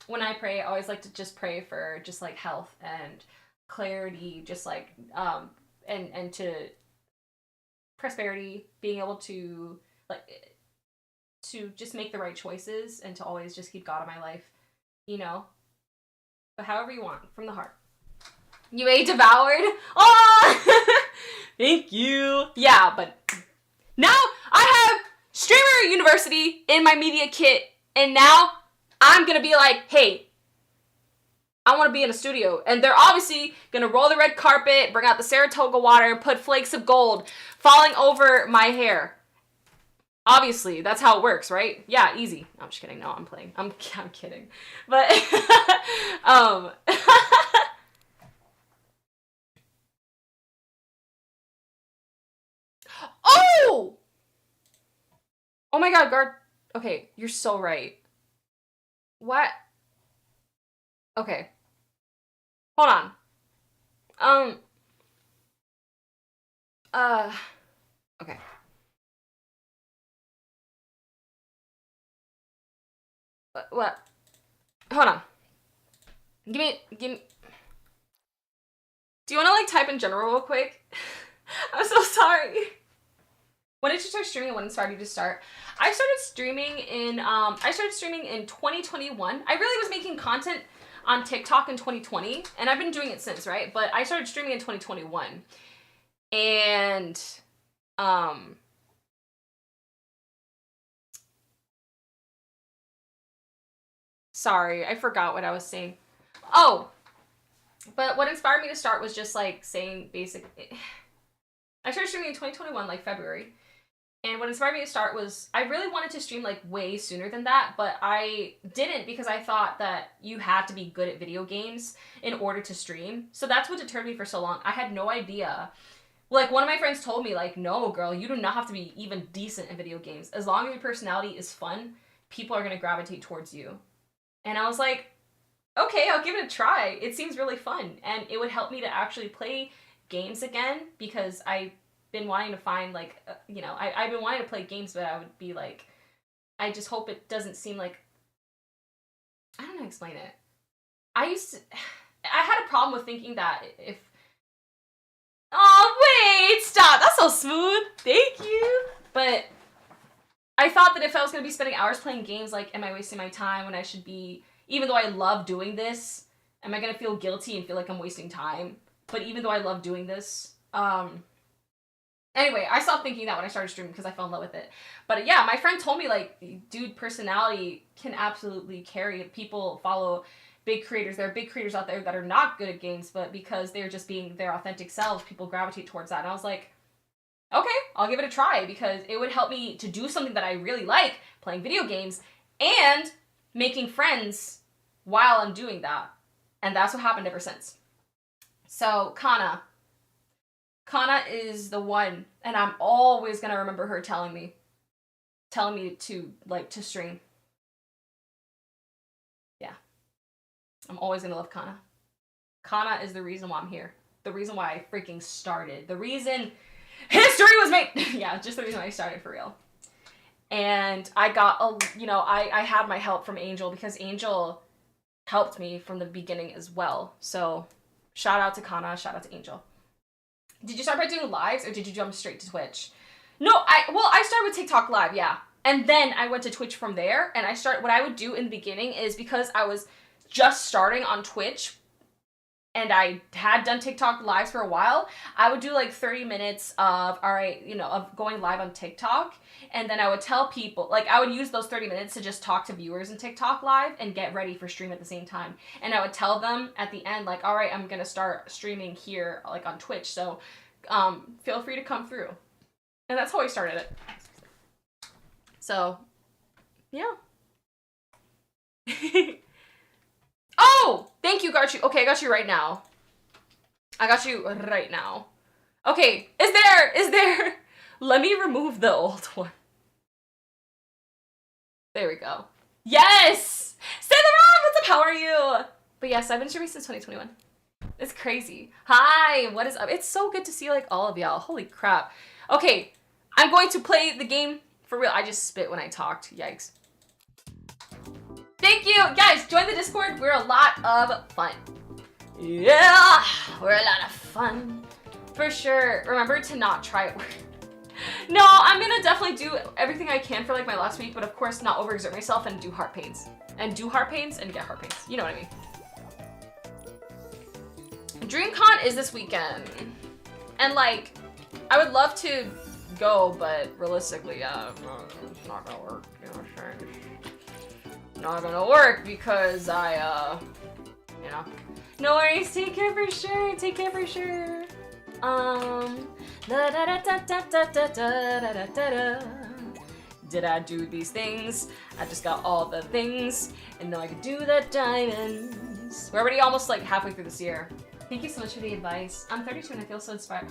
When I pray, I always like to just pray for just like health and clarity, just like and to prosperity, being able to like to just make the right choices and to always just keep God in my life, you know. But however you want, from the heart. You ate devoured. Oh, thank you. Yeah, but now I have Streamer University in my media kit, and now I'm gonna be like, hey, I want to be in a studio. And they're obviously gonna roll the red carpet, bring out the Saratoga water, and put flakes of gold falling over my hair. Obviously, that's how it works, right? Yeah, easy. No, I'm just kidding. No, I'm playing. I'm kidding. But, oh! Oh my god, guard. Okay, you're so right. What? Okay. Hold on. Okay. What? Hold on. Give me. Do you want to like type in general real quick? I'm so sorry. When did you start streaming? What inspired you to start? I started streaming in 2021. I really was making content on TikTok in 2020, and I've been doing it since, right? But I started streaming in 2021. And sorry, I forgot what I was saying. Oh, but what inspired me to start was just like saying basic. I started streaming in 2021, like February. And what inspired me to start was I really wanted to stream like way sooner than that, but I didn't because I thought that you had to be good at video games in order to stream. So that's what deterred me for so long. I had no idea. Like, one of my friends told me, like, no, girl, you do not have to be even decent in video games. As long as your personality is fun, people are going to gravitate towards you. And I was like, okay, I'll give it a try. It seems really fun. And it would help me to actually play games again because I've been wanting to find, like, you know, I've been wanting to play games, but I would be like, I just hope it doesn't seem like, I don't know how to explain it. I had a problem with thinking that if, oh, wait, stop. That's so smooth. Thank you. But I thought that if I was going to be spending hours playing games, like, am I wasting my time when I should be, even though I love doing this, am I going to feel guilty and feel like I'm wasting time? But even though I love doing this, anyway, I stopped thinking that when I started streaming because I fell in love with it. But yeah, my friend told me, like, dude, personality can absolutely carry. People follow big creators. There are big creators out there that are not good at games, but because they're just being their authentic selves, people gravitate towards that. And I was like, okay, I'll give it a try because it would help me to do something that I really like, playing video games, and making friends while I'm doing that. And that's what happened ever since. So, Kana is the one, and I'm always gonna remember her telling me to, like, to stream. Yeah. I'm always gonna love Kana. Kana is the reason why I'm here. The reason why I freaking started. The reason history was made. Yeah, just the reason why I started, for real. And I got, you know, I had my help from Angel because Angel helped me from the beginning as well. So, shout out to Kana, shout out to Angel. Did you start by doing lives or did you jump straight to Twitch? No, I started with TikTok Live, yeah. And then I went to Twitch from there, and what I would do in the beginning is because I was just starting on Twitch and I had done TikTok lives for a while, I would do like 30 minutes of, of going live on TikTok. And then I would tell people, like, I would use those 30 minutes to just talk to viewers in TikTok live and get ready for stream at the same time. And I would tell them at the end, like, all right, I'm going to start streaming here, like, on Twitch. So feel free to come through. And that's how I started it. So, yeah. Oh, thank you, got you. Okay, I got you right now. I got you right now. Okay, is there? Let me remove the old one. There we go. Yes! Say the wrong! What's up? How are you? But yes, I've been streaming since 2021. It's crazy. Hi, what is up? It's so good to see, like, all of y'all. Holy crap. Okay, I'm going to play the game for real. I just spit when I talked. Yikes. Thank you! Guys, join the Discord. We're a lot of fun. Yeah! We're a lot of fun. For sure. Remember to not try it. No, I'm gonna definitely do everything I can for, like, my last week, but of course not overexert myself and do heart pains. And do heart pains and get heart pains. You know what I mean. DreamCon is this weekend. And, like, I would love to go, but realistically, it's not gonna work. You know what I'm saying? Not gonna work because I, you know. No worries, take care for sure, take care for sure. Did I do these things? I just got all the things, and now I can do the diamonds. We're already almost like halfway through this year. Thank you so much for the advice. I'm 32 and I feel so inspired.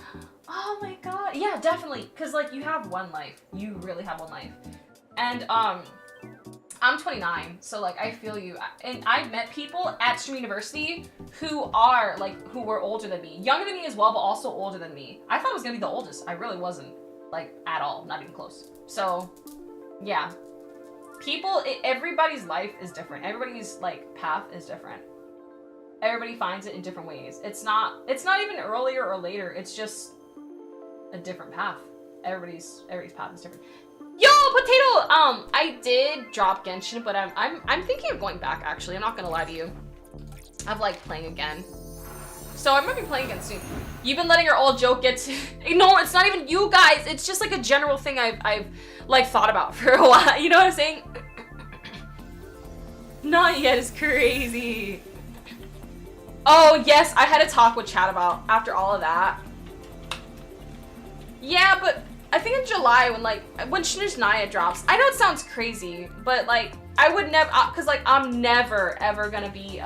Oh my god. Yeah, definitely. Cause like you have one life. You really have one life. And I'm 29, so like I feel you. And I've met people at Stream University who were older than me. Younger than me as well, but also older than me. I thought I was gonna be the oldest. I really wasn't. Like, at all. Not even close. So, yeah. Everybody's life is different. Everybody's, like, path is different. Everybody finds it in different ways. It's not even earlier or later. It's just a different path. Everybody's path is different. Yo, Potato! I did drop Genshin, but I'm thinking of going back, actually. I'm not gonna lie to you. I've like playing again. So I might be playing again soon. You've been letting your old joke get to... No, it's not even you guys. It's just like a general thing I've like thought about for a while. You know what I'm saying? Not yet is crazy. Oh, yes, I had a talk with chat about after all of that. Yeah, but I think in July when Shinish Naya drops. I know it sounds crazy, but like I would never, cause like I'm never ever gonna be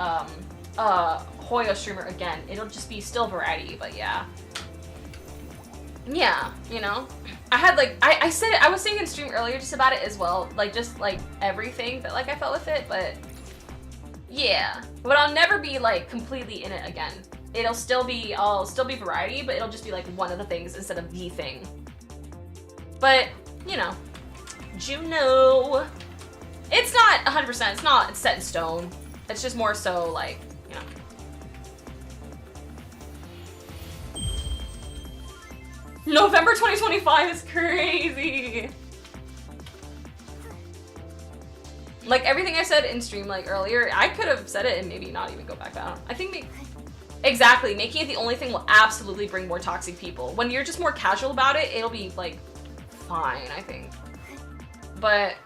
Hoyo streamer again. It'll just be still variety, but yeah. Yeah, you know. I had like I said it, I was saying in stream earlier just about it as well, like just like everything that like I felt with it, but yeah. But I'll never be like completely in it again. I'll still be variety, but it'll just be like one of the things instead of the thing. But, you know, Juno. It's not 100%, it's not set in stone. It's just more so like, you know. November 2025 is crazy. Like everything I said in stream like earlier, I could have said it and maybe not even go back down. I think exactly, making it the only thing will absolutely bring more toxic people. When you're just more casual about it, it'll be like fine, I think. But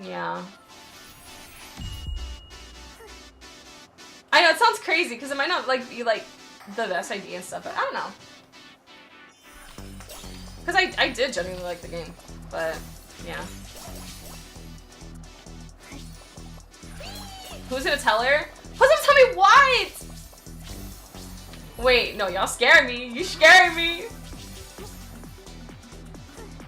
yeah. I know it sounds crazy because it might not like be like the best idea and stuff, but I don't know. Because I did genuinely like the game, but yeah. Who's gonna tell her? Who's gonna tell me what? Wait, no, y'all scare me. You scare me.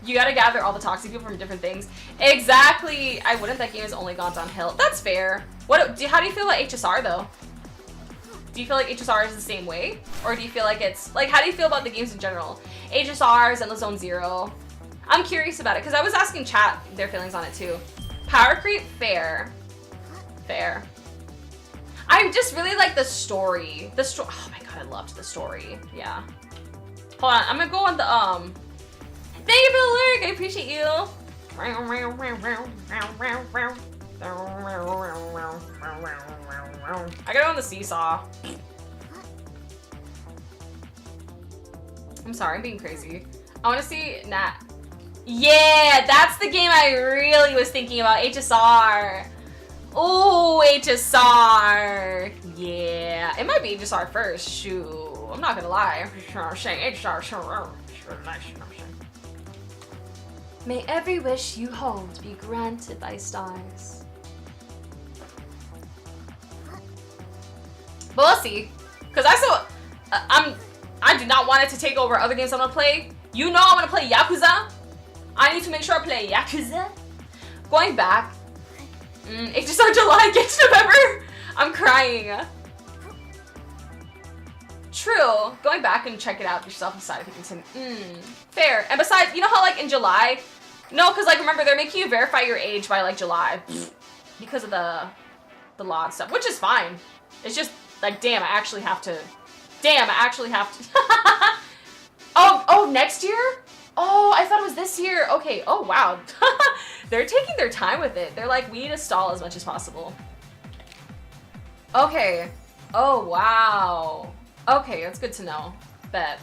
You gotta gather all the toxic people from different things. Exactly. I wouldn't. That game has only gone downhill. That's fair. How do you feel about HSR though? Do you feel like HSR is the same way? Or do you feel like it's, like, how do you feel about the games in general? HSR, Zenless Zone Zero. I'm curious about it, because I was asking chat their feelings on it too. Power creep, fair. Fair. I just really like the story. Oh my god, I loved the story. Yeah. Hold on, I'm gonna go on the, Thank you for the lyric, I appreciate you. I gotta go on the seesaw. I'm sorry, I'm being crazy. I wanna see Nat. Yeah, that's the game I really was thinking about, HSR. Oh, HSR. Yeah, it might be HSR first, shoot. I'm not gonna lie. I'm saying HSR. May every wish you hold be granted by stars. But we'll see. Cause I do not want it to take over other games I'm gonna play. You know I'm gonna play Yakuza. I need to make sure I play Yakuza. Going back. HSR July, get to November. I'm crying. True. Going back and check it out yourself inside if you continue. Fair. And besides, you know how like in July? No, because like remember they're making you verify your age by like July. Because of the law and stuff, which is fine. It's just like, damn, I actually have to. Oh, next year? Oh, I thought it was this year. Okay, oh wow. They're taking their time with it. They're like, we need to stall as much as possible. Okay. Oh, wow. Okay, that's good to know. Bet.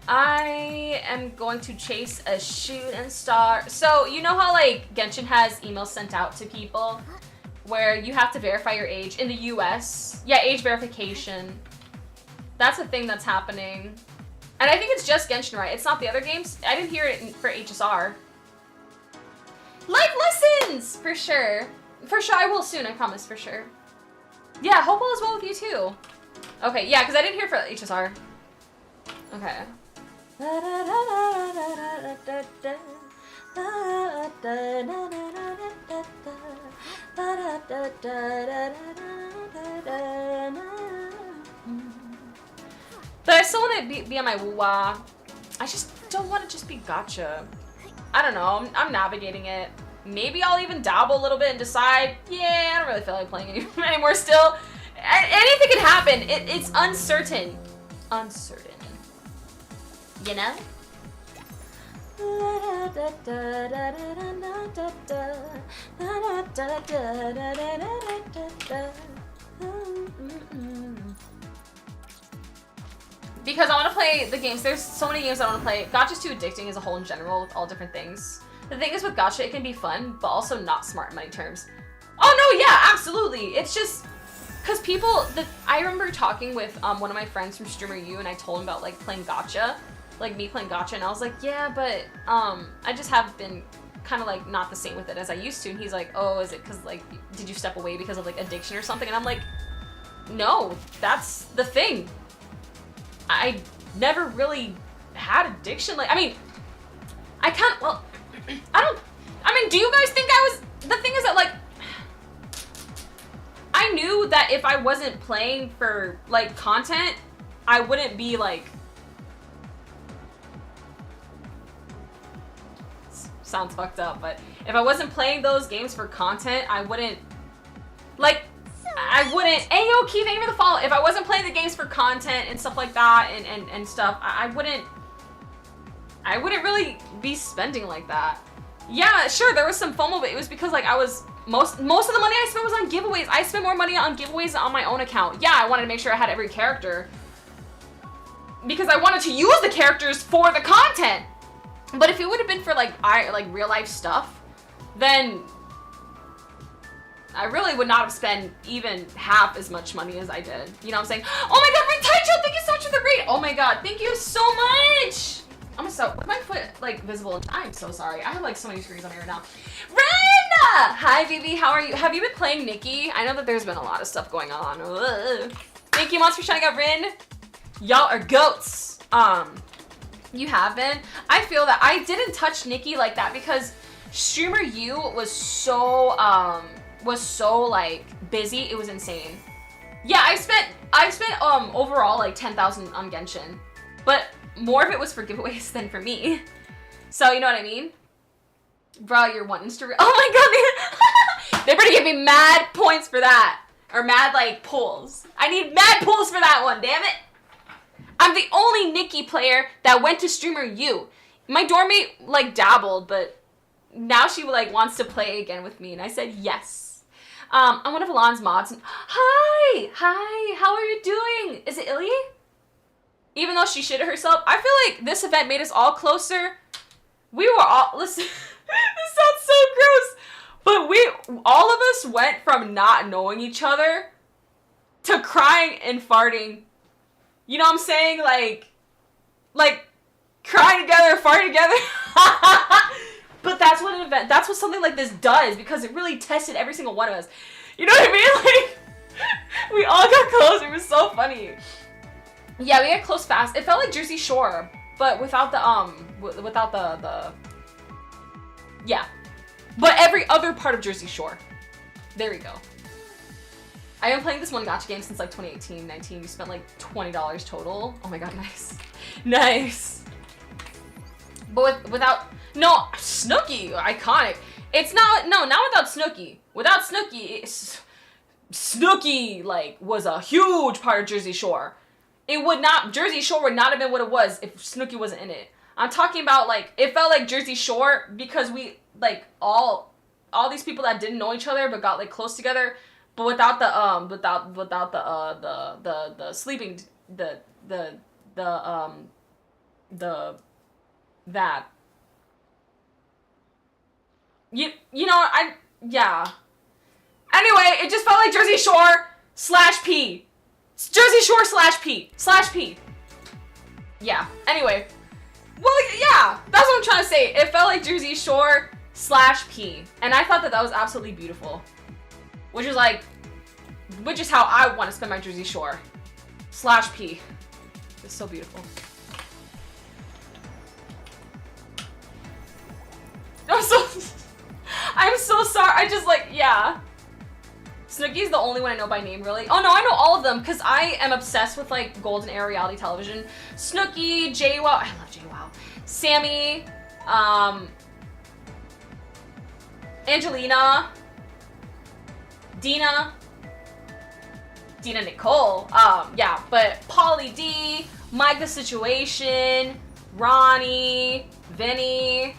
I am going to chase a shooting star. So, you know how like Genshin has emails sent out to people where you have to verify your age in the US? Yeah, age verification. That's a thing that's happening. And I think it's just Genshin, right? It's not the other games. I didn't hear it for HSR. Life lessons! For sure. For sure, I will soon, I promise, for sure. Yeah, hope all is well with you too. Okay, yeah, because I didn't hear for HSR. Okay. But I still want to be on my woo-wah. I just don't want to just be gacha. I don't know, I'm navigating it. Maybe I'll even dabble a little bit and decide, yeah, I don't really feel like playing anymore still. Anything can happen. It's uncertain. Uncertain. You know? Because I want to play the games. There's so many games I want to play. Gacha's too addicting as a whole in general with all different things. The thing is with gacha, it can be fun, but also not smart in money terms. Oh no, yeah, absolutely. It's just because people, I remember talking with one of my friends from Streamer U, and I told him about like playing gacha, like me playing gacha, and I was like, yeah, but I just have been kind of like not the same with it as I used to. And he's like, oh, is it because like did you step away because of like addiction or something? And I'm like, no, that's the thing. I never really had addiction. Like, I mean, I can't. Well, I mean, do you guys think I was? The thing is that like, I knew that if I wasn't playing for like content, I wouldn't be like. Sounds fucked up, but if I wasn't playing those games for content, I wouldn't like. I wouldn't. Hey yo, Keith, thank you for the follow. If I wasn't playing the games for content and stuff like that, and stuff, I wouldn't really be spending like that. Yeah, sure, there was some FOMO, but it was because like I was most of the money I spent was on giveaways. I spent more money on giveaways on my own account. Yeah, I wanted to make sure I had every character because I wanted to use the characters for the content. But if it would have been for like real life stuff, then I really would not have spent even half as much money as I did. You know what I'm saying? Oh my god, Rin Taicho, thank you so much for the raid. Oh my god, thank you so much. I'm so, with my foot like visible. I'm so sorry. I have like so many screens on here now. Ren! Hi, Vivi, how are you? Have you been playing Nikki? I know that there's been a lot of stuff going on. Ugh. Thank you, Monster, for shouting out Rin. Y'all are goats. You have been. I feel that I didn't touch Nikki like that because Streamer U was so like busy. It was insane. Yeah, I spent overall like 10,000 on Genshin, but more of it was for giveaways than for me. So you know what I mean? Bro, you're one Insta. Oh my god, they better give me mad points for that, or mad like pulls. I need mad pulls for that one. Damn it! I'm the only Nikki player that went to Streamer U. My dorm mate like dabbled, but now she like wants to play again with me, and I said yes. I'm one of Alon's mods. Hi, how are you doing? Is it Illy? Even though she shitted herself, I feel like this event made us all closer. We were all, listen, this sounds so gross, but all of us went from not knowing each other to crying and farting. You know what I'm saying? Like crying together, farting together. But that's what something like this does, because it really tested every single one of us. You know what I mean? Like, we all got close. It was so funny. Yeah, we got close fast. It felt like Jersey Shore, but without the yeah. But every other part of Jersey Shore. There we go. I've been playing this one gacha game since like 2018, 19. We spent like $20 total. Oh my god, nice. Nice. But without, no, Snooki, iconic. It's not without Snooki. Without Snooki, Snooki like was a huge part of Jersey Shore. Jersey Shore would not have been what it was if Snooki wasn't in it. I'm talking about like, it felt like Jersey Shore because we like all these people that didn't know each other but got like close together. But without the sleeping that you know yeah. Anyway, it just felt like Jersey Shore /P. Jersey Shore /P. Yeah. Anyway, well yeah, that's what I'm trying to say. It felt like Jersey Shore /P, and I thought that was absolutely beautiful. Which is how I want to spend my Jersey Shore /P. It's so beautiful. I'm so sorry. I just like, yeah. Snooki's the only one I know by name, really. Oh no, I know all of them because I am obsessed with like golden era reality television. Snooki, JWoww, I love JWoww. Sammy, Angelina, Dina Nicole, yeah, but Pauly D, Mike the Situation, Ronnie, Vinny,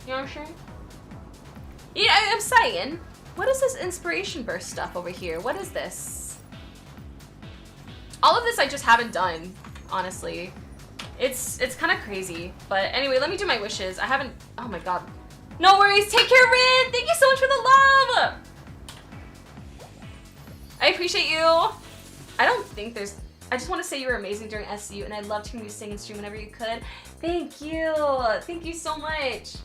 you know what I'm saying? Yeah, I'm saying, what is this inspiration burst stuff over here? What is this? All of this I just haven't done, honestly. It's kind of crazy, but anyway, let me do my wishes. I haven't, oh my god. No worries, take care, Rin! Thank you so much for the love! I appreciate you. I don't think there's I just want to say you were amazing during SU, and I'd love to hear you sing and stream whenever you could. Thank you. Thank you so much.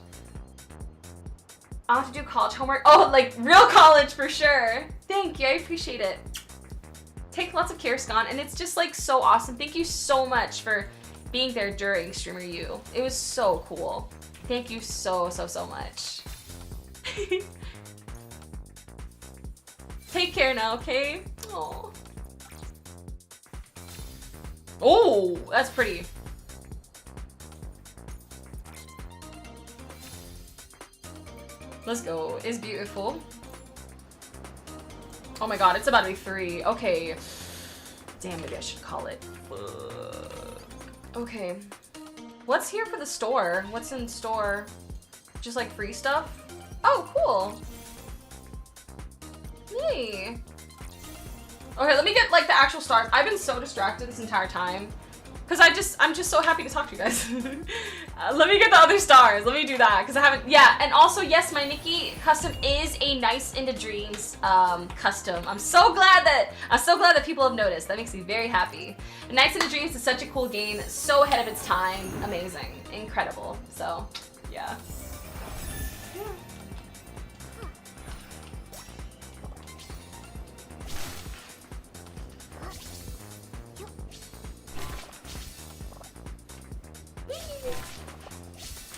I'll have to do college homework. Oh, like real college for sure. Thank you. I appreciate it. Take lots of care, Scon, and it's just like so awesome. Thank you so much for being there during Streamer U. It was so cool. Thank you so much. Take care now, okay? Oh. Oh, that's pretty. Let's go. It's beautiful. Oh my god, it's about to be 3. Okay. Damn, maybe I should call it. Okay. What's here for the store? What's in store? Just like free stuff? Oh, cool. Yay. Okay, let me get like the actual stars. I've been so distracted this entire time. Cause I'm just so happy to talk to you guys. Let me get the other stars. Let me do that. Cause I haven't, yeah. And also, yes, my Nikki custom is a Nights into Dreams custom. I'm so glad that people have noticed. That makes me very happy. And Nights into Dreams is such a cool game. So ahead of its time. Amazing. Incredible. So, yeah.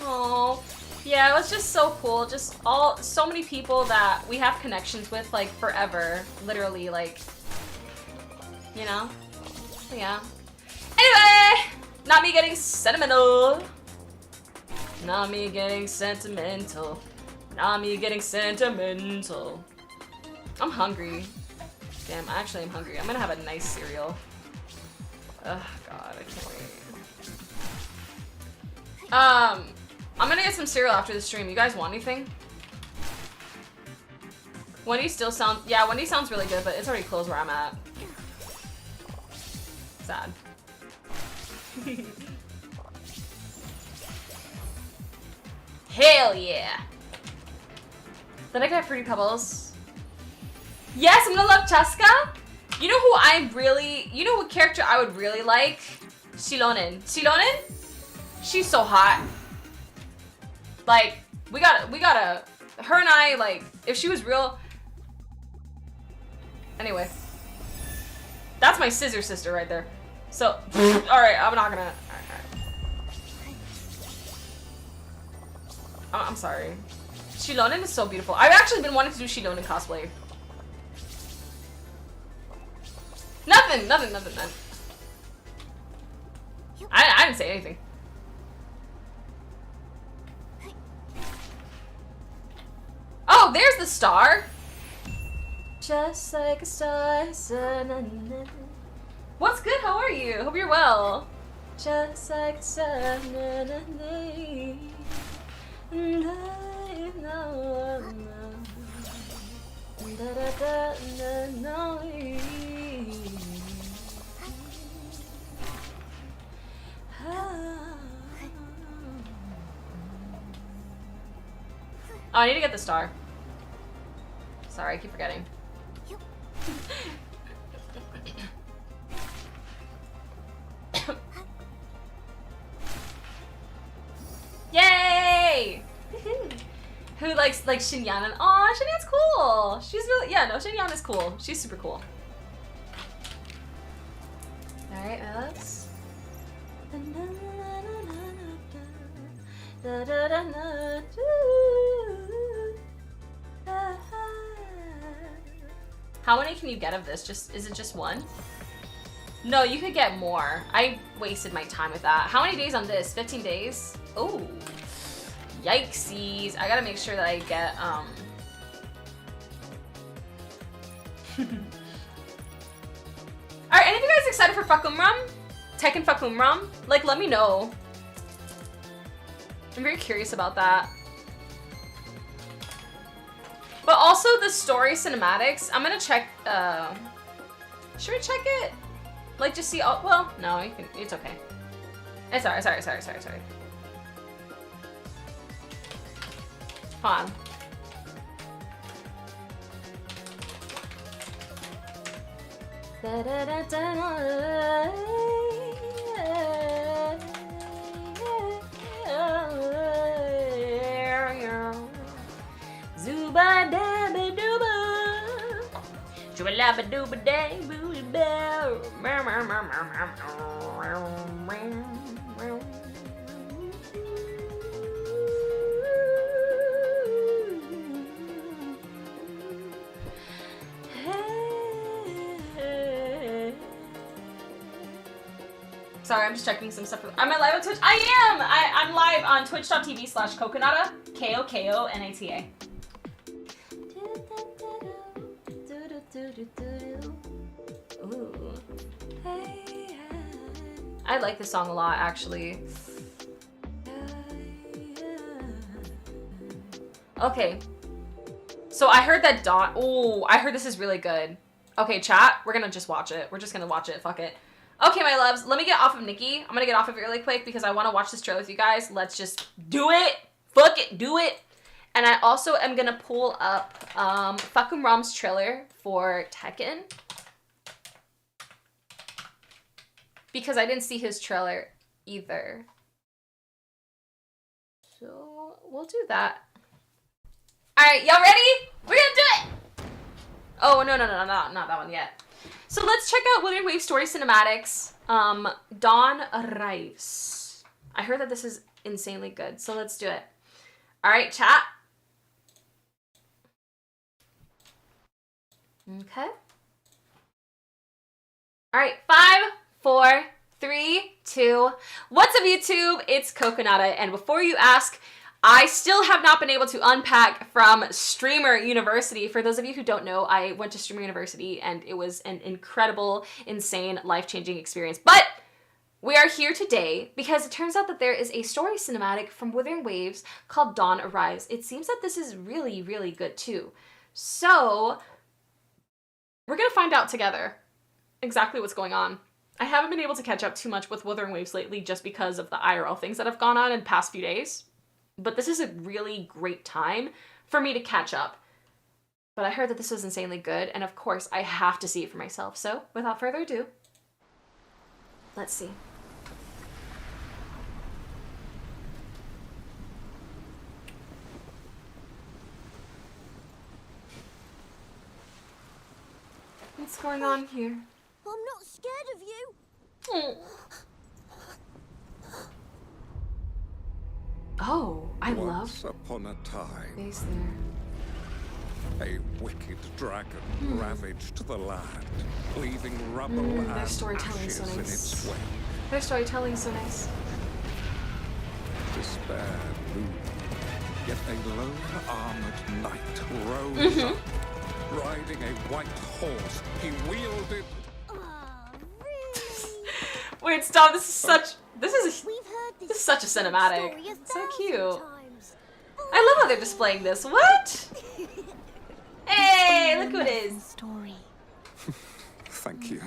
Oh, yeah, it was just so cool. Just so many people that we have connections with, like, forever. Literally, like, you know? So, yeah. Anyway, not me getting sentimental. Not me getting sentimental. Not me getting sentimental. I'm hungry. Damn, actually I'm hungry. I'm gonna have a nice cereal. Ugh, God, I can't wait. I'm gonna get some cereal after the stream. You guys want anything? Wendy still sounds, yeah, Wendy sounds really good, but it's already closed where I'm at. Sad. Hell yeah. Then I got Fruity Pebbles. Yes, I'm gonna love Chaska. You know who you know what character I would really like? Shilonen. Shilonen? She's so hot. Like, we gotta, her and I, like, if she was real. Anyway. That's my scissor sister right there. So, alright, I'm not gonna, I'm sorry. Shilonen is so beautiful. I've actually been wanting to do Shilonen cosplay. Nothing. I didn't say anything. Oh, there's the star. Just like a star. What's good? How are you? Hope you're well. Just like a star. Oh, I need to get the star. Sorry, I keep forgetting. Yay! Who likes Shinyan? Aw, Shinyan's cool. She's really, yeah, no, Shinyan is cool. She's super cool. All right, Alice. How many can you get of this? Is it just one? No, you could get more. I wasted my time with that. How many days on this? 15 days? Oh, yikesies. I gotta make sure that I get, Alright, any of you guys excited for Fakumram? Tekken Fakumram? Like, let me know. I'm very curious about that. But also the story cinematics, I'm gonna check, should we check it? Like, just see, oh, well, no, you can, it's okay. Sorry. Hold on. Zuba dabba dooba. Juba labba dooba day booty bell. Sorry, I'm just checking some stuff. Am I live on Twitch? I am! I'm live on twitch.tv/Kokonata. Kokonata. Ooh. I like this song a lot, actually. Okay. So I heard that Dawn... Ooh, I heard this is really good. Okay, chat, we're gonna just watch it. We're just gonna watch it, fuck it. Okay, my loves, let me get off of Nikki. I'm gonna get off of it really quick because I want to watch this trailer with you guys. Let's just do it. Fuck it, do it. And I also am gonna pull up Fuckum Rom's trailer for Tekken, because I didn't see his trailer either. So we'll do that. All right, y'all ready? We're gonna do it. Oh, no, not that one yet. So let's check out Wuthering Waves Story Cinematics. Dawn arrives. I heard that this is insanely good, so let's do it. All right, chat. Okay. All right, 5, 4, 3, 2. What's up, YouTube? It's Kokonata, and before you ask, I still have not been able to unpack from Streamer University. For those of you who don't know, I went to Streamer University and it was an incredible, insane, life-changing experience. But we are here today because it turns out that there is a story cinematic from Wuthering Waves called Dawn Arrives. It seems that this is really, really good too. So we're gonna find out together exactly what's going on. I haven't been able to catch up too much with Wuthering Waves lately just because of the IRL things that have gone on in the past few days. But this is a really great time for me to catch up. But I heard that this was insanely good, and of course, I have to see it for myself. So, without further ado, let's see. What's going on here? I'm not scared of you. Oh, I love Once upon a time, face there. a wicked dragon ravaged the land, leaving rubble Their and storytelling's so ashes in nice. its wake. Their storytelling's so nice. Despair loomed, yet a lone armored knight rose up. Riding a white horse, he wielded... Wait, stop! This is such such a cinematic. It's so cute. I love how they're displaying this. What? Hey, look who it is. Story. Thank you.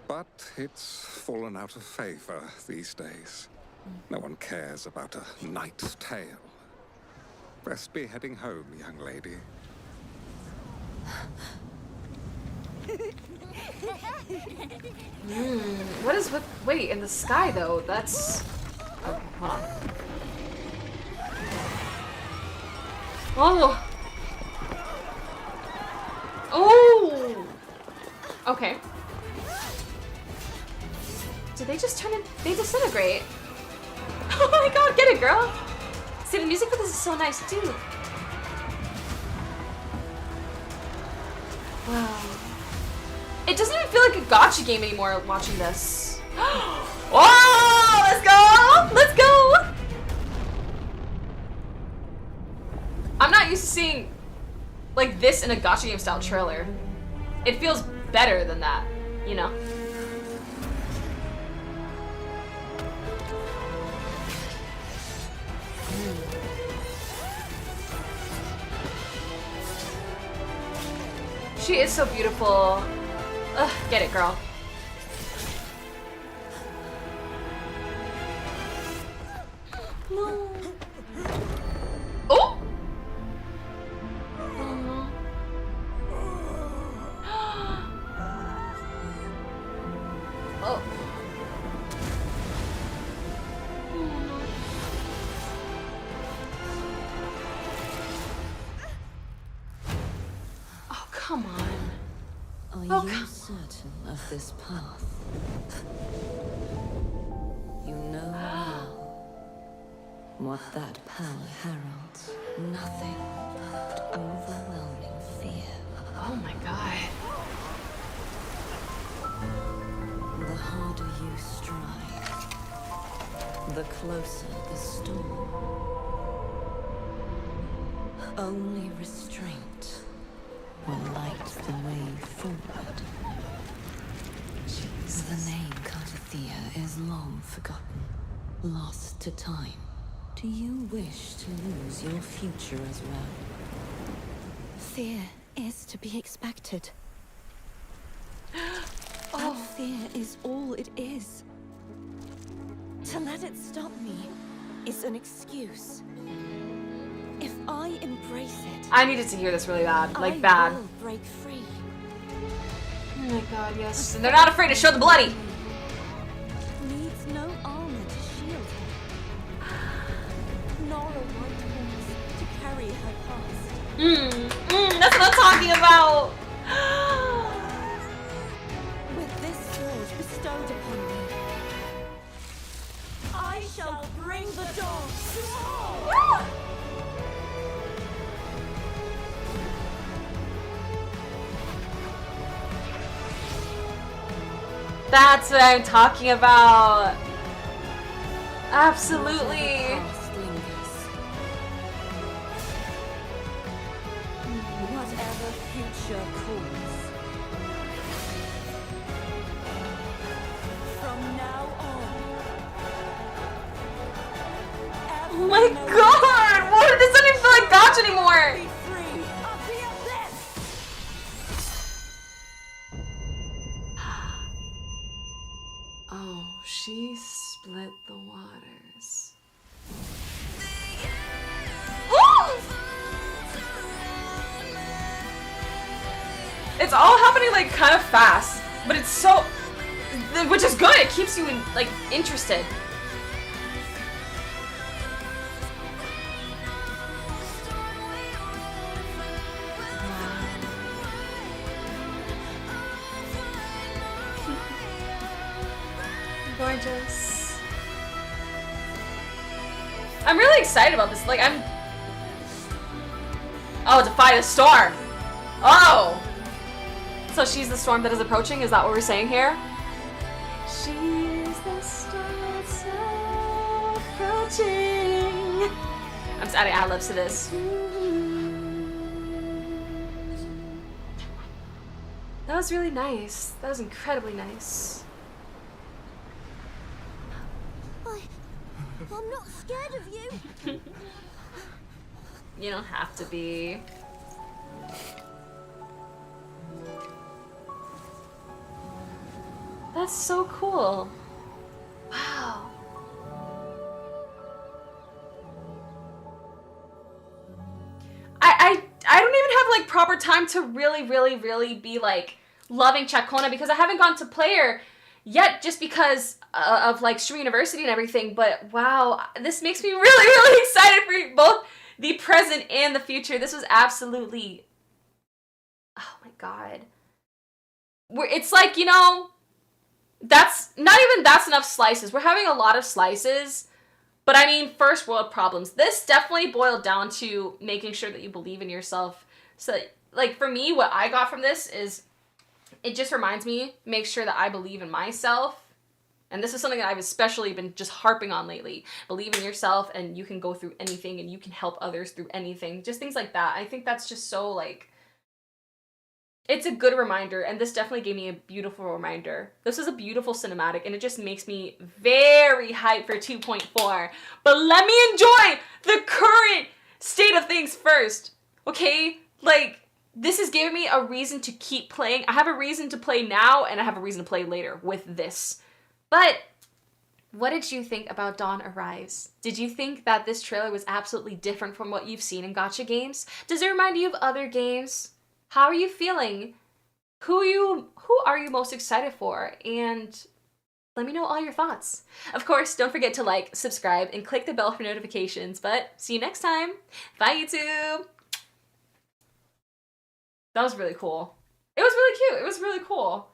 But it's fallen out of favor these days. No one cares about a knight's tale. Best be heading home, young lady. What is with... Wait, in the sky, though? That's... Okay, hold on. Oh! Oh! Okay. Did they just turn in... They disintegrate. Oh my god, get it, girl! See, the music for this is so nice, too. Wow. It doesn't even feel like a gacha game anymore watching this. Oh, let's go! Let's go! I'm not used to seeing like this in a gacha game style trailer. It feels better than that, you know? She is so beautiful. Ugh, get it, girl. No. Oh! come on. Are you certain of this path? You know well what that power heralds. Nothing but overwhelming fear. Oh my god. The harder you strive, the closer the storm. Only restraint will light the way forward. The name Cartathea is long forgotten, lost to time. Do you wish to lose your future as well? Fear is to be expected. And fear is all it is. To let it stop me is an excuse. If I embrace it, I needed to hear this really bad. Like, I bad. will break free. Oh my god, yes. And they're not afraid to show the bloody. Needs no armor to shield her, nor a white horse to carry her past. That's what I'm talking about. With this sword bestowed upon me, I shall bring the dawn to all. That's what I'm talking about. Absolutely. Whatever future calls. From now on. Oh my god! What? This doesn't even feel like Gotcha anymore! Be free of the abyss! Oh, she split the waters. It's all happening like kind of fast, but it's so, which is good. It keeps you like interested. Gorgeous. I'm really excited about this. Like, oh, defy the storm. Oh! So she's the storm that is approaching? Is that what we're saying here? She's the storm that's approaching. I'm just adding ad-libs to this. That was really nice. That was incredibly nice. I'm not scared of you. You don't have to be. That's so cool. Wow. I don't even have like proper time to really be like loving Chakona because I haven't gone to player yet just because of like Stream University and everything. But wow, this makes me really excited for both the present and the future. This was absolutely, oh my god. It's like, you know, that's not even that's enough slices. We're having a lot of slices, but I mean first world problems. This definitely boiled down to making sure that you believe in yourself. So like for me, what I got from this is it just reminds me, make sure that I believe in myself. And this is something that I've especially been just harping on lately. Believe in yourself and you can go through anything and you can help others through anything. Just things like that. I think that's just so like, it's a good reminder, and this definitely gave me a beautiful reminder. This is a beautiful cinematic, and it just makes me very hyped for 2.4. But let me enjoy the current state of things first, okay? Like, this is giving me a reason to keep playing. I have a reason to play now, and I have a reason to play later with this. But what did you think about Dawn Arrives? Did you think that this trailer was absolutely different from what you've seen in gacha games? Does it remind you of other games? How are you feeling? Who are you most excited for? And let me know all your thoughts. Of course, don't forget to like, subscribe, and click the bell for notifications. But see you next time. Bye, YouTube! That was really cool. It was really cute. It was really cool.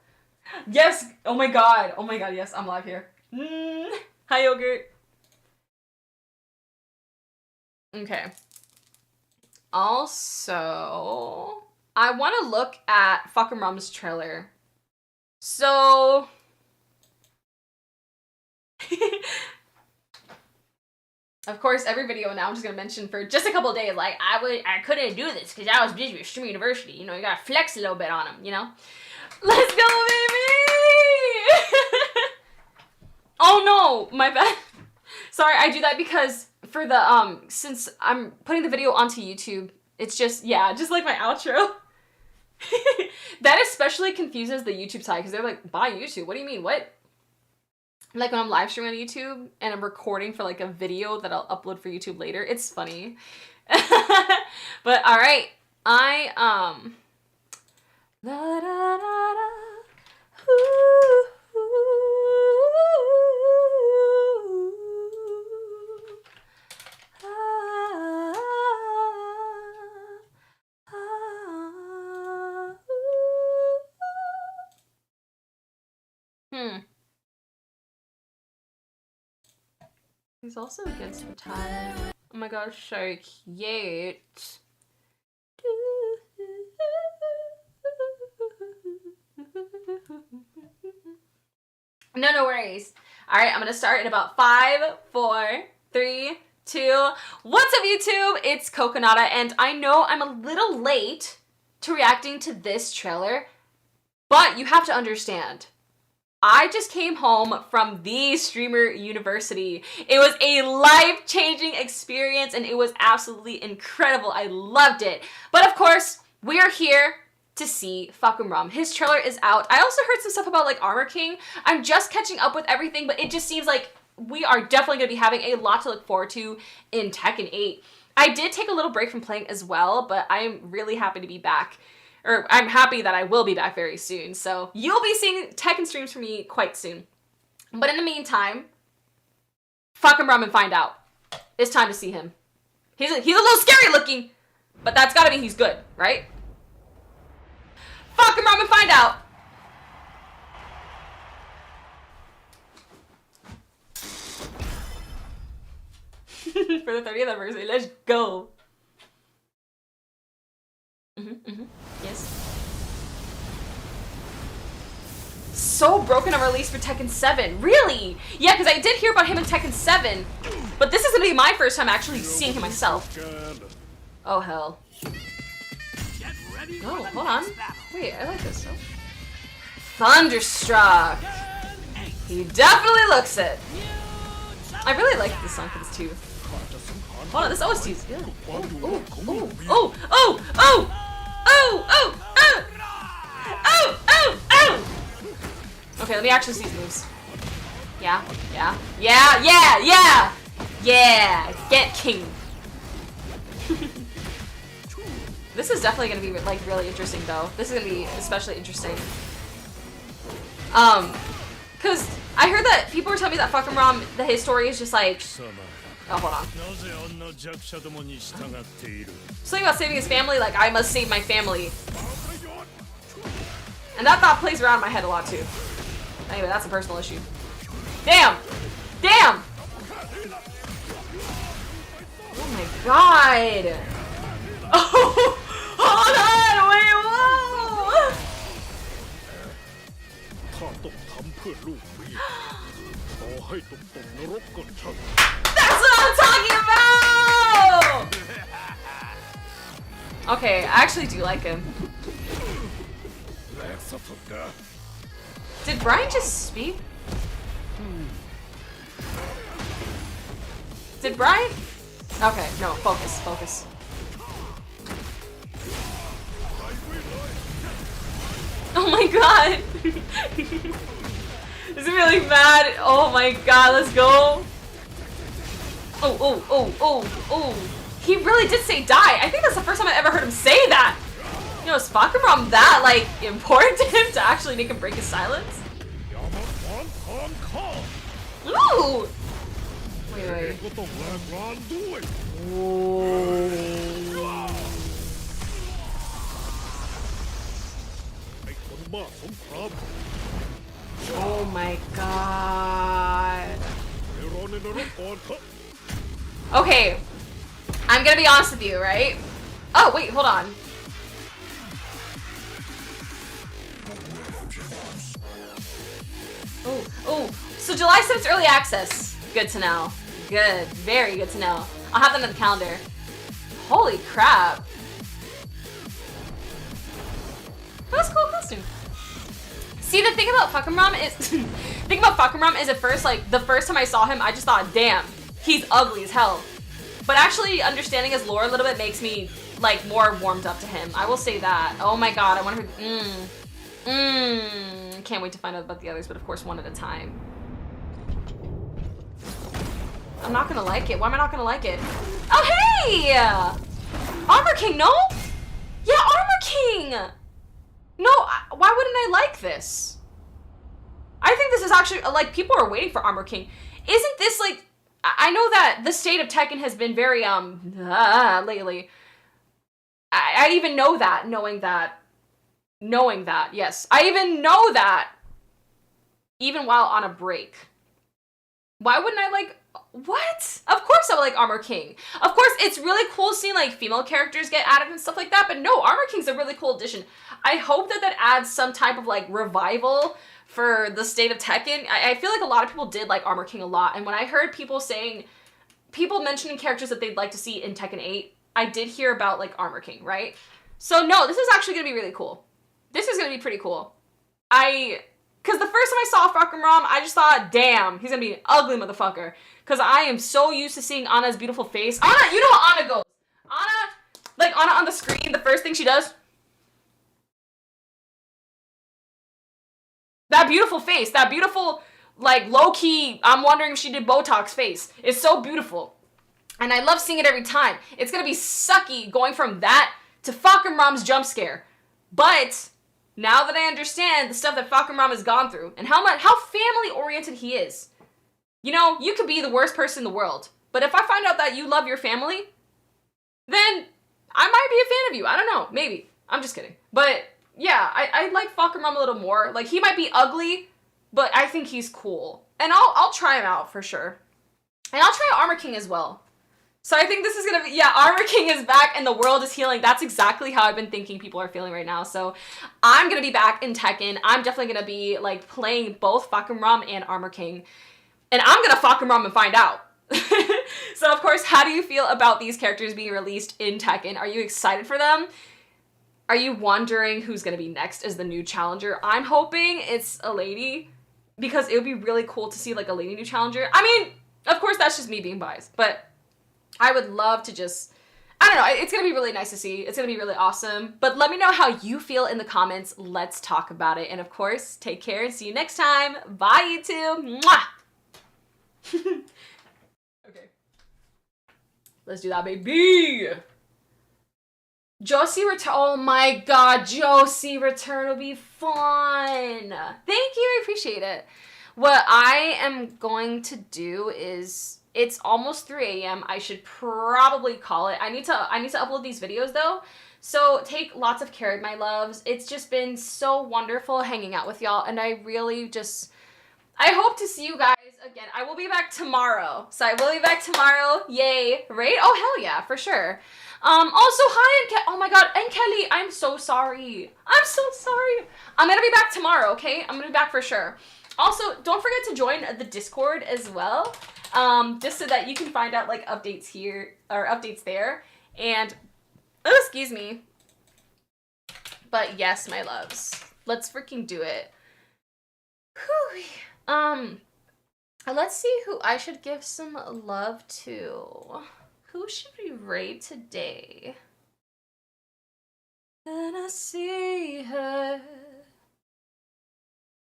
Yes. Oh my god. Oh my god. Yes, I'm live here. Hi, Yogurt. Okay. Also, I want to look at Fucking Rum's trailer. So, of course, every video now I'm just gonna mention for just a couple of days, like I couldn't do this because I was busy with Stream University. You know, you gotta flex a little bit on them. You know, let's go, baby. Oh no, my bad. Sorry, I do that because for the since I'm putting the video onto YouTube, it's just just like my outro. That especially confuses the YouTube side because they're like, buy YouTube. What do you mean? What? Like when I'm live streaming on YouTube and I'm recording for like a video that I'll upload for YouTube later. It's funny. But all right, la da da da, ooh, He's also against the tide. Oh my gosh, so cute. No worries. Alright, I'm gonna start in about 5, 4, 3, 2. What's up, YouTube? It's Coconata, and I know I'm a little late to reacting to this trailer, but you have to understand. I just came home from the Streamer University. It was a life-changing experience and it was absolutely incredible. I loved it. But of course, we are here to see Fucking Rum. His trailer is out. I also heard some stuff about like Armor King. I'm just catching up with everything, but it just seems like we are definitely going to be having a lot to look forward to in Tekken 8. I did take a little break from playing as well, but I'm really happy to be back. Or I'm happy that I will be back very soon. So you'll be seeing Tekken streams from me quite soon. But in the meantime, Fucking Rum and find out. It's time to see him. He's a little scary looking, but that's gotta mean he's good, right? Fucking Rum and find out. For the 30th anniversary, let's go. Yes. So broken on release for Tekken 7. Really? Yeah, because I did hear about him in Tekken 7, but this is gonna be my first time actually seeing him myself. Oh hell. Oh, hold on. Wait, I like this. Oh. Thunderstruck. He definitely looks it. I really like this song for this too. Hold on, this OST is good. Oh, oh, oh, oh, oh, oh, oh, oh, oh, oh, oh, oh. Okay, let me actually see these moves. Yeah, yeah, yeah, yeah, yeah, yeah. Get king. This is definitely gonna be like really interesting though. This is gonna be especially interesting. Cause I heard that people were telling me that Fucking Rum, that his story is just like. Oh, hold on. Something about saving his family, like I must save my family. And that thought plays around in my head a lot too. Anyway, that's a personal issue. Damn! Damn! Oh my god! Oh! Hold on! Wait, whoa! That's what I'm talking about! Okay, I actually do like him. Did Brian just speak? Did Brian? Okay, no, focus, focus. Oh my god! This is really bad. Oh my god, let's go. Oh, oh, oh, oh, oh. He really did say die. I think that's the first time I ever heard him say that. You know, is Fucking Rum that, like, important to him to actually make him break his silence? Ooh! Wait, wait. Whoa. Oh my god. Okay, I'm gonna be honest with you, right? Oh, wait, hold on. Oh, so July 7th early access. Good to know. Good, very good to know. I'll have that on the calendar. Holy crap. That's a cool costume. See, the thing about Fakumram is, at first, like, the first time I saw him, I just thought, damn, he's ugly as hell. But actually understanding his lore a little bit makes me, like, more warmed up to him. I will say that. Oh my god, I wonder who, can't wait to find out about the others, but of course one at a time. I'm not gonna like it. Why am I not gonna like it? Oh, hey! Armor King, no? Yeah, Armor King! No, why wouldn't I like this? I think this is actually, like, people are waiting for Armor King. Isn't this, like, I know that the state of Tekken has been very, lately. I even know that, knowing that, yes. I even know that, even while on a break. Why wouldn't I like, what? Of course I would like Armor King. Of course, it's really cool seeing, like, female characters get added and stuff like that, but no, Armor King's a really cool addition. I hope that that adds some type of, like, revival for the state of Tekken. I feel like a lot of people did like Armor King a lot, and when I heard people mentioning characters that they'd like to see in Tekken 8, I did hear about, like, Armor King, right? So no, this is actually gonna be really cool. This is gonna be pretty cool. Because the first time I saw Fakumram, I just thought, damn, he's gonna be an ugly motherfucker. Because I am so used to seeing Anna's beautiful face. Anna, you know how Anna goes. Anna on the screen, the first thing she does. That beautiful face, that beautiful, like, low-key, I'm wondering if she did Botox face. It's so beautiful. And I love seeing it every time. It's gonna be sucky going from that to Fakumram's jump scare. But now that I understand the stuff that Fakumram has gone through and how family-oriented he is, you know, you could be the worst person in the world, but if I find out that you love your family, then I might be a fan of you. I don't know, maybe. I'm just kidding. But yeah, I like Fakumram a little more. Like, he might be ugly, but I think he's cool. And I'll try him out for sure. And I'll try Armor King as well. So I think this is gonna be, yeah, Armor King is back and the world is healing. That's exactly how I've been thinking people are feeling right now. So I'm gonna be back in Tekken. I'm definitely gonna be, like, playing both Fakumram and Armor King. And I'm gonna Fakumram and find out. So of course, how do you feel about these characters being released in Tekken? Are you excited for them? Are you wondering who's gonna be next as the new challenger? I'm hoping it's a lady, because it would be really cool to see, like, a lady new challenger. I mean, of course that's just me being biased, but I would love to just, I don't know, it's gonna be really nice to see. It's gonna be really awesome. But let me know how you feel in the comments. Let's talk about it. And of course, take care and see you next time. Bye, YouTube. Mwah! Okay. Let's do that, baby. Josie return. Oh my god, Josie return will be fun. Thank you, I appreciate it. What I am going to do is, it's almost 3 a.m. I should probably call it. I need to upload these videos though. So take lots of care, my loves. It's just been so wonderful hanging out with y'all, and I really just, I hope to see you guys again. I will be back tomorrow. So I will be back tomorrow. Yay, right? Oh, hell yeah, for sure. Also, hi, oh my god, and Kelly, I'm so sorry. I'm so sorry. I'm gonna be back tomorrow, okay? I'm gonna be back for sure. Also, don't forget to join the Discord as well. Just so that you can find out, like, updates here, or updates there. And, oh, excuse me. But yes, my loves. Let's freaking do it. Whew. Let's see who I should give some love to. Who should we raid today? And I see her.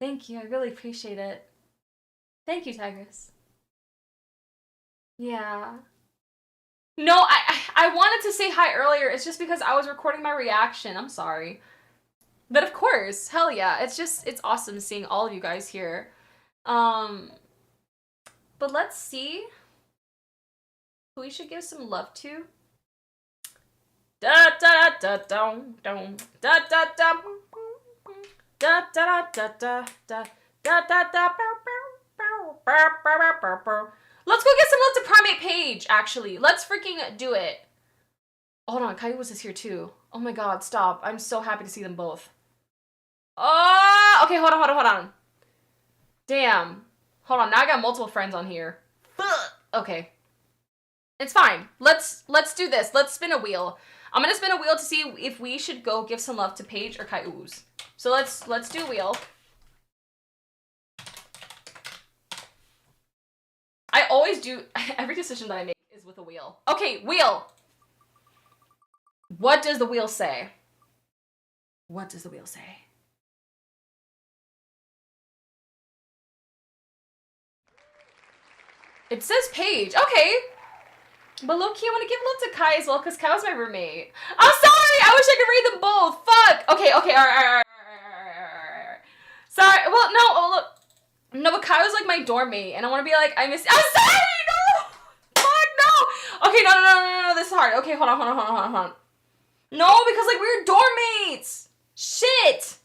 Thank you, I really appreciate it. Thank you, Tigress. Yeah. No, I wanted to say hi earlier. It's just because I was recording my reaction. I'm sorry. But of course, hell yeah. It's awesome seeing all of you guys here. But let's see who we should give some love to. Da da da da da da da da. Da da da da da da da da. Let's go get some love to Primate Page, actually. Let's freaking do it. Hold on, Kaius is here too. Oh my god, stop. I'm so happy to see them both. Oh, okay, hold on. Damn. Hold on, now I got multiple friends on here. Okay. It's fine. Let's do this. Let's spin a wheel. I'm gonna spin a wheel to see if we should go give some love to Paige or Kaius. So let's do a wheel. I always do, every decision that I make is with a wheel. Okay, wheel. What does the wheel say? What does the wheel say? It says Paige. Okay. But low-key, I want to give love to Kai as well, because Kai was my roommate. I'm sorry! I wish I could read them both! Fuck! Okay, alright. Sorry, well, no, oh, look. No, but Kai was like my dorm mate, and I want to be like, I miss- I'm sorry! No! Fuck, no! Okay, no, this is hard. Okay, hold on. No, because, like, we were dorm mates! Shit!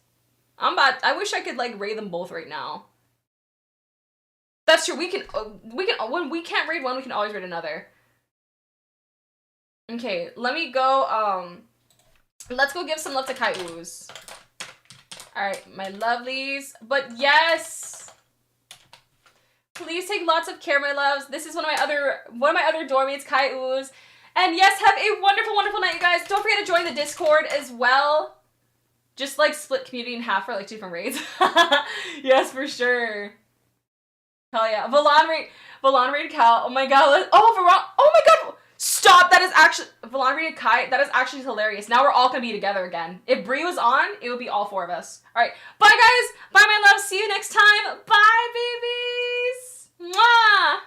I wish I could, like, raid them both right now. That's true, we can, when we can't raid one, we can always raid another. Okay, let me go, let's go give some love to Kaius. Alright, my lovelies. But yes! Please take lots of care, my loves. This is one of my other dorm mates, Kaius. And yes, have a wonderful, wonderful night, you guys. Don't forget to join the Discord as well. Just, like, split community in half for, like, 2 different raids. Yes, for sure. Hell yeah. Valan raid Cal. Oh my god. Oh my god. Stop. That is actually, Valan raid Kai. That is actually hilarious. Now we're all gonna be together again. If Bree was on, it would be all 4 of us. Alright. Bye, guys. Bye, my love. See you next time. Bye, babies. Mwah.